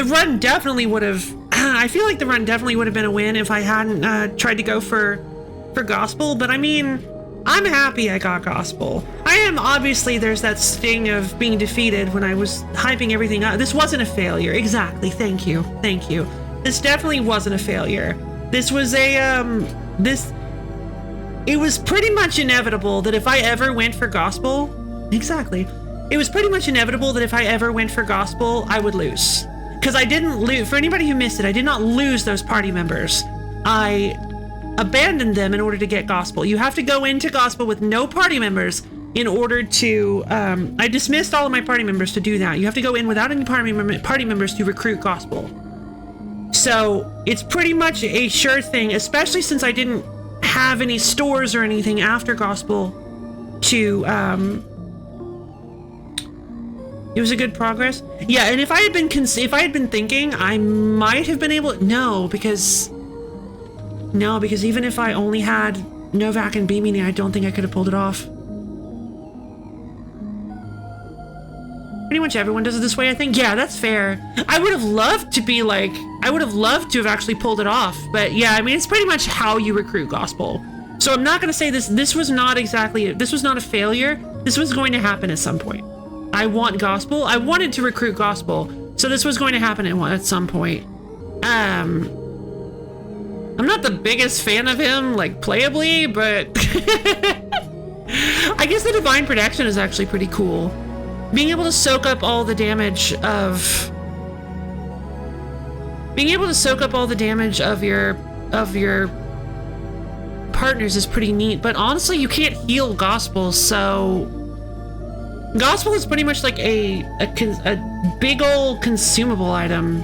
run definitely would have, I feel like the run definitely would have been a win if I hadn't tried to go for Gospel, but I mean, I'm happy I got Gospel. I am, obviously, there's that sting of being defeated when I was hyping everything up. This wasn't a failure. Exactly. Thank you. This definitely wasn't a failure. This was it was pretty much inevitable that if I ever went for Gospel, exactly. It was pretty much inevitable that if I ever went for Gospel, I would lose. Because I didn't lose. For anybody who missed it, I did not lose those party members. I abandoned them in order to get Gospel. You have to go into Gospel with no party members in order to... I dismissed all of my party members to do that. You have to go in without any party members to recruit Gospel. So it's pretty much a sure thing, especially since I didn't have any stores or anything after Gospel to... It was a good progress. Yeah, and if I had been thinking, I might have been able. No, because even if I only had Novak and Beaming, I don't think I could have pulled it off. Pretty much everyone does it this way, I think. Yeah, that's fair. I would have loved to have actually pulled it off. But yeah, I mean, it's pretty much how you recruit Gospel. So I'm not going to say this was not a failure. This was going to happen at some point. I want Gospel. I wanted to recruit Gospel, so this was going to happen at some point. I'm not the biggest fan of him, like, playably, but I guess the Divine Protection is actually pretty cool. Being able to soak up all the damage of your partners is pretty neat, but honestly, you can't heal Gospel, so Gospel is pretty much like a big ol' consumable item.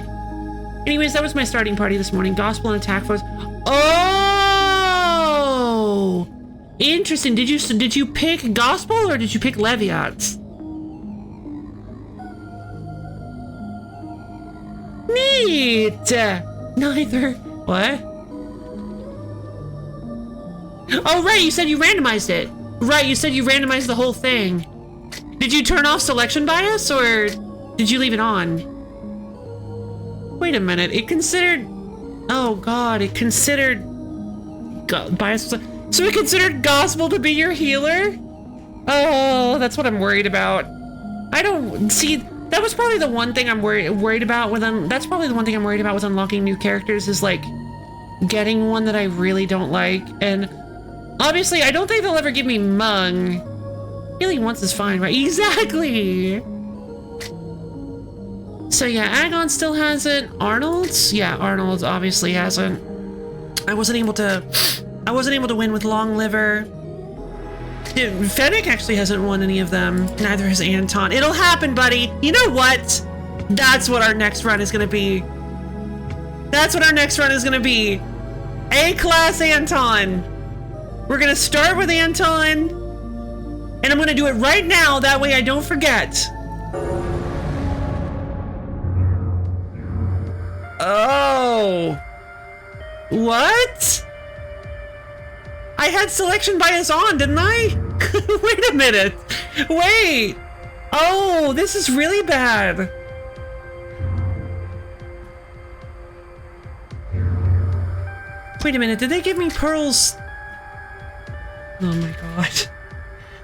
Anyways, that was my starting party this morning. Gospel and attack foes. Oh! Interesting. Did you pick Gospel or did you pick Leviat? Neat. Neither. What? Oh, right. You said you randomized it. Right. You said you randomized the whole thing. Did you turn off selection bias or did you leave it on? Wait a minute. It considered. Oh, God. It considered bias. So it considered Gospel to be your healer? Oh, that's what I'm worried about. I don't see. That was probably the one thing I'm worried about with that's probably the one thing I'm worried about with unlocking new characters is like getting one that I really don't like. And obviously, I don't think they'll ever give me Mung. Healing once is fine, right? Exactly. So yeah, Agon still has it. Arnold's? Yeah, Arnold's obviously hasn't. I wasn't able to win with Long Liver. Dude, Fennec actually hasn't won any of them. Neither has Anton. It'll happen, buddy. You know what? That's what our next run is gonna be. That's what our next run is gonna be. A-class Anton. We're gonna start with Anton. And I'm gonna do it right now, that way I don't forget. Oh. What? I had selection bias on, didn't I? Wait a minute. Wait. Oh, this is really bad. Wait a minute. Did they give me pearls? Oh my God.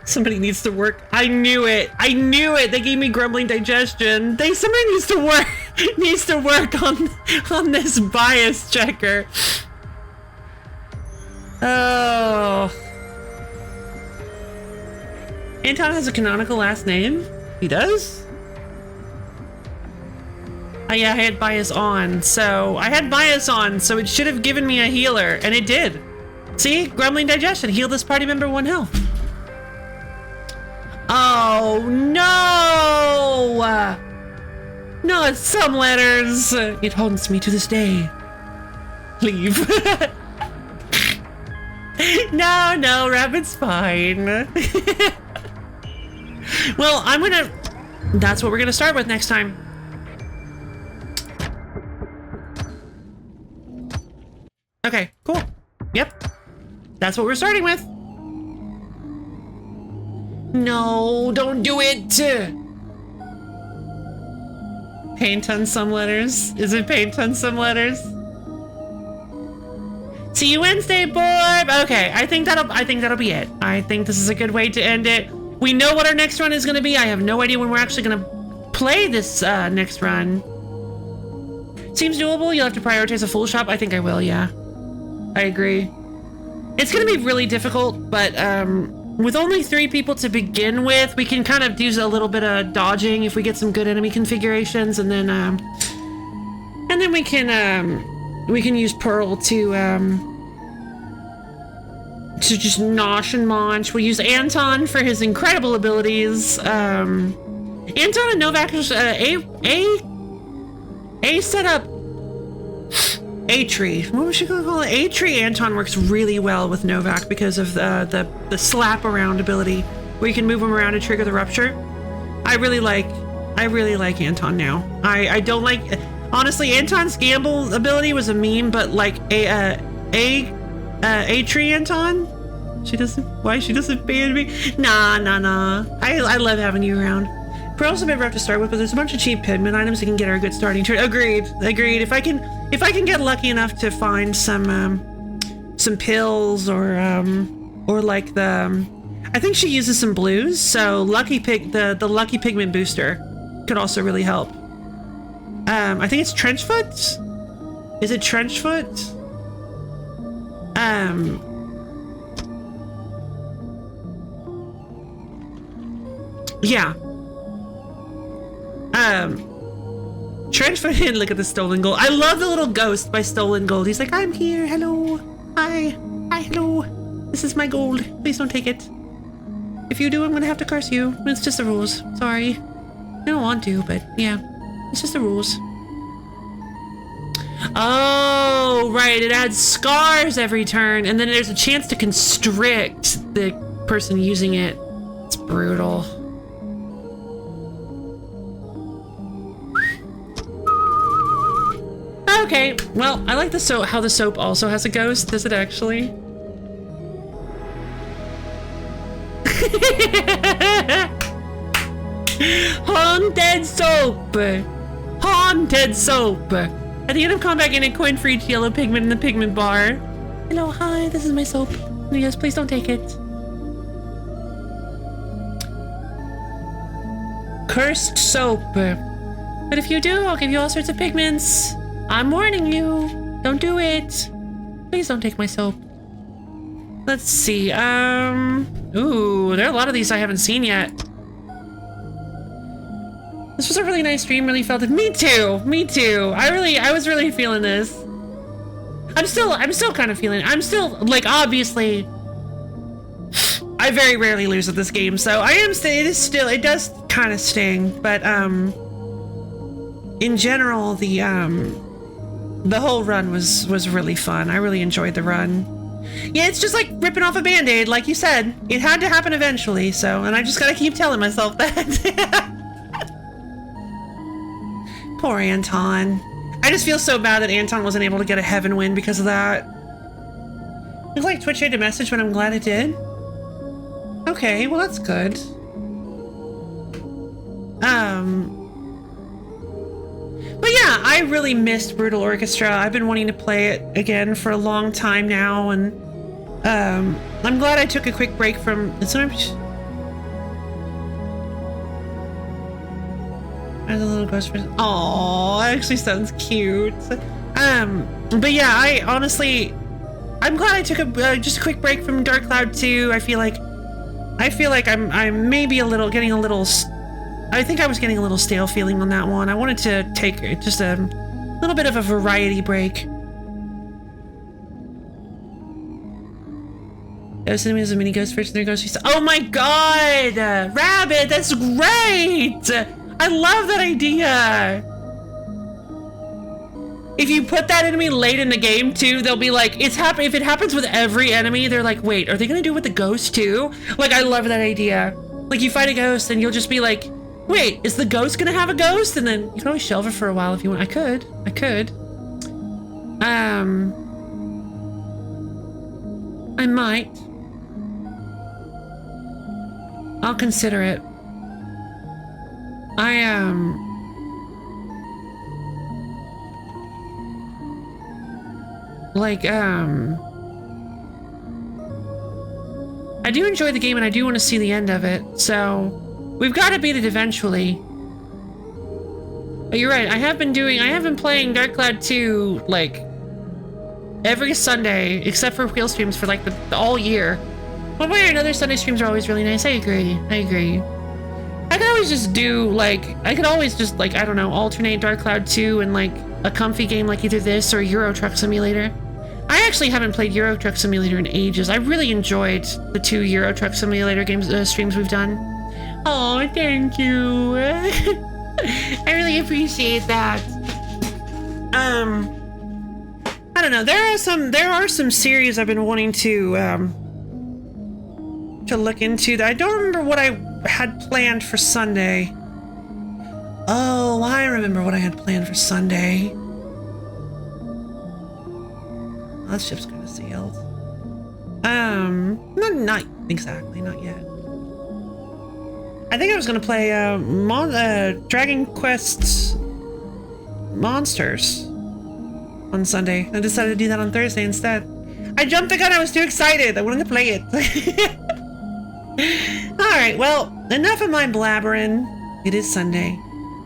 Somebody needs to work. I knew it. I knew it. They gave me grumbling digestion. Somebody needs to work on this bias checker. Oh. Anton has a canonical last name? He does? Oh yeah, I had bias on, so it should have given me a healer, and it did. See? Grumbling digestion. Heal this party member 1 health. Oh no! Not some letters. It haunts me to this day. Leave. No, Rabbit's fine. Well, that's what we're gonna start with next time. Okay, cool. Yep. That's what we're starting with. No, don't do it. Paint on some letters. Is it paint on some letters? See you Wednesday, Borb. Okay, I think that'll be it. I think this is a good way to end it. We know what our next run is going to be. I have no idea when we're actually going to play this next run. Seems doable. You'll have to prioritize a full shop. I think I will, yeah. I agree. It's going to be really difficult, but with only 3 people to begin with, we can kind of do a little bit of dodging if we get some good enemy configurations, and then we can use Pearl to just nosh and munch. We'll use Anton for his incredible abilities. Anton and Novak A setup. A-tree. What was she gonna call it? A-tree Anton works really well with Novak because of the slap around ability where you can move him around to trigger the rupture. I really like Anton now. I don't like, honestly, Anton's gamble ability was a meme, but like A-tree Anton? She doesn't ban me? Nah. I love having you around. Pearl's a bit rough to start with, but there's a bunch of cheap pigment items that can get her a good starting turn. Agreed. If I can get lucky enough to find some pills or like I think she uses some blues, so the lucky pigment booster could also really help. I think it's Trenchfoot? Is it Trenchfoot? Yeah. Trenchfoot and look at the stolen gold. I love the little ghost by Stolen Gold. He's like, I'm here. Hello. Hi, hello. This is my gold. Please don't take it. If you do, I'm gonna have to curse you. It's just the rules. Sorry. I don't want to, but yeah. It's just the rules. Oh, right. It adds scars every turn, and then there's a chance to constrict. the person using it. It's brutal. Okay, well, I like the soap. How the soap also has a ghost. Does it actually? Haunted soap. Haunted soap. At the end of combat, gain a coin for each yellow pigment in the pigment bar. Hello, hi, this is my soap. Yes, please don't take it. Cursed soap. But if you do, I'll give you all sorts of pigments. I'm warning you. Don't do it. Please don't take my soap. Let's see. Ooh, there are a lot of these I haven't seen yet. This was a really nice stream. Really felt it. Me too. Me too. I was really feeling this. I'm still kind of feeling it. I'm still, like, obviously, I very rarely lose at this game, so it does kind of sting, but, in general, the whole run was really fun. I really enjoyed the run. Yeah, it's just like ripping off a band-aid, like you said. It had to happen eventually, so, and I just gotta keep telling myself that. Poor Anton. I just feel so bad that Anton wasn't able to get a heaven win because of that. Looks like Twitch shared a message, but I'm glad it did. Okay, well that's good. But yeah, I really missed Brutal Orchestra. I've been wanting to play it again for a long time now, and I'm glad I took a quick break from. As a little ghost person. Aww, that actually sounds cute. But yeah, I'm glad I took just a quick break from Dark Cloud 2. I feel like I'm maybe getting a little. I think I was getting a little stale feeling on that one. I wanted to take just a little bit of a variety break. Ghost enemies of mini ghost first and their ghost. Oh my god! Rabbit, that's great! I love that idea! If you put that enemy late in the game too, they'll be like, if it happens with every enemy, they're like, wait, are they gonna do it with the ghost too? Like, I love that idea. Like, you fight a ghost and you'll just be like, wait, is the ghost gonna have a ghost? And then you can always shelve it for a while if you want. I could. I might. I'll consider it. I do enjoy the game and I do want to see the end of it, so we've got to beat it eventually. But you're right, I have been playing Dark Cloud 2, like, every Sunday, except for wheel streams for, like, the all year. One way or another, Sunday streams are always really nice. I agree. I could always just do, like, I don't know, alternate Dark Cloud 2 and, like, a comfy game like either this or Euro Truck Simulator. I actually haven't played Euro Truck Simulator in ages. I really enjoyed the 2 Euro Truck Simulator games streams we've done. Oh, thank you. I really appreciate that. I don't know. There are some series I've been wanting to look into. I don't remember what I had planned for Sunday. Oh, I remember what I had planned for Sunday. Oh, that ship's gonna sail. Not exactly, not yet. I think I was gonna play Dragon Quest Monsters on Sunday. I decided to do that on Thursday instead. I jumped the gun, I was too excited. I wanted to play it. Alright, well, enough of my blabbering. It is Sunday.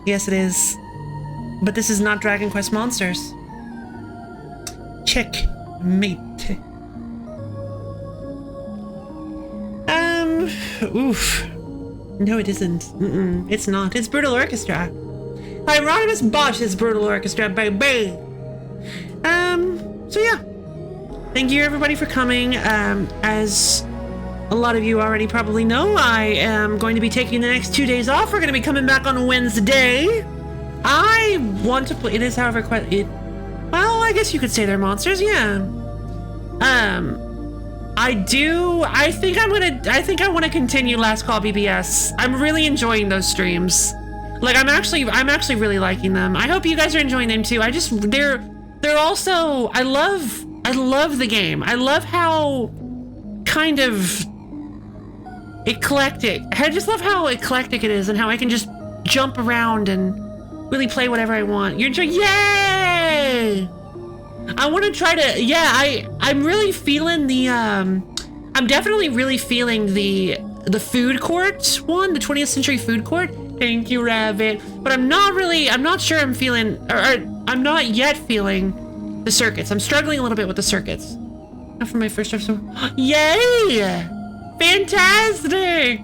Yes, it is. But this is not Dragon Quest Monsters. Checkmate. Oof. No, it isn't. It's not. It's Brutal Orchestra. Hieronymus Bosch's Brutal Orchestra, baby. So yeah. Thank you everybody for coming. As a lot of you already probably know, I am going to be taking the next 2 days off. We're going to be coming back on Wednesday. I want to play. It is, however, quite. Well, I guess you could say they're monsters. Yeah. I do. I think I want to continue Last Call BBS. I'm really enjoying those streams. Like I'm actually really liking them. I hope you guys are enjoying them too. They're also, I love the game. I love how kind of eclectic. I just love how eclectic it is and how I can just jump around and really play whatever I want. You're enjoying, yay! I want to try to, yeah, I'm really feeling the, I'm definitely really feeling the food court one, the 20th century food court. Thank you, Rabbit. But I'm not sure I'm feeling, or I'm not yet feeling the circuits. I'm struggling a little bit with the circuits. Not for my first episode. Yay! Fantastic!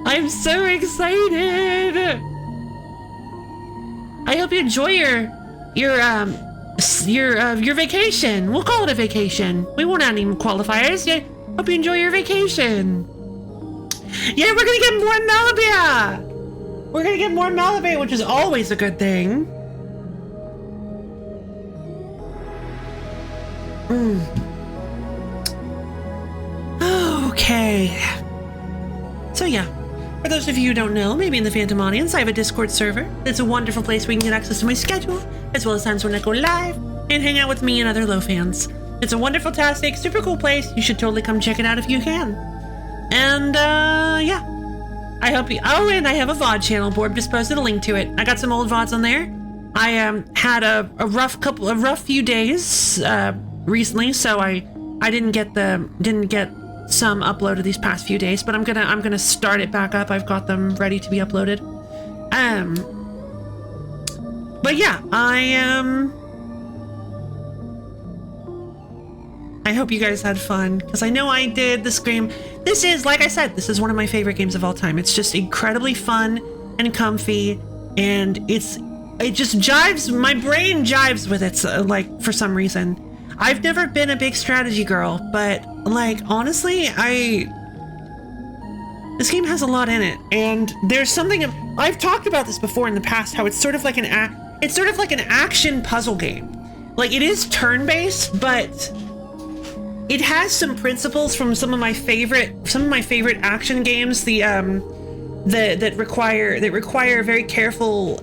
I'm so excited! I hope you enjoy your vacation. We'll call it a vacation. We won't add any qualifiers. Yeah, hope you enjoy your vacation. Yeah, we're gonna get more Malabia! We're gonna get more Malabia, which is always a good thing. Okay. So yeah, for those of you who don't know, maybe in the Phantom audience, I have a Discord server. It's a wonderful place where you can get access to my schedule, as well as times when I go live, and hang out with me and other low fans. It's a wonderful, tastic, super cool place. You should totally come check it out if you can. And, yeah. I hope you... Oh, and I have a VOD channel. Borb just posted a link to it. I got some old VODs on there. I had a rough few days recently, so I didn't get some uploaded these past few days, but I'm gonna start it back up. I've got them ready to be uploaded. But yeah, I hope you guys had fun, because I know I did. This game, this is, like I said, this is one of my favorite games of all time. It's just incredibly fun and comfy, and it just jives, my brain jives with it, so, like, for some reason. I've never been a big strategy girl, but, like, honestly, this game has a lot in it, and there's something, I've talked about this before in the past, how it's sort of like an action puzzle game. Like, it is turn-based, but it has some principles from some of my favorite action games, that require very careful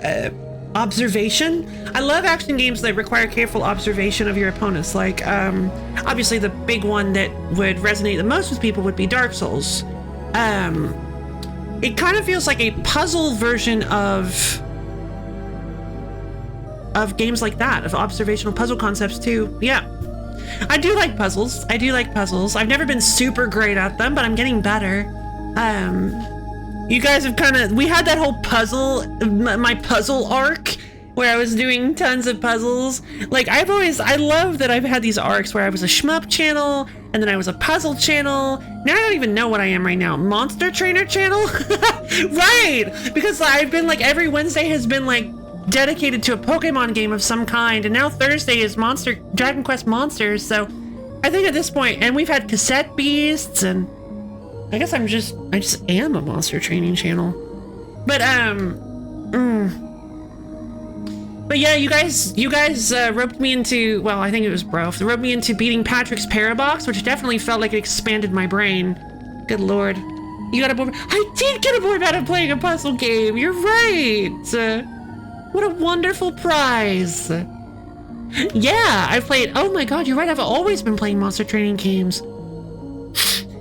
observation. I love action games that require careful observation of your opponents. Like, obviously the big one that would resonate the most with people would be Dark Souls. It kind of feels like a puzzle version of games like that, of observational puzzle concepts too. Yeah. I do like puzzles. I've never been super great at them, but I'm getting better. You guys have we had that whole my puzzle arc where I was doing tons of puzzles. Like, I love that I've had these arcs where I was a shmup channel, and then I was a puzzle channel. Now I don't even know what I am right now. Monster Trainer channel? Right! Because I've been, like, every Wednesday has been, like, dedicated to a Pokemon game of some kind, and now Thursday is Dragon Quest Monsters, so I think at this point, and we've had Cassette Beasts, and I guess I just am a monster training channel. But but yeah, you guys roped me into, well, I think it was Brof, roped me into beating Patrick's Parabox, which definitely felt like it expanded my brain. Good lord. You got a bored? I did get a bored out of playing a puzzle game. You're right. What a wonderful prize. Yeah, I've played, oh my god, you're right, I've always been playing monster training games.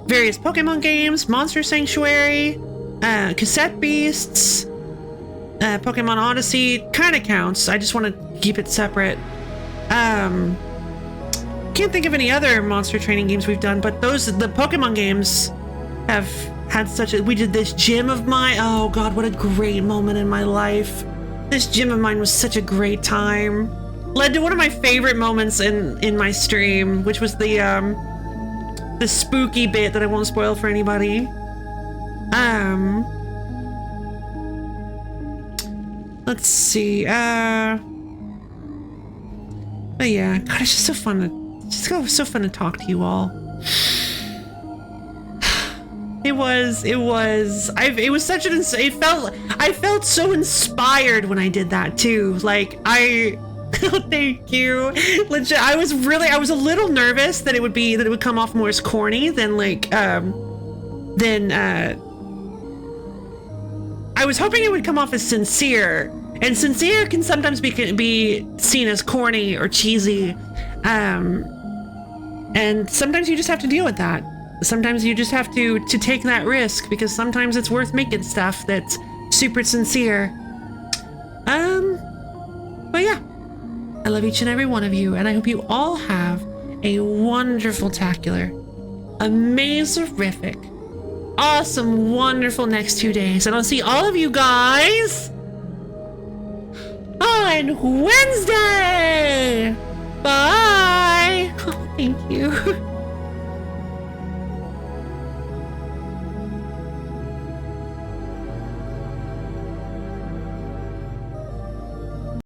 Various Pokemon games, Monster Sanctuary, Cassette Beasts, Pokemon Odyssey, kind of counts. I just want to keep it separate. Can't think of any other monster training games we've done, but the Pokemon games have had we did this gym of mine. Oh god, what a great moment in my life. This gym of mine was such a great time. Led to one of my favorite moments in my stream, which was the spooky bit that I won't spoil for anybody. Let's see. But yeah, god, it's just so fun to talk to you all. I felt so inspired when I did that too. Like, Oh, thank you. Legit, I was a little nervous that it would come off more as corny than like I was hoping it would come off as sincere, and sincere can sometimes be seen as corny or cheesy, and sometimes you just have to deal with that. Sometimes you just have to take that risk, because sometimes it's worth making stuff that's super sincere. But yeah, I love each and every one of you, and I hope you all have a wonderful, tacular, amazing-rific, awesome, wonderful next 2 days, and I'll see all of you guys on Wednesday. Bye. Oh, thank you.